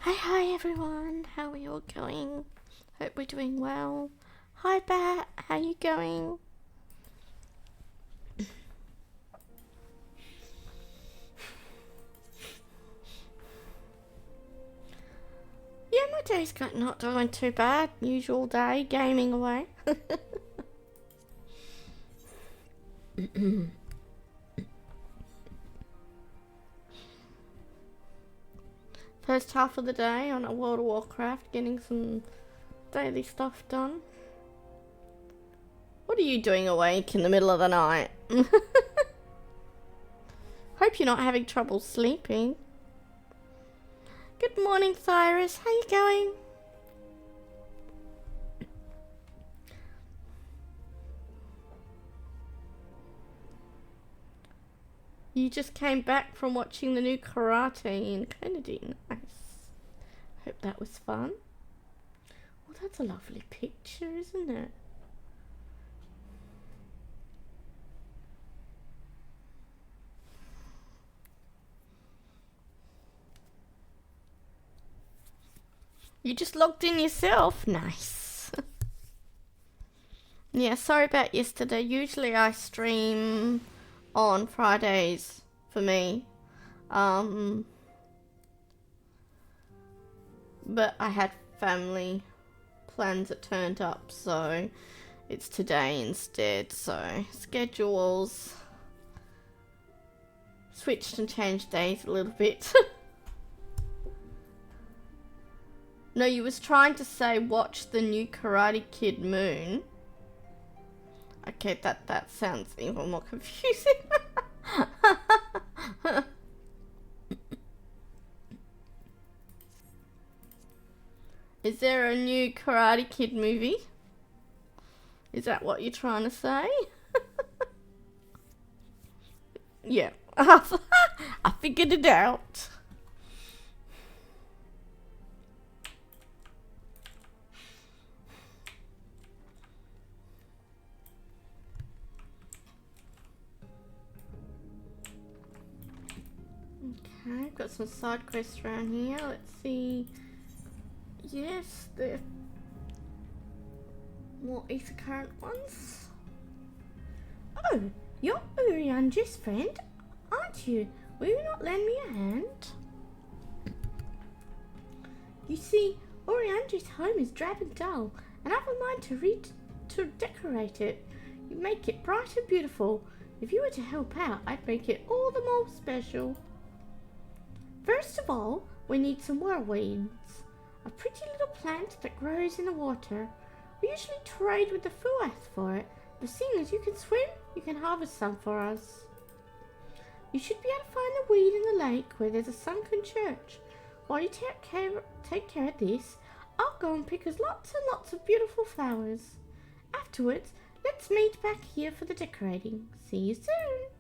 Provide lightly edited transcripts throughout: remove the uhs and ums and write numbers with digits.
Hi everyone, how are you all going? Hope we're doing well. Hi Bat, how you going? Yeah, my day's not doing too bad. Usual day, gaming away. First half of the day on a World of Warcraft, getting some daily stuff done. What are you doing awake in the middle of the night? Hope you're not having trouble sleeping. Good morning, Cyrus. How you going? You just came back from watching the new karate in Kennedy. Nice. Hope that was fun. Well, that's a lovely picture, isn't it? You just logged in yourself. Nice. Yeah, sorry about yesterday. Usually I stream on Fridays for me. But I had family plans that turned up, so it's today instead. So schedules switched and changed days a little bit. No, you was trying to say watch the new Karate Kid Moon. Okay, that sounds even more confusing. Is there a new Karate Kid movie? Is that what you're trying to say? Yeah. I figured it out. Okay, I've got some side quests around here. Let's see. Yes, the more ether current ones. Oh, you're Urianji's friend, aren't you? Will you not lend me a hand? You see, Urianji's home is drab and dull, and I've a mind to decorate it. You make it bright and beautiful. If you were to help out, I'd make it all the more special. First of all, we need some whirlwinds, a pretty little plant that grows in the water. We usually trade with the Fuath for it, but seeing as you can swim, you can harvest some for us. You should be able to find the weed in the lake where there's a sunken church. While you take care of this, I'll go and pick us lots and lots of beautiful flowers. Afterwards, let's meet back here for the decorating. See you soon.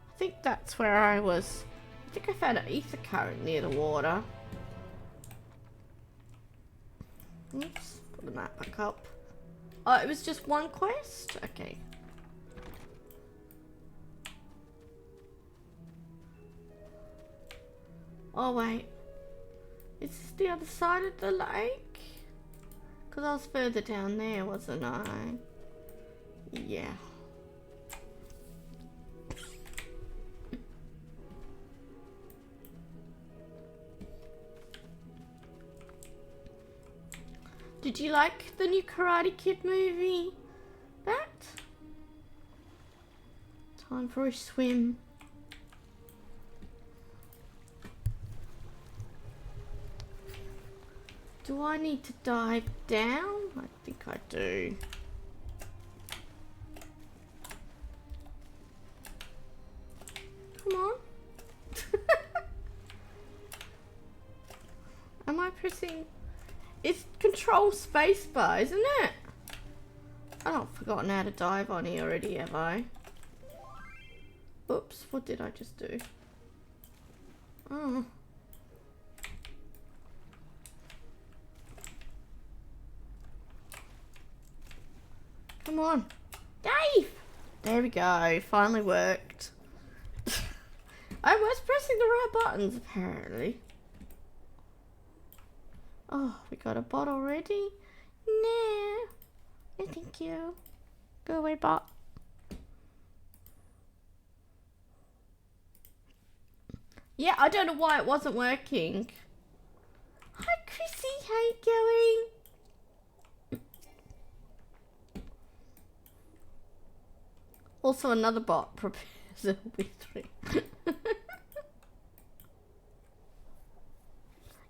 I think that's where I was. I think I found an ether current near the water. Oops, put the map back up. Oh, it was just one quest? Okay. Oh wait, is this the other side of the lake? Because I was further down there, wasn't I? Yeah. Did you like the new Karate Kid movie? That? Time for a swim. Do I need to dive down? I think I do. Come on. Am I pressing? It's control spacebar, isn't it? I've not forgotten how to dive on here already, have I? Oops, what did I just do? Oh. Come on. Dave! There we go. Finally worked. I was pressing the right buttons, apparently. Oh, we got a bot already? No. No, thank you. Go away, bot. Yeah, I don't know why it wasn't working. Hi, Chrissy. How you going? Also, another bot prepares LB3.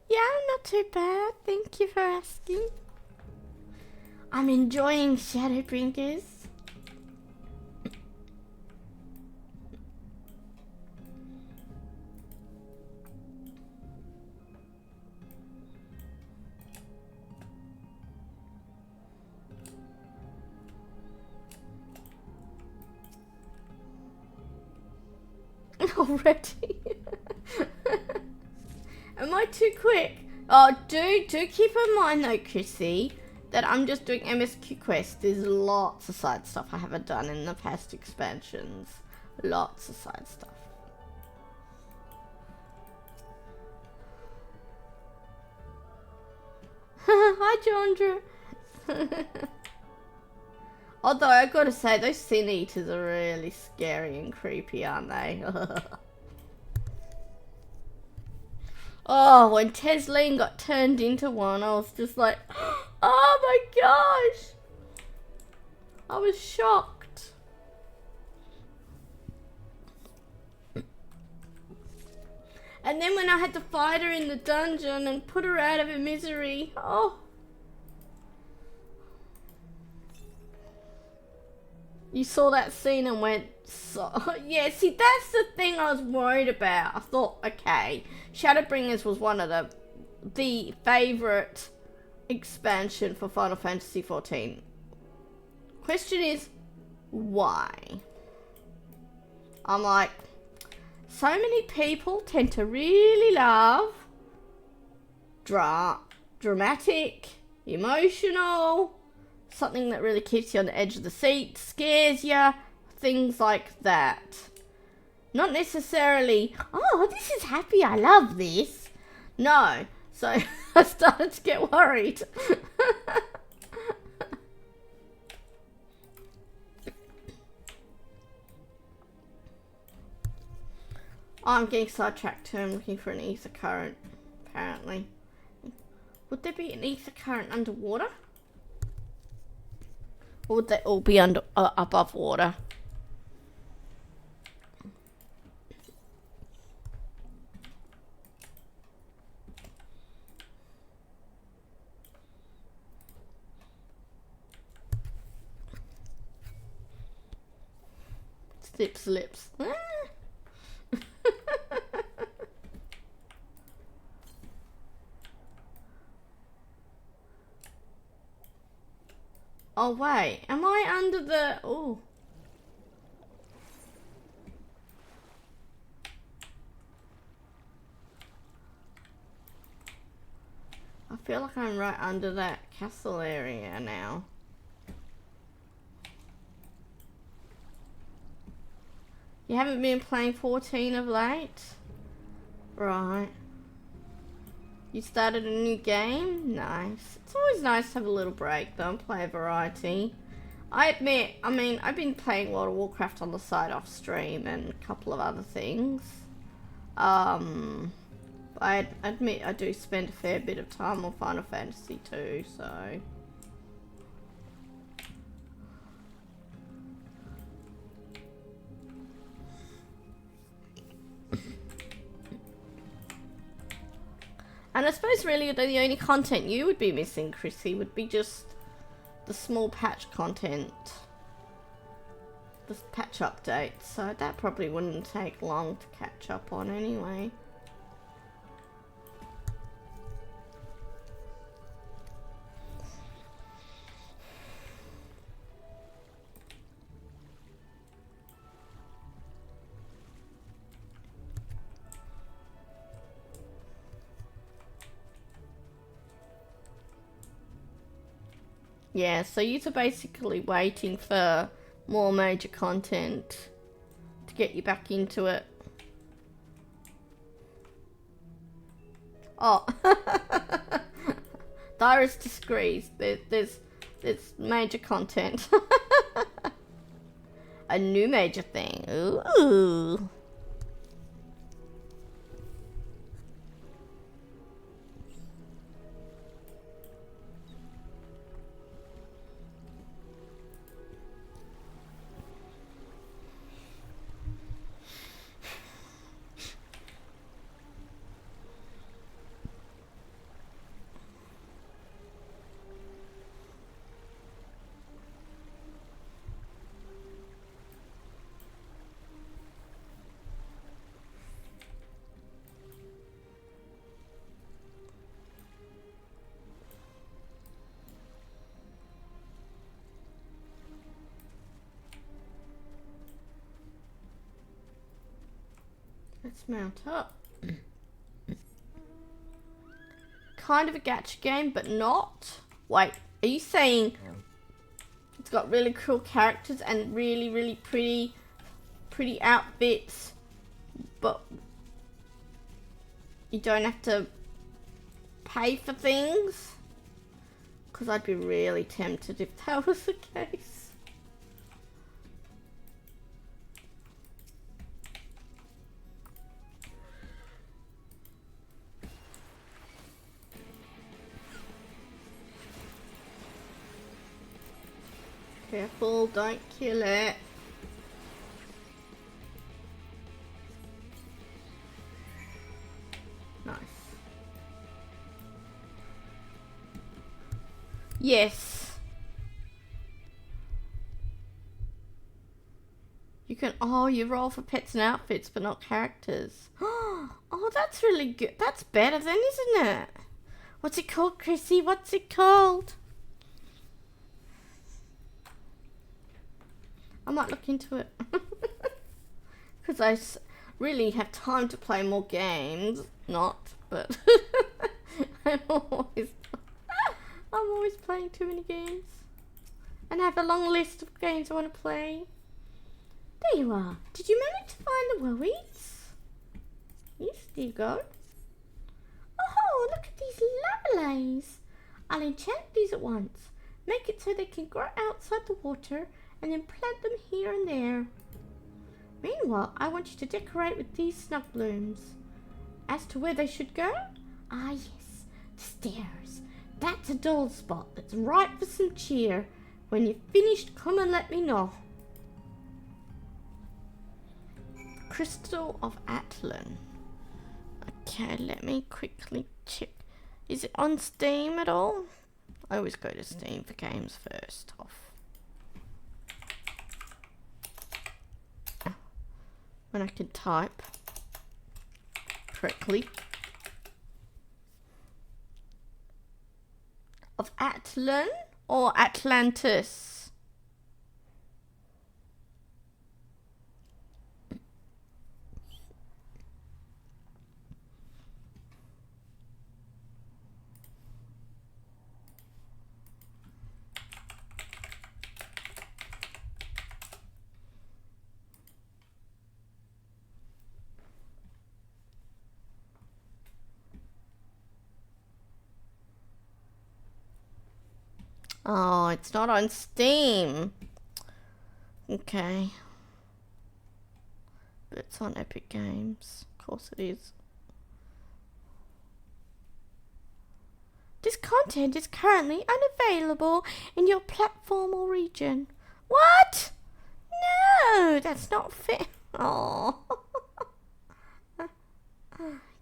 Yeah, I'm not too bad. Thank you for asking. I'm enjoying Shadowbringers. Already? Am I too quick? Oh, do keep in mind though, Chrissy, that I'm just doing MSQ quests. There's lots of side stuff I haven't done in the past expansions. Lots of side stuff. Hi, Jandra. Although I gotta say, those sin eaters are really scary and creepy, aren't they? Oh, when Tesleen got turned into one, I was just like, oh my gosh! I was shocked. And then when I had to fight her in the dungeon and put her out of her misery, oh. You saw that scene and went, so yeah, see, that's the thing I was worried about. I thought, okay, Shadowbringers was one of the favourite expansion for Final Fantasy XIV. Question is, why? I'm like, so many people tend to really love dramatic, emotional, something that really keeps you on the edge of the seat, scares you, things like that. Not necessarily, oh, this is happy, I love this. No. So I started to get worried. I'm getting sidetracked too. I'm looking for an ether current, apparently. Would there be an ether current underwater? Or would they all be above water? Slips lips. Oh wait, am I under the... Oh. I feel like I'm right under that castle area now. You haven't been playing 14 of late? Right. You started a new game? Nice. It's always nice to have a little break though and play a variety. I admit, I mean, I've been playing World of Warcraft on the side off stream and a couple of other things. I admit I do spend a fair bit of time on Final Fantasy too, so... And I suppose really the only content you would be missing, Chrissy, would be just the small patch content. The patch updates, so that probably wouldn't take long to catch up on anyway. Yeah, so you're basically waiting for more major content to get you back into it. Oh, Direst disagrees. There's major content. A new major thing. Ooh. Let's mount up. Kind of a gacha game, but not. Wait, are you saying it's got really cool characters and really pretty outfits, but you don't have to pay for things? Because I'd be really tempted if that was the case. Careful, don't kill it. Nice. Yes. You can, you roll for pets and outfits, but not characters. Oh, that's really good. That's better then, isn't it? What's it called, Chrissy? What's it called? I might look into it. Because I really have time to play more games. Not, but I'm always playing too many games. And I have a long list of games I want to play. There you are. Did you manage to find the wowies? Yes, there you go. Oh, look at these lovelies. I'll enchant these at once. Make it so they can grow outside the water and then plant them here and there. Meanwhile, I want you to decorate with these snug blooms. As to where they should go? Ah yes, the stairs. That's a dull spot that's ripe for some cheer. When you've finished, come and let me know. Crystal of Atlan. Okay, let me quickly check. Is it on Steam at all? I always go to Steam for games first off. When I can type correctly. Of Atlan or Atlantis? Oh, it's not on Steam. Okay. But it's on Epic Games. Of course it is. This content is currently unavailable in your platform or region. What? No, that's not fair. Oh.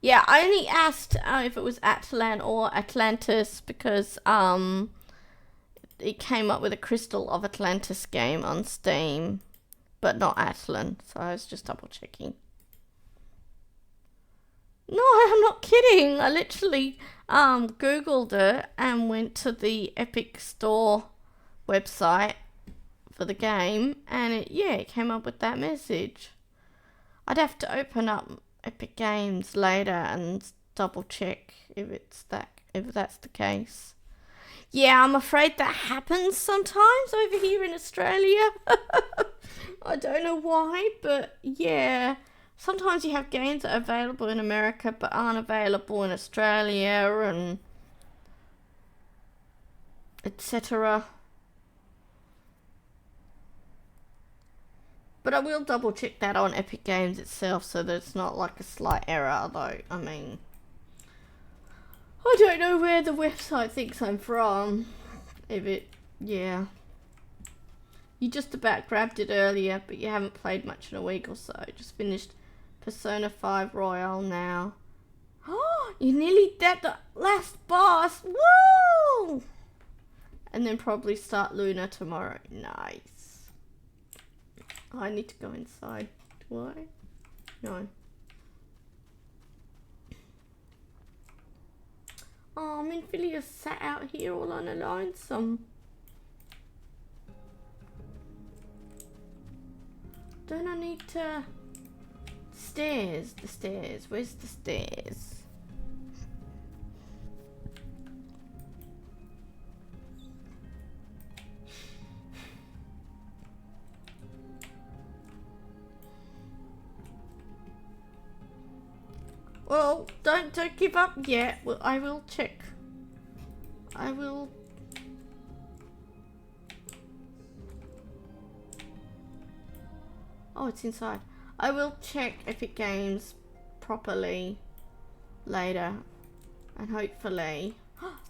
Yeah, I only asked if it was Atlan or Atlantis because it came up with a Crystal of Atlantis game on Steam, but not Atlan, so I was just double checking. No, I'm not kidding. I literally Googled it and went to the Epic Store website for the game, and it came up with that message. I'd have to open up Epic Games later and double check if that's the case. Yeah, I'm afraid that happens sometimes over here in Australia. I don't know why, but yeah. Sometimes you have games that are available in America but aren't available in Australia, and etc. But I will double check that on Epic Games itself so that it's not like a slight error, though. I mean, I don't know where the website thinks I'm from. If it, yeah. You just about grabbed it earlier, but you haven't played much in a week or so. Just finished Persona 5 Royal now. Oh, you nearly did the last boss. Woo! And then probably start Luna tomorrow. Nice. I need to go inside. Do I? No. Oh, Minfilia sat out here all on a lonesome. Don't I need to... Stairs. The stairs. Where's the stairs? Well, don't give up yet. Well, I will check. I will... Oh, it's inside. I will check Epic Games properly later. And hopefully...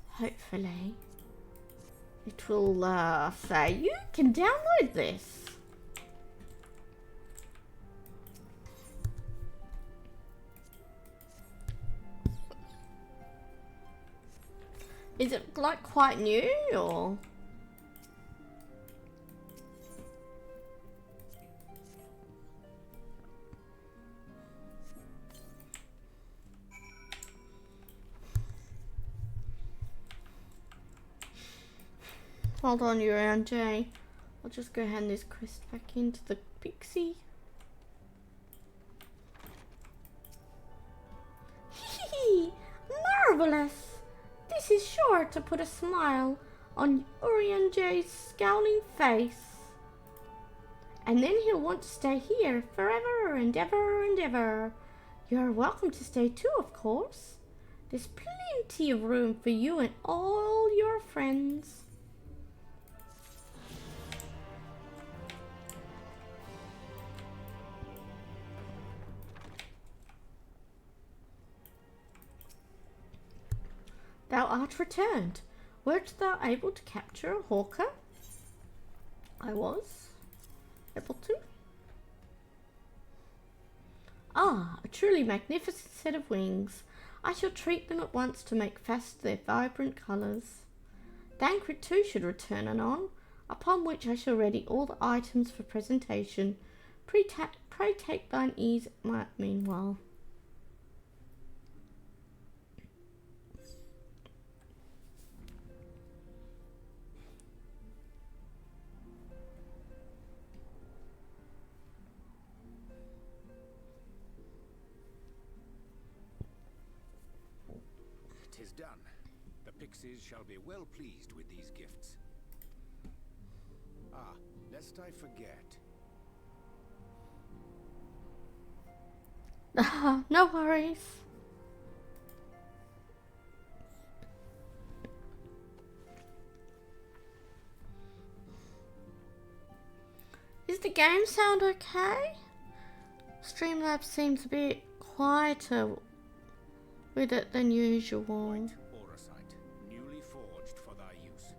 hopefully... it will say, you can download this. Is it like quite new or? Hold on, you're around, Jay. I'll just go hand this quest back into the pixie. Hee, marvelous! This is sure to put a smile on Urian J's scowling face. And then he'll want to stay here forever and ever and ever. You're welcome to stay too, of course. There's plenty of room for you and all your friends. Thou art returned. Wert thou able to capture a hawker? I was able to. Ah, a truly magnificent set of wings. I shall treat them at once to make fast their vibrant colours. Thancred too should return anon, upon which I shall ready all the items for presentation. Pray take thine ease meanwhile. Done. The pixies shall be well pleased with these gifts. Ah, lest I forget. No worries. Is the game sound okay? Streamlabs seems a bit quieter with it than usual. White Orosite, newly forged for thy use.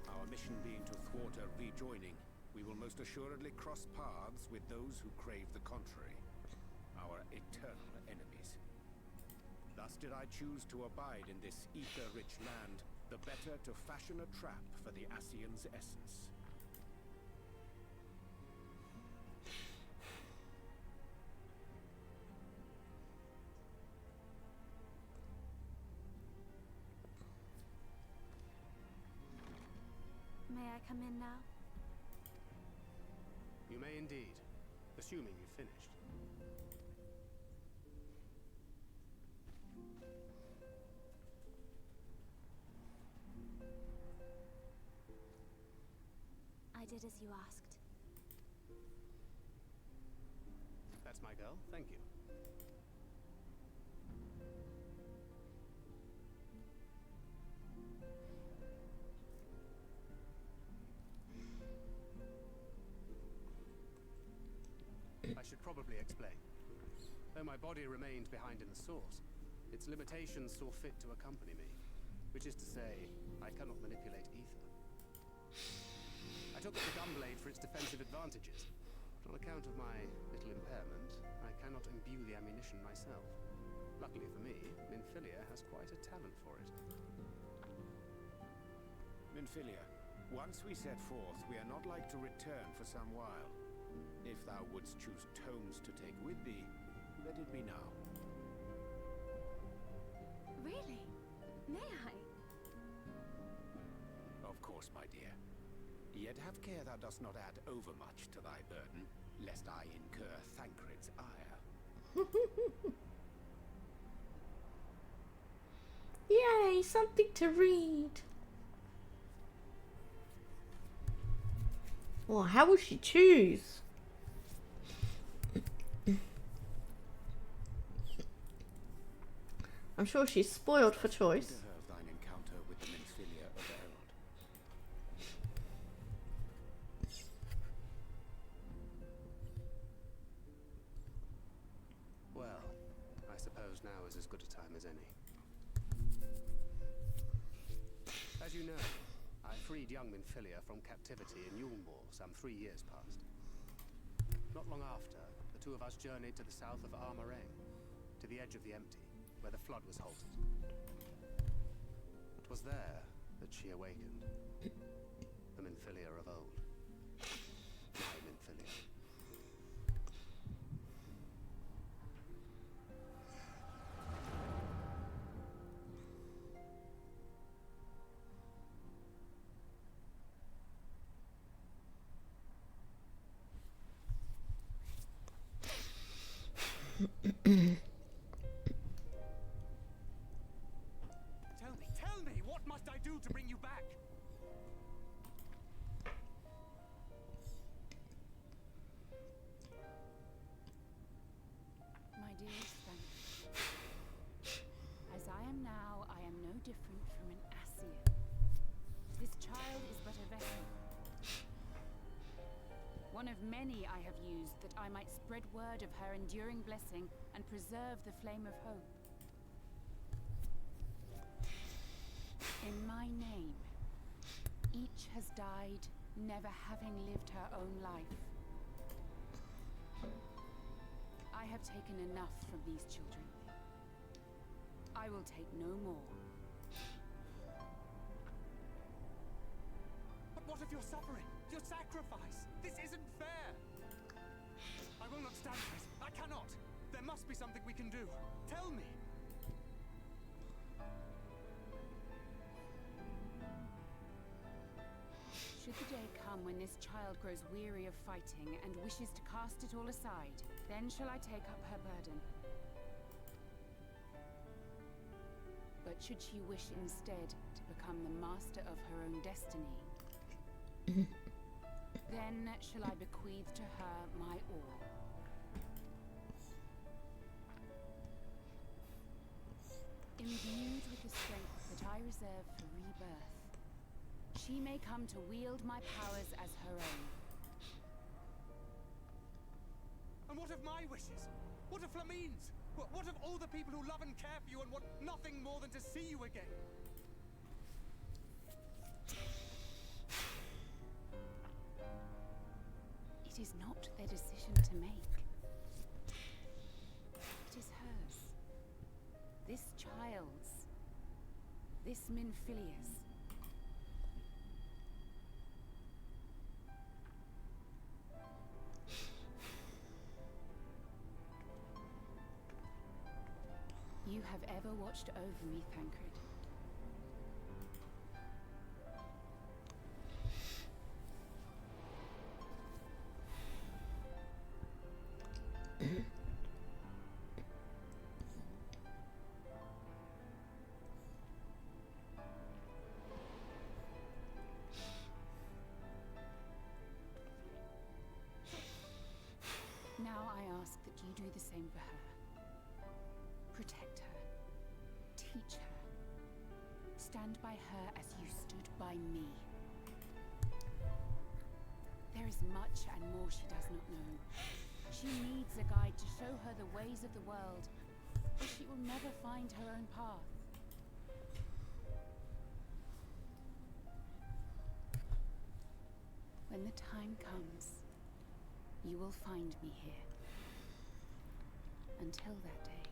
Our mission being to thwart a rejoining, we will most assuredly cross paths with those who crave the contrary, our eternal enemies. Thus did I choose to abide in this ether-rich land, the better to fashion a trap for the Ascian's essence. May I come in now? You may indeed, assuming you've finished. I did as you asked. That's my girl, thank you. I should probably explain. Though my body remained behind in the source, its limitations saw fit to accompany me, which is to say, I cannot manipulate ether. I took the gunblade for its defensive advantages, but on account of my little impairment, I cannot imbue the ammunition myself. Luckily for me, Minfilia has quite a talent for it. Minfilia, once we set forth, we are not like to return for some while. If thou wouldst choose tomes to take with thee, let it be now. Really? May I? Of course, my dear. Yet have care thou dost not add overmuch to thy burden, lest I incur Thancred's ire. Yay, something to read. Well, how will she choose? I'm sure she's spoiled for choice. To her of thine encounter with the Minfilia of Errol. Well, I suppose now is as good a time as any. As you know, I freed young Minfilia from captivity in Yulmore some 3 years past. Not long after, the two of us journeyed to the south of Armareng, to the edge of the Empty, where the flood was halted. It was there that she awakened, the Minfilia of old. My Minfilia. Tell me, what must I do to bring you back? My dearest friend, as I am now, I am no different from an Asir. This child is but a vessel. One of many I have used that I might spread word of her enduring blessing and preserve the flame of hope. In my name, each has died, never having lived her own life. I have taken enough from these children. I will take no more. But what of your suffering? Your sacrifice? This isn't fair! I will not stand for it. I cannot! There must be something we can do. Tell me! Should the day come when this child grows weary of fighting and wishes to cast it all aside, then shall I take up her burden. But should she wish instead to become the master of her own destiny, then shall I bequeath to her my all. Imbued with the strength that I reserve for rebirth, she may come to wield my powers as her own. And what of my wishes? What of Flamine's? What of all the people who love and care for you and want nothing more than to see you again? It is not their decision to make. It is hers. This child's. This Minfilia's. You have ever watched over me, Thancred. Now I ask that you do the same for her. Protect her. Teach her. Stand by her as you stood by me. There is much and more she does not know. She needs a guide to show her the ways of the world, or she will never find her own path. When the time comes, you will find me here. Until that day.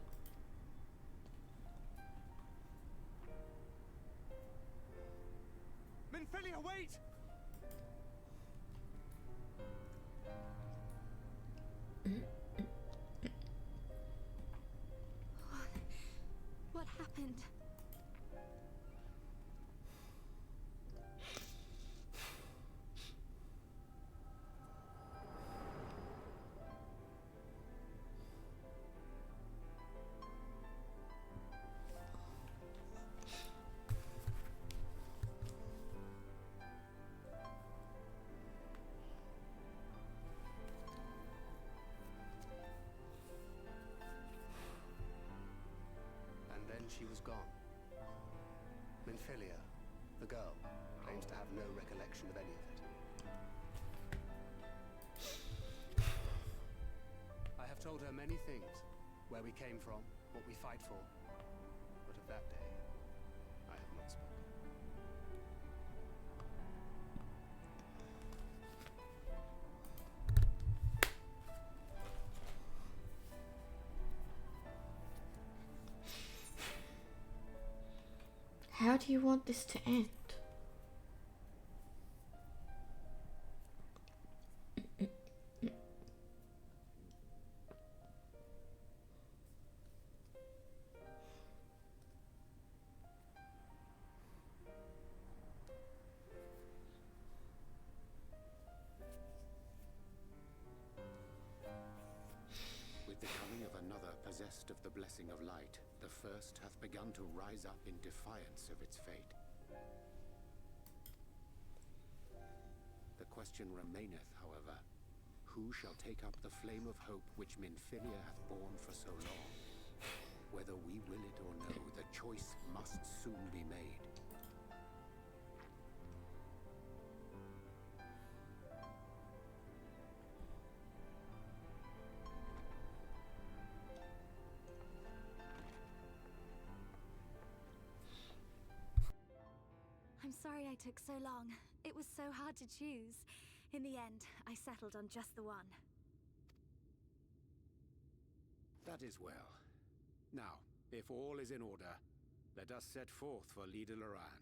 Minfilia, wait! What happened? She was gone. Minfilia, the girl, claims to have no recollection of any of it. I have told her many things. Where we came from, what we fight for. But of that day, I have not spoken. How do you want this to end? With the coming of another possessed of the blessing of light, the first hath begun to rise up in defiance of its fate. The question remaineth, however, who shall take up the flame of hope which Minfilia hath borne for so long? Whether we will it or no, the choice must soon be made. I'm sorry I took so long. It was so hard to choose. In the end, I settled on just the one. That is well. Now, if all is in order, let us set forth for Lida Loran.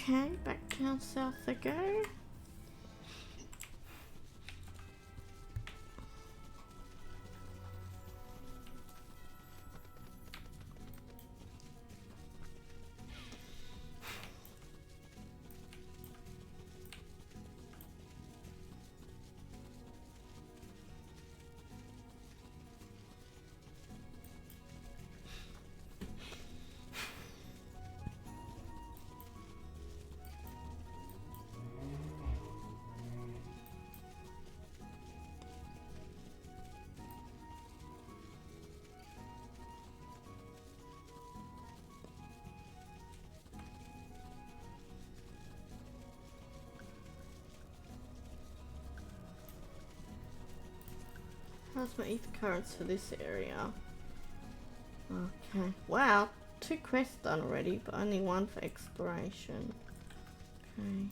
Okay, back down south I go. How's my ether currents for this area? Okay. Wow, 2 quests done already, but only 1 for exploration. Okay.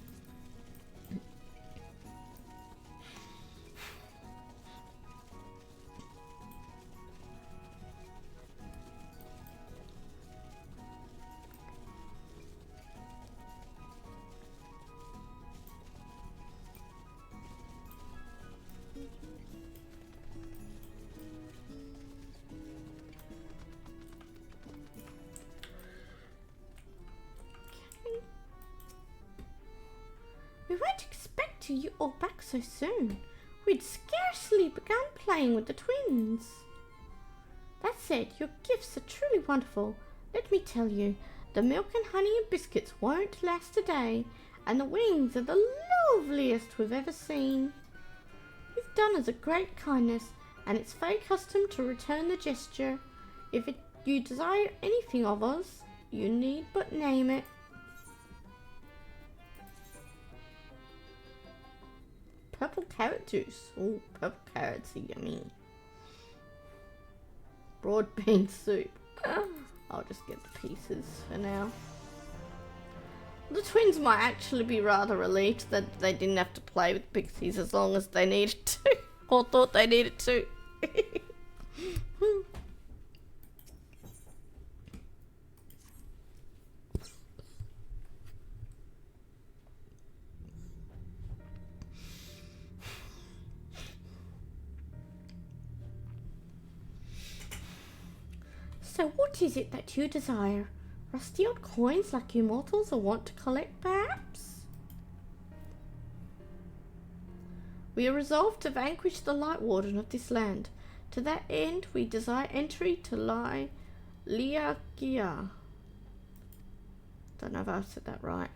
see you all back so soon. We'd scarcely begun playing with the twins. That said, your gifts are truly wonderful. Let me tell you, the milk and honey and biscuits won't last a day, and the wings are the loveliest we've ever seen. You've done us a great kindness, and it's fair custom to return the gesture. If you desire anything of us, you need but name it. Purple carrot juice. Oh, purple carrots are yummy. Broad bean soup. I'll just get the pieces for now. The twins might actually be rather relieved that they didn't have to play with pixies as long as they needed to, or thought they needed to. So what is it that you desire? Rusty old coins like you mortals are wont to collect, perhaps? We are resolved to vanquish the Lightwarden of this land. To that end, we desire entry to Liagia. Don't know if I said that right.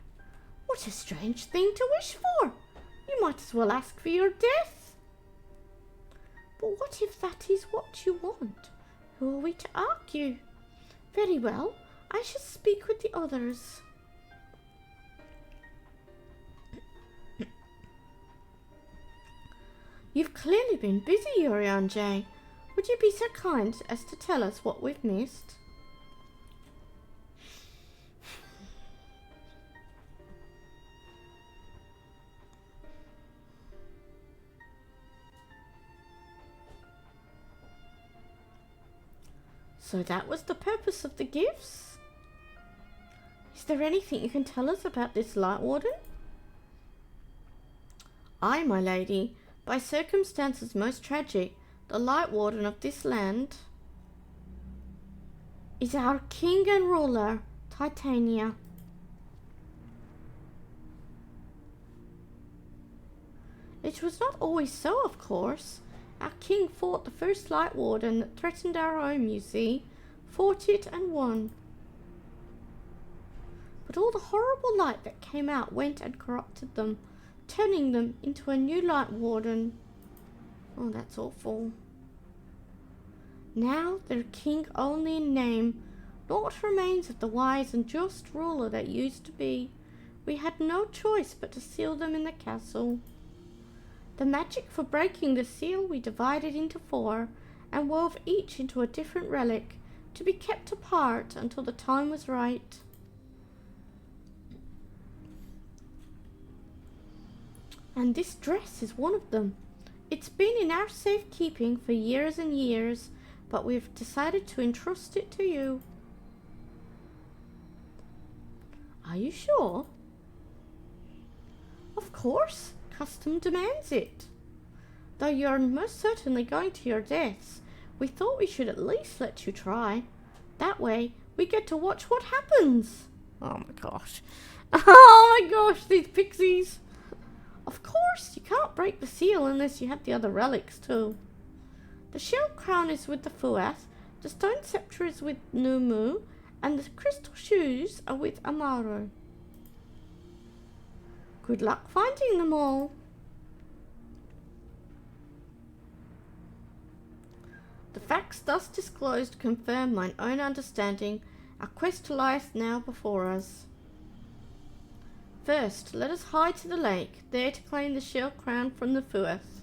What a strange thing to wish for! You might as well ask for your death. But what if that is what you want? Who are we to argue? Very well, I shall speak with the others. You've clearly been busy, Urianger. Would you be so kind as to tell us what we've missed? So that was the purpose of the gifts? Is there anything you can tell us about this Lightwarden? Aye, my lady, by circumstances most tragic, the Lightwarden of this land is our king and ruler, Titania. It was not always so, of course. Our king fought the first Lightwarden that threatened our home, you see. Fought it and won. But all the horrible light that came out went and corrupted them, turning them into a new Lightwarden. Oh, that's awful. Now they're king only in name. Naught remains of the wise and just ruler that used to be. We had no choice but to seal them in the castle. The magic for breaking the seal we divided into 4 and wove each into a different relic to be kept apart until the time was right. And this dress is one of them. It's been in our safekeeping for years and years, but we've decided to entrust it to you. Are you sure? Of course. Custom demands it. Though you're most certainly going to your deaths, we thought we should at least let you try. That way, we get to watch what happens. Oh my gosh. Oh my gosh, these pixies. Of course, you can't break the seal unless you have the other relics too. The shell crown is with the Fuath, the stone scepter is with Numu, and the crystal shoes are with Amaru. Good luck finding them all. The facts thus disclosed confirm mine own understanding. Our quest lieth now before us. First, let us hie to the lake, there to claim the shell crown from the Fuath.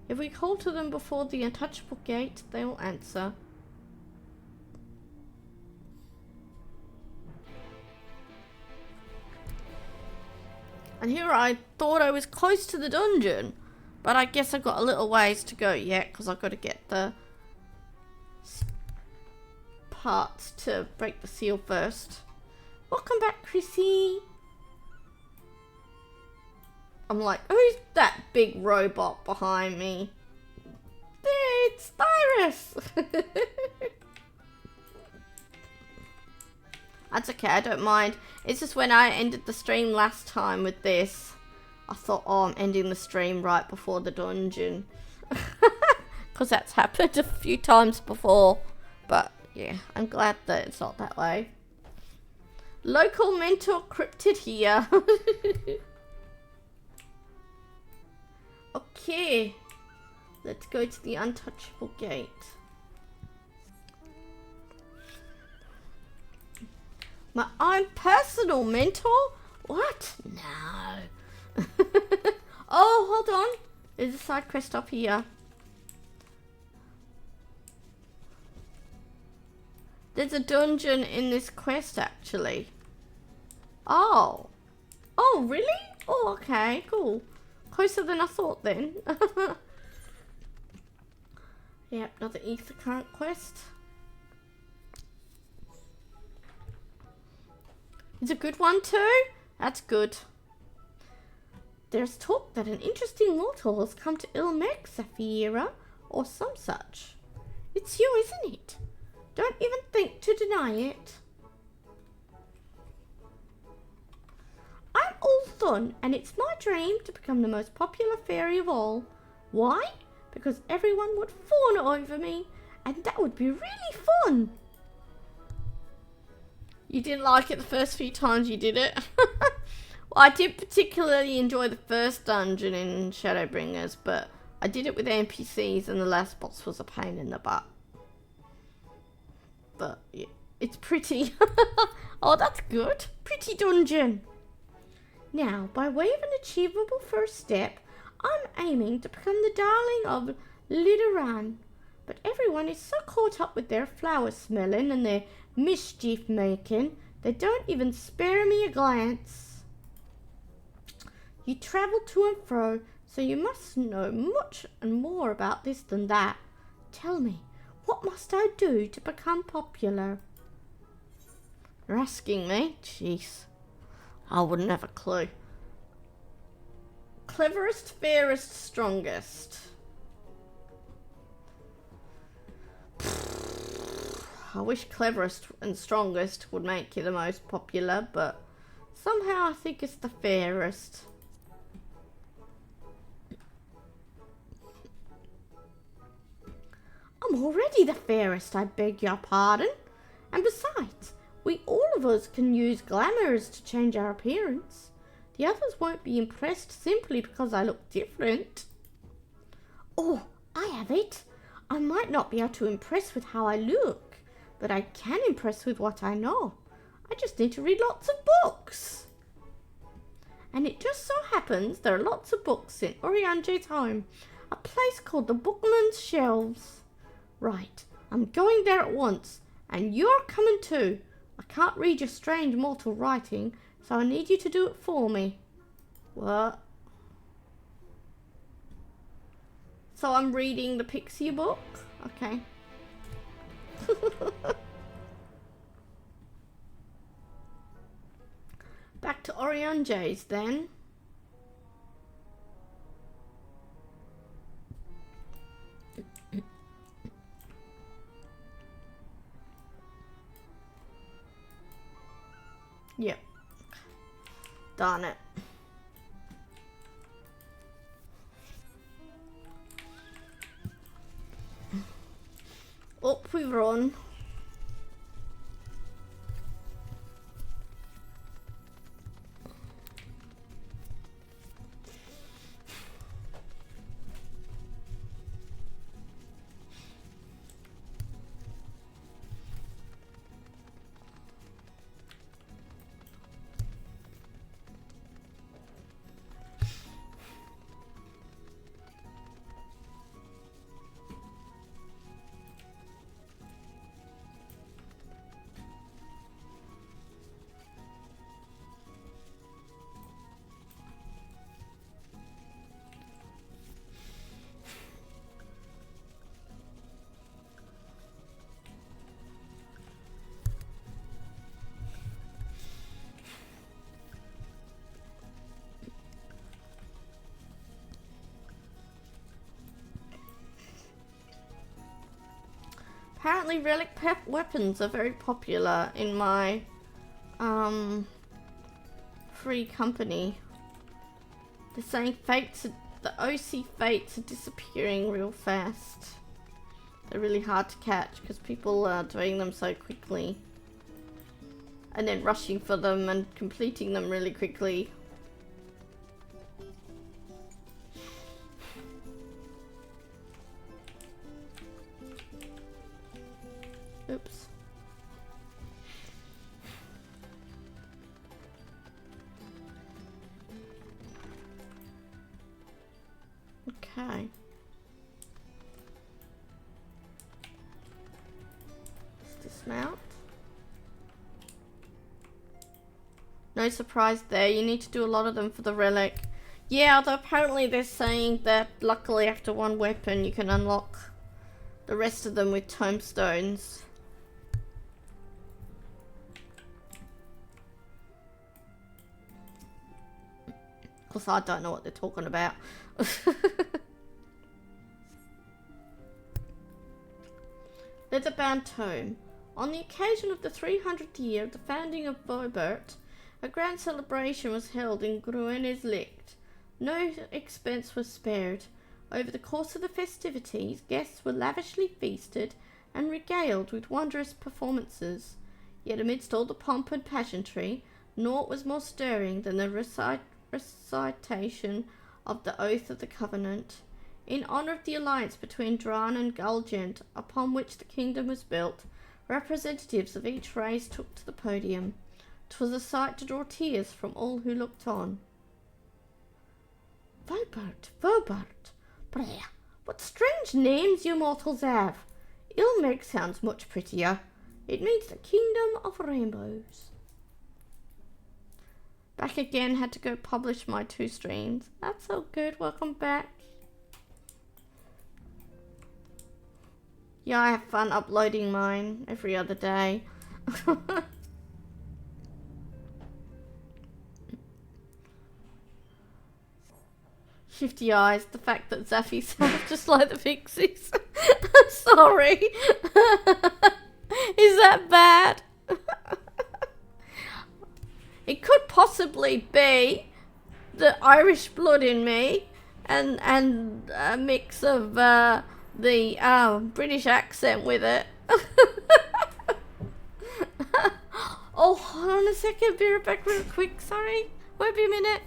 If we call to them before the untouchable gate, they will answer. And here I thought I was close to the dungeon, but I guess I've got a little ways to go yet, because I've got to get the parts to break the seal first. Welcome back, Chrissy. I'm like, who's that big robot behind me? It's Cyrus. That's okay, I don't mind. It's just when I ended the stream last time with this, I thought, oh, I'm ending the stream right before the dungeon. Because that's happened a few times before. But, yeah, I'm glad that it's not that way. Local mentor cryptid here. Okay. Let's go to the untouchable gate. My own personal mentor? What? No. Oh, hold on. There's a side quest up here. There's a dungeon in this quest, actually. Oh. Oh, really? Oh, okay, cool. Closer than I thought, then. Yep, another Ether current quest. It's a good one, too? That's good. There's talk that an interesting mortal has come to mheg, Saphira, or some such. It's you, isn't it? Don't even think to deny it. I'm all fun, and it's my dream to become the most popular fairy of all. Why? Because everyone would fawn over me, and that would be really fun. You didn't like it the first few times you did it? Well, I did particularly enjoy the first dungeon in Shadowbringers, but I did it with NPCs, and the last boss was a pain in the butt. But yeah, it's pretty. Oh, that's good. Pretty dungeon. Now, by way of an achievable first step, I'm aiming to become the darling of Lidoran. But everyone is so caught up with their flower smelling and their mischief making, they don't even spare me a glance. You travel to and fro, so you must know much and more about this than that. Tell me, what must I do to become popular? You're asking me? Jeez. I wouldn't have a clue. Cleverest, fairest, strongest. I wish cleverest and strongest would make you the most popular, but somehow I think it's the fairest. I'm already the fairest, I beg your pardon. And besides, we all of us can use glamours to change our appearance. The others won't be impressed simply because I look different. Oh, I have it. I might not be able to impress with how I look, but I can impress with what I know. I just need to read lots of books. And it just so happens there are lots of books in Urianje's home, a place called the Bookman's Shelves. Right, I'm going there at once, and you're coming too. I can't read your strange mortal writing, so I need you to do it for me. What? So I'm reading the Pixie book? Okay. Back to Urianje's then. Yep. Darn it. Up we run. Apparently relic weapons are very popular in my free company They're saying the OC fates are disappearing real fast. They're really hard to catch because people are doing them so quickly. And then rushing for them and completing them really quickly. Oops. Okay. Let's dismount. No surprise there, you need to do a lot of them for the relic. Yeah, although apparently they're saying that luckily after one weapon you can unlock the rest of them with tombstones. Of course I don't know what they're talking about. Leather-bound tome. On the occasion of the 300th year of the founding of Vobert, a grand celebration was held in Gruenes-Licht. No expense was spared. Over the course of the festivities, guests were lavishly feasted and regaled with wondrous performances. Yet amidst all the pomp and pageantry, naught was more stirring than the recitation of the Oath of the Covenant. In honour of the alliance between Dran and Gulgent, upon which the kingdom was built, representatives of each race took to the podium. 'Twas a sight to draw tears from all who looked on. Vobert, Brea, what strange names you mortals have. Ilmeg sounds much prettier. It means the kingdom of rainbows. Back again, had to go publish my 2 streams. That's so good, welcome back. Yeah, I have fun uploading mine every other day. Shifty eyes, the fact that Zaffy sounds just like the pixies. I'm sorry. Is that bad? It could possibly be the Irish blood in me and a mix of the British accent with it. Oh, hold on a second, be right back real quick, sorry. Won't be a minute.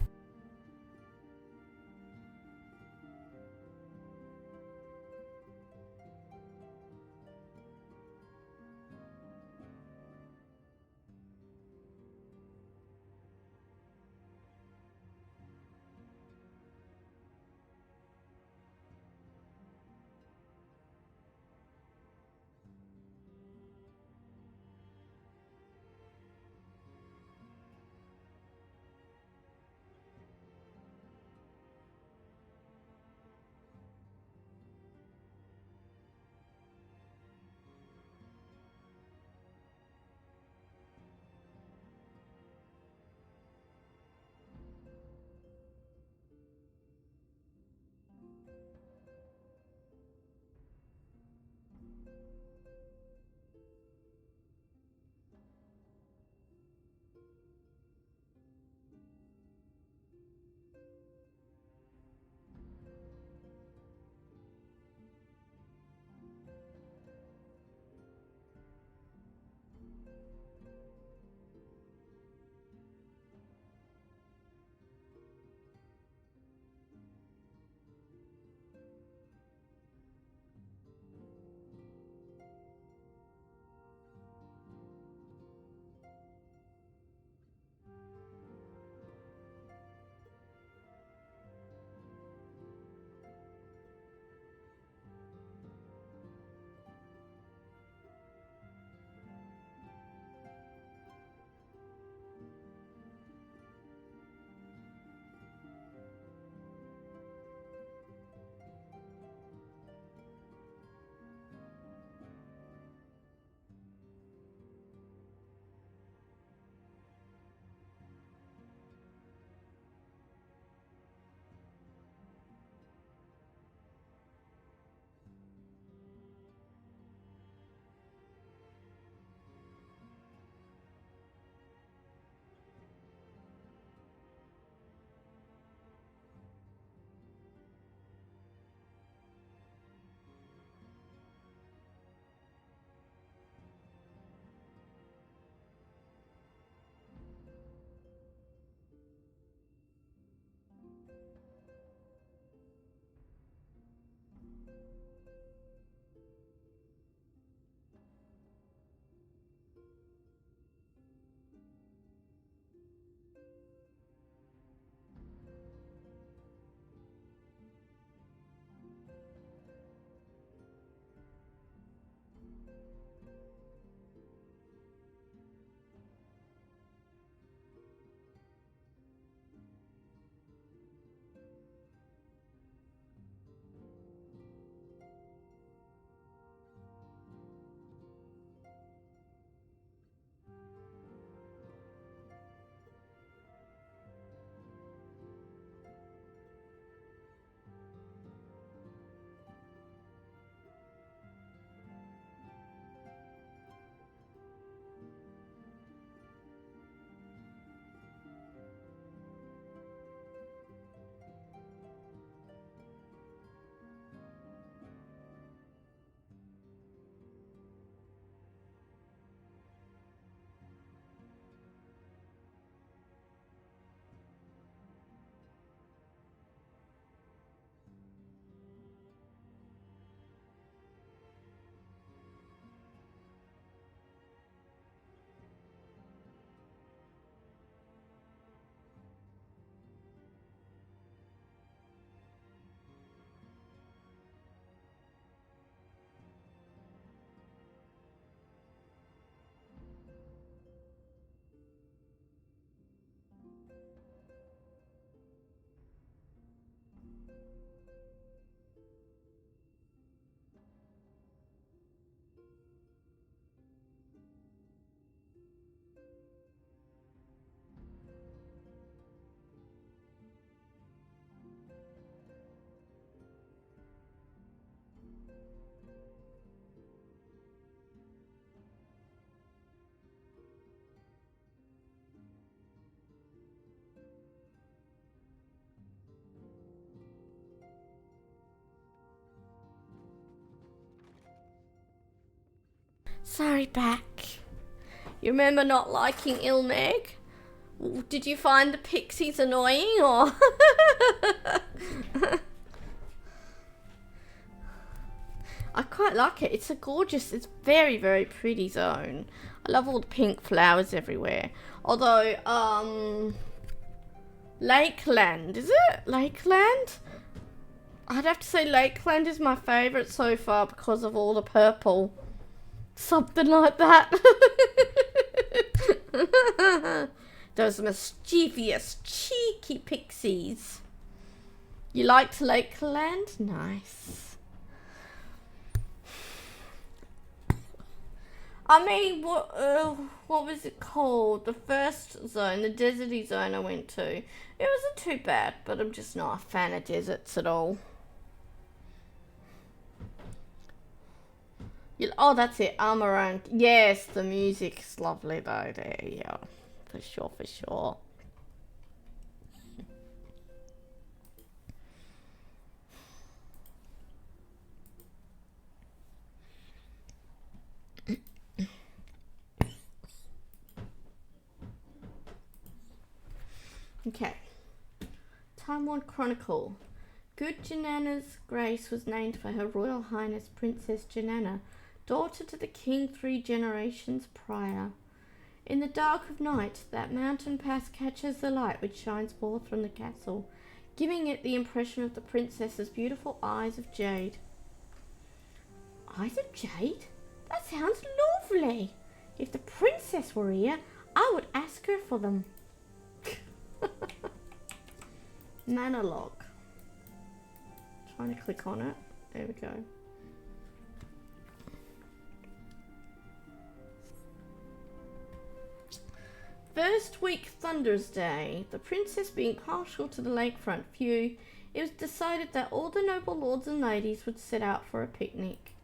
Sorry, back. You remember not liking Ilmeg? Did you find the pixies annoying, or? I quite like it. It's it's very, very pretty zone. I love all the pink flowers everywhere. Although, Lakeland, is it? Lakeland? I'd have to say Lakeland is my favourite so far because of all the purple. Something like that. Those mischievous, cheeky pixies. You liked Lakeland? Nice. I mean, what was it called? The first zone, the deserty zone I went to. It wasn't too bad, but I'm just not a fan of deserts at all. Oh, that's it, Amaranth. Yes, the music's lovely though there, yeah. For sure, for sure. Okay. Time Worn Chronicle. Good Janana's Grace was named for Her Royal Highness Princess Janana, daughter to the king 3 generations prior. In the dark of night, that mountain pass catches the light which shines forth from the castle, giving it the impression of the princess's beautiful eyes of jade. Eyes of jade? That sounds lovely. If the princess were here, I would ask her for them. Mana log. Trying to click on it. There we go. First week Thunder's Day. The princess being partial to the lakefront view, it was decided that all the noble lords and ladies would set out for a picnic.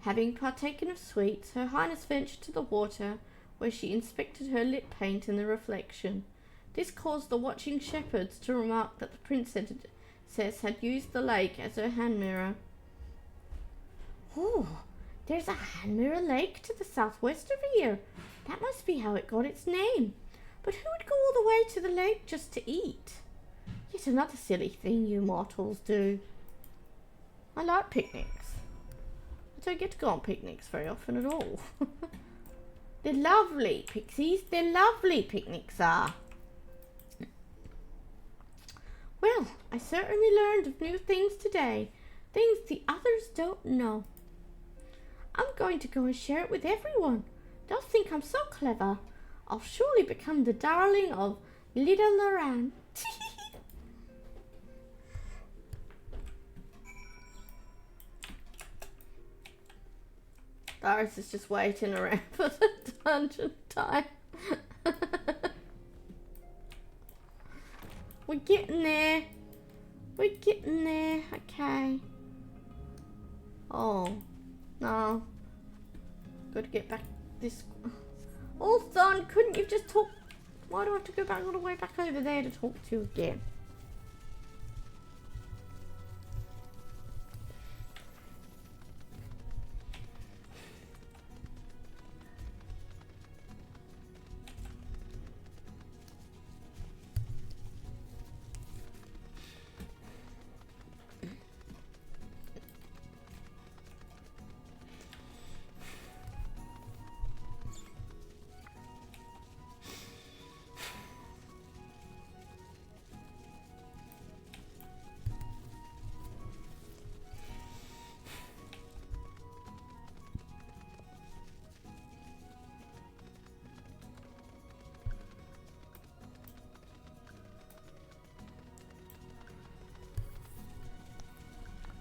Having partaken of sweets, Her Highness ventured to the water, where she inspected her lip paint in the reflection. This caused the watching shepherds to remark that the princess had used the lake as her hand mirror. Oh, there's a hand mirror lake to the southwest of here. That must be how it got its name. But who would go all the way to the lake just to eat? Yet another silly thing you mortals do. I like picnics. I don't get to go on picnics very often at all. They're lovely, pixies. They're lovely, picnics are. Well, I certainly learned of new things today. Things the others don't know. I'm going to go and share it with everyone. They'll think I'm so clever. I'll surely become the darling of little Loran. Darius is just waiting around for the dungeon time. We're getting there. We're getting there. Okay. Oh. No. Gotta get back this... Oh, son, couldn't you just talk... Why do I have to go back all the way back over there to talk to you again?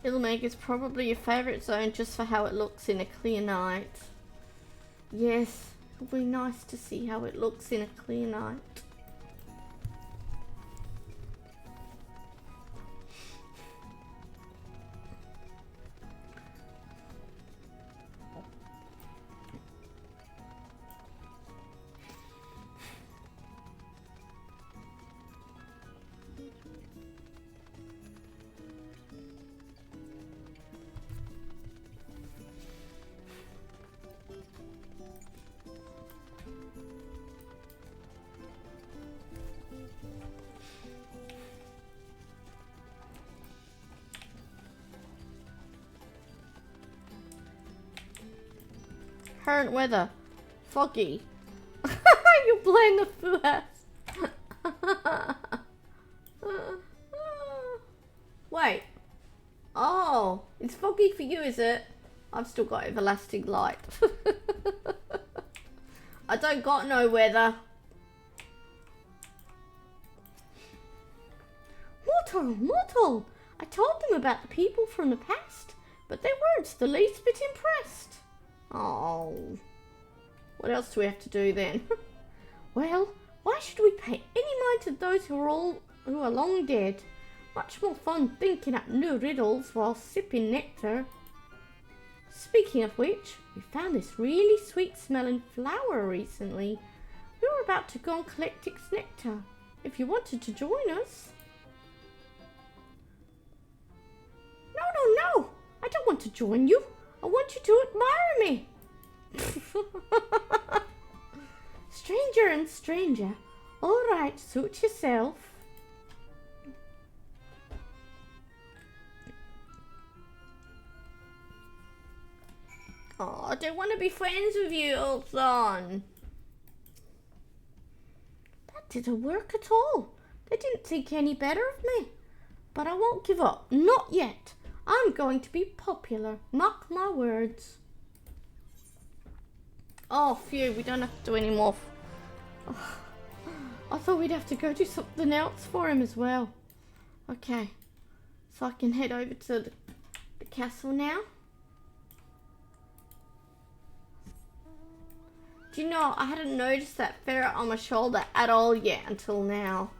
Ilmeg is probably your favourite zone just for how it looks in a clear night. Yes, it'll be nice to see how it looks in a clear night. current weather. Foggy. You're playing the Fuath. Wait. Oh, it's foggy for you, is it? I've still got everlasting light. I don't got no weather. Mortal! I told them about the people from the past, but they weren't the least bit impressed. Oh. What else do we have to do then? Well, why should we pay any mind to those who are long dead? Much more fun thinking up new riddles while sipping nectar. Speaking of which, we found this really sweet smelling flower recently. We were about to go and collect its nectar, if you wanted to join us. No, I don't want to join you. I want you to admire me. Stranger and stranger. All right, suit yourself. Oh, I don't want to be friends with you, Ultron. That didn't work at all. They didn't think any better of me. But I won't give up. Not yet. I'm going to be popular. Mark my words. Oh, phew. We don't have to do any more. I thought we'd have to go do something else for him as well. Okay. So I can head over to the castle now. Do you know, I hadn't noticed that ferret on my shoulder at all yet until now.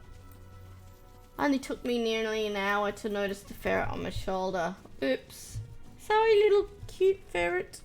Only took me nearly an hour to notice the ferret on my shoulder. Oops. Sorry, little cute ferret.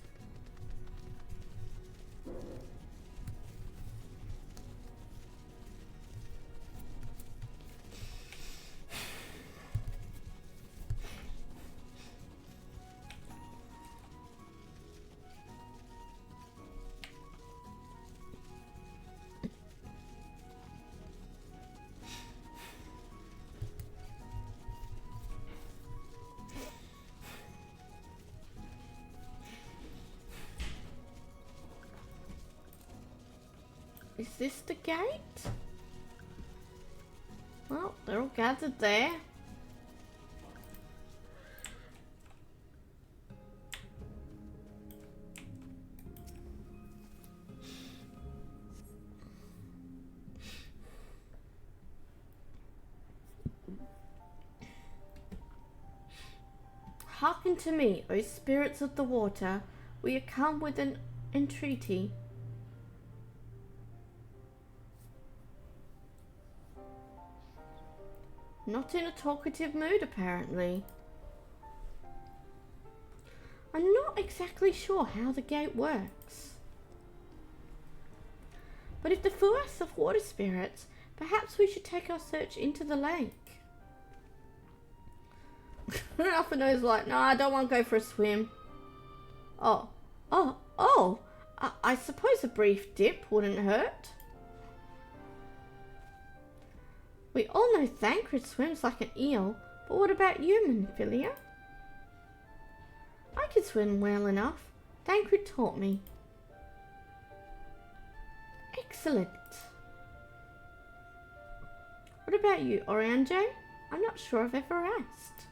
Is this the gate? Well, they're all gathered there. Hearken to me, O spirits of the water. We are come with an entreaty. Not in a talkative mood, apparently. I'm not exactly sure how the gate works. But if the Fuath of water spirits, perhaps we should take our search into the lake. Alphino's like, no, I don't want to go for a swim. I suppose a brief dip wouldn't hurt. We all know Thancred swims like an eel, but what about you, Minfilia? I can swim well enough. Thancred taught me. Excellent. What about you, Orianjo? I'm not sure I've ever asked.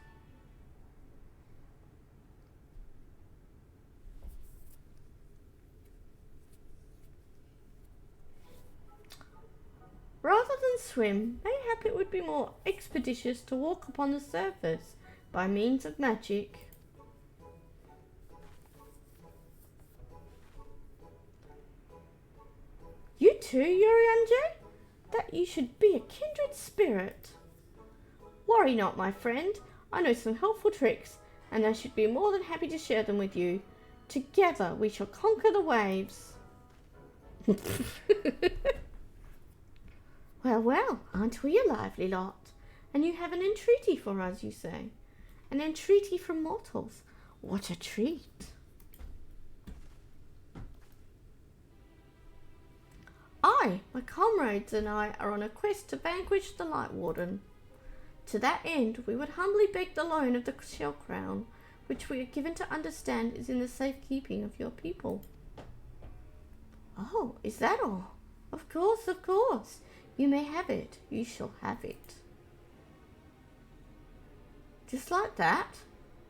Rather than swim, mayhap it would be more expeditious to walk upon the surface by means of magic. You too, Urianjo? That you should be a kindred spirit. Worry not, my friend. I know some helpful tricks, and I should be more than happy to share them with you. Together we shall conquer the waves. Well, aren't we a lively lot? And you have an entreaty for us, you say? An entreaty from mortals. What a treat. I, my comrades and I are on a quest to vanquish the Lightwarden. To that end, we would humbly beg the loan of the Shell Crown, which we are given to understand is in the safekeeping of your people. Oh, is that all? Of course, of course. You may have it. You shall have it. Just like that?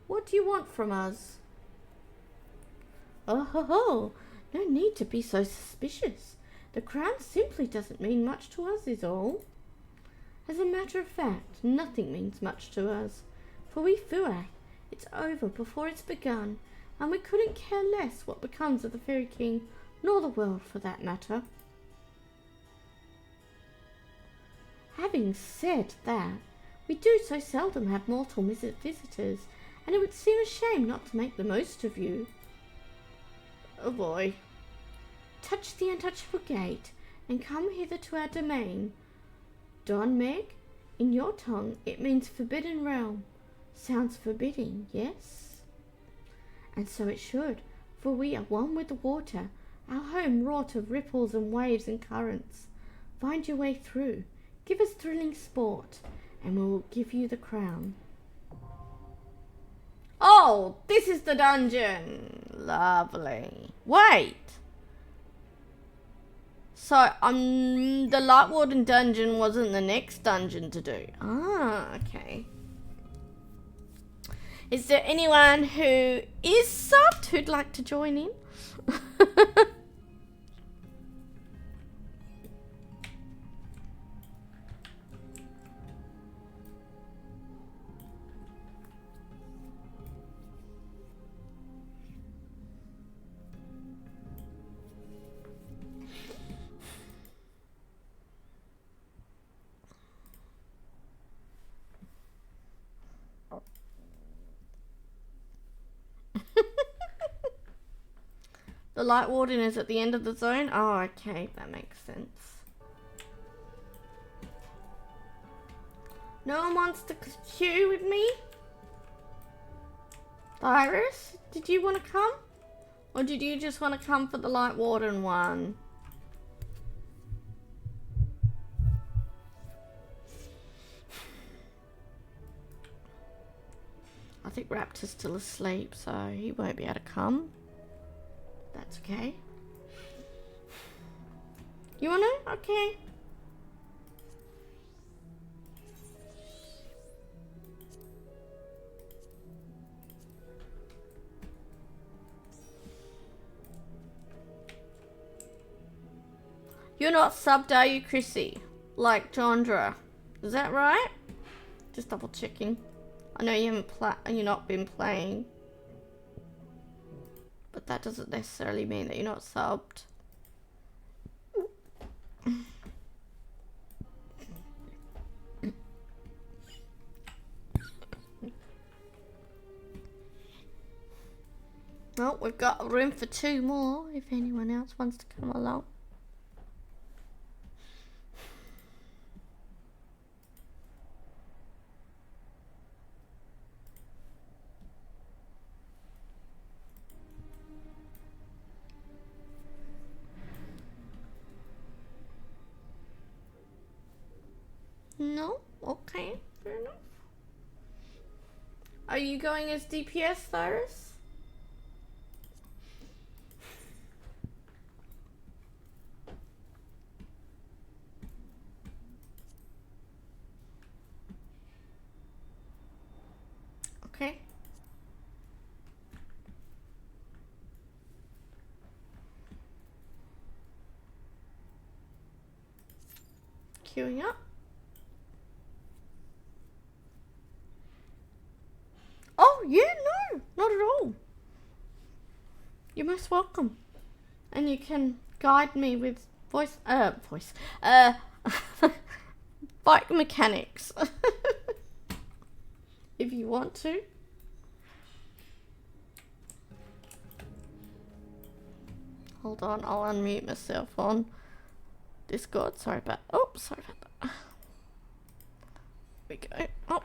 What do you want from us? Oh ho ho! No need to be so suspicious. The crown simply doesn't mean much to us is all. As a matter of fact, nothing means much to us. For we Fuath, it's over before it's begun, and we couldn't care less what becomes of the Fairy King, nor the world for that matter. Having said that, we do so seldom have mortal visitors, and it would seem a shame not to make the most of you. Oh boy. Touch the untouchable gate, and come hither to our domain. Don Meg, in your tongue it means forbidden realm. Sounds forbidding, yes? And so it should, for we are one with the water, our home wrought of ripples and waves and currents. Find your way through, give us thrilling sport, and we will give you the crown. Oh, this is the dungeon. Lovely. Wait. So, the Lightwarden dungeon wasn't the next dungeon to do. Ah, okay. Is there anyone who is subbed who'd like to join in? The Lightwarden is at the end of the zone? Oh, okay, that makes sense. No one wants to queue with me? Iris, did you want to come? Or did you just want to come for the Lightwarden one? I think Raptor's still asleep, so he won't be able to come. That's okay. You wanna? Okay. You're not subbed, are you, Chrissy? Like Jandra. Is that right? Just double checking. I know you haven't you're not been playing. But that doesn't necessarily mean that you're not subbed. Well, we've got room for 2 more if anyone else wants to come along. No? Okay, fair enough. Are you going as DPS, Cyrus? Okay. Queuing up. Oh, yeah, no, not at all. You're most welcome. And you can guide me with bike mechanics. If you want to. Hold on, I'll unmute myself on Discord. Sorry about that. Here we go. Oh.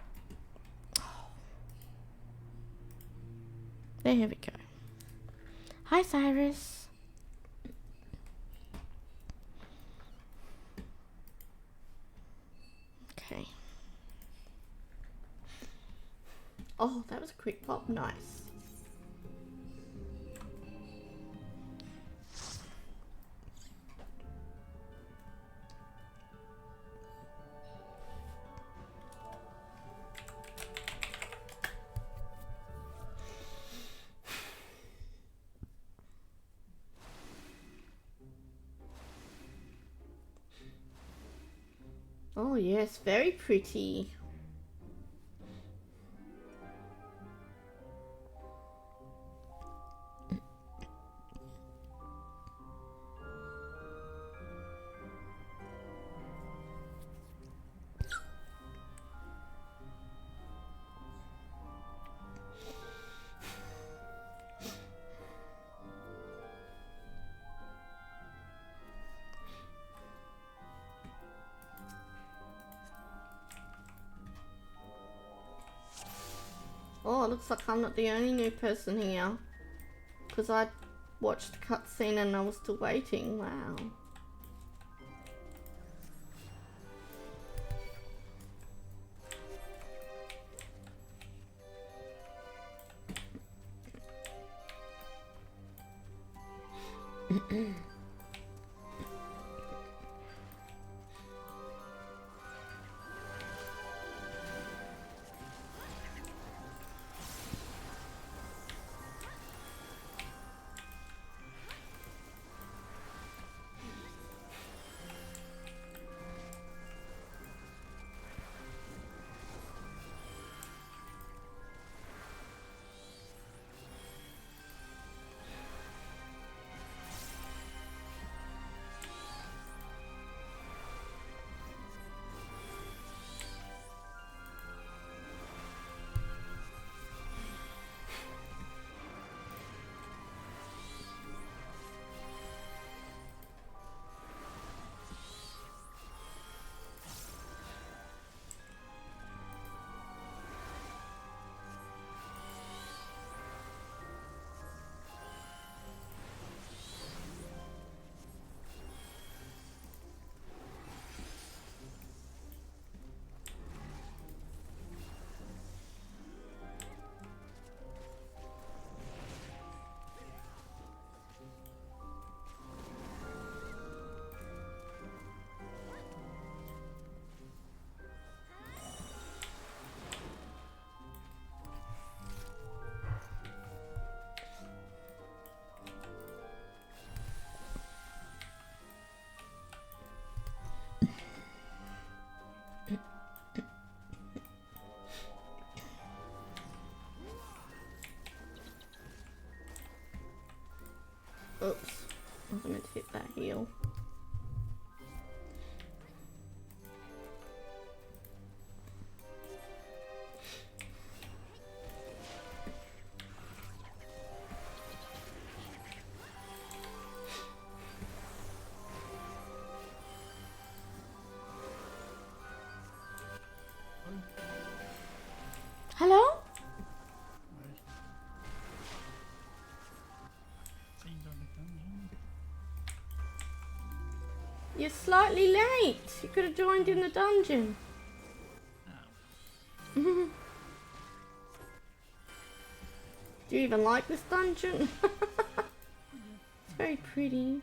There we go. Hi, Cyrus. Okay. Oh, that was a quick pop. Nice. Oh yes, very pretty. Oh, it looks like I'm not the only new person here. Because I watched the cutscene and I was still waiting. Wow. Oops, I was meant to hit that heel. Hello? You're slightly late. You could have joined in the dungeon. Do you even like this dungeon? It's very pretty.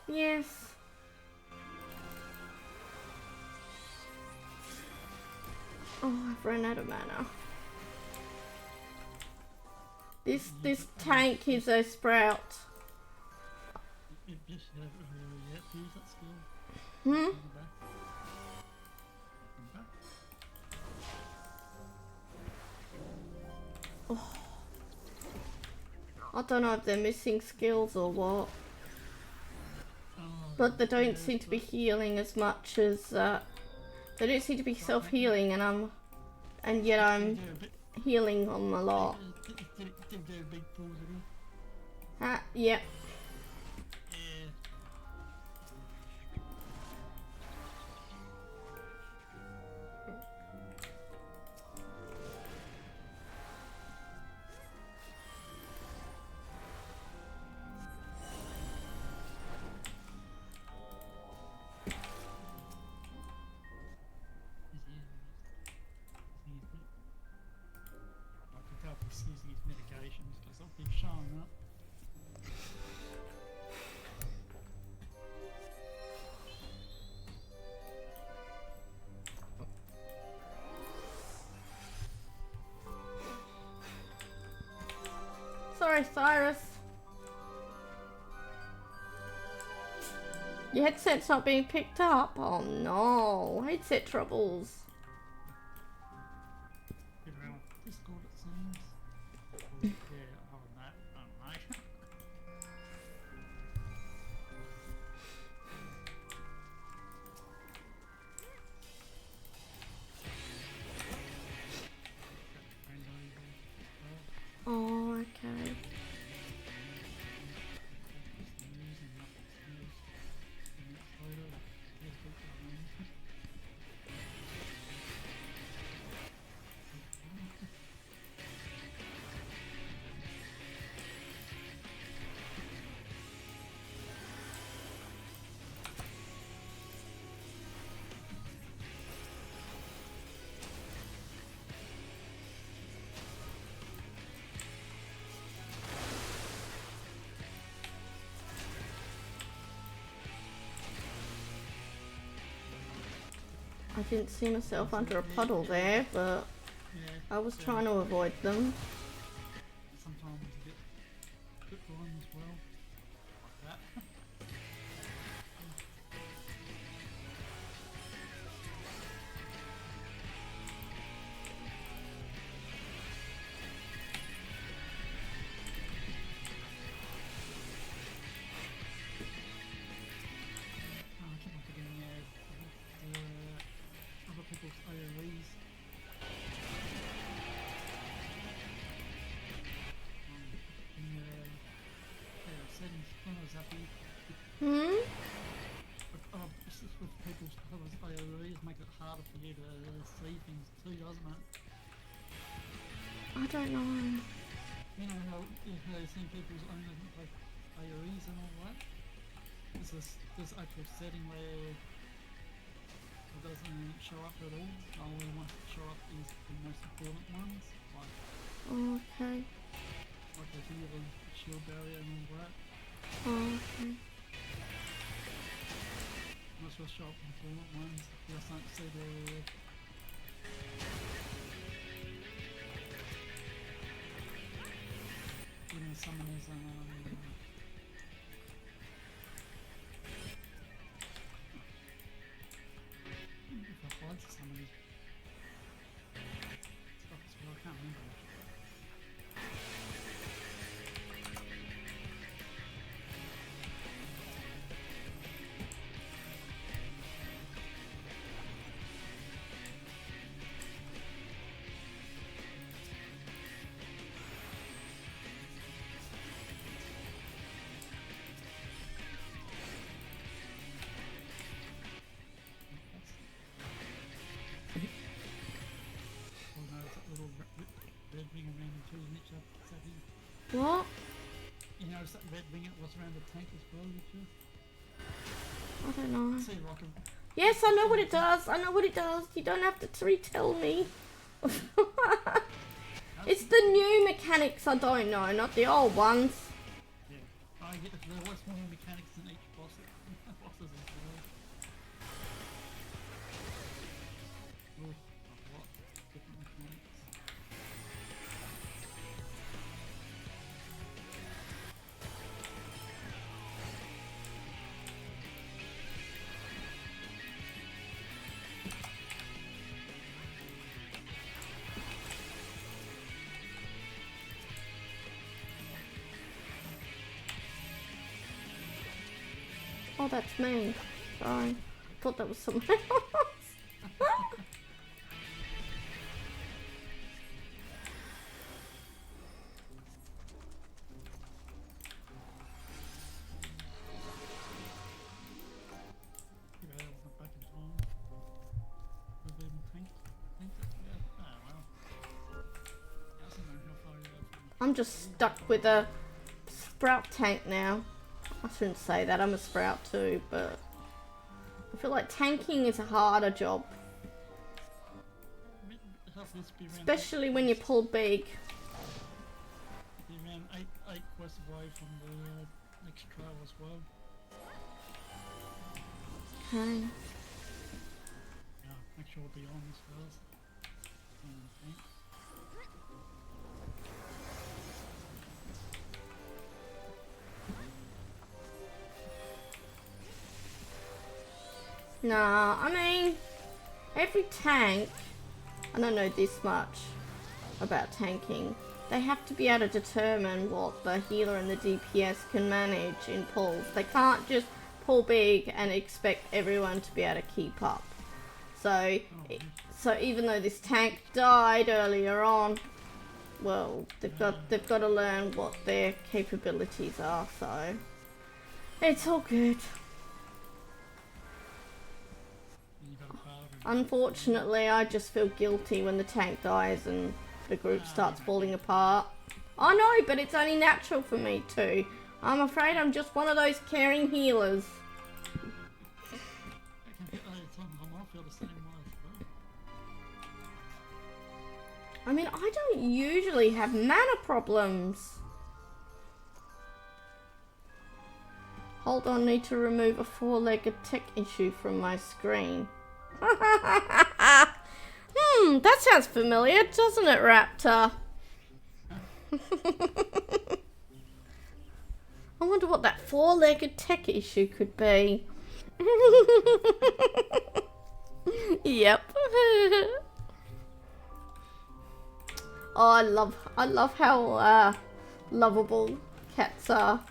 Yes. Oh, I've run out of mana. This tank is a sprout. Hmm? Oh. I don't know if they're missing skills or what. But they don't seem to be healing as much as they don't seem to be self-healing, and yet I'm healing them a lot. Yeah. Sorry, Cyrus. Your headset's not being picked up. Oh no, headset troubles. Been around Discord, it seems. Yeah, other than that, I don't know. Oh, okay. I didn't see myself under a puddle there, but Yeah, I was trying to avoid them. sometimes you get quick line as well, like that. I keep on forgetting other people's AoEs. In settings, when I was happy, Hmm? it's just with people's AoEs make it harder for you to see things too, doesn't it? I don't know. You know how you've seen people's own like AoEs and all that? There's this actual setting where it doesn't show up at all. The only ones that show up is the most important ones, Okay. like the heal and shield barrier and all that. Okay. Most will show up in important ones. You just don't see the summoners if I hide summoners stuff as well, I can't remember. Red ring around the tree, Mitch, What? you notice that red ring it was around the tank as well, Mitch? I don't know. See like a Yes, I know what it does. I know what it does. You don't have to retell me. It's the new mechanics I don't know, not the old ones. yeah. I get there was more mechanics in each boss bosses as well. Oh, a lot different mechanics. Oh, that's me. Sorry. I thought that was someone else. Yeah, I was back in time. We've even tanked it. Yeah. Oh well. I don't know how far you are from I'm just stuck with a sprout tank now. I shouldn't say that, I'm a sprout too, but I feel like tanking is a harder job. Help this be around Especially when you pull big. be around eight quests away from the next trial as well. Okay. Yeah, make sure we'll be on as well. Thanks. Nah, I mean, every tank, I don't know this much about tanking, they have to be able to determine what the healer and the DPS can manage in pulls. They can't just pull big and expect everyone to be able to keep up. So even though this tank died earlier on, well, they've got to learn what their capabilities are, so it's all good. Unfortunately, I just feel guilty when the tank dies and the group starts falling apart. I know, but it's only natural for me too. I'm afraid I'm just one of those caring healers. I mean, I don't usually have mana problems. Hold on, need to remove a four-legged tech issue from my screen. That sounds familiar, doesn't it, Raptor? I wonder what that four-legged tech issue could be. Yep. Oh, I love how lovable cats are.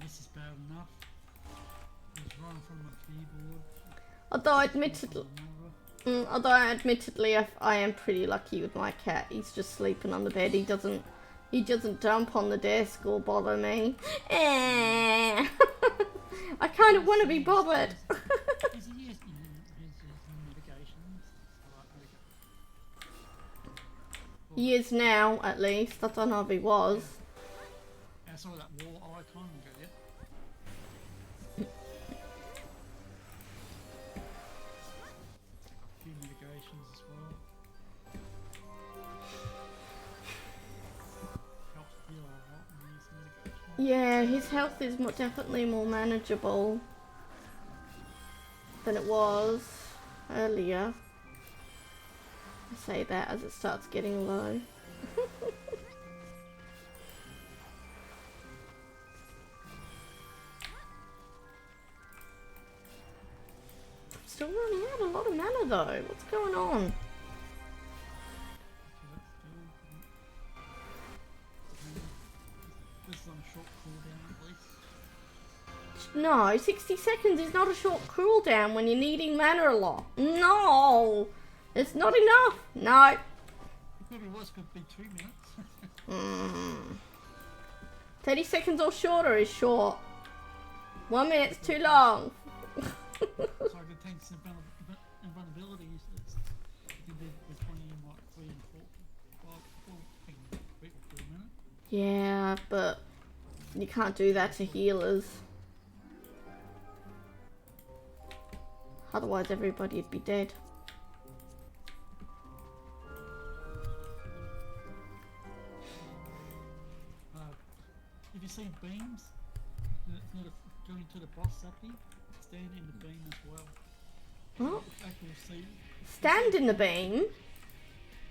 This is bad enough. Just run from the keyboard. Although admittedly, I am pretty lucky with my cat. He's just sleeping on the bed. He doesn't jump on the desk or bother me. I kind of want to be bothered. He is now, at least. I don't know if he was. I saw that wall icon and go, yep. A few mitigations as well. Helps heal a lot in these mitigations. Yeah, his health is definitely more manageable than it was earlier. I say that as it starts getting low. Still running out a lot of mana though. What's going on? This is on a short cooldown at least. No, 60 seconds is not a short cooldown when you're needing mana a lot. No! It's not enough! No! It could be worse, could be 2 minutes. 30 seconds or shorter is short. 1 minute's too long. So I could take some invulnerabilities. You can do between like 3 and 4 minutes. Yeah, but you can't do that to healers. Otherwise everybody would be dead. If you see beams, going to the boss Sappy, stand in the beam as well. What? Accuracy. Stand in the beam?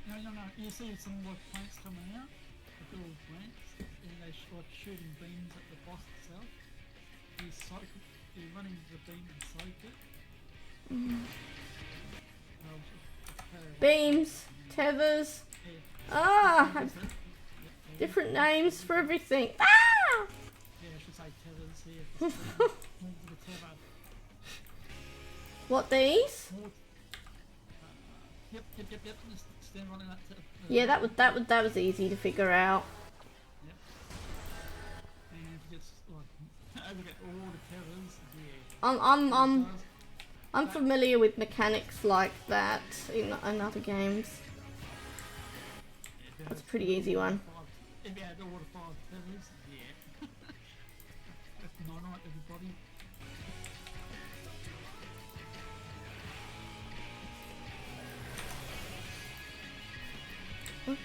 No. You see some like plants coming out, like little plants, and they like shooting beams at the boss itself. You're running the beam and soak it. Beams, tethers. Ah! Different names for everything. Ah! Yeah, I should say tethers here. The tether. What, these? Yep. Just stand running that tether. Yeah, that was easy to figure out. Yep. And if you just like look at all the tethers, yeah. I'm familiar with mechanics like that in other games. That's a pretty easy one. If you had all the 5 tethers, yeah. That's not right, everybody. Oops.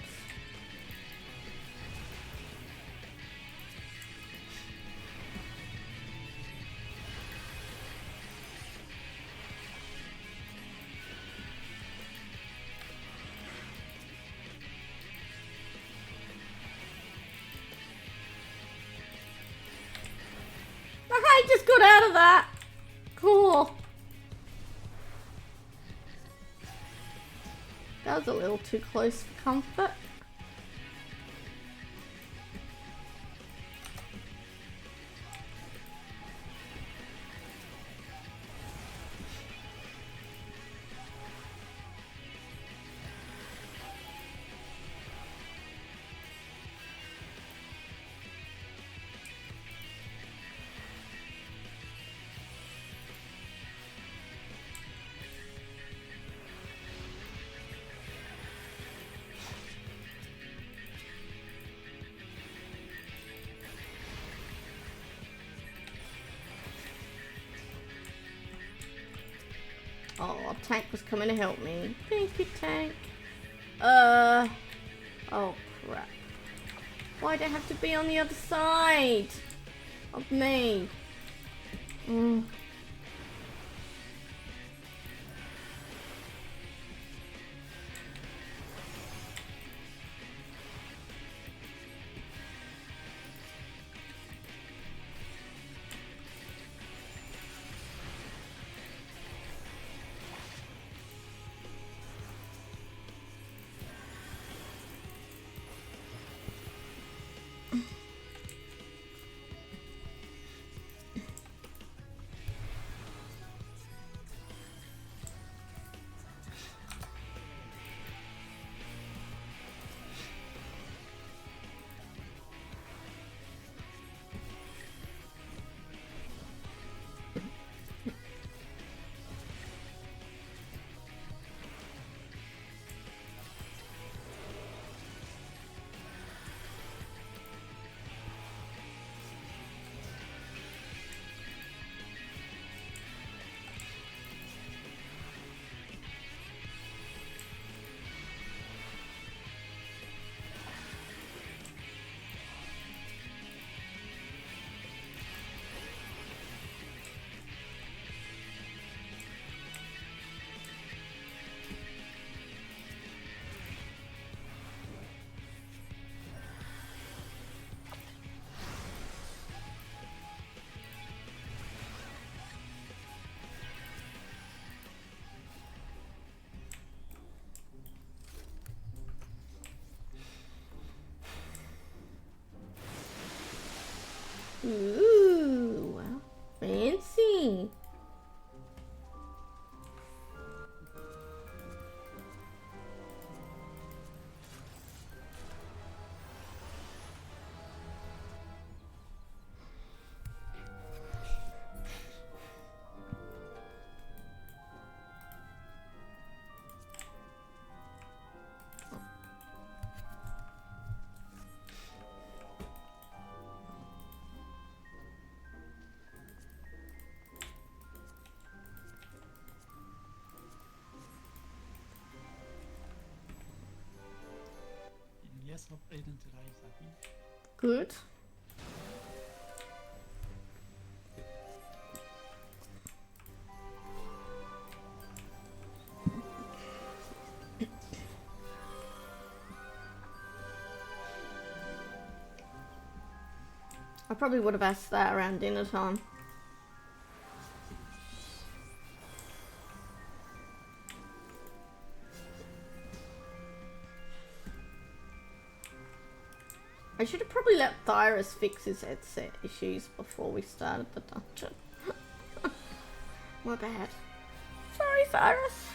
I just got out of that. Cool. That was a little too close for comfort. Oh, Tank was coming to help me. Thank you, Tank. Oh crap. Why'd I have to be on the other side of me? Ooh, fancy. Yes, op 31 aquí. Good. I probably would have asked that around dinner time. I should have probably let Thyrus fix his headset issues before we started the dungeon. My bad. Sorry, Thyrus.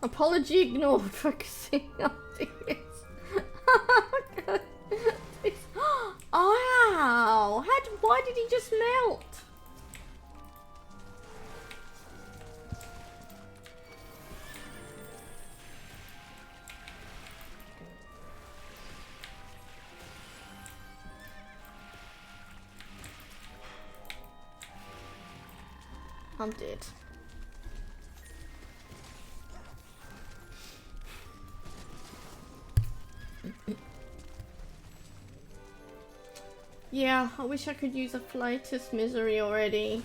Apology ignored. Focusing on this. Ow! Why did he just melt? I'm dead. Yeah, I wish I could use a Flatus Misery already.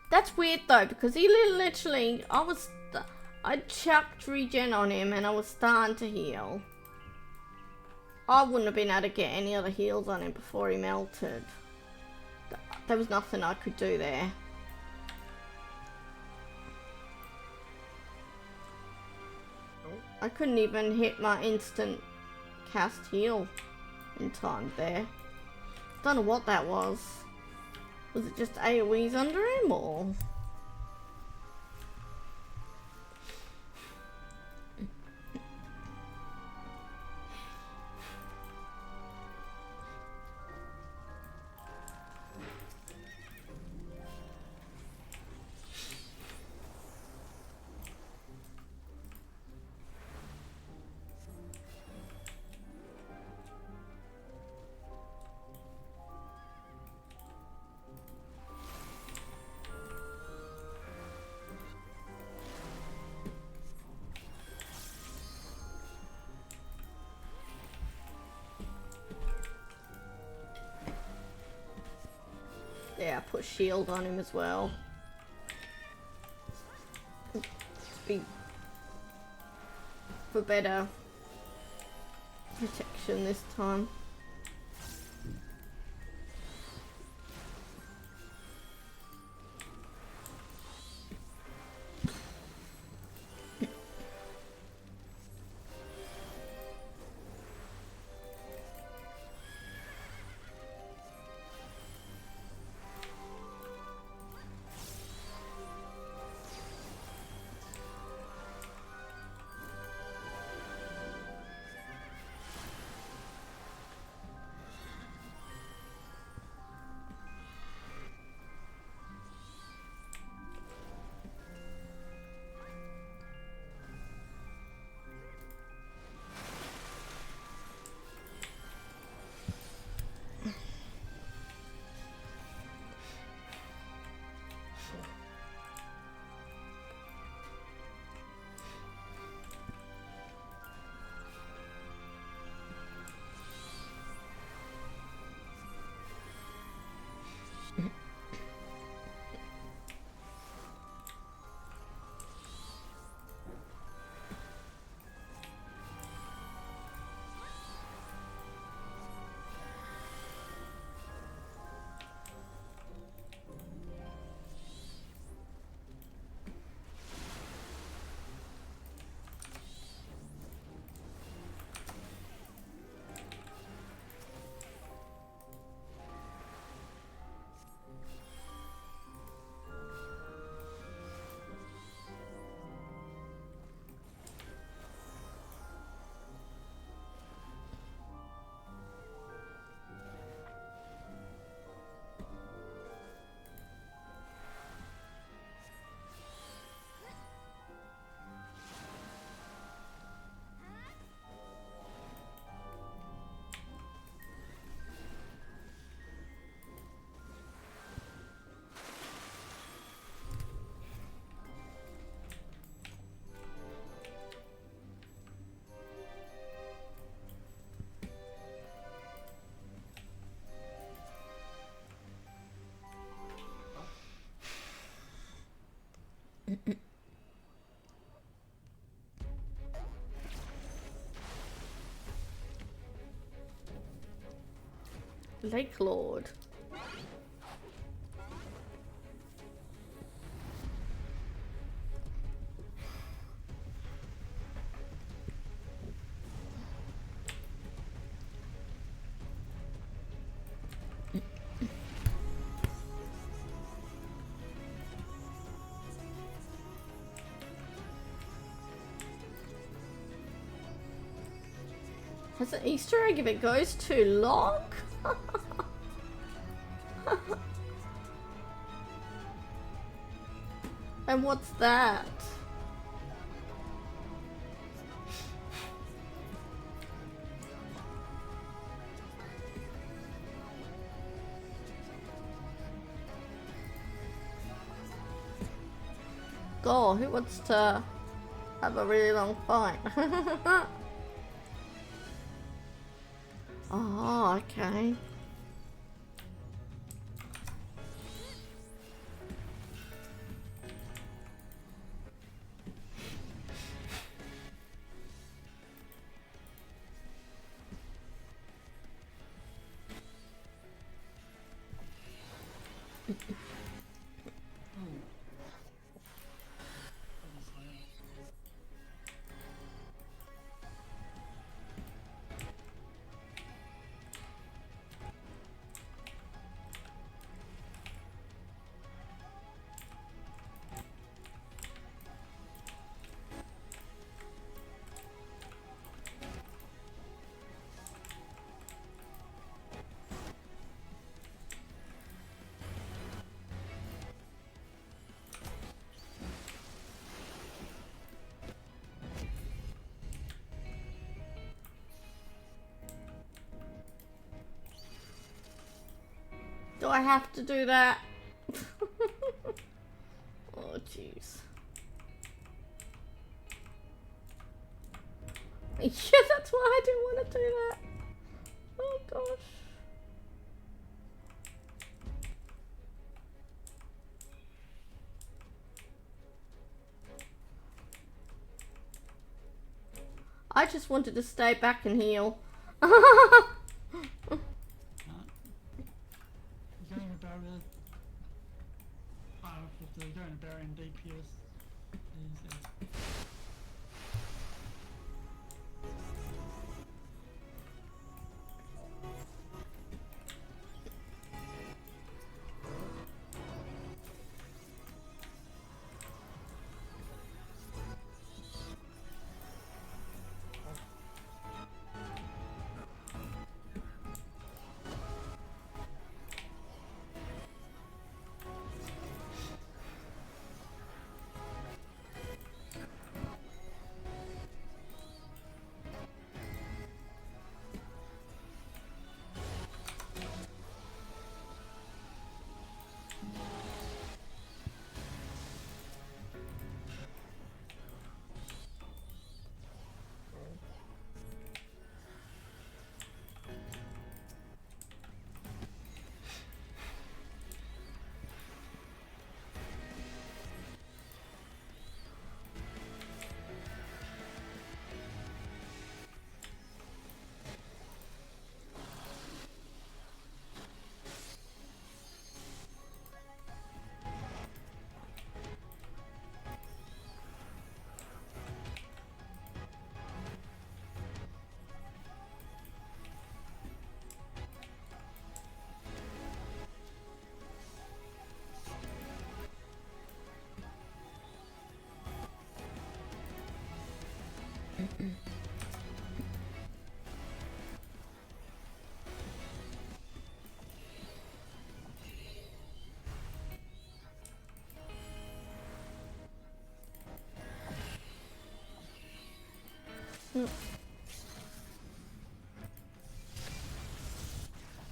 That's weird though, because he literally, I chucked regen on him and I was starting to heal. I wouldn't have been able to get any other heals on him before he melted. There was nothing I could do there. I couldn't even hit my instant cast heal in time there. Don't know what that was. Was it just AoEs under him or? Yeah, put shield on him as well. For better protection this time. Lake Lord. That's an Easter egg if it goes too long. And what's that? Go, who wants to have a really long fight? Oh, okay. Do I have to do that? Oh, jeez. Yeah, that's why I didn't want to do that. Oh, gosh. I just wanted to stay back and heal. Going about it. If they're going about in DPS. Easy.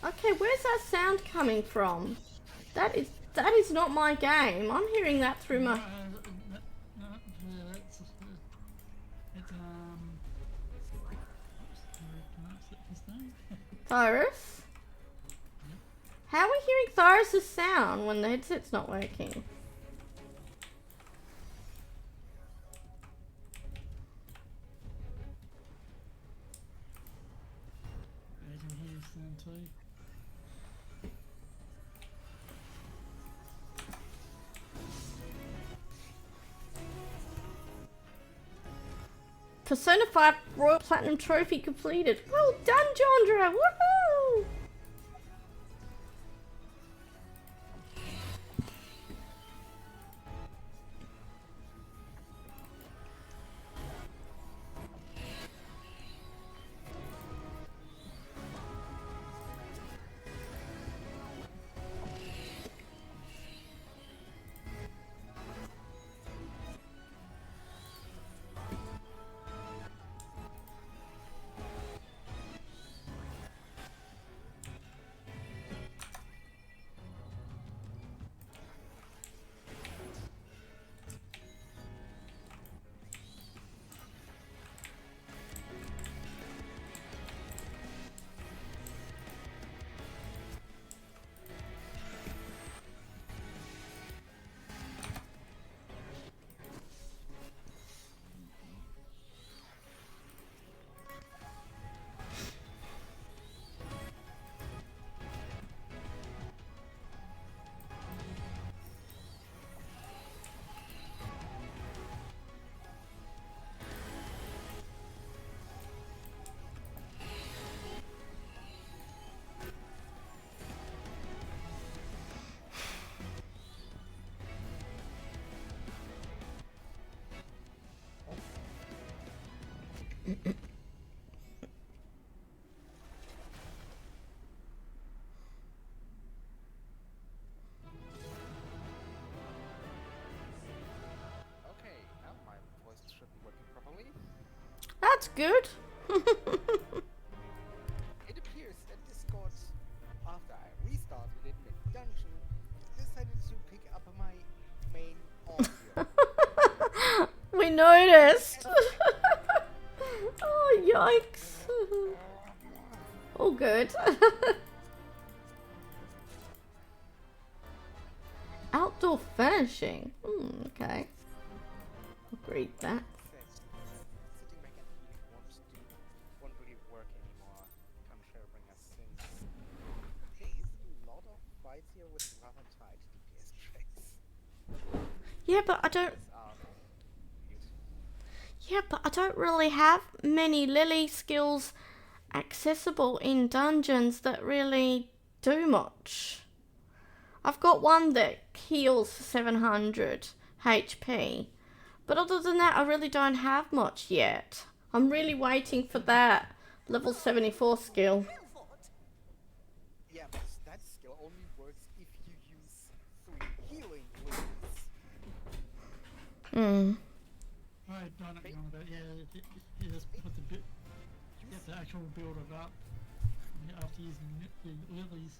Okay, where's that sound coming from? That is not my game. I'm hearing that through my... It's pronounce it his name? Tyrus? How are we hearing Tyrus' sound when the headset's not working? I can hear his sound too. Persona 5 Royal Platinum Trophy completed. Well done, Jondra! Woohoo! Okay, now my voice should be working properly. That's good. It appears that Discord, after I restarted it mid-dungeon, decided to pick up my main audio. We noticed. Oh, yikes. All good. Outdoor furnishing. Okay. I'll read that. Sitting back and won't really work anymore. Come Shadowbringer since there is a lot of fights here with rather tight DPS tracks. Yeah, but I don't. Weird. Yeah, but I don't really have many Lily skills accessible in dungeons that really do much. I've got one that heals 700 HP, but other than that, I really don't have much yet. I'm really waiting for that level 74 skill. Yeah, but that skill only works if you use 3 healing wounds. Right, I know what you're on about. Yeah, you just put the bit, get the actual build it up. And after using the lilies,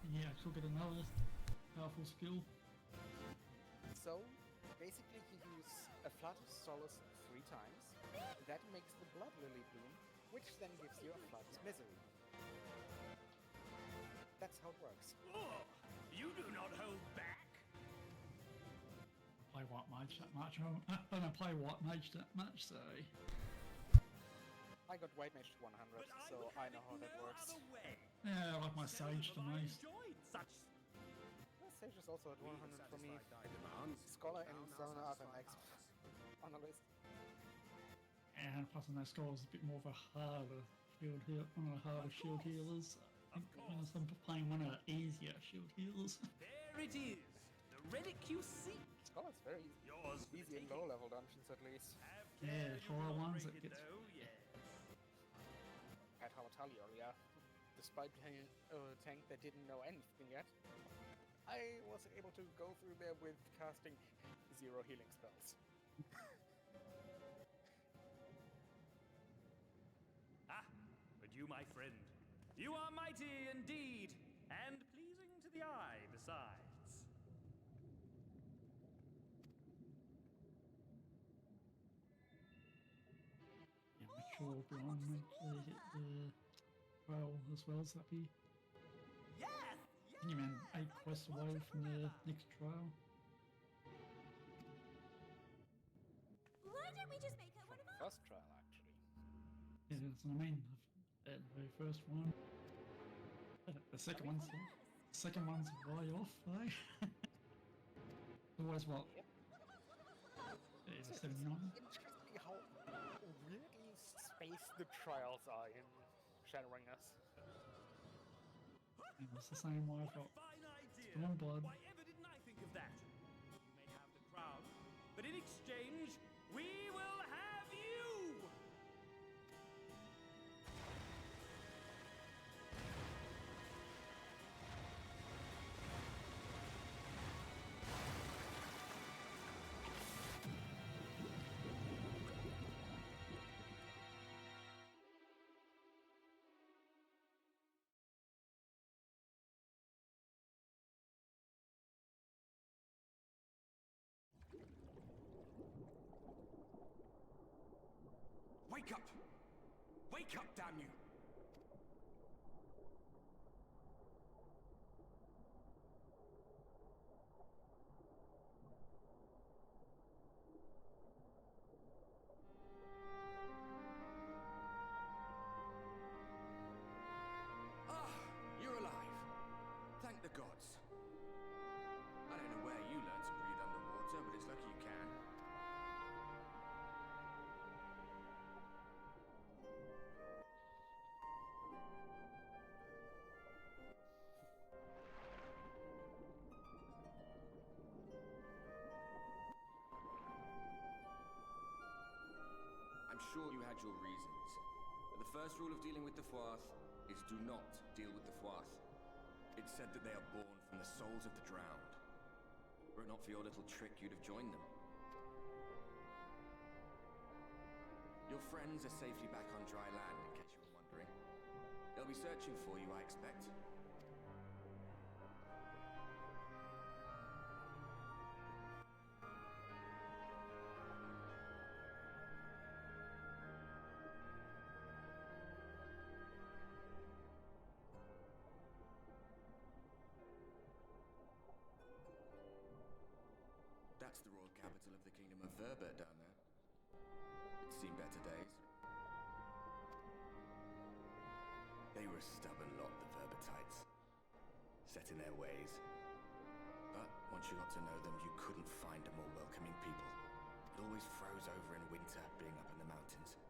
and you actually get another powerful skill. So, basically you use a Flood of Solace 3 times, that makes the Blood Lily bloom, which then gives you a Flood of Misery. That's how it works. Oh, you do not hold back. Play White Mage that much. I don't play White Mage that much, so I got White Mage to 100, so I know how that works. yeah, I like my Sage the most. Well, Sage is also at 100 for me. Scholar and Zona are the next on the list. And plus on that score is a bit more of a harder shield heal, one of the harder shield healers. I'm playing one of the easier shield healers. There it is. The relic you seek. Scholar's very Yours for the easy in taking. low-level dungeons at least. Have Yeah, care, you horror will ones break that it gets- though, yes. At Hawatalior, yeah. Despite playing a tank that didn't know anything yet, I was able to go through there with casting 0 healing spells. Ah, but you, my friend, you are mighty indeed, and pleasing to the eye besides. Yeah, make sure everyone make sure they hit the trial as well, so that'd be Yes! you man 8 quests away from the next trial. Why don't we just make her one of us? First trial, actually. Yeah, that's what I mean. The very first one. The second one's way off though. Always what? Yep. It's a 79. Interesting how weirdly spaced the trials are in Shadowbringers. And it's the same way I've got Fine idea. Stormblood. Why ever didn't I think of that? You may have the crown, but in exchange, we will have you! Wake up! Wake up, damn you! Ah, you're alive. Thank the gods. I don't know where you learned to breathe underwater, but it's lucky you can. sure you had your reasons. But the first rule of dealing with the Fuath is do not deal with the Fuath. It's said that they are born from the souls of the drowned. Were it not for your little trick, you'd have joined them. Your friends are safely back on dry land, in case you were wondering. They'll be searching for you, I expect. That's the royal capital of the kingdom of Verbert down there. It's seen better days. They were a stubborn lot, the Verbertites. Set in their ways. But once you got to know them, you couldn't find a more welcoming people. It always froze over in winter, being up in the mountains.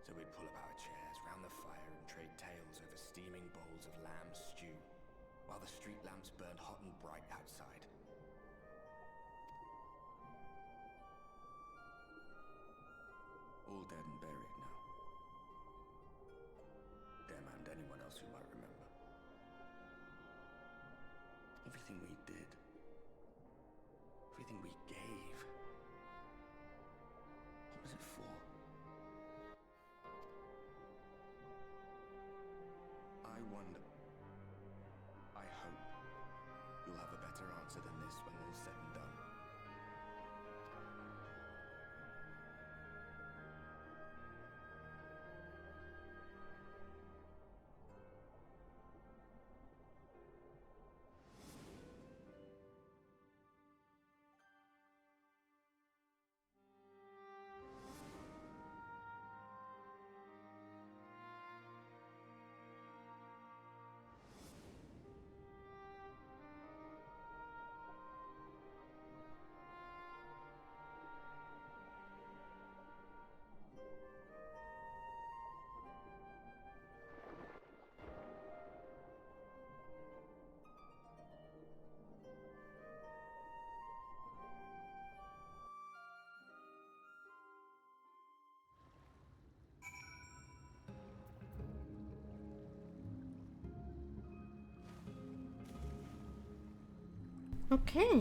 So we'd pull up our chairs round the fire and trade tales over steaming bowls of lamb stew, while the street lamps burned hot and bright outside. All dead and buried now. Them and anyone else who might remember. Everything we did, everything we gave, what was it for? I wonder. I hope you'll have a better answer than this when all's said and done. Okay.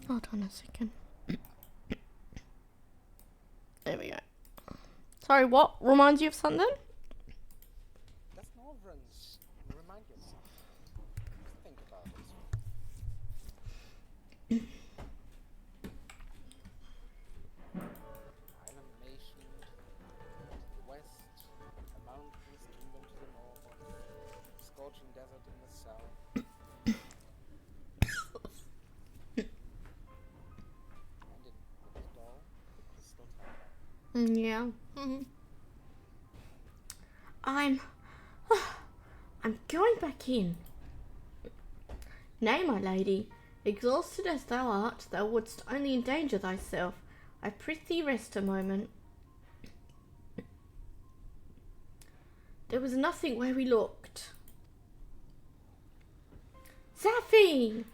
Hold on a second. There we go. Sorry, what reminds you of something? Does Northrends remind you of something? Think about it. Island nation to the west, a mountainous kingdom to the north, scorching desert in the south. And in Crystal, the Crystal Tower. Yeah. I'm going back in. Nay, my lady, exhausted as thou art, thou wouldst only endanger thyself. I prithee rest a moment. There was nothing where we looked. Zaffy!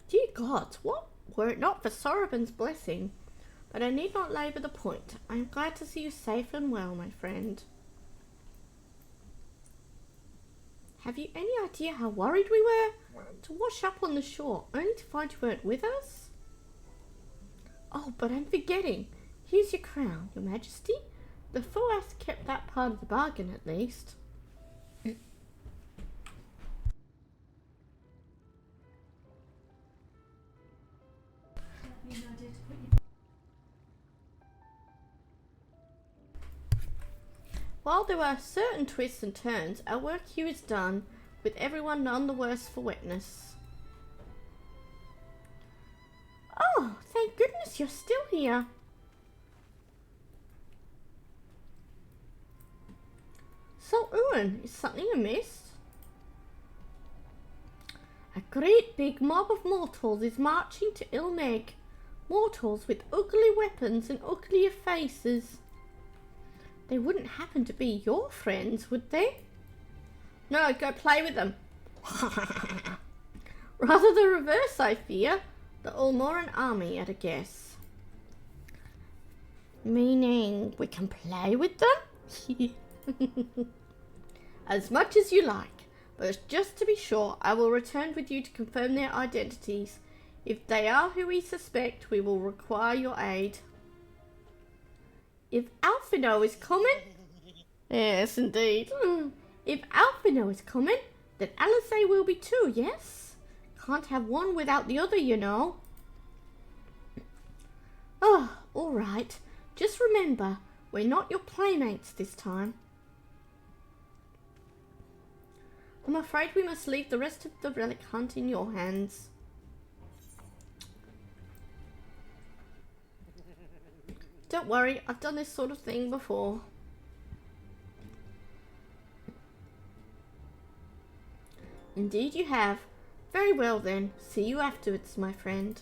Dear gods, what were it not for Soroban's blessing? But I need not labour the point. I am glad to see you safe and well, my friend. Have you any idea how worried we were? To wash up on the shore, only to find you weren't with us? Oh, but I'm forgetting. Here's your crown, your majesty. The Fuath kept that part of the bargain, at least. While there are certain twists and turns, our work here is done, with everyone none the worse for wetness. Oh, thank goodness you're still here. So, Owen, is something amiss? A great big mob of mortals is marching to mheg. Mortals with ugly weapons and uglier faces. They wouldn't happen to be your friends, would they? No, go play with them. Rather the reverse, I fear. The Ulmoran army at a guess. Meaning we can play with them? As much as you like, but just to be sure, I will return with you to confirm their identities. If they are who we suspect, we will require your aid. If Alphino is coming... Yes, indeed. If Alphino is coming, then Alisaie will be too, yes? Can't have one without the other, you know. Oh, all right. Just remember, we're not your playmates this time. I'm afraid we must leave the rest of the relic hunt in your hands. Don't worry, I've done this sort of thing before. Indeed you have. Very well then. See you afterwards, my friend.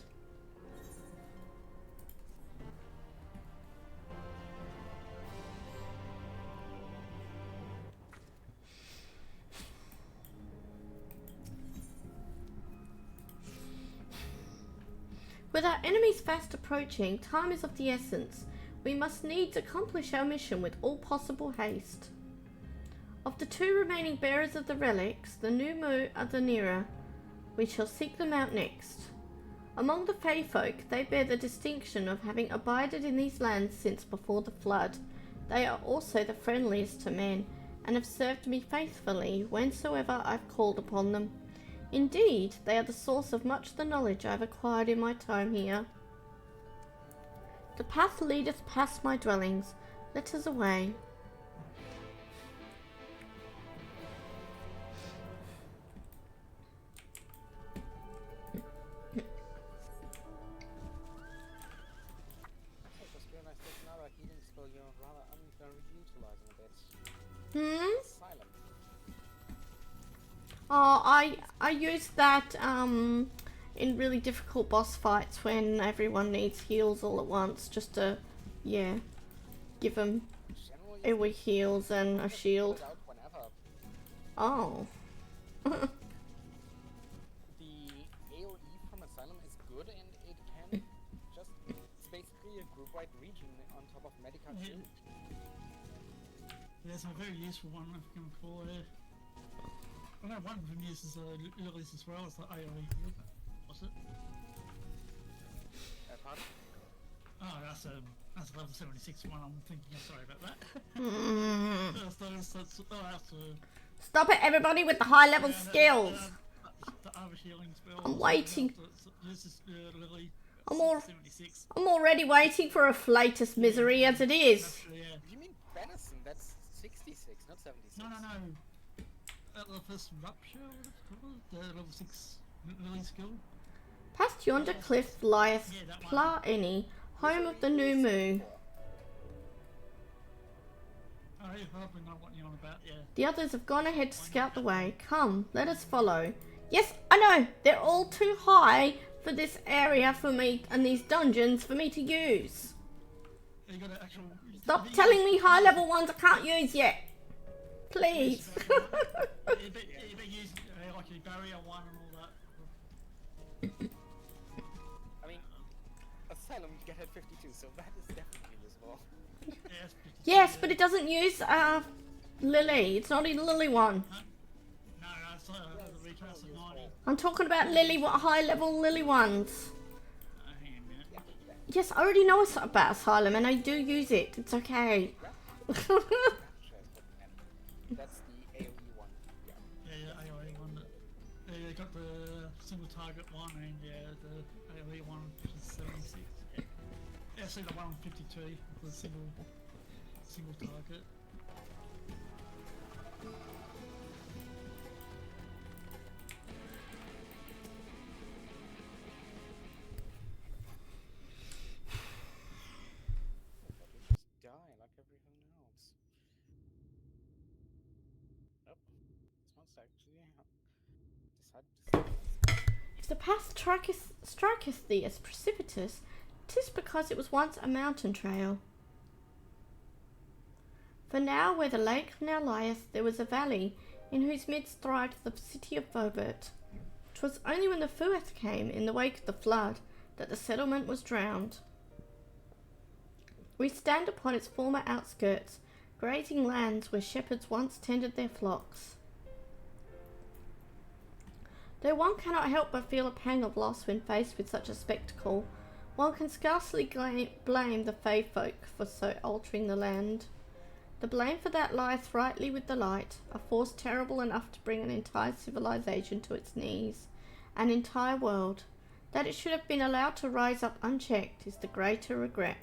With our enemies fast approaching, time is of the essence. We must needs accomplish our mission with all possible haste. Of the two remaining bearers of the relics, the new Mu are the nearer. We shall seek them out next. Among the Fey folk, they bear the distinction of having abided in these lands since before the flood. They are also the friendliest to men, and have served me faithfully whensoever I've called upon them. Indeed, they are the source of much the knowledge I've acquired in my time here. The path leadeth past my dwellings. Let us away. Oh, I use that in really difficult boss fights when everyone needs heals all at once, just to, yeah, give them every heals and a shield. Oh. The AoE from Asylum is good, and it can just, it's basically a group-wide region on top of Medica too. There's a very useful one I can call it. I know one of them uses Lilies as well as the AoE heal. What's it? Pardon? Oh, that's a level 76 one. I'm thinking. Sorry about that. Stop it, everybody, with the high level skills. The other healing spell. I'm waiting. Lily. I'm already waiting for a flatus misery as it is. You mean Benison? That's 66, not 76. No. The first rupture, the level 6 Lily skill. Past yonder cliff lieth Pla Eni, home of the new Mu. Oh, yeah, probably not what you're on about, yeah. The others have gone ahead to scout the way. Come, let us follow. Yes, I know, they're all too high for this area for me and these dungeons for me to use. You got an actual... Stop telling me high level ones I can't use yet. Please. You better use like your barrier one and all that. I mean, Asylum you get at 52, so that is definitely useful. Yes, but it doesn't use Lily. It's not a Lily one. No, it's not the recast of 90. I'm talking about Lily, high level Lily ones. Hang on a minute. Yes, I already know about Asylum and I do use it. It's okay. That's the AoE one. Yeah, AoE one. You got the single target one and the AoE one, which is 76. Yeah, see the one on 52 with the single target. else actually decided to say this. If the path striketh thee as precipitous, 'tis because it was once a mountain trail. For now, where the lake now lieth, there was a valley, in whose midst thrived the city of Vobert. 'Twas only when the Fuath came, in the wake of the flood, that the settlement was drowned. We stand upon its former outskirts, grazing lands where shepherds once tended their flocks. Though one cannot help but feel a pang of loss when faced with such a spectacle, one can scarcely blame the Fae folk for so altering the land. The blame for that lieth rightly with the light, a force terrible enough to bring an entire civilization to its knees, an entire world. That it should have been allowed to rise up unchecked is the greater regret.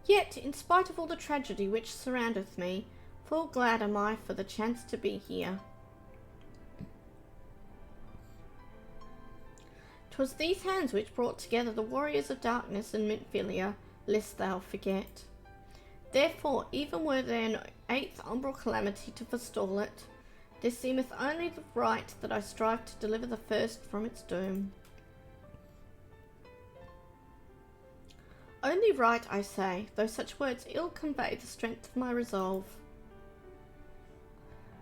Yet, in spite of all the tragedy which surroundeth me, full glad am I for the chance to be here. 'Twas these hands which brought together the warriors of darkness and Mintfilia, lest thou forget. Therefore, even were there an 8th umbral calamity to forestall it, there seemeth only the right that I strive to deliver the first from its doom. Only right, I say, though such words ill convey the strength of my resolve.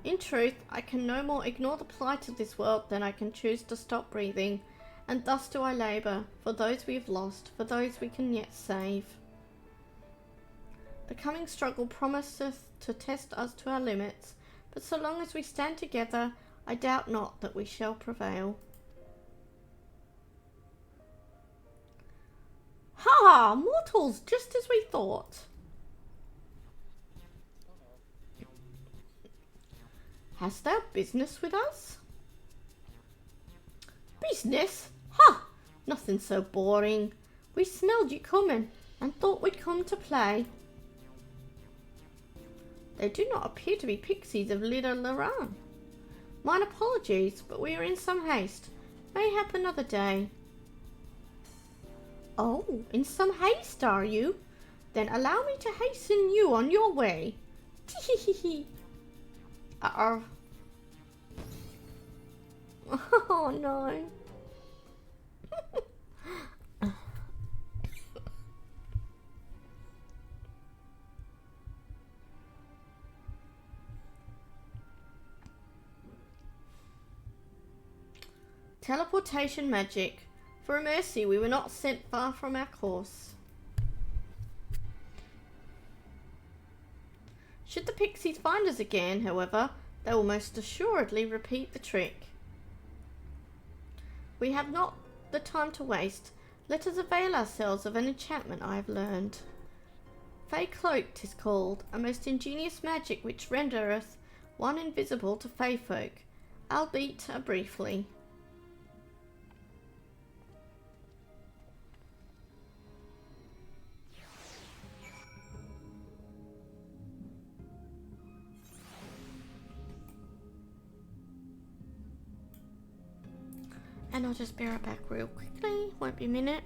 In truth, I can no more ignore the plight of this world than I can choose to stop breathing, and thus do I labour, for those we have lost, for those we can yet save. The coming struggle promiseth to test us to our limits, but so long as we stand together, I doubt not that we shall prevail. Ha! Mortals, just as we thought. Hast thou business with us? Business? Ha! Nothing so boring. We smelled you coming, and thought we'd come to play. They do not appear to be pixies of Lider Laran. Mine apologies, but we are in some haste. Mayhap another day. Oh, in some haste, are you? Then allow me to hasten you on your way. Tee-hee-hee-hee. Oh no. Teleportation magic. For a mercy, we were not sent far from our course. Should the pixies find us again, however, they will most assuredly repeat the trick. We have not the time to waste. Let us avail ourselves of an enchantment I have learned. Fey Cloak 'tis called, a most ingenious magic which rendereth one invisible to Fey folk, albeit briefly. And I'll just bear it back real quickly, won't be a minute.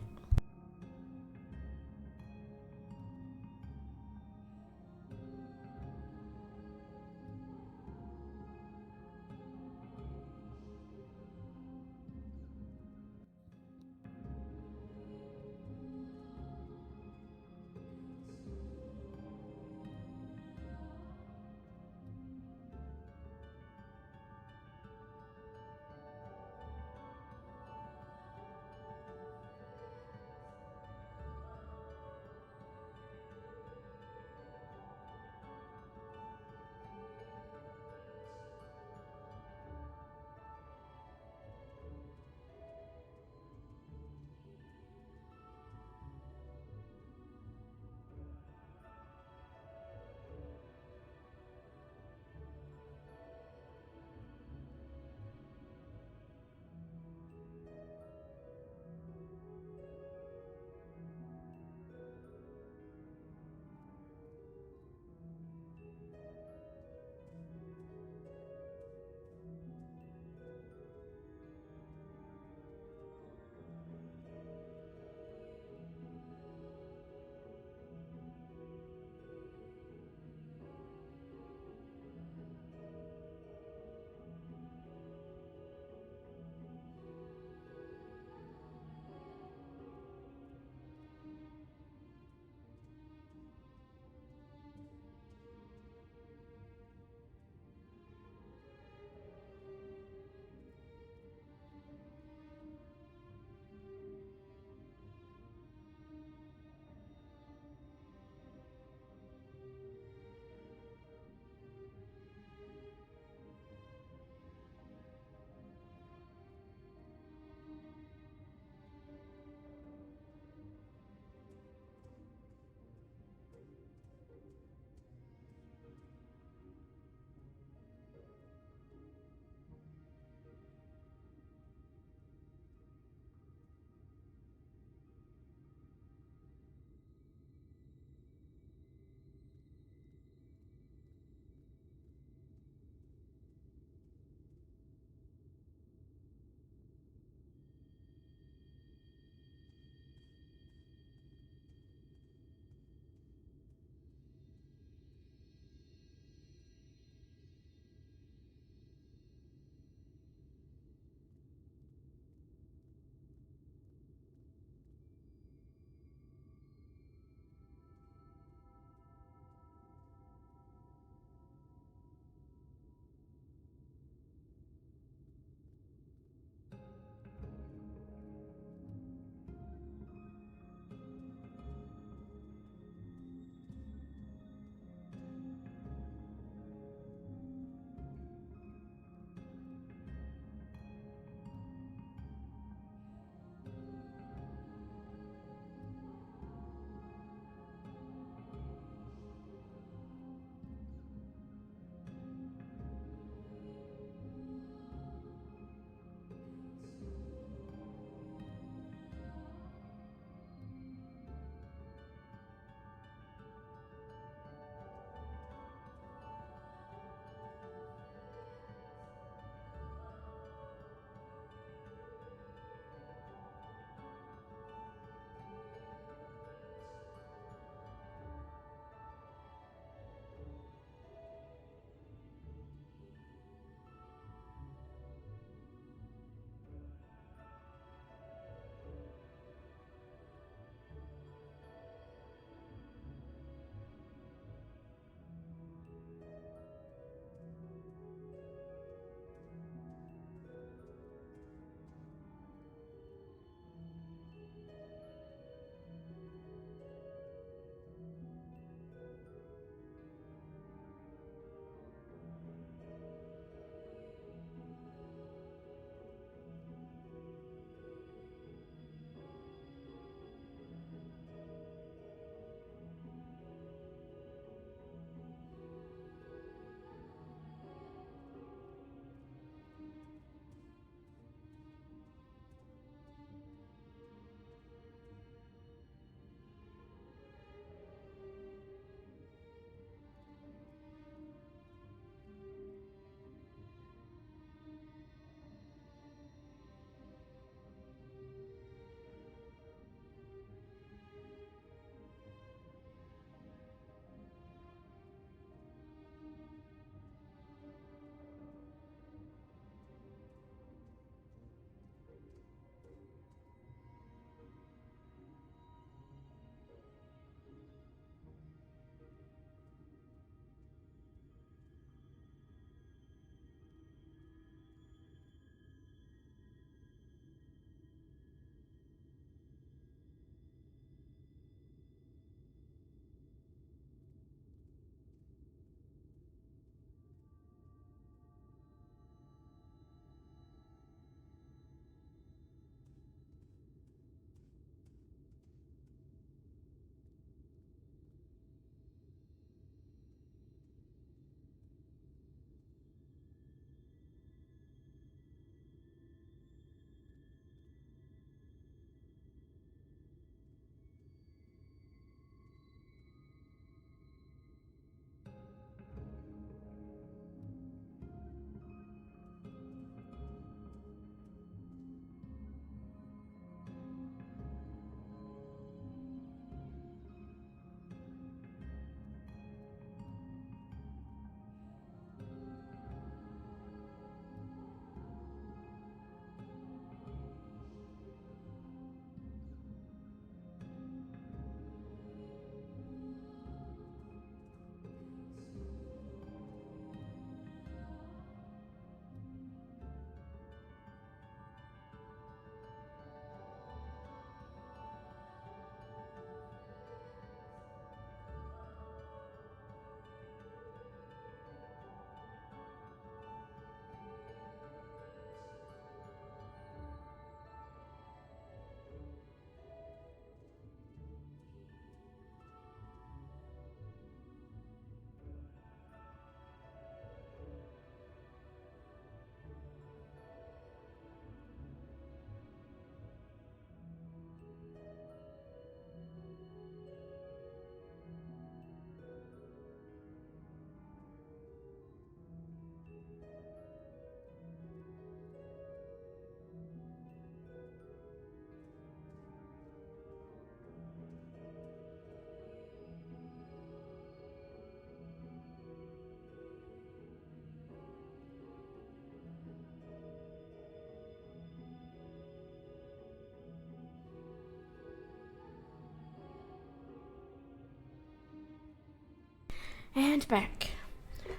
And back.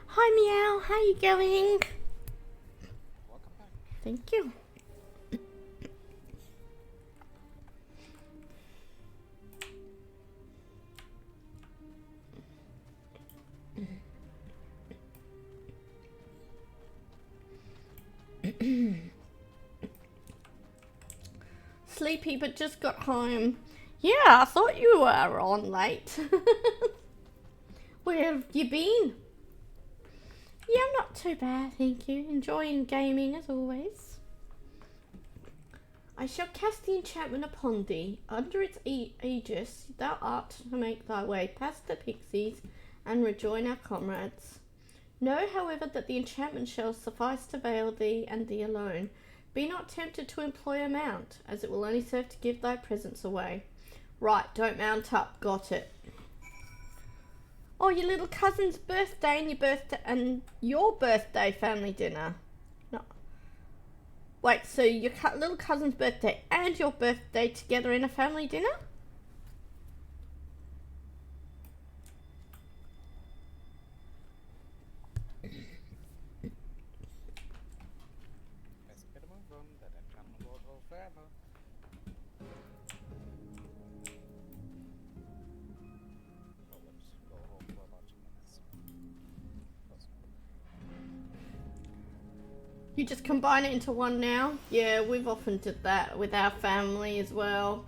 Hi Meow, how you going? Welcome back. Thank you. Sleepy but just got home. Yeah, I thought you were on late. Where have you been? Yeah, I'm not too bad, thank you. Enjoying gaming as always. I shall cast the enchantment upon thee. Under its aegis, thou art to make thy way past the pixies and rejoin our comrades. Know, however, that the enchantment shall suffice to veil thee and thee alone. Be not tempted to employ a mount, as it will only serve to give thy presence away. Right, don't mount up. Got it. Oh, your little cousin's birthday and your birthday family dinner. No. Wait, so your little cousin's birthday and your birthday together in a family dinner? There's a bit of a room that enchantment will hold forever. Oh, whoops. We'll hold for about 2 minutes. Close. You just combine it into one now? Yeah, we've often did that with our family as well.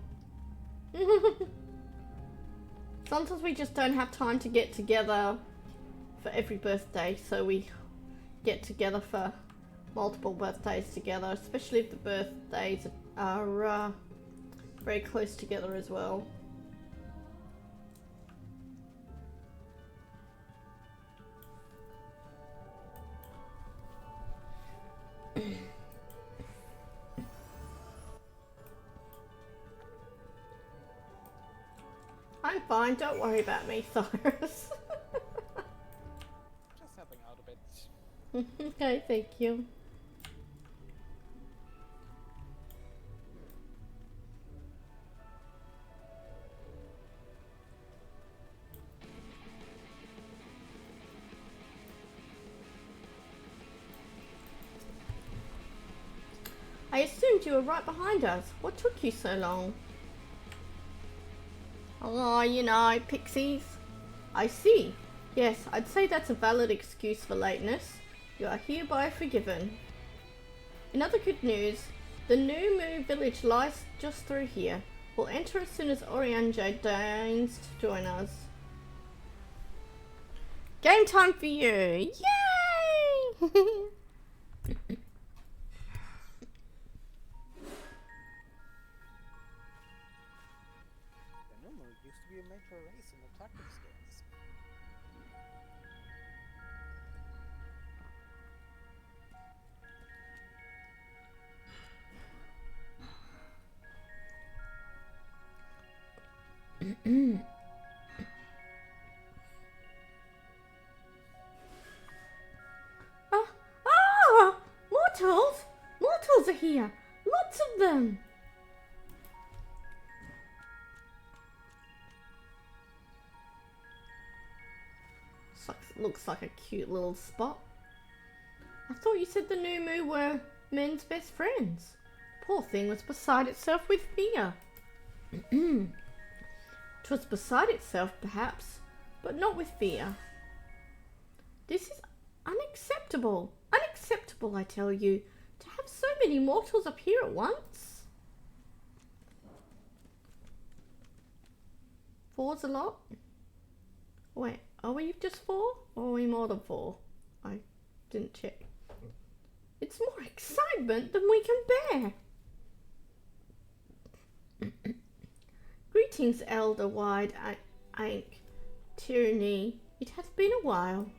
Sometimes we just don't have time to get together for every birthday, so we get together for multiple birthdays together, especially if the birthdays are very close together as well. I'm fine, don't worry about me, Cyrus. Just helping out a bit. Okay, thank you. I assumed you were right behind us. What took you so long? Oh, you know, pixies. I see. Yes, I'd say that's a valid excuse for lateness. You are hereby forgiven. In other good news, the New Moo village lies just through here. We'll enter as soon as Oriange deigns to join us. Game time for you! Yay! The Numu used to be a major race in the tactics games. Mortals! Mortals are here! Lots of them! Looks like a cute little spot. I thought you said the New Moo were men's best friends. Poor thing was beside itself with fear. 'Twas beside itself, perhaps, but not with fear. This is unacceptable. Unacceptable, I tell you, to have so many mortals appear at once. Four's a lot? Wait, are we just 4? Or are we more than 4? I didn't check. It's more excitement than we can bear. Greetings, Elder Wide Ank Tyranny. It hath been a while.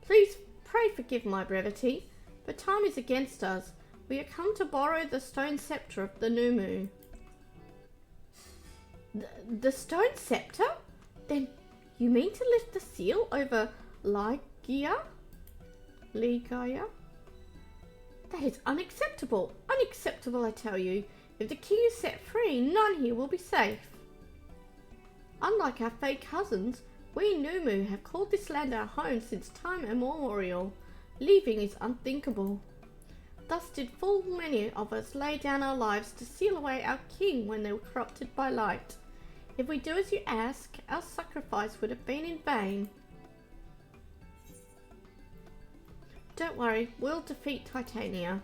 Please pray forgive my brevity, but time is against us. We are come to borrow the stone scepter of the Numu. The stone scepter? Then you mean to lift the seal over Ligia? That is unacceptable. Unacceptable, I tell you. If the king is set free, none here will be safe. Unlike our fake cousins, We Numu have called this land our home since time immemorial. Leaving is unthinkable. Thus did full many of us lay down our lives to seal away our king when they were corrupted by light. If we do as you ask, our sacrifice would have been in vain. Don't worry, we'll defeat Titania.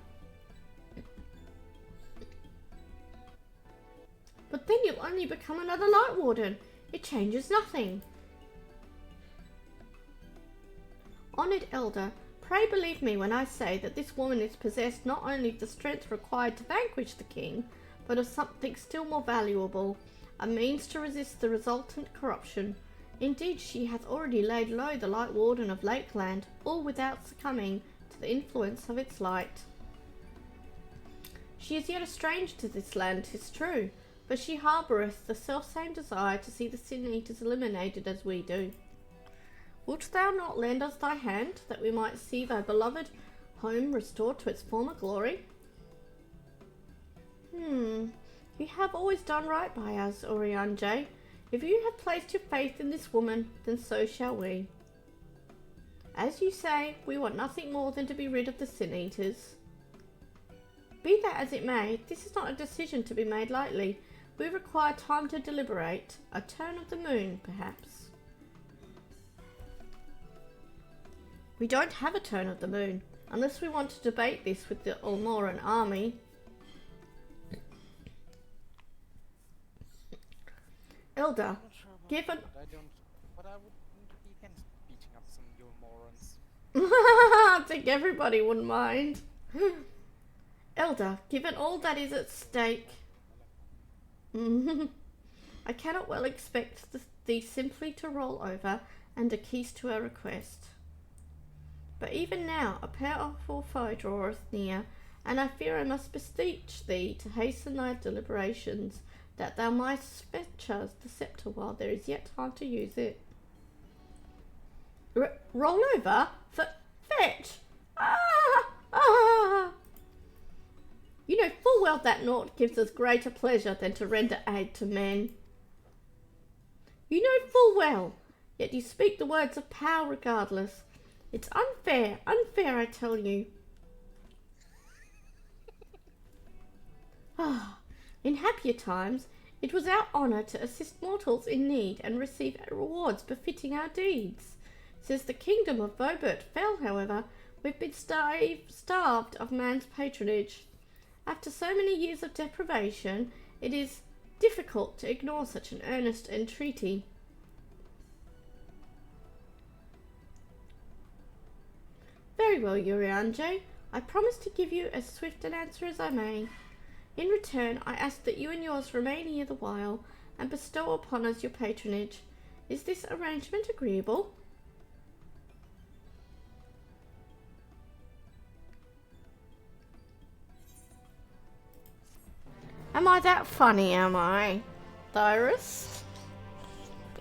But then you'll only become another Lightwarden. It changes nothing. Honoured Elder, pray believe me when I say that this woman is possessed not only of the strength required to vanquish the king, but of something still more valuable, a means to resist the resultant corruption. Indeed, she hath already laid low the Lightwarden of Lakeland, all without succumbing to the influence of its light. She is yet a stranger to this land, 'tis true, but she harboureth the selfsame desire to see the Sin Eaters eliminated as we do. Wilt thou not lend us thy hand, that we might see thy beloved home restored to its former glory? You have always done right by us, Urianger. If you have placed your faith in this woman, then so shall we. As you say, we want nothing more than to be rid of the Sin Eaters. Be that as it may, this is not a decision to be made lightly. We require time to deliberate. A turn of the moon, perhaps. We don't have a turn of the moon, unless we want to debate this with the Almoran army. Elder, I'm not sure about given... that. But I wouldn't be against beating up some of your morons. I think everybody wouldn't mind. Elder, given all that is at stake, I cannot well expect thee simply to roll over and acquiesce to our request. But even now a powerful foe draweth near, and I fear I must beseech thee to hasten thy deliberations, that thou mightst fetch us the sceptre while there is yet time to use it. Roll over? Fetch! You know full well that naught gives us greater pleasure than to render aid to men. You know full well, yet you speak the words of power regardless. It's unfair, unfair, I tell you. In happier times, it was our honour to assist mortals in need and receive rewards befitting our deeds. Since the kingdom of Vobert fell, however, we've been starved of man's patronage. After so many years of deprivation, it is difficult to ignore such an earnest entreaty. Very well, Urianger. I promise to give you as swift an answer as I may. In return, I ask that you and yours remain here the while, and bestow upon us your patronage. Is this arrangement agreeable? Am I that funny, am I, Thyris?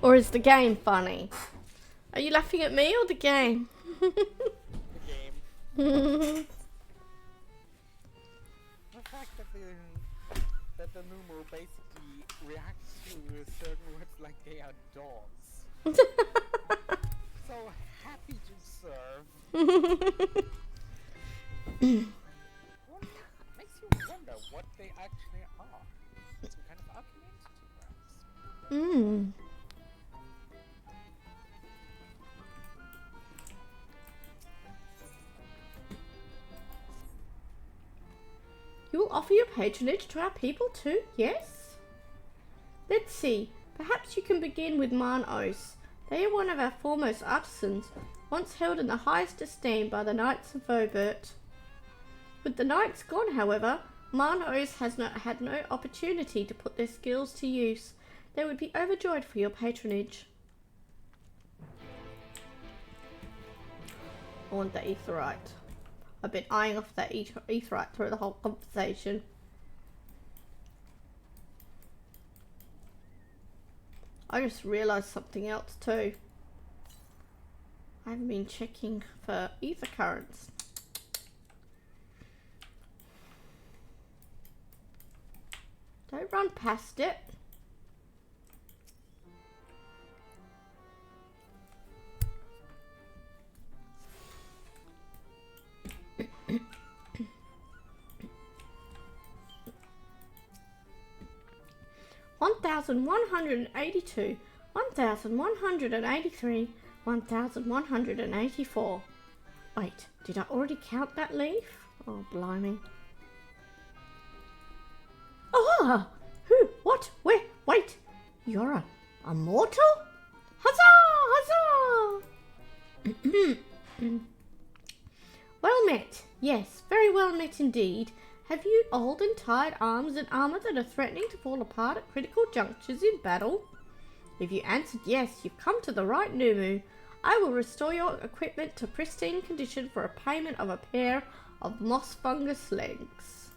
Or is the game funny? Are you laughing at me or the game? The game. The fact that the Numu basically reacts to certain words like they are dogs. So happy to serve. Makes you wonder what they actually are. Some kind of ugly entity, perhaps. You will offer your patronage to our people too, yes? Let's see, perhaps you can begin with Marnos. They are one of our foremost artisans, once held in the highest esteem by the Knights of Vobert. With the Knights gone, however, Marnos has had no opportunity to put their skills to use. They would be overjoyed for your patronage. I want the Aetheryte. I've been eyeing off that Aetheryte through the whole conversation. I just realised something else too. I haven't been checking for ether currents. Don't run past it. 1,182, 1,183, 1,184. Wait, did I already count that leaf? Oh, blimey. Ah! Who? What? Where? Wait! You're a mortal? Huzzah! Huzzah! Well met. Yes, very well met indeed. Have you old and tired arms and armor that are threatening to fall apart at critical junctures in battle? If you answered yes, you've come to the right Numu. I will restore your equipment to pristine condition for a payment of a pair of moss fungus legs.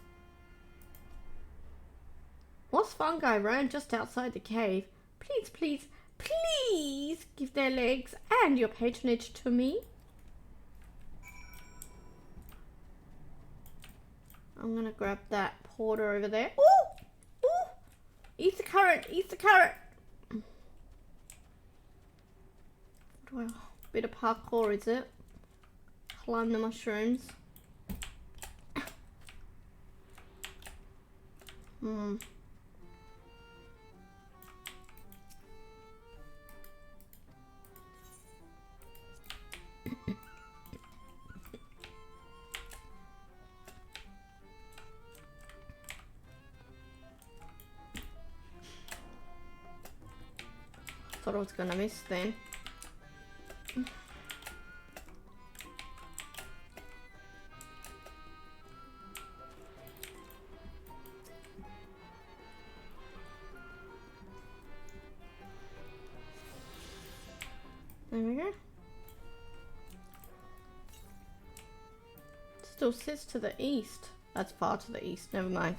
Moss fungi roam just outside the cave. Please, please, please give their legs and your patronage to me. I'm gonna grab that porter over there. Ooh! Ooh! Eat the current! Eat the current! Well, bit of parkour, is it? Climb the mushrooms. Thought I was gonna miss then. There we go. Still sits to the east. That's far to the east, never mind.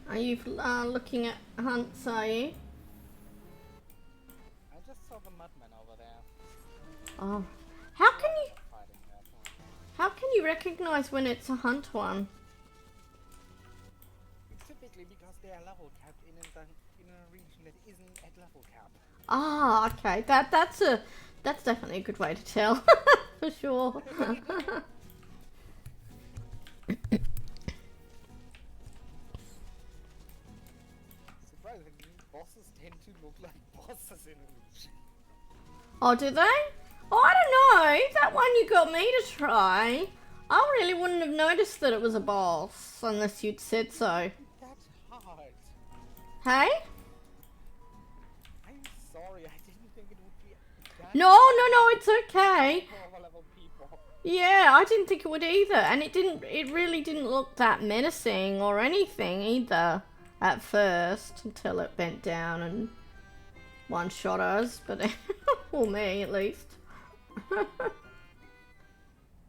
Are you looking at hunts, are you? I just saw the mudman over there. Oh. How can you recognize when it's a hunt one? Typically because they are level capped in a region that isn't at level cap. Ah, okay. That's definitely a good way to tell. For sure. Surprisingly, bosses tend to look like bosses in a region. Oh, do they? Oh, I don't know. That one you got me to try. I really wouldn't have noticed that it was a boss unless you'd said so. That's hard. Hey? I'm sorry, I didn't think it would be that No, it's okay. power level people. Yeah, I didn't think it would either. And it really didn't look that menacing or anything either at first until it bent down and one-shot us, but or me at least.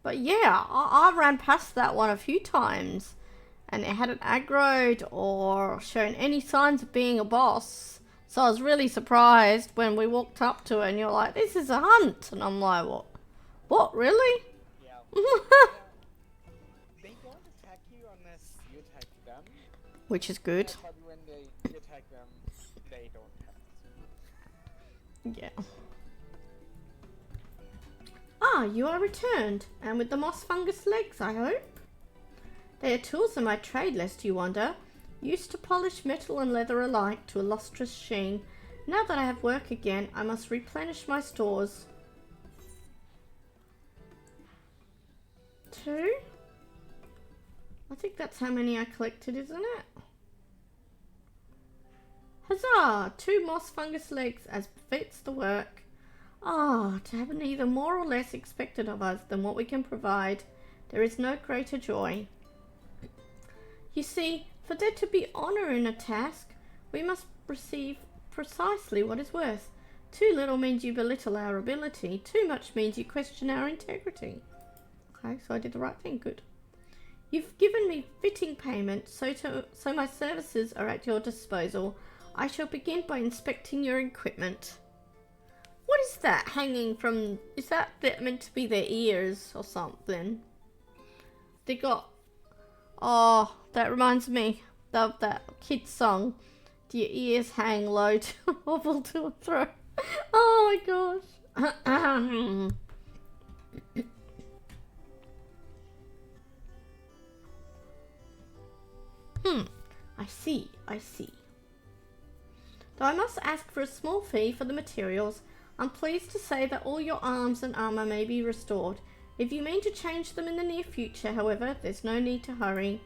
But yeah, I ran past that one a few times and it hadn't aggroed or shown any signs of being a boss So I was really surprised when we walked up to it and you're like, this is a hunt. And I'm like, what? What, really? Yeah. They don't attack you unless you attack them. Which is good. But when you attack them, they don't have Yeah. Ah, you are returned, and with the moss fungus legs, I hope. They are tools of my trade, lest you wonder. Used to polish metal and leather alike to a lustrous sheen. Now that I have work again, I must replenish my stores. 2? I think that's how many I collected, isn't it? Huzzah! 2 moss fungus legs, as befits the work. Ah, to have neither more or less expected of us than what we can provide, there is no greater joy. You see, for there to be honour in a task, we must receive precisely what is worth. Too little means you belittle our ability, too much means you question our integrity. Okay, so I did the right thing, good. You've given me fitting payment, so my services are at your disposal. I shall begin by inspecting your equipment. What is that hanging from... Is that meant to be their ears or something? They got... Oh, that reminds me of that kid's song. Do your ears hang low to wobble to a throat? Oh my gosh. I see. Though I must ask for a small fee for the materials, I'm pleased to say that all your arms and armour may be restored. If you mean to change them in the near future, however, there's no need to hurry.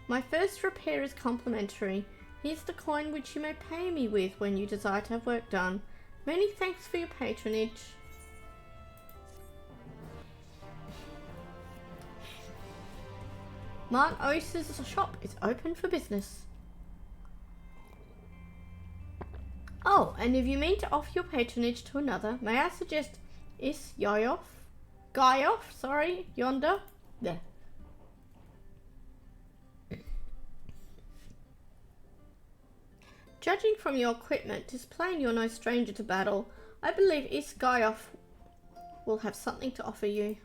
My first repair is complimentary. Here's the coin which you may pay me with when you desire to have work done. Many thanks for your patronage. Martin Oasis' shop is open for business. Oh, and if you mean to offer your patronage to another, may I suggest Guyoff, yonder? There. Judging from your equipment, 'tis plain you're no stranger to battle. I believe Guyoff will have something to offer you.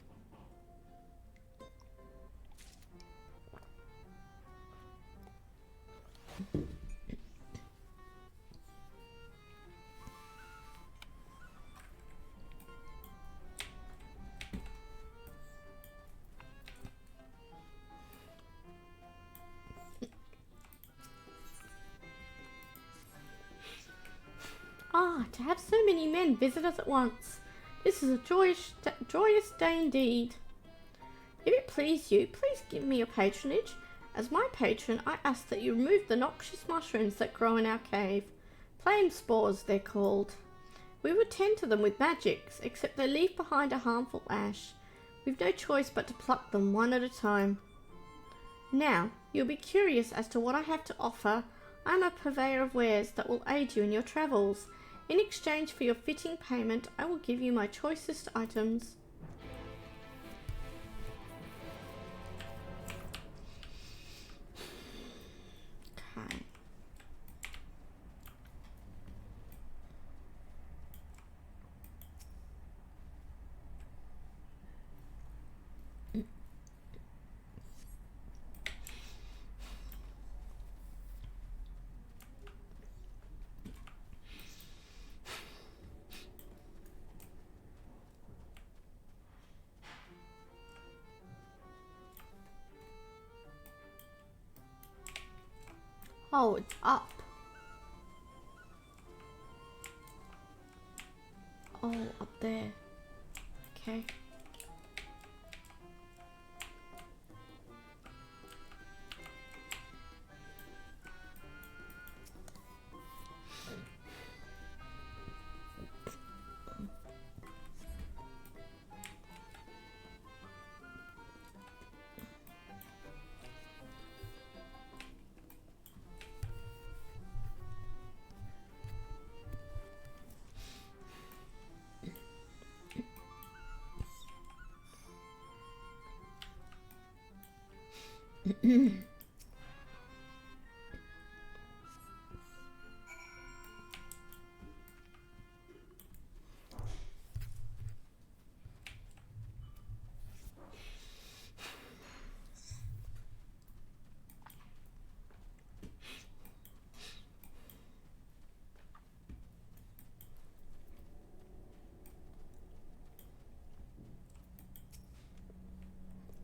Ah, to have so many men visit us at once. This is a joyous day indeed. If it please you, please give me your patronage. As my patron, I ask that you remove the noxious mushrooms that grow in our cave. Flame spores, they're called. We would tend to them with magics, except they leave behind a harmful ash. We've no choice but to pluck them one at a time. Now, you'll be curious as to what I have to offer. I'm a purveyor of wares that will aid you in your travels. In exchange for your fitting payment, I will give you my choicest items. Okay. Oh, it's up. Oh, up there. Okay.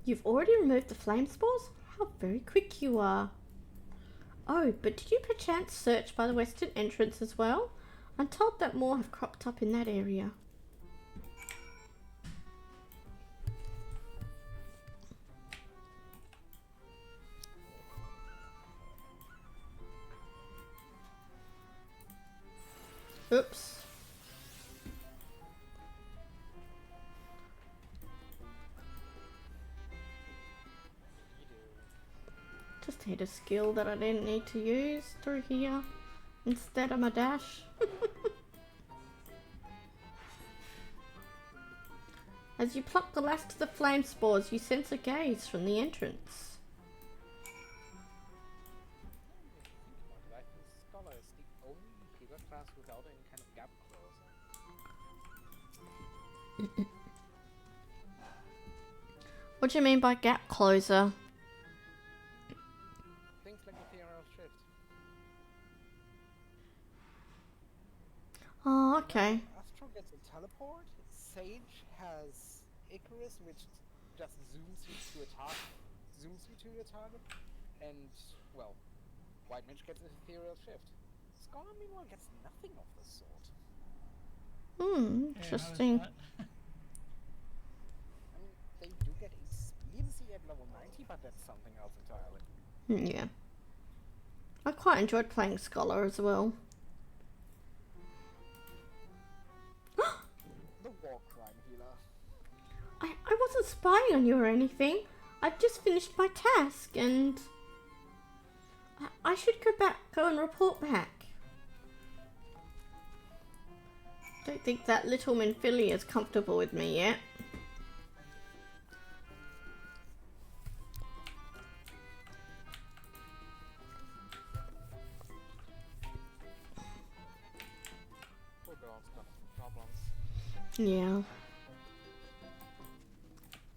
You've already removed the flame spores? How very quick you are. Oh, but did you perchance search by the western entrance as well? I'm told that more have cropped up in that area. Oops. Just hit a skill that I didn't need to use through here instead of my dash. As you pluck the last of the flame spores, you sense a gaze from the entrance. I think Scholar is the only healer class without any kind of gap closer. What do you mean by gap closer? Things like Ethereal Shift. Oh, okay. Astro gets a teleport. Sage has Icarus, which just zooms you to your target. And, well, White Mage gets an Ethereal Shift. Scholar, meanwhile, gets nothing of the sort. Interesting. Yeah, I mean, they do get expediency at level 90, but that's something else entirely. Yeah. I quite enjoyed playing Scholar as well. The war crime healer. I wasn't spying on you or anything. I've just finished my task and I should go and report back. Don't think that little Minfili is comfortable with me yet. Poor girl's got problems. Yeah.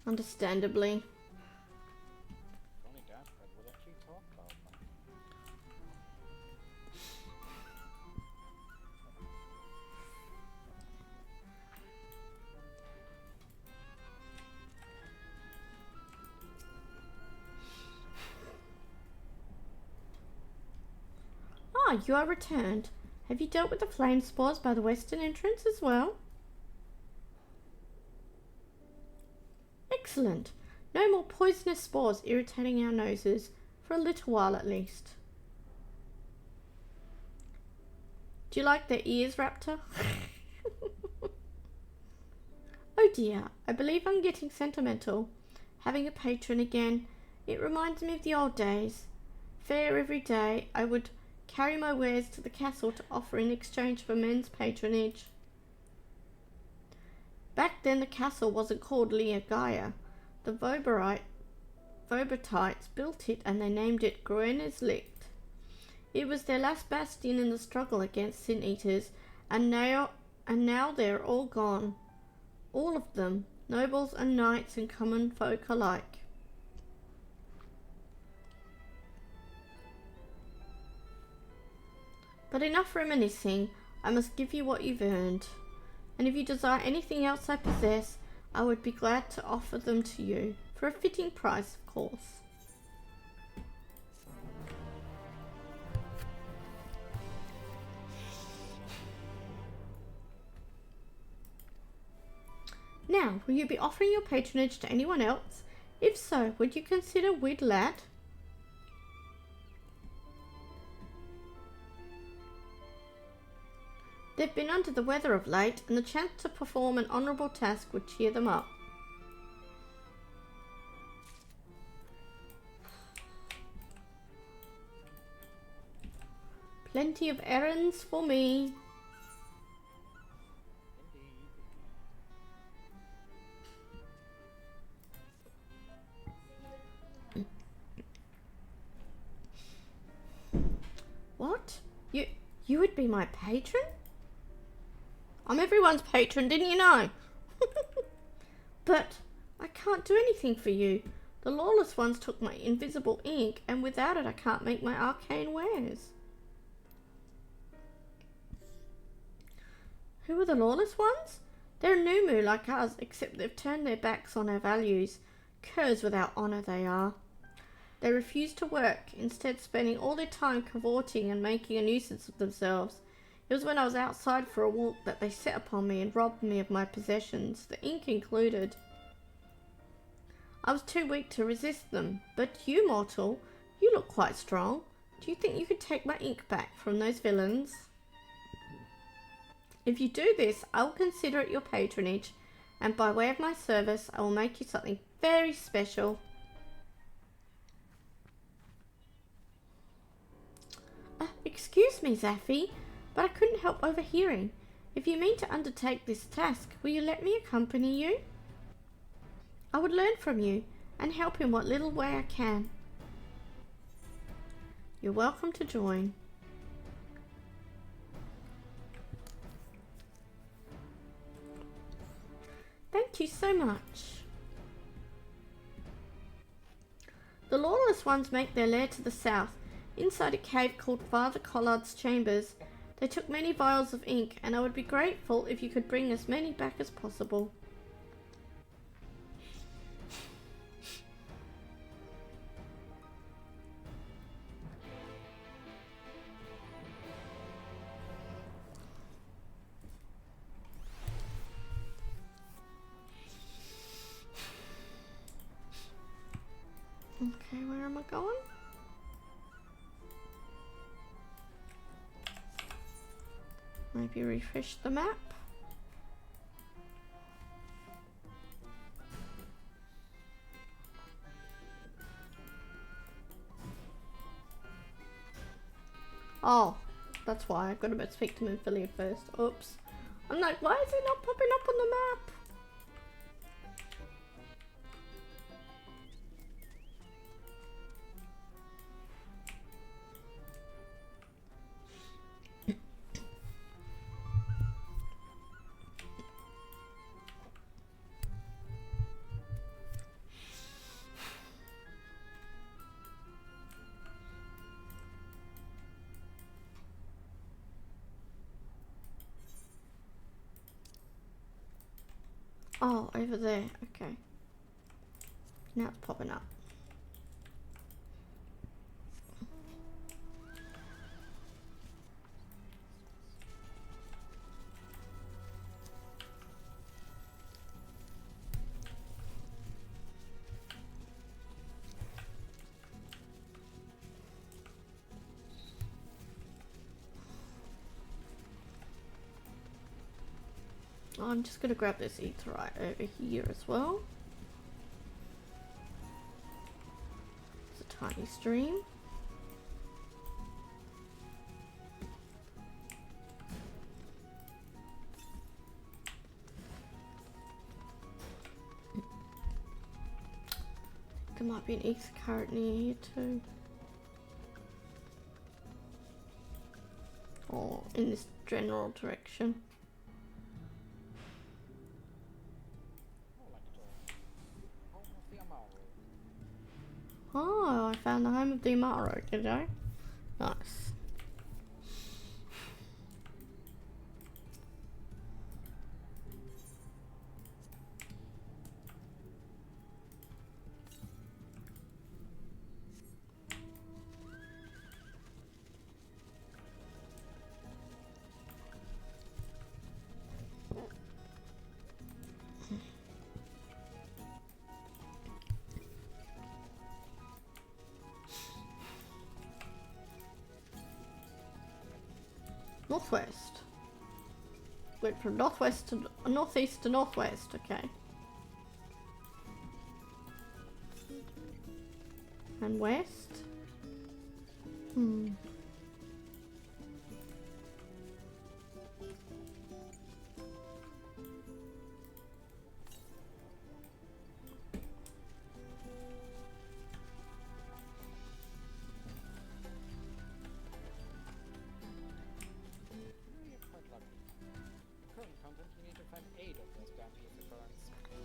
Understandably. If only Dashred would actually talk about them. Ah, you are returned. Have you dealt with the flame spores by the western entrance as well? Excellent. No more poisonous spores irritating our noses, for a little while at least. Do you like their ears, Raptor? Oh dear, I believe I'm getting sentimental. Having a patron again, it reminds me of the old days. Fair every day, I would carry my wares to the castle to offer in exchange for men's patronage. Back then the castle wasn't called Leogaia. The Vobertites built it and they named it Groener's Licht. It was their last bastion in the struggle against Sin Eaters, and now they're all gone. All of them, nobles and knights and common folk alike. But enough reminiscing, I must give you what you've earned. And if you desire anything else I possess, I would be glad to offer them to you, for a fitting price, of course. Now, will you be offering your patronage to anyone else? If so, would you consider Wid Lad? They've been under the weather of late, and the chance to perform an honourable task would cheer them up. Plenty of errands for me. What? You would be my patron? I'm everyone's patron, didn't you know? But I can't do anything for you. The lawless ones took my invisible ink, and without it I can't make my arcane wares. Who are the lawless ones? They're Numu like us, except they've turned their backs on our values. Curs without honour they are. They refuse to work, instead spending all their time cavorting and making a nuisance of themselves. It was when I was outside for a walk that they set upon me and robbed me of my possessions, the ink included. I was too weak to resist them, but you, mortal, you look quite strong. Do you think you could take my ink back from those villains? If you do this, I will consider it your patronage, and by way of my service, I will make you something very special. Excuse me, Zaffy, but I couldn't help overhearing. If you mean to undertake this task, will you let me accompany you? I would learn from you, and help in what little way I can. You're welcome to join. Thank you so much. The lawless ones make their lair to the south, inside a cave called Father Collard's Chambers. They took many vials of ink, and I would be grateful if you could bring as many back as possible. Okay, where am I going? Maybe refresh the map. Oh, that's why. I've got to speak to Minfilia first. Oops. I'm like, why is it not popping up on the map? Oh, over there. Okay. Now it's popping up. I'm just going to grab this etherite over here as well. It's a tiny stream. There might be an ether current near here too. Or in this general direction. Oh, I found the home of the Amaro, did I? Nice. Northwest. Went from northwest to northeast to northwest, okay. And west?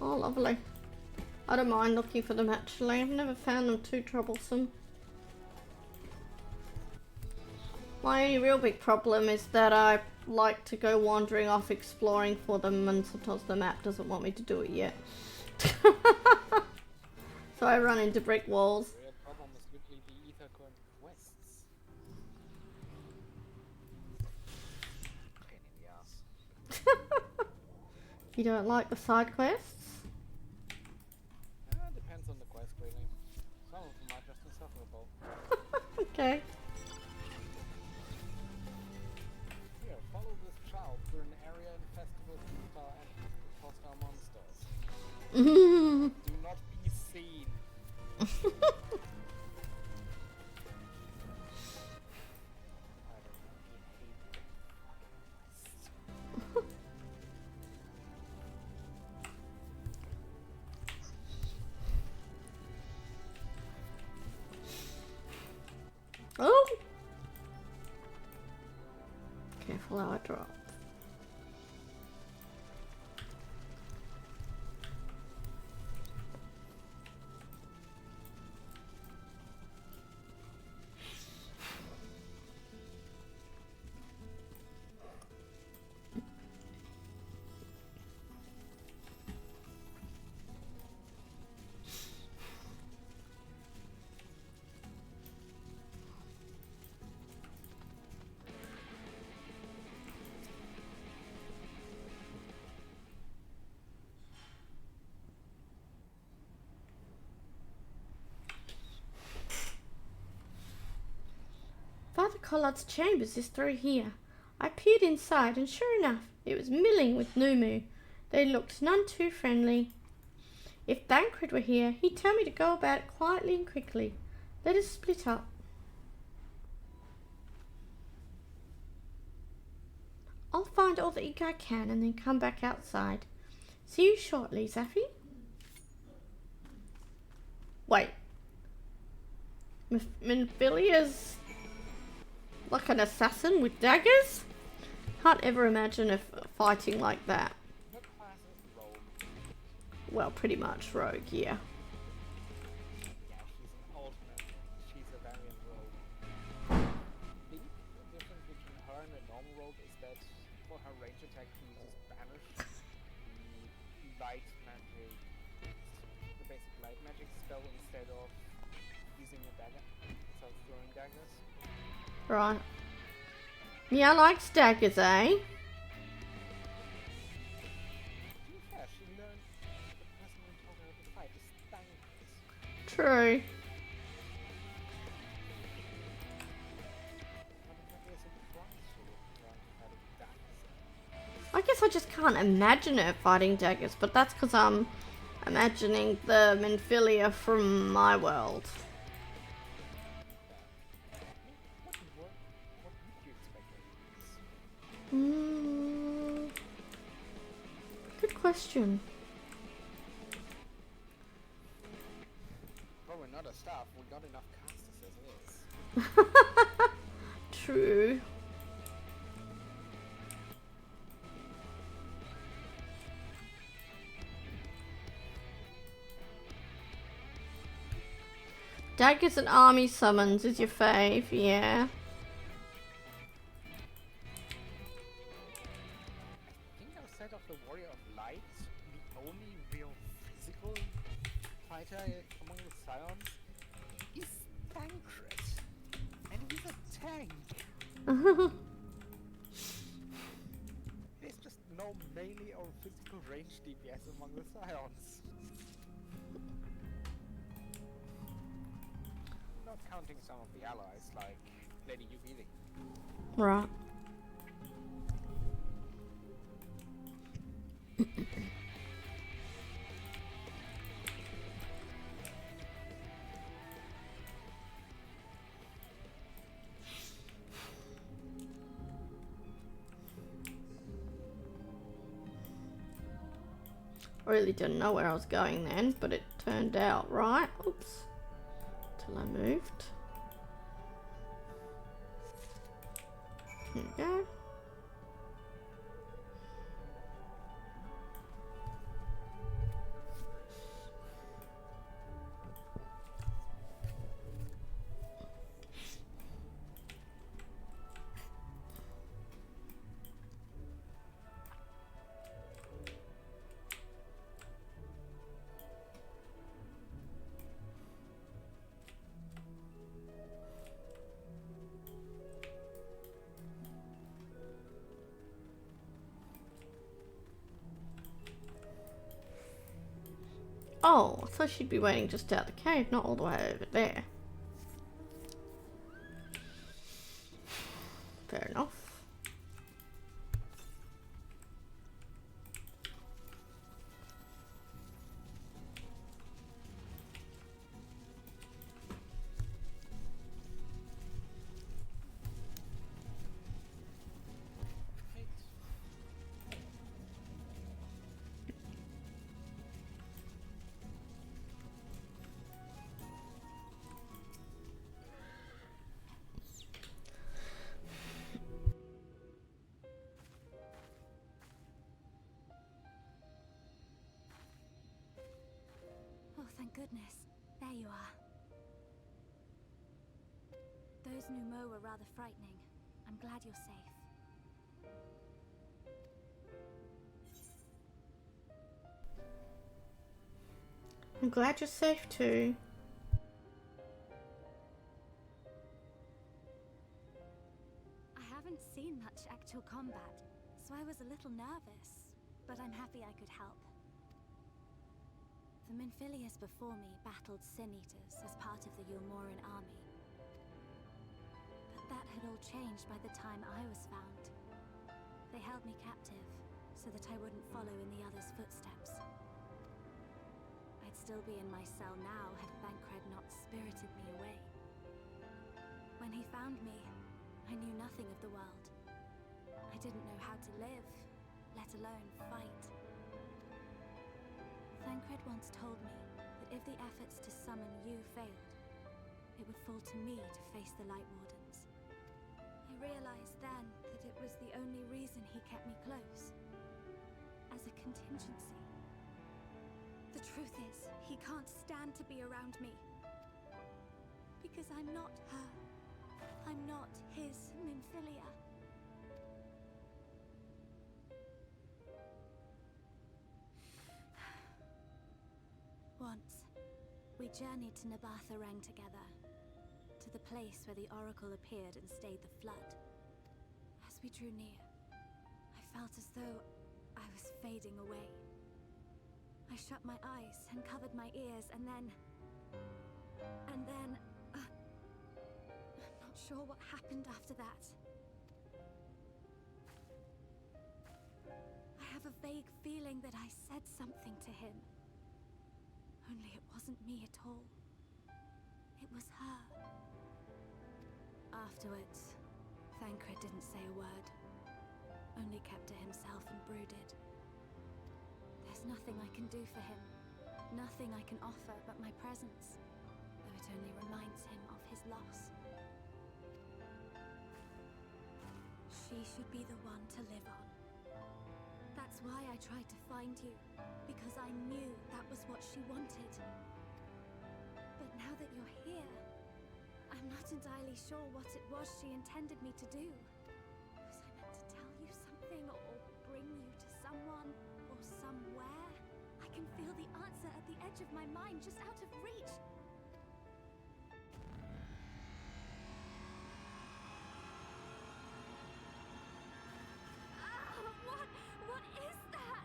Oh, lovely. I don't mind looking for them actually. I've never found them too troublesome. My only real big problem is that I like to go wandering off exploring for them, and sometimes the map doesn't want me to do it yet. So I run into brick walls. The real problem is literally the ether current quests. Pain in the ass. You don't like the side quests? Depends on the quest, really. Some of them are just insufferable. Okay. Here, follow this child through an area infested with hostile monsters. Do not be seen. I don't know, he hates Oh! Careful how I drop. Father Collard's chambers is through here. I peered inside, and sure enough, it was milling with Numu. They looked none too friendly. If Thancred were here, he'd tell me to go about it quietly and quickly. Let us split up. I'll find all the ink I can and then come back outside. See you shortly, Zaffy. Wait. Minfilia's like an assassin with daggers? Can't ever imagine a fighting like that. Her class is rogue. Well, pretty much rogue, yeah. Yeah, she's an alternate. She's a variant rogue. I think the difference between her and a normal rogue is that for her range attack she uses Banish, the light magic, the basic light magic spell instead of using a dagger, instead of throwing daggers. Right. Yeah, likes daggers, eh? To be fair, she learned the person who taught her how to fight is Thancred. True. I guess I just can't imagine her fighting daggers, but that's because I'm imagining the Minfilia from my world. What would you expect her to use? Good question. Probably not a staff, we got enough casters as it is. True. Daggers and army summons is your fave, yeah. I think outside of the Warrior of Light, the only real physical fighter among the Scions is Thancred. And he's a tank. There's just no melee or physical range DPS among the Scions. Not counting some of the allies like Lady Yubili. Right. I really didn't know where I was going then, but it turned out right. Oops. Till I moved. Here we go. Oh, I thought she'd be waiting just out the cave, not all the way over there. Fair enough. Oh, thank goodness. There you are. Those Numo were rather frightening. I'm glad you're safe. I'm glad you're safe too. I haven't seen much actual combat, so I was a little nervous, but I'm happy I could help. The Minfilius before me battled Sin-Eaters as part of the Yulmoran army. But that had all changed by the time I was found. They held me captive, so that I wouldn't follow in the others' footsteps. I'd still be in my cell now had Thancred not spirited me away. When he found me, I knew nothing of the world. I didn't know how to live, let alone fight. Thancred once told me that if the efforts to summon you failed, it would fall to me to face the Lightwardens. I realized then that it was the only reason he kept me close. As a contingency. The truth is, he can't stand to be around me. Because I'm not her. I'm not his Minfilia. Once, we journeyed to Nabatha-Reng together, to the place where the Oracle appeared and stayed the flood. As we drew near, I felt as though I was fading away. I shut my eyes and covered my ears, and then... I'm not sure what happened after that. I have a vague feeling that I said something to him. Only it wasn't me at all. It was her. Afterwards, Thancred didn't say a word. Only kept to himself and brooded. There's nothing I can do for him. Nothing I can offer but my presence. Though it only reminds him of his loss. She should be the one to live on. That's why I tried to find you. Because I knew that was what she wanted. But now that you're here, I'm not entirely sure what it was she intended me to do. Was I meant to tell you something, or bring you to someone, or somewhere? I can feel the answer at the edge of my mind, just out of reach. What is that?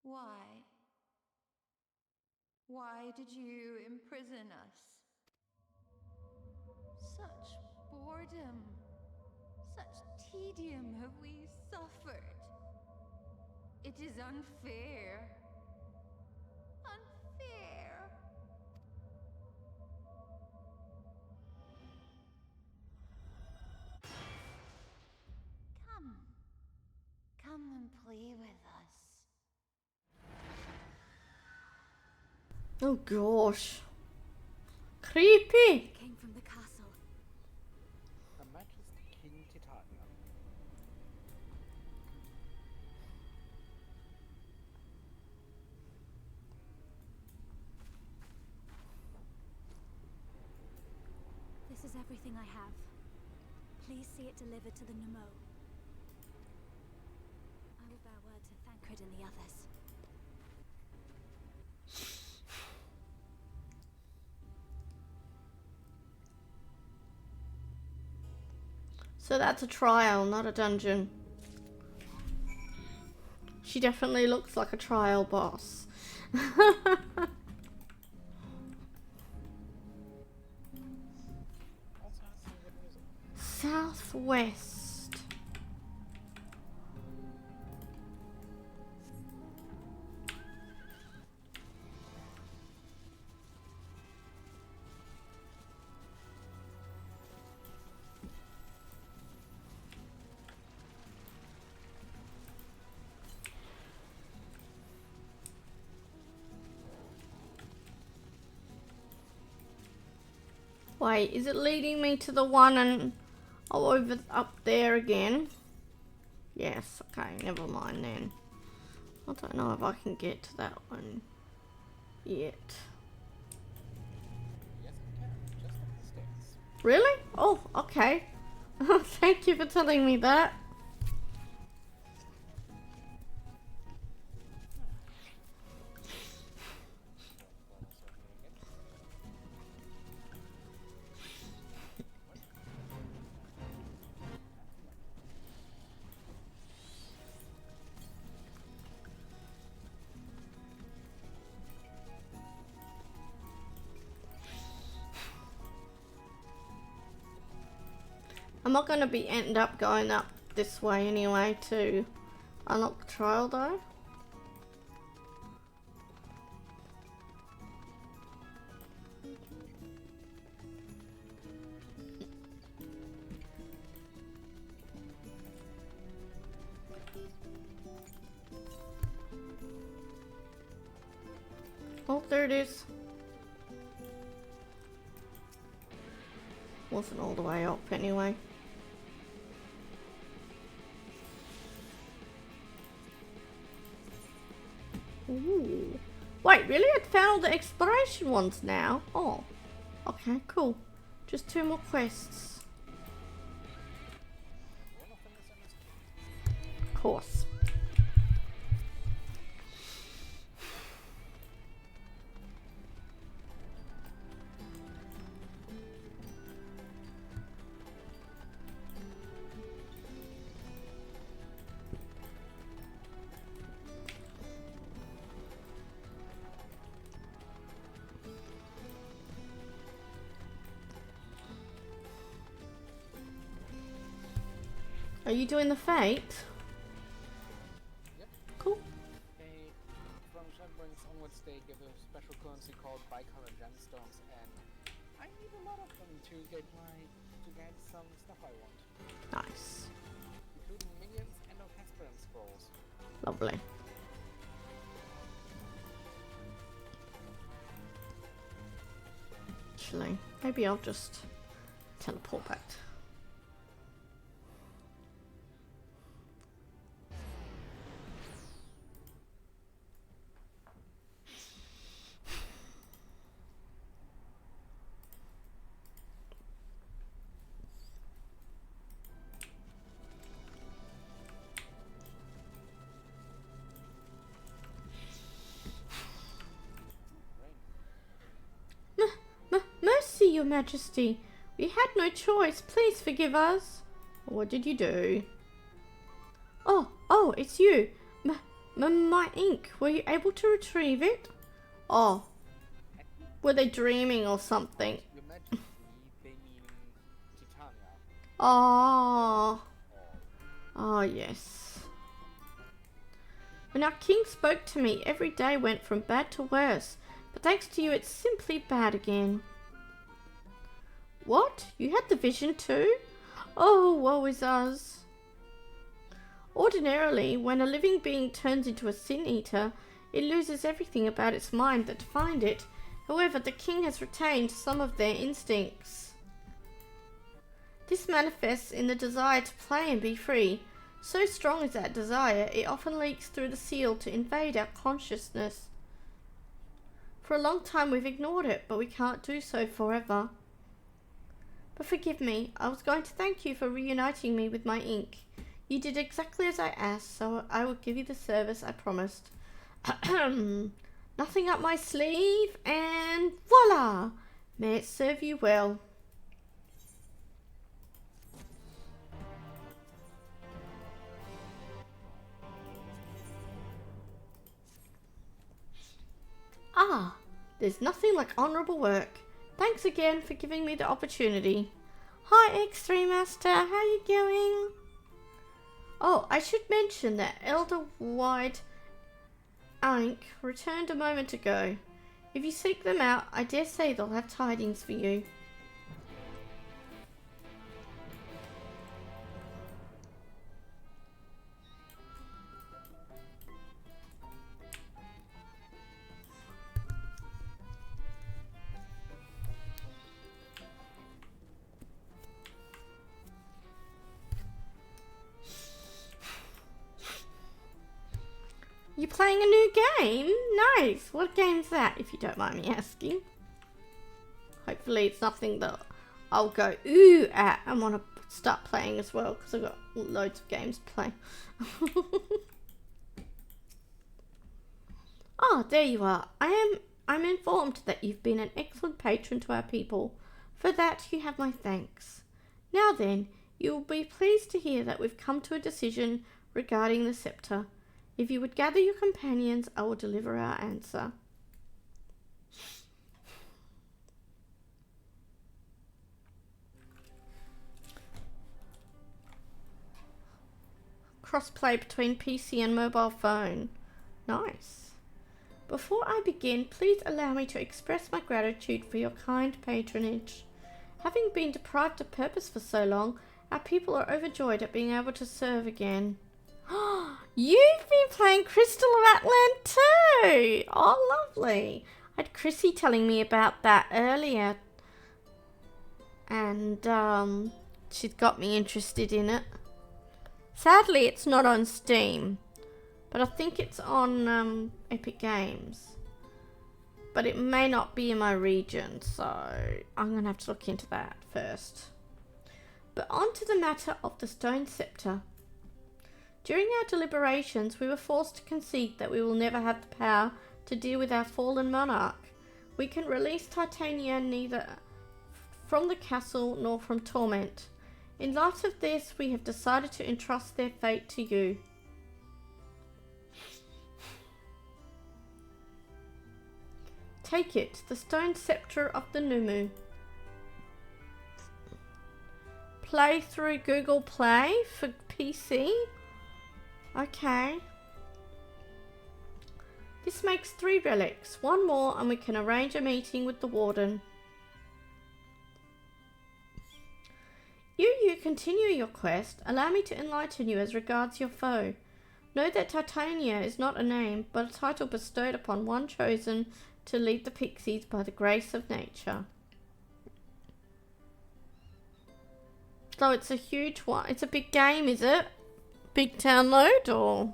Why? Why did you imprison us? Such boredom, such tedium have we suffered. It is unfair. Unfair. Come. Come and play with us. Oh gosh. Creepy! It came from the castle. Her Majesty King Titania. This is everything I have. Please see it delivered to the Numo. I will bear word to sacred in the others. So that's a trial, not a dungeon. She definitely looks like a trial boss. Southwest. Wait, is it leading me to the one and over up there again? Yes, okay, never mind then. I don't know if I can get to that one yet. Yes, you can. Just up the stairs. Really? Oh, okay. Thank you for telling me that. I'm not going to end up going up this way anyway to unlock the trial though. Oh, there it is. Wasn't all the way up anyway. Ooh. Wait, really? I found all the exploration ones now? Oh. Okay, cool. Just 2 more quests. Of course. Are you doing the fate? Yep. Cool. From Shadowbring's onwards, they give a special currency called bicolor gemstones, and I need a lot of them to get some stuff I want. Nice. Including minions and Hesperan scrolls. Lovely. Actually, maybe I'll just teleport back. Mercy, Your Majesty. We had no choice. Please forgive us. What did you do? Oh, it's you. My ink. Were you able to retrieve it? Oh. Were they dreaming or something? Your Majesty, they mean Titania. Oh. Oh, yes. When our king spoke to me, every day went from bad to worse. But thanks to you, it's simply bad again. What? You had the vision too? Oh, woe is us. Ordinarily, when a living being turns into a sin eater, it loses everything about its mind that defined it. However, the king has retained some of their instincts. This manifests in the desire to play and be free. So strong is that desire, it often leaks through the seal to invade our consciousness. For a long time we've ignored it, but we can't do so forever. But forgive me, I was going to thank you for reuniting me with my ink. You did exactly as I asked, so I will give you the service I promised. Nothing up my sleeve, and voila! May it serve you well. Ah, there's nothing like honourable work. Thanks again for giving me the opportunity. Hi, X3 Master, how you going? Oh, I should mention that Elder White Mage returned a moment ago. If you seek them out, I dare say they'll have tidings for you. You playing a new game? Nice. What game's that, if you don't mind me asking? Hopefully it's nothing that I'll go ooh at and want to start playing as well, because I've got loads of games to play. Oh, there you are. I'm informed that you've been an excellent patron to our people. For that you have my thanks. Now then, you will be pleased to hear that we've come to a decision regarding the scepter. If you would gather your companions, I will deliver our answer. Crossplay between PC and mobile phone. Nice. Before I begin, please allow me to express my gratitude for your kind patronage. Having been deprived of purpose for so long, our people are overjoyed at being able to serve again. You've been playing Crystal of Atlant too! Oh, lovely. I had Chrissy telling me about that earlier. And, she'd got me interested in it. Sadly, it's not on Steam. But I think it's on, Epic Games. But it may not be in my region, so I'm going to have to look into that first. But on to the matter of the Stone Scepter. During our deliberations, we were forced to concede that we will never have the power to deal with our fallen monarch. We can release Titania neither from the castle nor from torment. In light of this, we have decided to entrust their fate to you. Take it, the Stone Scepter of the Numu. Play through Google Play for PC. Okay. This makes 3 relics. 1 more and we can arrange a meeting with the warden. You continue your quest. Allow me to enlighten you as regards your foe. Know that Titania is not a name, but a title bestowed upon one chosen to lead the pixies by the grace of nature. So it's a huge one. It's a big game, is it? Big download, or?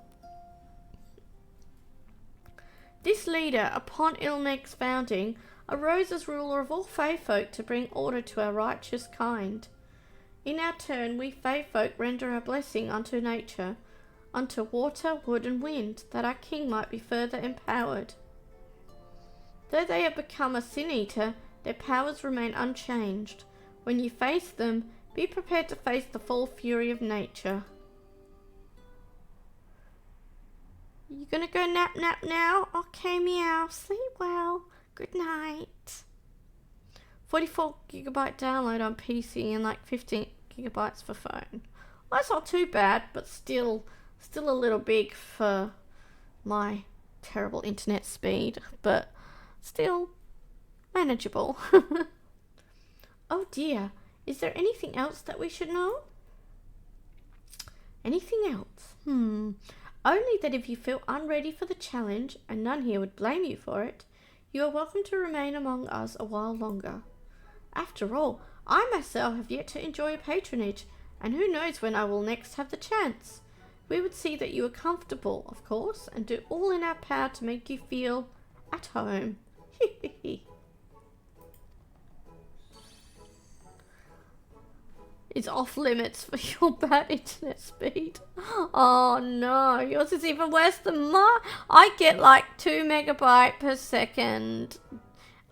This leader, upon Ilmeg's founding, arose as ruler of all Fae folk to bring order to our righteous kind. In our turn, we Fae folk render our blessing unto nature, unto water, wood, and wind, that our king might be further empowered. Though they have become a sin-eater, their powers remain unchanged. When you face them, be prepared to face the full fury of nature. You gonna go nap now? Okay, meow. Sleep well. Good night. 44 gigabyte download on PC and like 15 gigabytes for phone. Well, that's not too bad, but still a little big for my terrible internet speed, but still manageable. Oh dear, is there anything else that we should know? Anything else? Only that if you feel unready for the challenge, and none here would blame you for it, you are welcome to remain among us a while longer. After all, I myself have yet to enjoy your patronage, and who knows when I will next have the chance. We would see that you are comfortable, of course, and do all in our power to make you feel at home. is off limits for your bad internet speed. Oh no, yours is even worse than mine. I get like 2 megabyte per second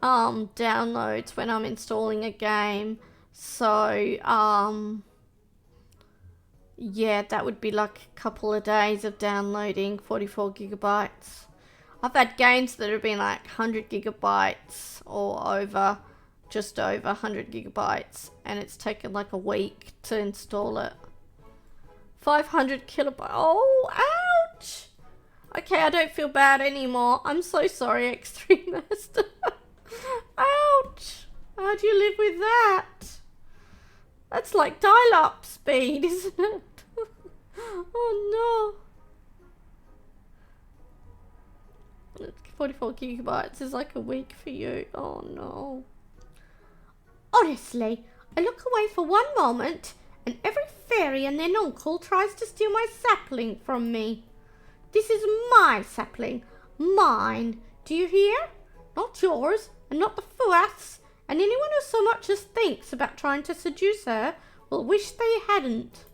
downloads when I'm installing a game. So yeah, that would be like a couple of days of downloading 44 gigabytes. I've had games that have been like 100 gigabytes or over, just over 100 gigabytes, and it's taken like a week to install it. 500 kilobytes. Oh, ouch! Okay, I don't feel bad anymore. I'm so sorry, X3 Master. Ouch! How do you live with that? That's like dial-up speed, isn't it? Oh no. 44 gigabytes is like a week for you. Oh no. Honestly, I look away for one moment and every fairy and their uncle tries to steal my sapling from me. This is my sapling. Mine. Do you hear? Not yours, and not the Fuath's. And anyone who so much as thinks about trying to seduce her will wish they hadn't.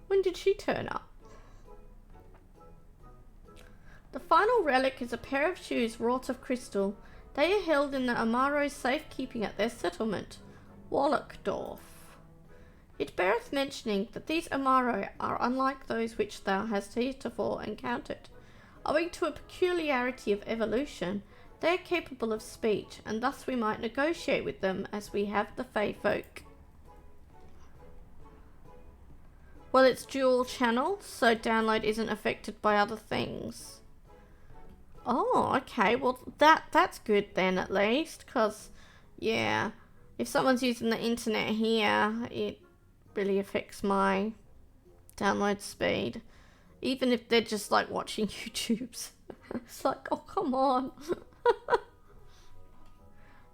When did she turn up? The final relic is a pair of shoes wrought of crystal. They are held in the Amaro's safekeeping at their settlement, Wallachdorf. It beareth mentioning that these Amaro are unlike those which thou hast heretofore encountered. Owing to a peculiarity of evolution, they are capable of speech, and thus we might negotiate with them as we have the Fey folk. Well, it's dual channel, so download isn't affected by other things. Oh, okay. Well, that's good then, at least, because, yeah, if someone's using the internet here, it really affects my download speed. Even if they're just, like, watching YouTubes. It's like, oh, come on.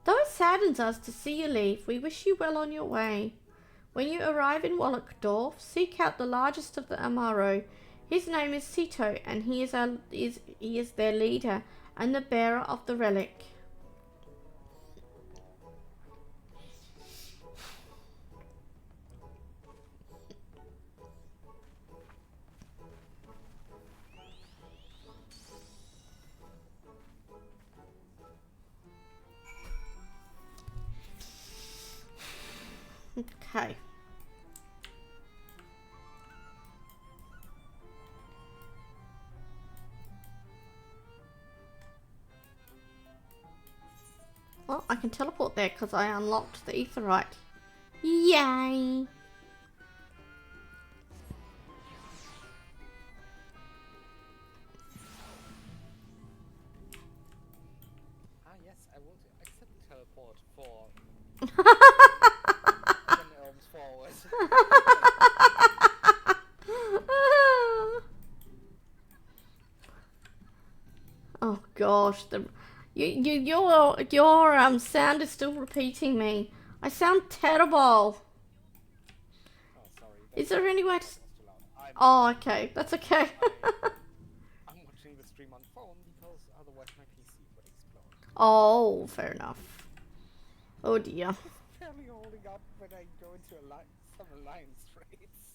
Though it saddens us to see you leave, we wish you well on your way. When you arrive in Wallachdorf, seek out the largest of the Amaro. His name is Sito, and he is their leader and the bearer of the relic. Okay. Well, I can teleport there because I unlocked the Aetheryte. Yay! Ah yes, I will accept teleport for 10 elms forward. Oh gosh, your sound is still repeating me. I sound terrible. Oh, sorry. Is there any way to? That's too loud. Oh, okay, that's okay. I'm watching the stream on phone because otherwise my PC would explode. Oh, fair enough. Oh dear. Barely holding up when I go into some alliance trades.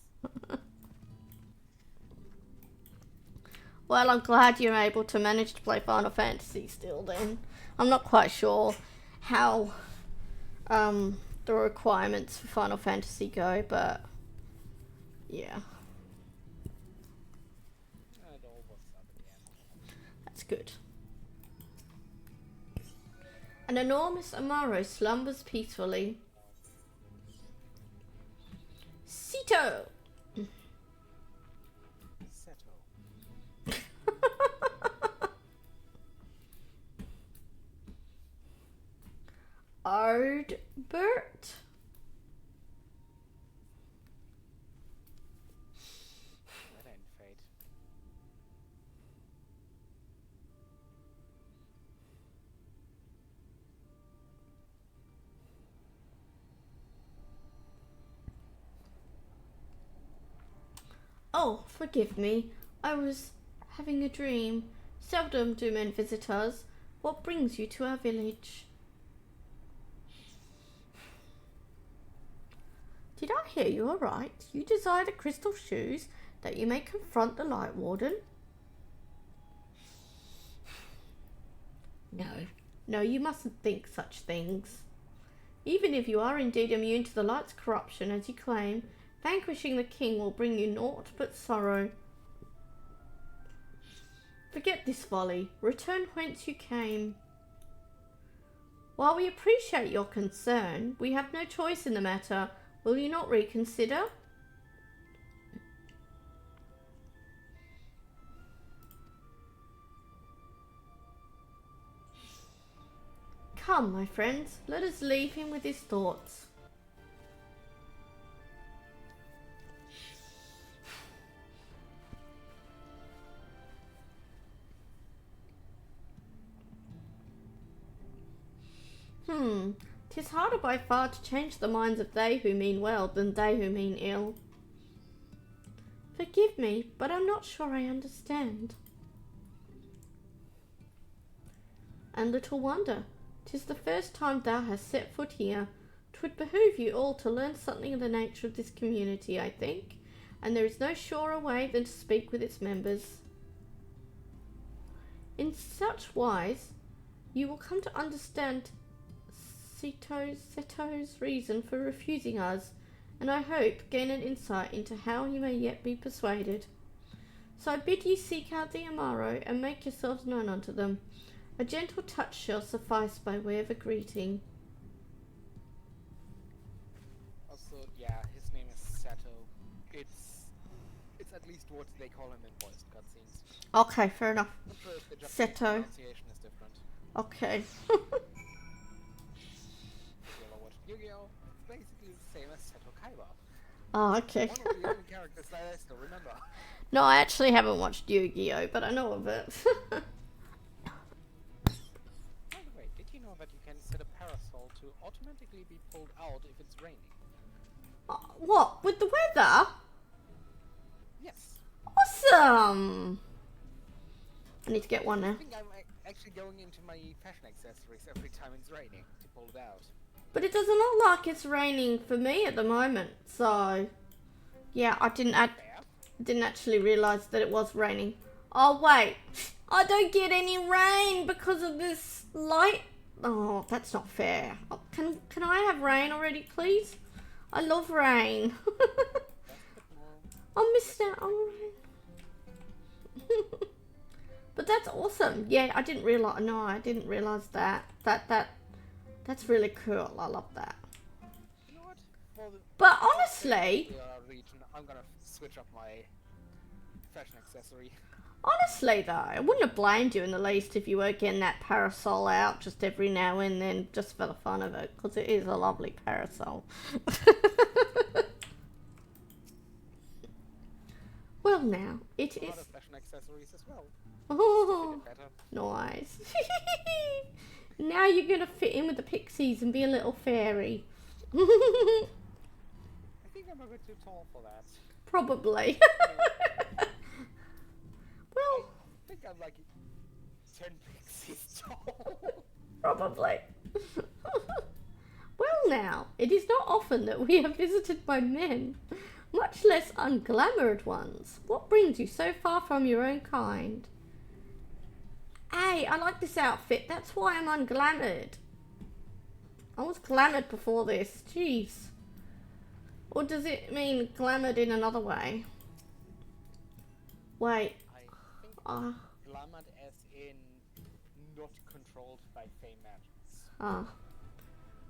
Well, I'm glad you're able to manage to play Final Fantasy still then. I'm not quite sure how the requirements for Final Fantasy go, but yeah. It all works out in the end. That's good. An enormous Amaro slumbers peacefully. Sito! Seto. Ardbert? That ain't fate. Oh, forgive me. I was having a dream. Seldom do men visit us. What brings you to our village? hear you are right. You desire the crystal shoes that you may confront the Lightwarden? No, you mustn't think such things. Even if you are indeed immune to the light's corruption, as you claim, vanquishing the king will bring you naught but sorrow. Forget this folly. Return whence you came. While we appreciate your concern, we have no choice in the matter. Will you not reconsider? Come, my friends, let us leave him with his thoughts. Tis harder by far to change the minds of they who mean well than they who mean ill. Forgive me, but I'm not sure I understand. And little wonder. 'Tis the first time thou hast set foot here. 'Twould behoove you all to learn something of the nature of this community, I think, and there is no surer way than to speak with its members. In such wise, you will come to understand Seto's reason for refusing us, and I hope gain an insight into how he may yet be persuaded. So I bid ye seek out the Amaro and make yourselves known unto them. A gentle touch shall suffice by way of a greeting. Also, yeah, his name is Seto. It's at least what they call him in voiced cutscenes. Okay, fair enough. I'm sure if the Japanese Seto. pronunciation is different. Okay. You ever watched Yu-Gi-Oh? It's basically the same as Seto Kaiba. Oh, okay. One of the only characters that I still remember. No, I actually haven't watched Yu-Gi-Oh, but I know of it. By the way, did you know that you can set a parasol to automatically be pulled out if it's raining? What? With the weather? Yes. Awesome! I need to get one I now. think I'm actually going into my fashion accessories every time it's raining to pull it out. But it doesn't look like it's raining for me at the moment, so... Yeah, I didn't actually realise that it was raining. Oh, wait. I don't get any rain because of this light. Oh, that's not fair. Oh, can I have rain already, please? I love rain. I missed out on rain. But that's awesome. Yeah, I didn't realise. No, I didn't realise that. That's really cool. I love that. You know what? For the But honestly, region, I'm gonna switch up my fashion accessory. honestly though, I wouldn't have blamed you in the least if you were getting that parasol out just every now and then, just for the fun of it, because it is a lovely parasol. Well, now it A is. lot of fashion accessories as well. Oh, Better. nice. Now you're gonna fit in with the pixies and be a little fairy. I think I'm a bit too tall for that. Probably. Well, I think I'm like 10 pixies tall. probably. Well now, it is not often that we are visited by men, much less unglamoured ones. What brings you so far from your own kind? Hey, I like this outfit, that's why I'm unglamoured. I was glamoured before this, jeez. Or does it mean glamoured in another way? Wait. I think glamoured as in not controlled by fey magics. I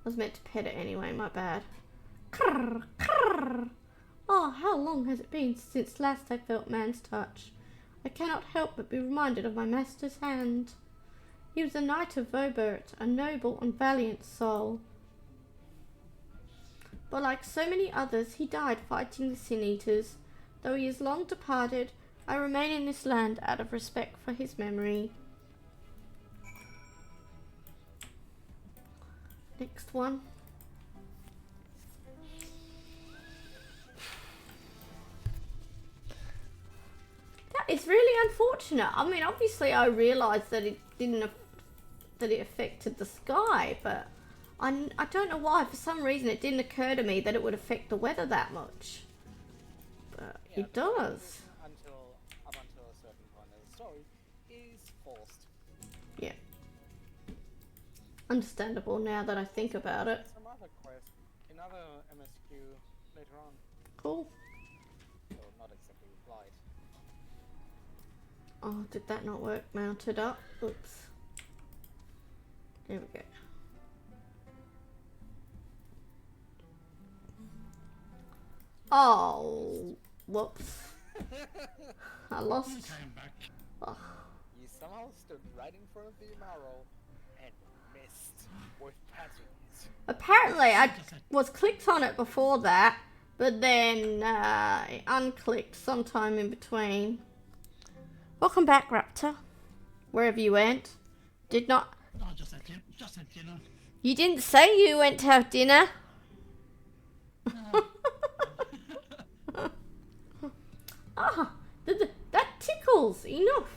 was meant to pet it anyway, my bad. Krrr, krrr. Oh, how long has it been since last I felt man's touch? I cannot help but be reminded of my master's hand. He was a knight of Vobert, a noble and valiant soul. But like so many others, he died fighting the Sin Eaters. Though he is long departed, I remain in this land out of respect for his memory. Next one. That is really unfortunate. I mean, obviously I realised that it didn't, that it affected the sky, but I don't know why, for some reason it didn't occur to me that it would affect the weather that much. But Yeah, it does. up until a certain point of the story is forced. Yeah. Understandable now that I think about it. Some other quest, another MSQ later on. Cool. So not exactly light. Oh, did that not work? Mounted up. Oops. There we go. Oh, whoops. I lost. Oh. You somehow stood right in front of the Amaro and missed with patching it. Apparently, I was clicked on it before that, but then it unclicked sometime in between. Welcome back, Raptor. Wherever you went. Did not. Oh, just at dinner. You didn't say you went to have dinner. Ah, that tickles. Enough.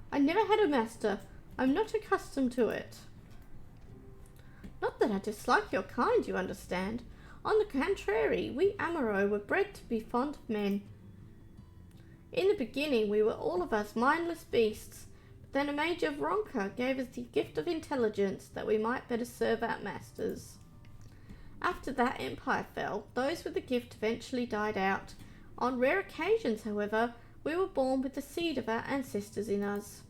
I never had a master. I'm not accustomed to it. Not that I dislike your kind, you understand. On the contrary, we Amaro were bred to be fond of men. In the beginning, we were all of us mindless beasts. But then a mage of Ronka gave us the gift of intelligence that we might better serve our masters. After that empire fell, those with the gift eventually died out. On rare occasions, however, we were born with the seed of our ancestors in us.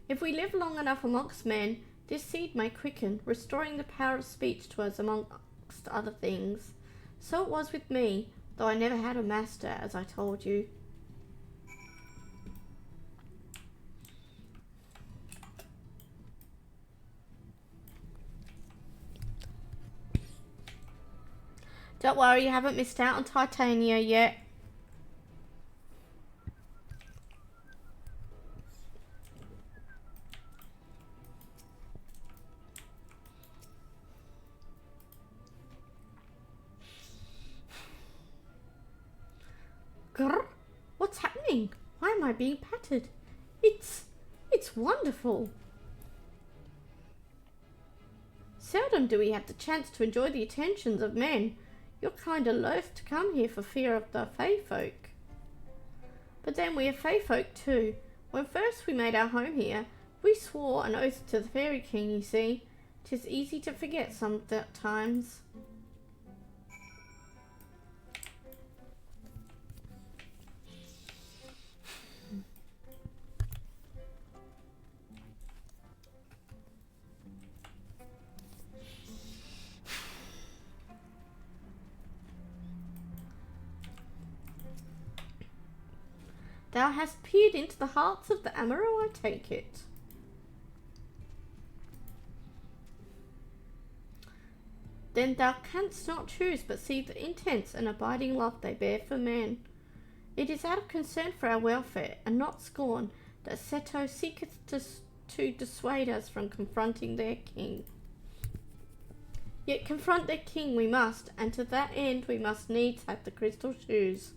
If we live long enough amongst men, this seed may quicken, restoring the power of speech to us amongst other things. So it was with me, though I never had a master, as I told you. Don't worry, you haven't missed out on Titania yet. Grr, what's happening? Why am I being patted? It's wonderful. Seldom do we have the chance to enjoy the attentions of men. You're kind of loath to come here for fear of the Fey folk. But then we are Fey folk too. When first we made our home here, we swore an oath to the Fairy King, you see. 'Tis easy to forget sometimes. Thou hast peered into the hearts of the Amaro, I take it. Then thou canst not choose but see the intense and abiding love they bear for men. It is out of concern for our welfare, and not scorn, that Seto seeketh to dissuade us from confronting their king. Yet confront their king we must, and to that end we must needs have the crystal shoes.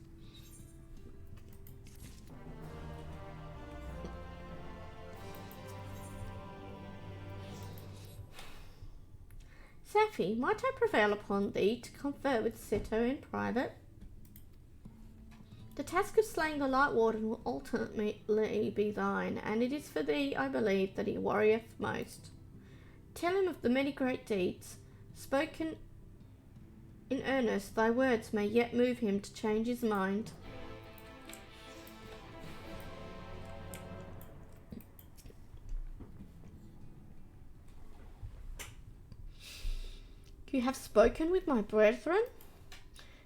Safi, might I prevail upon thee to confer with Seto in private? The task of slaying the Lightwarden will ultimately be thine, and it is for thee, I believe, that he worrieth most. Tell him of the many great deeds. Spoken in earnest, thy words may yet move him to change his mind. You have spoken with my brethren?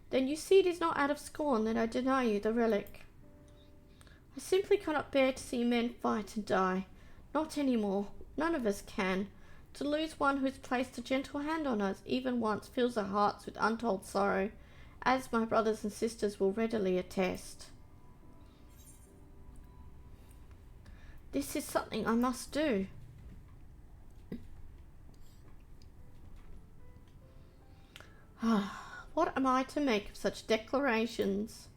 Then you see it is not out of scorn that I deny you the relic. I simply cannot bear to see men fight and die. Not any more. None of us can. To lose one who has placed a gentle hand on us, even once, fills our hearts with untold sorrow, as my brothers and sisters will readily attest. This is something I must do. What am I to make of such declarations?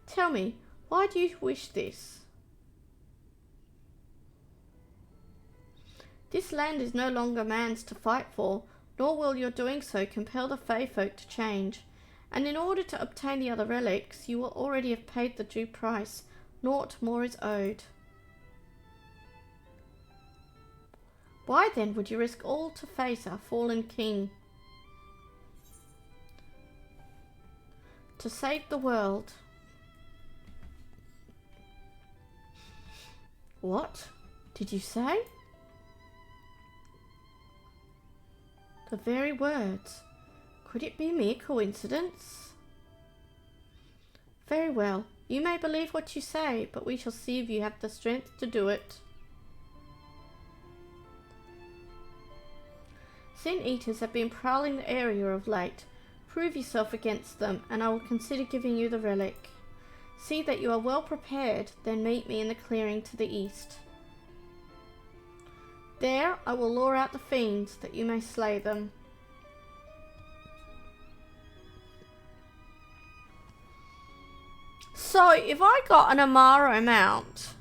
Tell me, why do you wish this? This land is no longer man's to fight for, nor will your doing so compel the Fae folk to change. And in order to obtain the other relics, you will already have paid the due price. Naught more is owed. Why then would you risk all to face our fallen king? To save the world. What did you say? The very words. Could it be mere coincidence? Very well. You may believe what you say, but we shall see if you have the strength to do it. Sin Eaters have been prowling the area of late. Prove yourself against them, and I will consider giving you the relic. See that you are well prepared, then meet me in the clearing to the east. There I will lure out the fiends, that you may slay them. So, if I got an Amaro mount,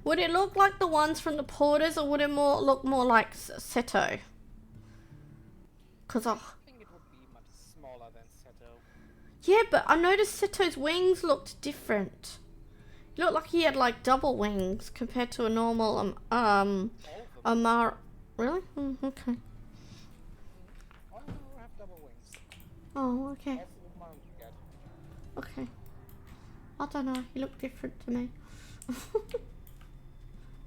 would it look like the ones from the Porters, or would it look more like Seto? Because I think it would be much smaller than Seto. Yeah, but I noticed Seto's wings looked different. It looked like he had like double wings compared to a normal Amaro. Really? Okay. All of them have double wings. Oh, okay. That's the mount you get. Okay. I don't know. He looked different to me.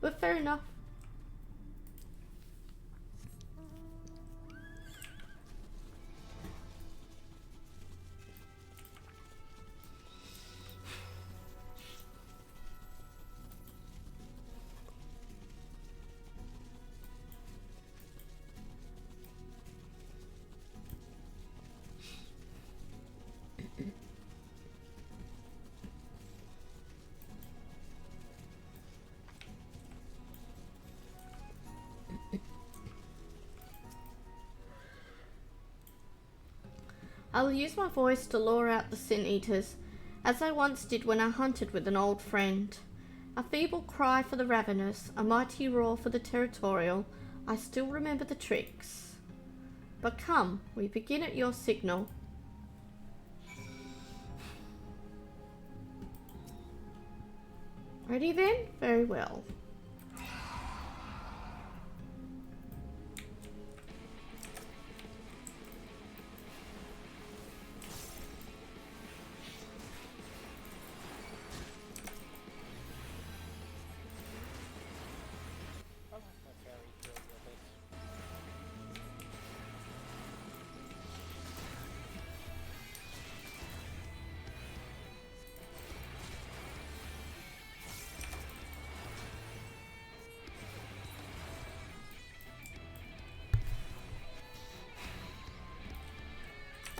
But fair enough. I will use my voice to lure out the Sin Eaters, as I once did when I hunted with an old friend. A feeble cry for the ravenous, a mighty roar for the territorial, I still remember the tricks. But come, we begin at your signal. Ready then? Very well.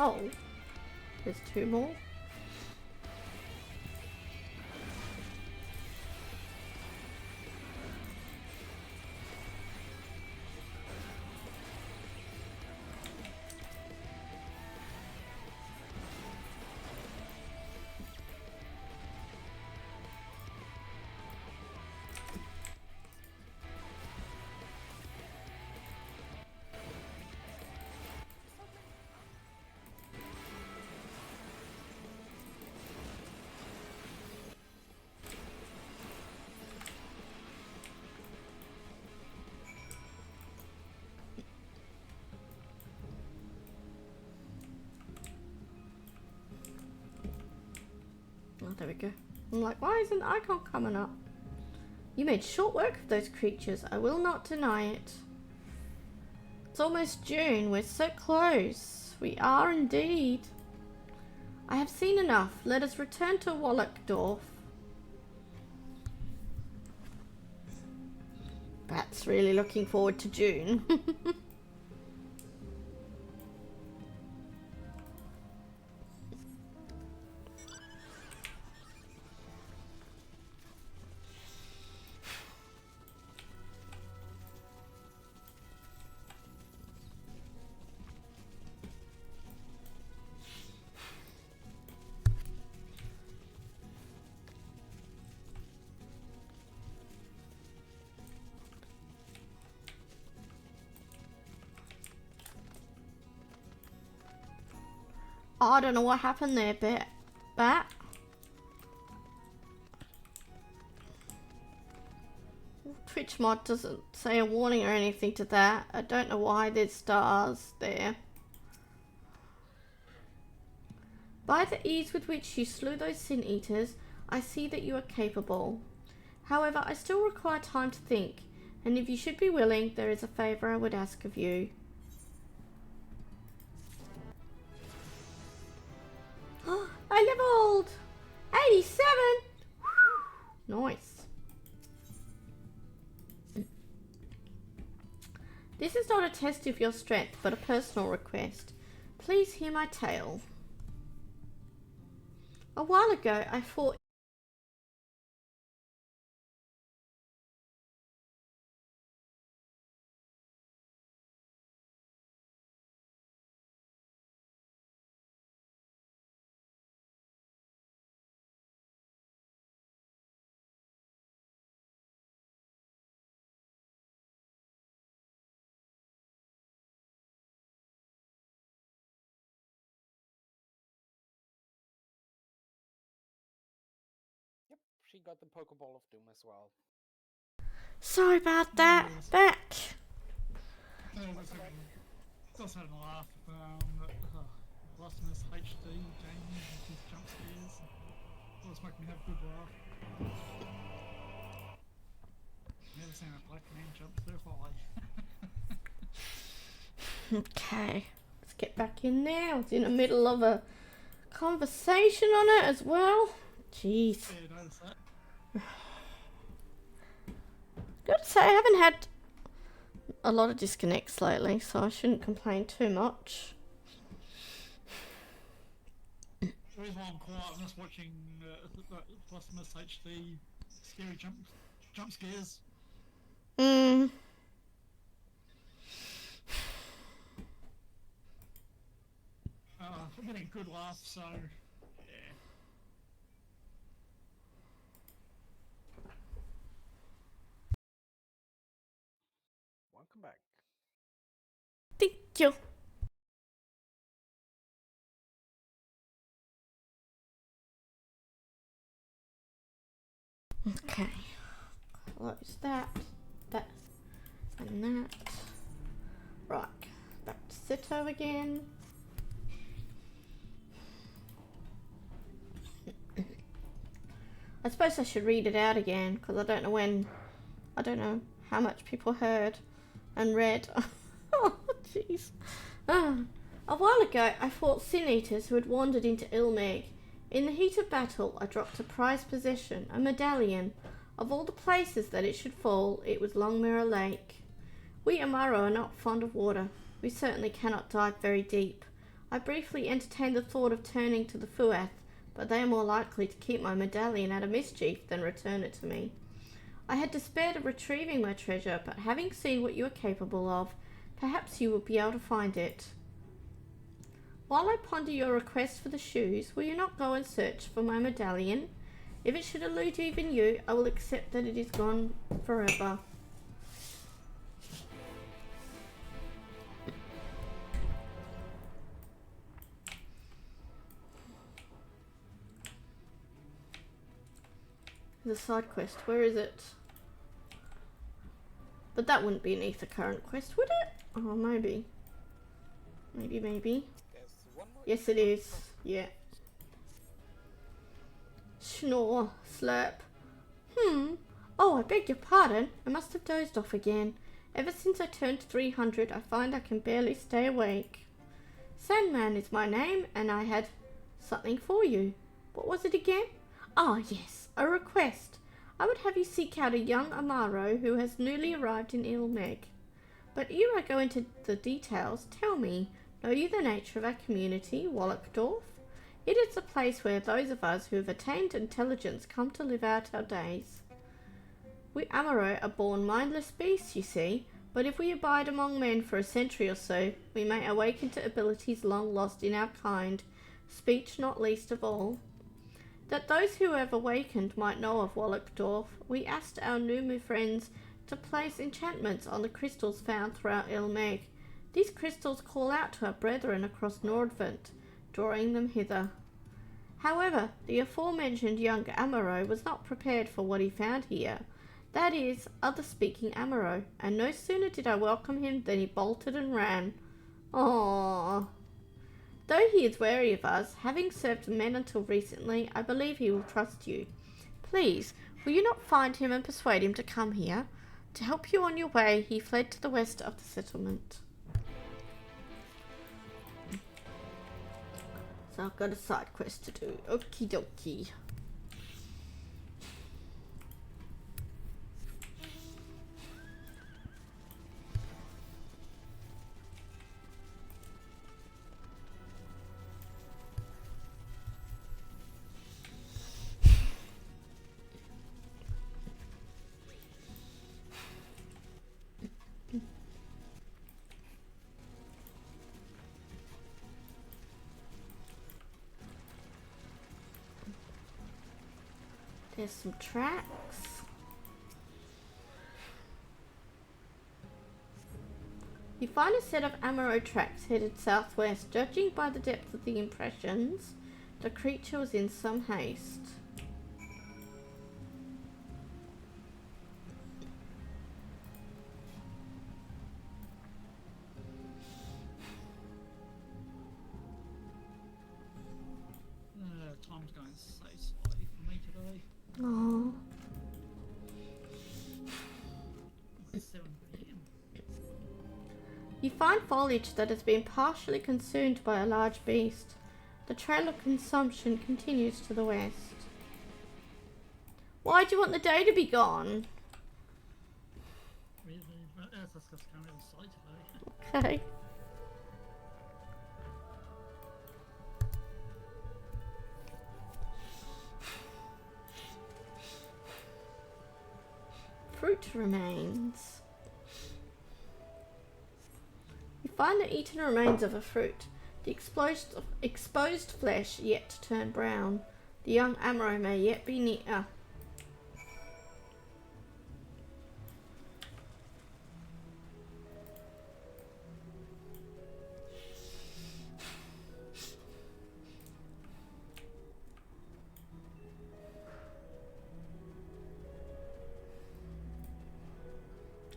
Oh, there's two more. Oh, there we go. I'm like, why isn't the icon coming up? You made short work of those creatures. I will not deny it. It's almost June. We're so close. We are indeed. I have seen enough. Let us return to Wallachdorf. Bat's really looking forward to June. Oh, I don't know what happened there, Bat. Twitch mod doesn't say a warning or anything to that. I don't know why there's stars there. By the ease with which you slew those sin eaters, I see that you are capable. However, I still require time to think, and if you should be willing, there is a favour I would ask of you. I leveled 87! Nice. This is not a test of your strength, but a personal request. Please hear my tale. A while ago, I fought Yep, she got the Pokeball of Doom as well. Sorry about that. Back. Does have a laugh last in this HD game with his jump scares. Always make me have a good laugh. Never seen a black man jump so high. Okay, let's get back in there. I was in the middle of a conversation on it as well. Jeez. Yeah, notice that. Gotta say, I haven't had a lot of disconnects lately, so I shouldn't complain too much. The reason why I'm quiet, I'm just watching Blasphemous HD scary jump scares. I'm getting a good laugh, so yeah. Welcome back. Thank you. Okay, close that, and that. Right, back to Sito again. I suppose I should read it out again, because I don't know how much people heard and read. Oh, jeez. A while ago, I fought sin eaters who had wandered into Ilmeg. In the heat of battle, I dropped a prized possession, a medallion. Of all the places that it should fall, it was Longmirror Lake. We Amaro are not fond of water. We certainly cannot dive very deep. I briefly entertained the thought of turning to the Fuath, but they are more likely to keep my medallion out of mischief than return it to me. I had despaired of retrieving my treasure, but having seen what you are capable of, perhaps you will be able to find it. While I ponder your request for the shoes, will you not go and search for my medallion? If it should elude even you, I will accept that it is gone forever. The side quest, where is it? But that wouldn't be an Ether Current quest, would it? Oh, maybe. Maybe. Yes, it is. Yeah. Snore. Slurp. Oh, I beg your pardon. I must have dozed off again. Ever since I turned 300, I find I can barely stay awake. Sandman is my name, and I had something for you. What was it again? Ah, yes, a request. I would have you seek out a young Amaro who has newly arrived in Ilmeg. But ere I go into the details, tell me, know you the nature of our community, Wallachdorf? It is a place where those of us who have attained intelligence come to live out our days. We Amaro are born mindless beasts, you see, but if we abide among men for a century or so, we may awaken to abilities long lost in our kind, speech not least of all. That those who have awakened might know of Wallachdorf, we asked our new friends to place enchantments on the crystals found throughout Ilmeg. These crystals call out to our brethren across Nordvent. drawing them hither. However, the aforementioned young Amaro was not prepared for what he found here. That is, other-speaking Amaro, and no sooner did I welcome him than he bolted and ran. Aww. Though he is wary of us, having served men until recently, I believe he will trust you. Please, will you not find him and persuade him to come here? To help you on your way, he fled to the west of the settlement. So I've got a side quest to do. Okie dokie. There's some tracks. You find a set of Amaro tracks headed southwest. Judging by the depth of the impressions, the creature was in some haste. Time's going so slowly for me today. Oh. It's 7 p.m. You find foliage that has been partially consumed by a large beast. The trail of consumption continues to the west. Why do you want the day to be gone? Really, but as I just can't really say today. Okay. Fruit remains. You find the eaten remains of a fruit. The exposed flesh yet to turn brown. The young Amaro may yet be near.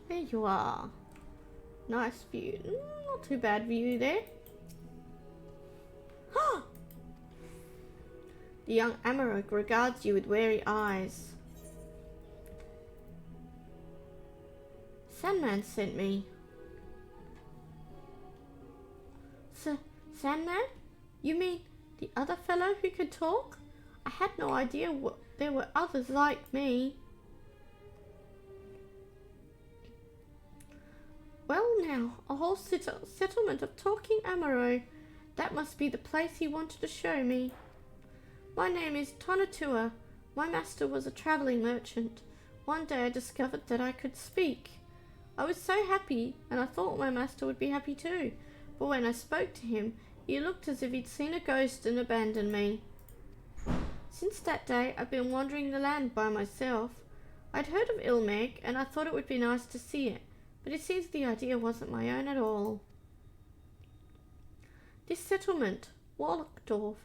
There you are. Nice view. Not too bad view there. The young Amaro regards you with wary eyes. Sandman sent me. Sandman? You mean the other fellow who could talk? I had no idea there were others like me. Well now, a whole settlement of talking Amaro. That must be the place he wanted to show me. My name is Tonatua. My master was a travelling merchant. One day I discovered that I could speak. I was so happy, and I thought my master would be happy too. But when I spoke to him, he looked as if he'd seen a ghost and abandoned me. Since that day, I've been wandering the land by myself. I'd heard of Mheg, and I thought it would be nice to see it. But it seems the idea wasn't my own at all. This settlement, Wallachdorf,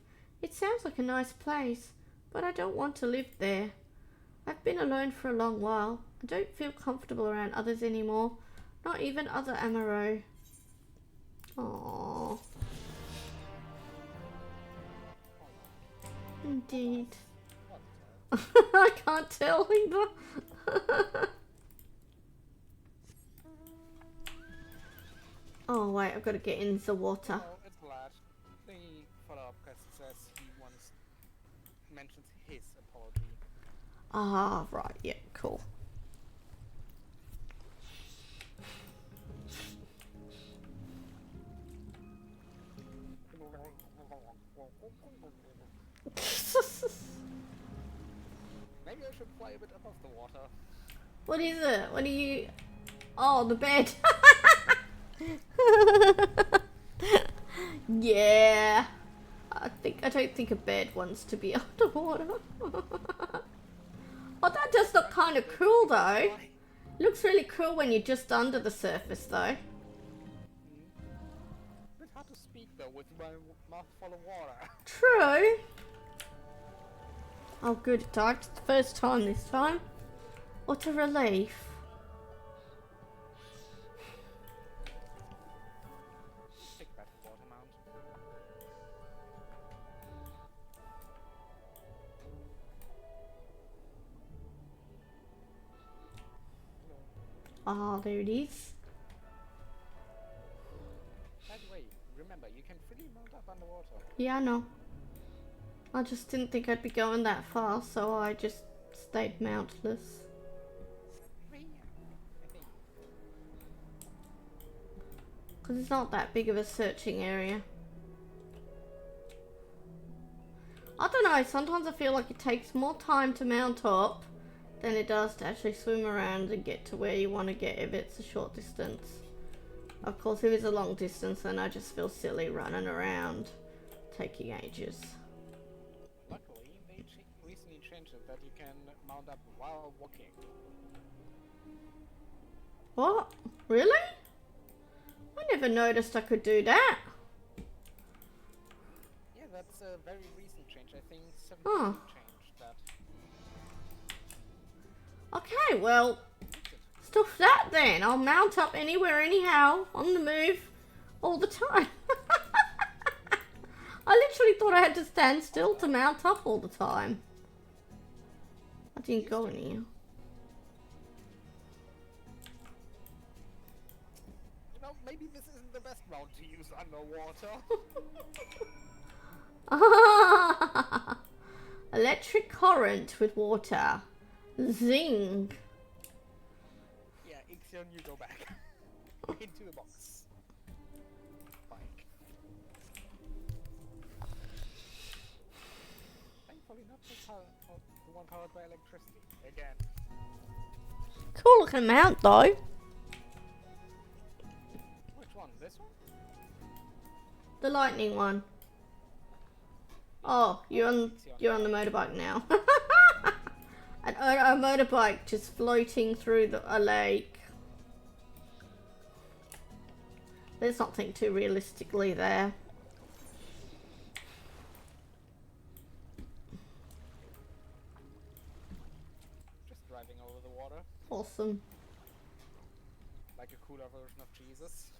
it sounds like a nice place, but I don't want to live there. I've been alone for a long while. I don't feel comfortable around others anymore, not even other Amaro. Aww. Indeed. I can't tell either. Oh wait, I've got to get in the water. Oh, it's glad. The follow-up quest says he mentions his apology. Ah, right, yeah, cool. Maybe I should fly a bit above the water. What is it? What are you... Oh, the bed. Yeah. I don't think a bed wants to be underwater. Oh, that does look kind of cool though. Looks really cool when you're just under the surface though. Bit hard to speak speak though with my mouth full of water. True. Oh good, it died the first time this time. What a relief. Big bad water mount. Ah, there it is. By the way, remember, you can freely mount up underwater. Yeah, I know. I just didn't think I'd be going that far, so I just stayed mountless. Because it's not that big of a searching area. I don't know, sometimes I feel like it takes more time to mount up than it does to actually swim around and get to where you want to get if it's a short distance. Of course, if it's a long distance, then I just feel silly running around, taking ages. Luckily, they recently changed it that you can mount up while walking. What? Really? I never noticed I could do that. Yeah, that's a very recent change. I think 17 Huh. changed that. Okay, well, stuff that then. I'll mount up anywhere, anyhow, on the move, all the time. I literally thought I had to stand still to mount up all the time. I didn't go anywhere. You know, maybe this isn't the best mount to use underwater. Electric current with water. Zing. Yeah, Ixion, you go back. Into the box. Bike. Thankfully not the one powered by electricity. Again. Cool looking mount though. Which one? This one? The lightning one. Oh, you're on the motorbike now. A motorbike just floating through a lake. Let's not think too realistically there. Just driving over the water. Awesome. Like a cooler version of Jesus.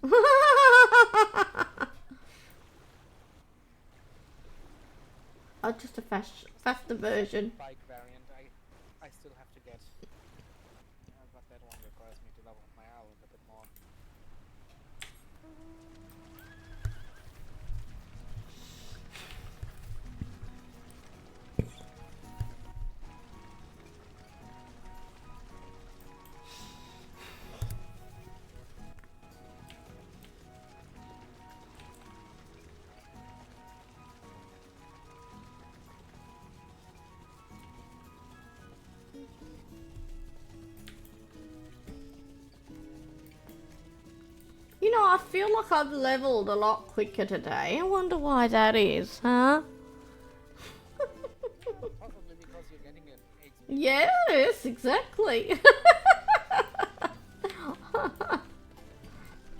Oh, just a faster version. Bike variant. I still have to get. But that one requires me to level up my island a bit more. You know, I feel like I've leveled a lot quicker today. I wonder why that is, huh? Probably because you're getting an XP. Yes, exactly.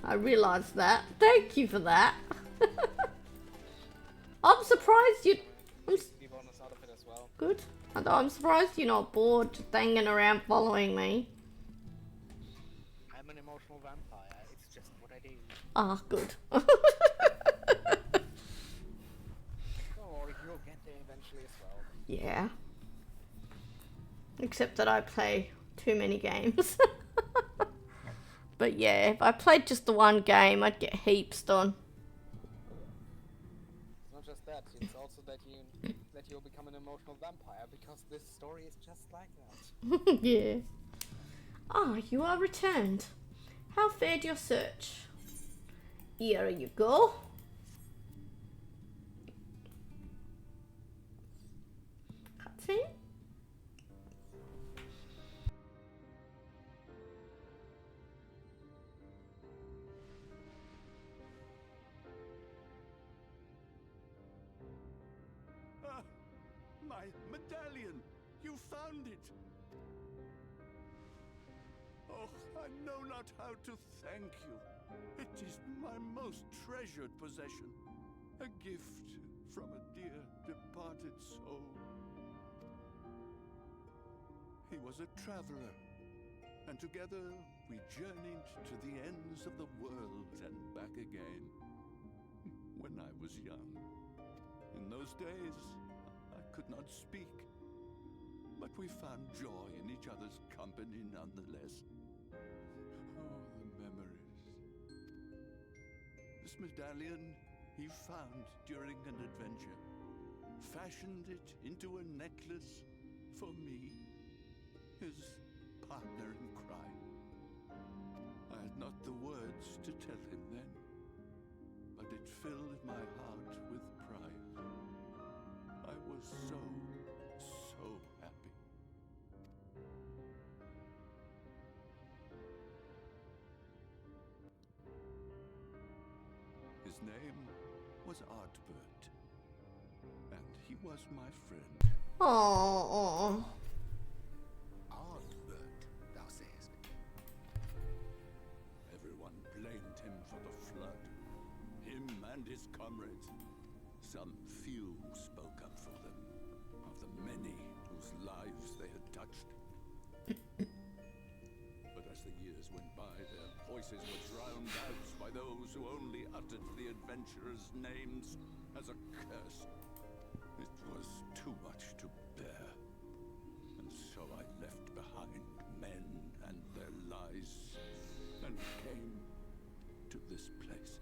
I realised that. Thank you for that. I'm surprised you... The bonus out of it as well. Good. I'm surprised you're not bored just hanging around following me. I'm an emotional vampire. It's just what I do. Ah, good. Don't worry, you'll get there eventually as well. Yeah. Except that I play too many games. But yeah, if I played just the one game, I'd get heaps done. It's not just that, it's also that you'll become an emotional vampire because this story is just like that. Yeah. Ah, you are returned. How fared your search? Here you go. Cutscene? My medallion! You found it! Oh, I know not how to thank you. It is my most treasured possession. A gift from a dear departed soul. He was a traveler, and together we journeyed to the ends of the world and back again. When I was young. In those days, I could not speak, but we found joy in each other's company nonetheless. Oh, the memories. This medallion he found during an adventure, fashioned it into a necklace for me, his partner in crime. I had not the words to tell him then, but it filled my heart with pride. I was so happy. His name was Artbert, and he was my friend. Oh. Ardbert, thou sayest. Everyone blamed him for the flood. Him and his comrades. Some few spoke up for them, of the many whose lives they had touched. But as the years went by, their voices were drowned out by those who only uttered the adventurers' names as a curse. It was too much to bear, and so I left behind men and their lies, and came to this place.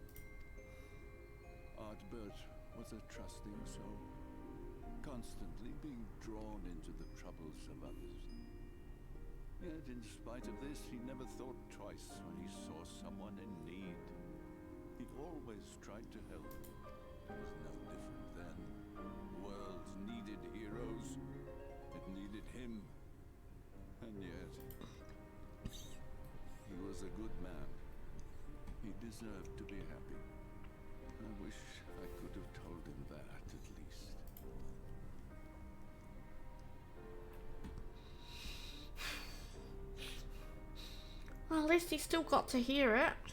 Ardbert was a trusting soul, constantly being drawn into the troubles of others. Yet in spite of this, he never thought twice when he saw someone in need. He always tried to help. It was no different then. The world needed heroes. It needed him. And yet, he was a good man. He deserved to be happy. I wish I could have told him that, at least. Well, at least he still got to hear it.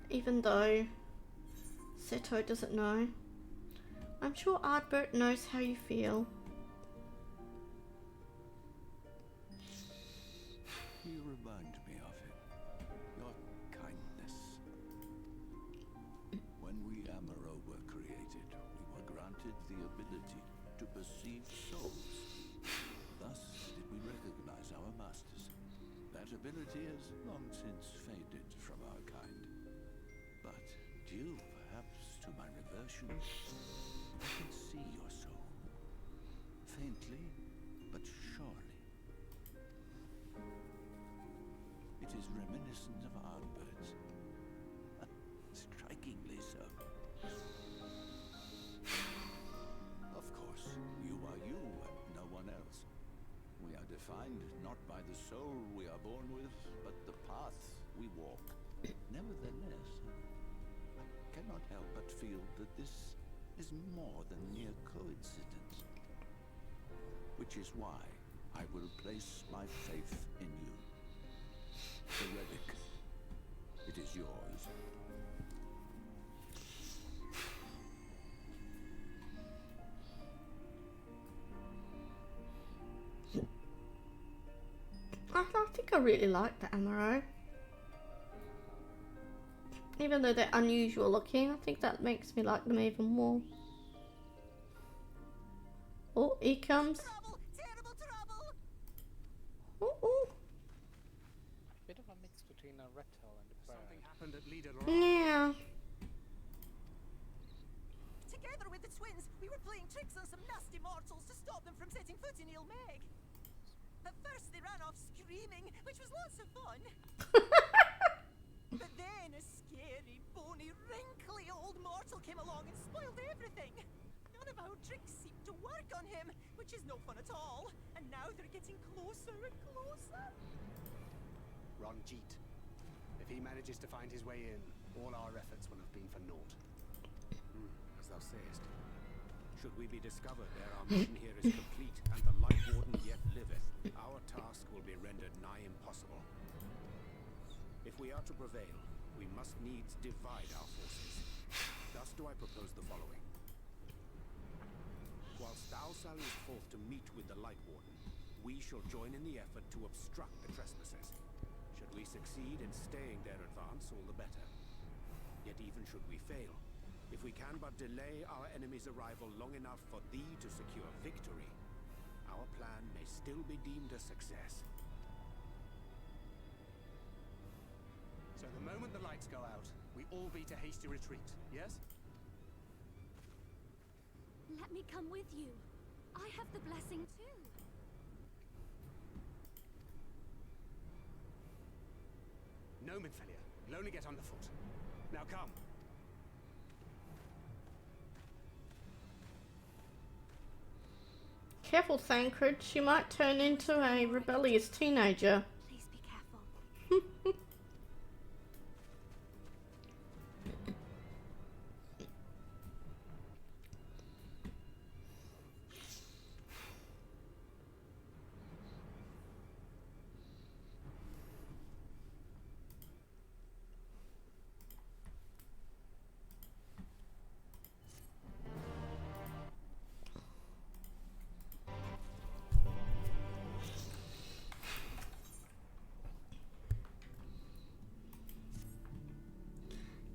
Even though Seto doesn't know. I'm sure Ardbert knows how you feel. You remind me of it. Your kindness. When we Amaro were created, we were granted the ability to perceive souls. Thus did we recognize our masters. That ability has long since faded from our kind. But due perhaps to my reversion, I can see your soul. Faintly, but surely. It is reminiscent of Ardbert's. Strikingly so. Of course, you are you and no one else. We are defined not by the soul we are born with, but the path we walk. Nevertheless, I cannot help but feel that this is more than mere coincidence. Which is why I will place my faith in you. The relic. It is yours. I think I really like the Amaro. Even though they're unusual looking, I think that makes me like them even more. Oh, here comes. Trouble! Terrible trouble! Oh. Bit of a mix between a reptile and a bird. Something happened at Leader Yeah. Together with the twins, we were playing tricks on some nasty mortals to stop them from setting foot in mheg. At first they ran off screaming, which was lots of fun. But then a scary, bony, wrinkly old mortal came along and spoiled everything. None of our tricks seemed to work on him, which is no fun at all. And now they're getting closer and closer. Ronjeet. If he manages to find his way in, all our efforts will have been for naught. As thou sayest. Should we be discovered ere our mission here is complete, and the Lightwarden yet liveth, our task will be rendered nigh impossible. If we are to prevail, we must needs divide our forces. Thus do I propose the following. Whilst thou salliest forth to meet with the Lightwarden, we shall join in the effort to obstruct the trespassers. Should we succeed in staying their advance, all the better. Yet even should we fail, if we can but delay our enemy's arrival long enough for thee to secure victory, our plan may still be deemed a success. So the moment the lights go out, we all beat a hasty retreat, yes? Let me come with you. I have the blessing too. No, Minfelia. You'll only get underfoot. Now come. Careful, Thancred. She might turn into a rebellious teenager. Please be careful.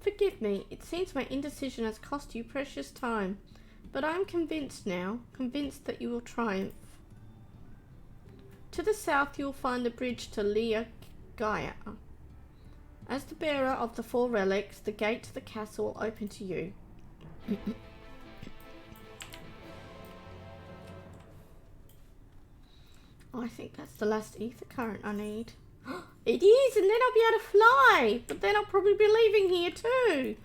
Forgive me, it seems my indecision has cost you precious time, but I am convinced now, convinced that you will triumph. To the south you will find the bridge to Lea Gaia. As the bearer of the 4 relics, the gate to the castle will open to you. I think that's the last ether current I need. It is, and then I'll be able to fly, but then I'll probably be leaving here too.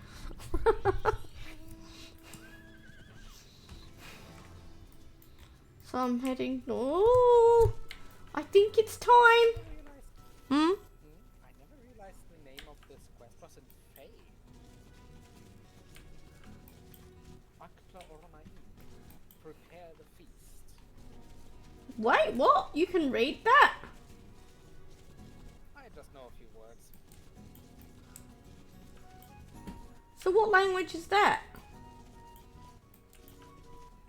So I'm heading. Oh, I think it's time. I never realized the name of this quest was in Fae. Acta Ornai. Prepare the feast. Wait, what? You can read that? I just know a few words. So what language is that?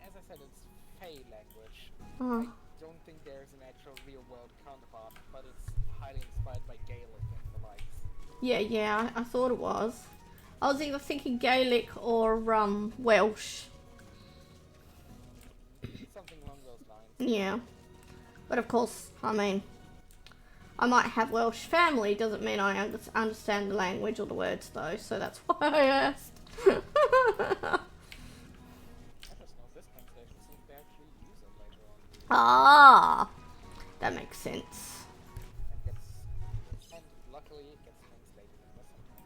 As I said, it's Fae language. Oh. I don't think there's an actual real-world counterpart, but it's highly inspired by Gaelic and the likes. Yeah, I thought it was. I was either thinking Gaelic or Welsh. Something along those lines. Yeah. But of course, I mean, I might have Welsh family, doesn't mean I understand the language or the words though, so that's why I asked. I just know this translation seems to actually use it later on. Ah, that makes sense. And luckily it gets translated in the subtitles.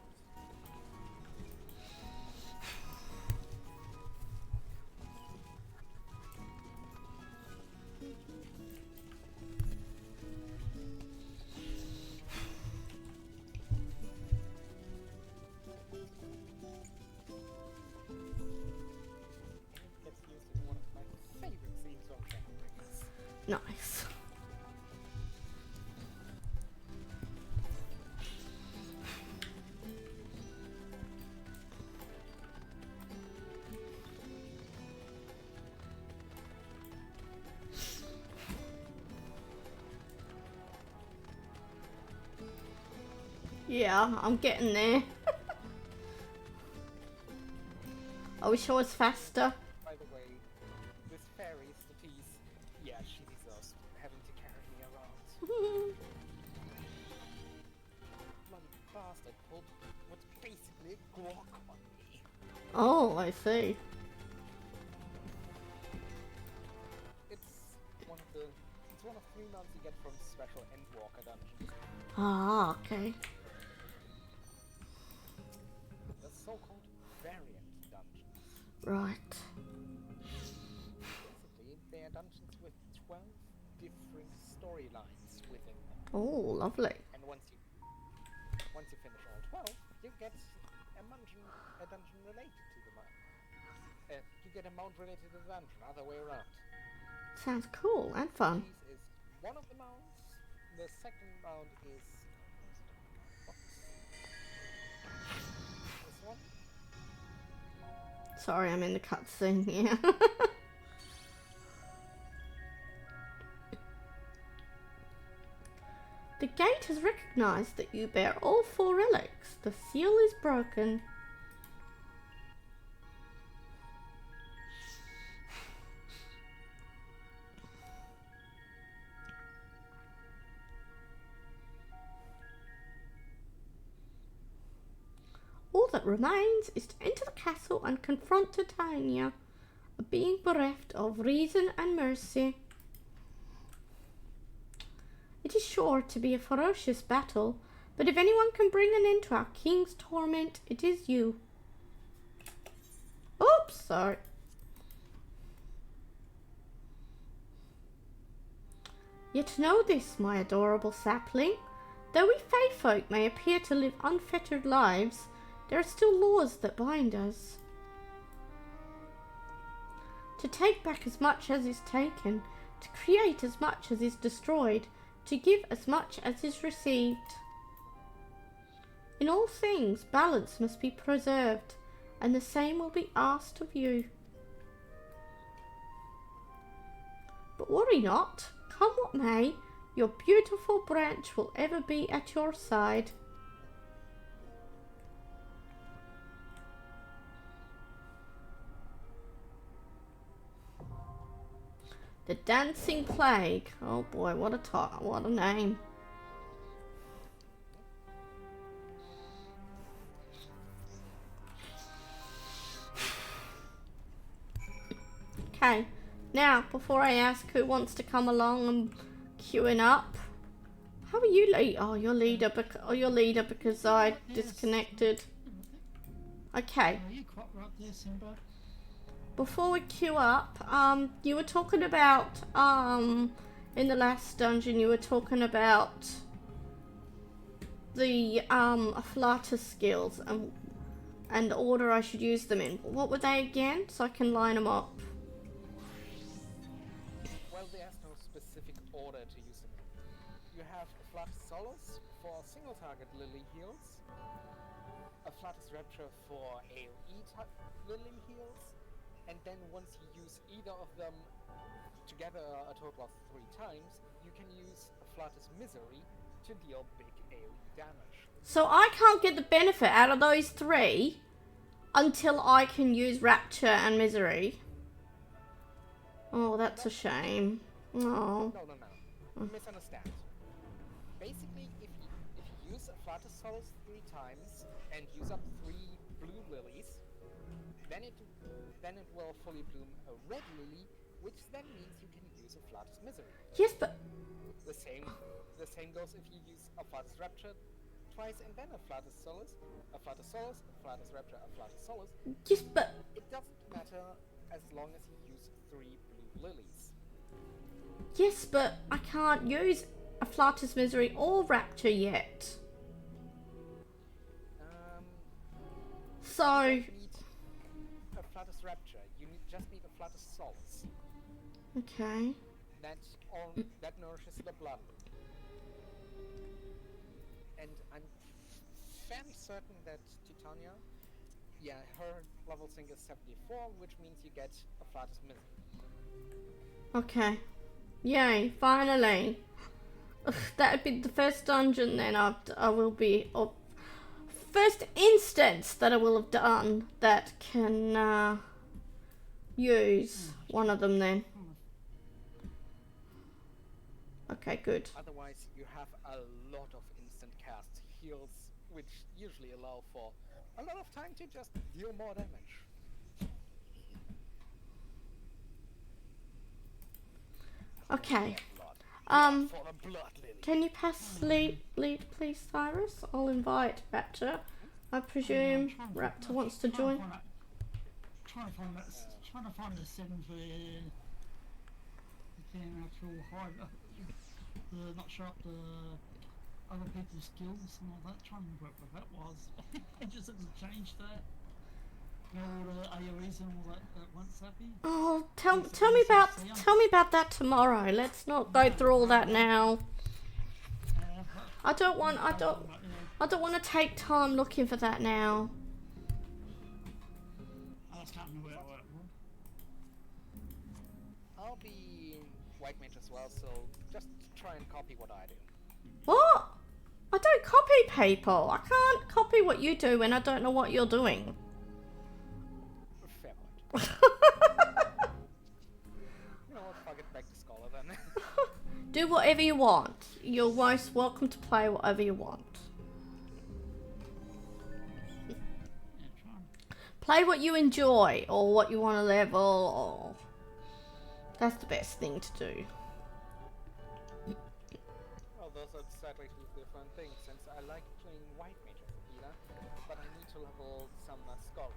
Gets used in one of my favorite scenes from Shadowbringers. Nice. Yeah, I'm getting there. I wish I was faster. By the way, this fairy, Statise, yeah, she deserves having to carry me around. Bloody bastard pulled what's basically a grok on me. Oh, I see. It's one of 3 mounts you get from special Endwalker dungeons. Ah, okay. The so-called variant dungeons. Right. Basically, they are dungeons with 12 different storylines within them. Oh, lovely. And once you finish all 12, you get a dungeon related to the mount. You get a mount related to the dungeon, other way around. Sounds cool and fun. This is one of the mounts. The second mount is this one. Sorry, I'm in the cutscene here. The gate has recognized that you bear all 4 relics. The seal is broken. All that remains is to enter the castle and confront Titania, a being bereft of reason and mercy. It is sure to be a ferocious battle, but if anyone can bring an end to our king's torment, it is you. Oops, sorry. Yet know this, my adorable sapling. Though we Fae folk may appear to live unfettered lives, there are still laws that bind us. To take back as much as is taken, to create as much as is destroyed, to give as much as is received. In all things, balance must be preserved, and the same will be asked of you. But worry not, come what may, your beautiful branch will ever be at your side. The Dancing Plague. Oh boy, what a name. Okay, now before I ask who wants to come along and queuing up, how are you, oh, you're leader because I disconnected. Okay. Before we queue up, you were talking about, in the last dungeon, you were talking about the, Fuath skills and the order I should use them in. What were they again, so I can line them up? Well, there's no specific order to use them in. You have a Fuath Solace for single-target Lily heals, a Fuath Rapture for AoE Lily heals, and then once you use either of them together a total of 3 times, you can use a Fuath Misery to deal big AoE damage. So I can't get the benefit out of those 3 until I can use Rapture and Misery. Oh, that's a shame. Oh. No. You misunderstand. Basically, if you use a Fuath Solace 3 times and use up 3 blue lilies, then it will fully bloom a red lily, which then means you can use a Fuath Misery. Yes, but the same goes if you use a Fuath Rapture twice and then a Fuath Solace, a Fuath Solace, a Fuath Rapture, a Fuath Solace. Yes, but it doesn't matter as long as you use 3 blue lilies. Yes, but I can't use a Fuath Misery or Rapture yet. So you don't need a Fuath Rapture. You just need a Fuath Solace. Okay. That nourishes the blood. And I'm fairly certain that Titania, her level sync is 74, which means you get a Fuath Misery. Okay. Yay, finally. Ugh, that would be the first dungeon then I will be, or first instance that I will have done that can use one of them then. Okay, good. Otherwise, you have a lot of instant cast heals, which usually allow for a lot of time to just deal more damage. Okay. Can you pass lead please, Cyrus? I'll invite Raptor. I presume Raptor wants to join. Trying to find the settings where you can actual hide not show up the other people's skills and all that. Trying to remember what that was. I just had to change that. All the AoEs and all that once happy. Oh, tell me about that tomorrow. Let's not go through all that now. I don't want to take time looking for that now. I just can't I'll be White Mage as well, so just try and copy what I do. What? I don't copy people. I can't copy what you do when I don't know what you're doing. Fair point. You know what, fuck it, back to Scholar then. Do whatever you want. You're most welcome to play whatever you want. Play what you enjoy or what you want to level, or that's the best thing to do. Well, those are sadly two different things, since I like playing White Mage as a healer, but I need to level some Scholar.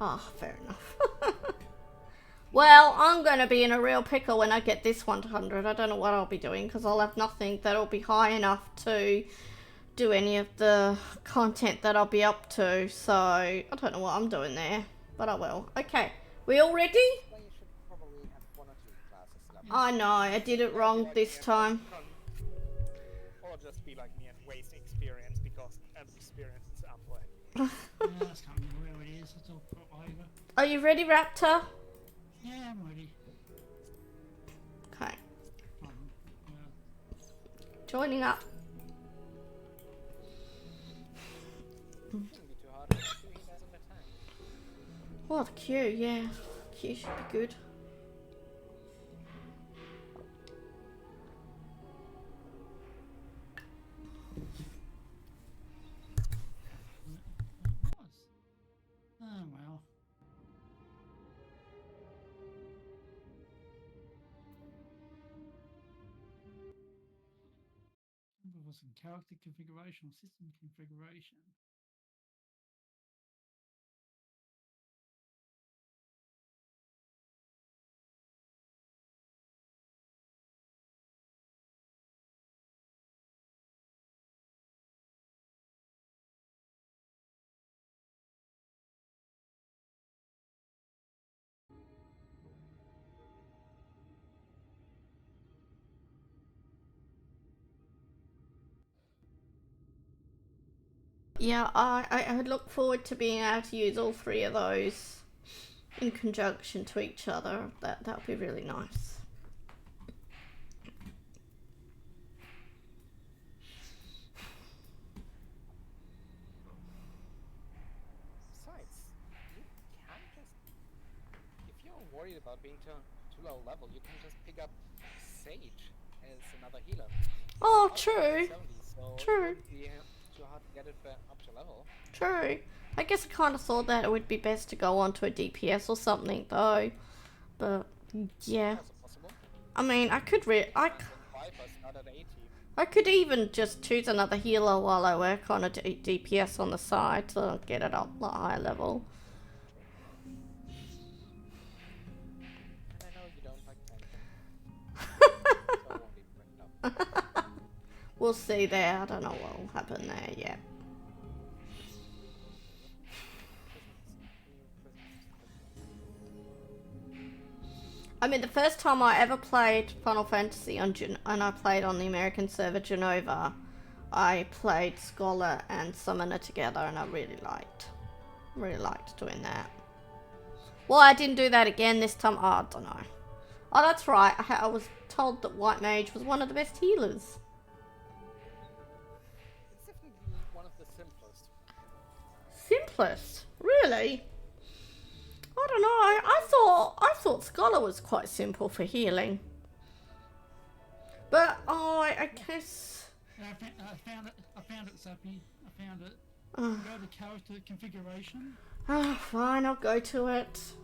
Ah, fair enough. Well, I'm going to be in a real pickle when I get this 100. I don't know what I'll be doing because I'll have nothing that'll be high enough to do any of the content that I'll be up to. So, I don't know what I'm doing there, but I will. Okay, we all ready? Well, you should probably have 1 or 2 classes left. I know, I did it wrong this time. Or just be like me and waste experience because experience is up for Yeah, that's can't remember where it is. It's all put over. Are you ready, Raptor? Yeah, I'm ready. Okay, Yeah. joining up. Shouldn't be too hard. 2 healers in the tank. Well, the queue, yeah. Queue should be good. It was. Oh well. It was in character configuration or system configuration. Yeah, I look forward to being able to use all 3 of those in conjunction to each other. That would be really nice. Besides, you can just... If you're worried about being too low level, you can just pick up Sage as another healer. Oh, I'll true. 70, so True. it wouldn't be too hard to get it up to level. True. I guess I kind of thought that it would be best to go on to a DPS or something, though. But, yeah. Also possible. I mean, I could Vipers not at 80. I could even just choose another healer while I work on a DPS on the side to get it up a higher level. And I know you don't like tanking. So I won't even bring it up. We'll see there. I don't know what will happen there yet. I mean, the first time I ever played Final Fantasy and I played on the American server Genova, I played Scholar and Summoner together, and I really liked doing that. Well, I didn't do that again this time. Oh, I don't know. Oh, that's right. I was told that White Mage was one of the best healers. It's definitely one of the simplest. Simplest? Really? I don't know. I thought Scholar was quite simple for healing. But I guess. I found it, Sappy. I found it. Go to character configuration. Oh, fine. I'll go to it.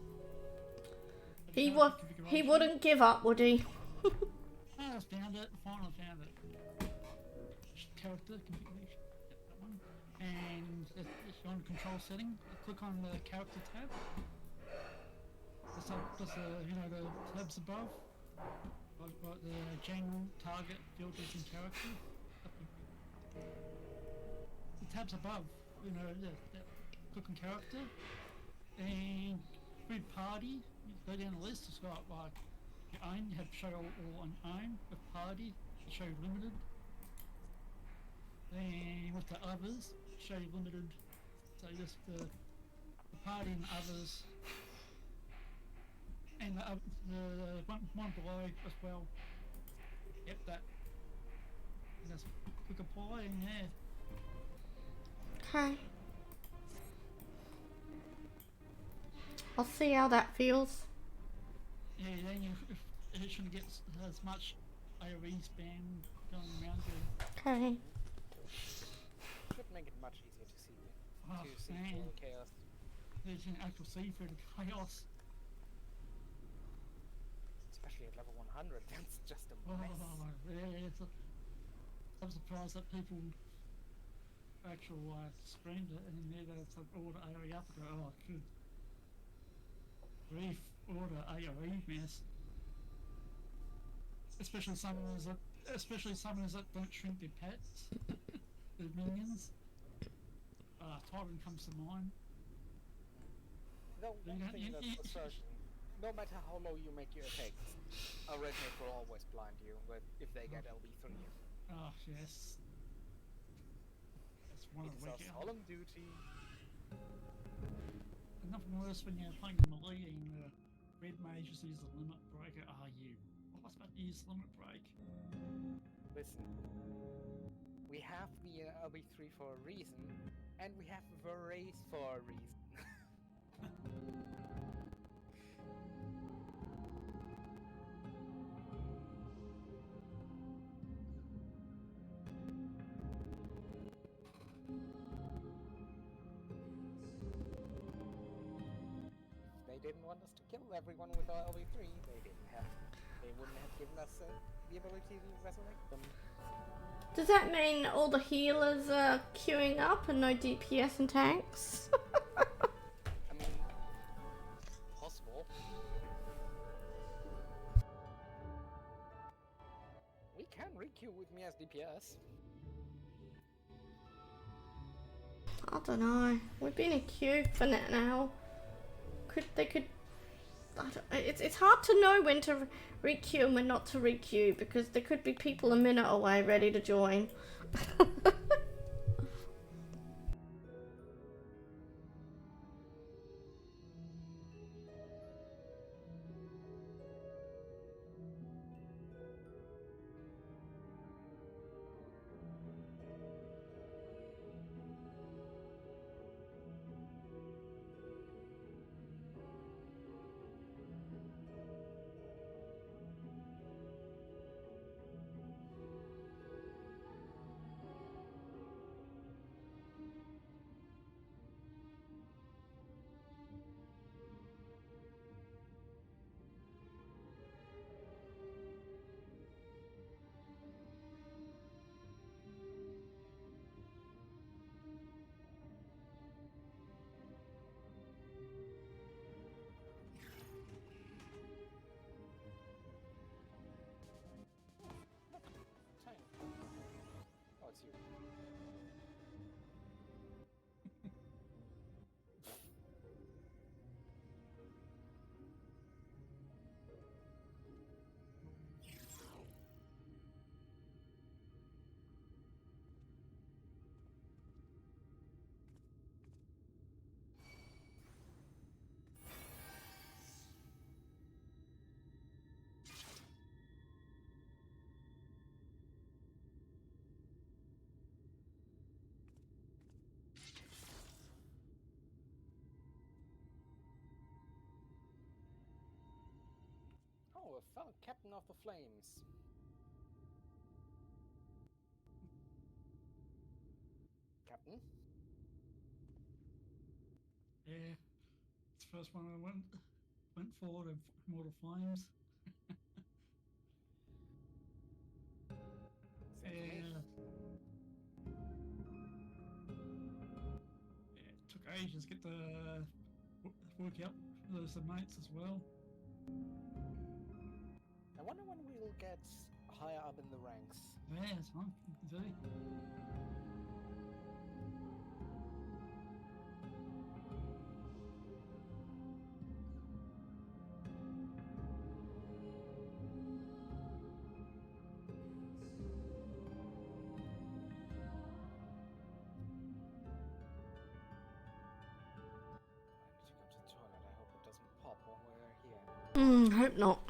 He wouldn't give up, would he? I found it. Finally found it. Character configuration. That one. And it's on control setting. Click on the character tab. Plus the tabs above. Like the general, target, filters, and character. The tabs above. Click on character. And with party, you go down the list. It's got like your own. You have show all on own. With party, you show limited. And with the others, show limited. So just the party and others And the one below as well. Yep, that. And that's quick apply in there. Okay. I'll see how that feels. Yeah, then it shouldn't get as much AoE spam going around you. Okay. Should make it much easier to see Oh, through man. the chaos. There's an actual see through the chaos. Especially at level 100, that's just a mess. Oh, yeah, I'm surprised that people actual streamed it and then there's like order AoE up and go, oh, good. Grief, order AoE mess. Especially summoners that don't shrink their pets, their minions. Tyrant comes to mind. No, one thing that's for certain, no matter how low you make your attacks, a red mage will always blind you if they get LB3. Oh, yes. That's one of the It's a solemn duty. And nothing worse when you're playing melee and red mage just uses the limit breaker. Oh, you. I was about to use limit break. Listen, we have the LB3 for a reason, and we have the race for a reason. They didn't want us to kill everyone with our LB3. They wouldn't have given us the ability to resurrect them. Does that mean all the healers are queuing up and no DPS and tanks? I mean, possible. We can re-queue with me as DPS. I don't know. We've been in queue for that now. It's hard to know when to re-queue and when not to re-queue because there could be people a minute away ready to join. Oh, it's you. Oh, a fellow captain of the flames. Captain? Yeah, it's the first one I went forward and Mortal Flames. Yeah, it took ages to get the work out those mates as well. I wonder when we'll get higher up in the ranks. Yeah, it's fun. You can see. I need to go to the toilet. I hope it doesn't pop while we're here. Hope not.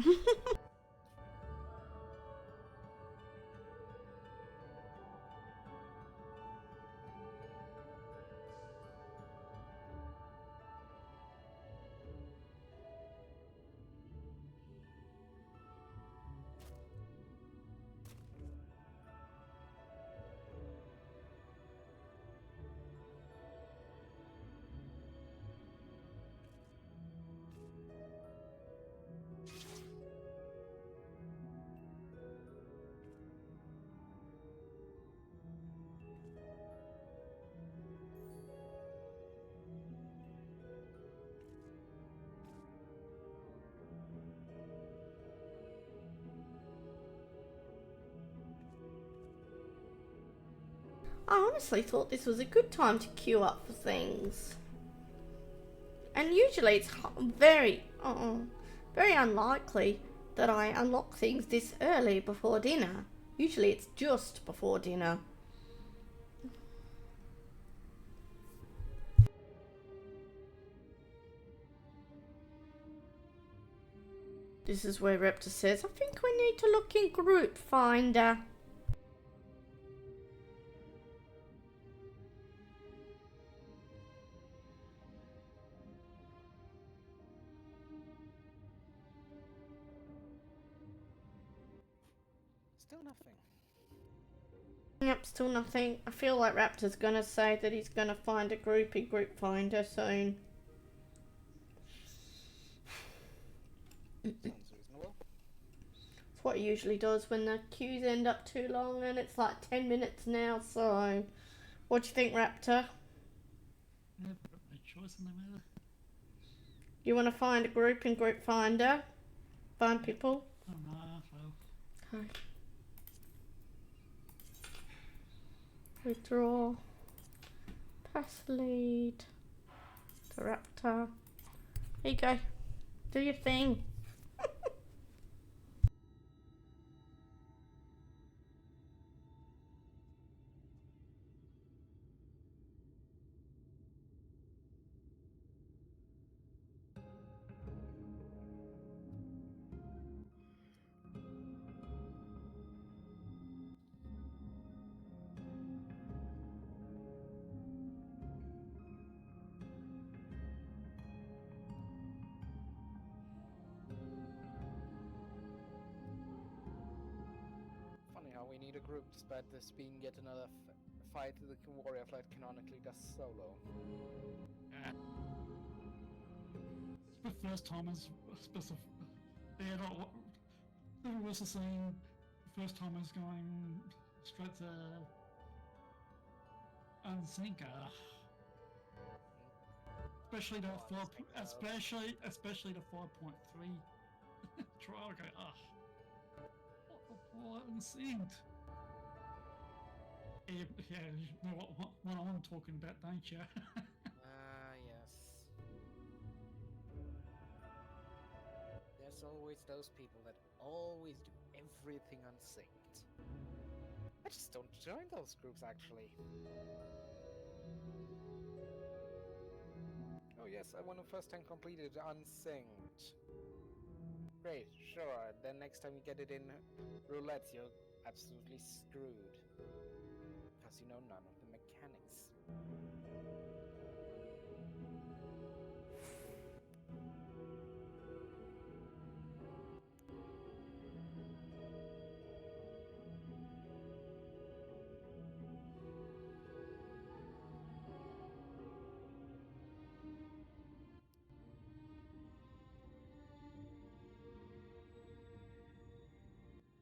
I honestly thought this was a good time to queue up for things. And usually it's very unlikely that I unlock things this early before dinner. Usually it's just before dinner. This is where Raptor says, I think we need to look in Group Finder. Still nothing. Yep, still nothing. I feel like Raptor's gonna say that he's gonna find a group in Group Finder soon. Sounds reasonable. It's what he usually does when the queues end up too long, and it's like 10 minutes now, so... What do you think, Raptor? Yeah, but no choice in the matter. You want to find a group in Group Finder? Find people? Oh no, well. Okay. Withdraw. Pass lead. To Raptor. There you go. Do your thing. Funny how we need a group despite this being yet another fight the warrior flight canonically does solo. The first time is specific. Yeah, what it was the same. The first time is going straight to unsync. Especially the especially the 5.3 trial. Go what unsynced? Yeah, you know what I'm talking about, don't you? Yes. There's always those people that always do everything unsynced. I just don't join those groups, actually. Oh yes, I want to first time completed unsynced. Great, sure. Then next time you get it in roulette, you're absolutely screwed. Because you know none of the mechanics.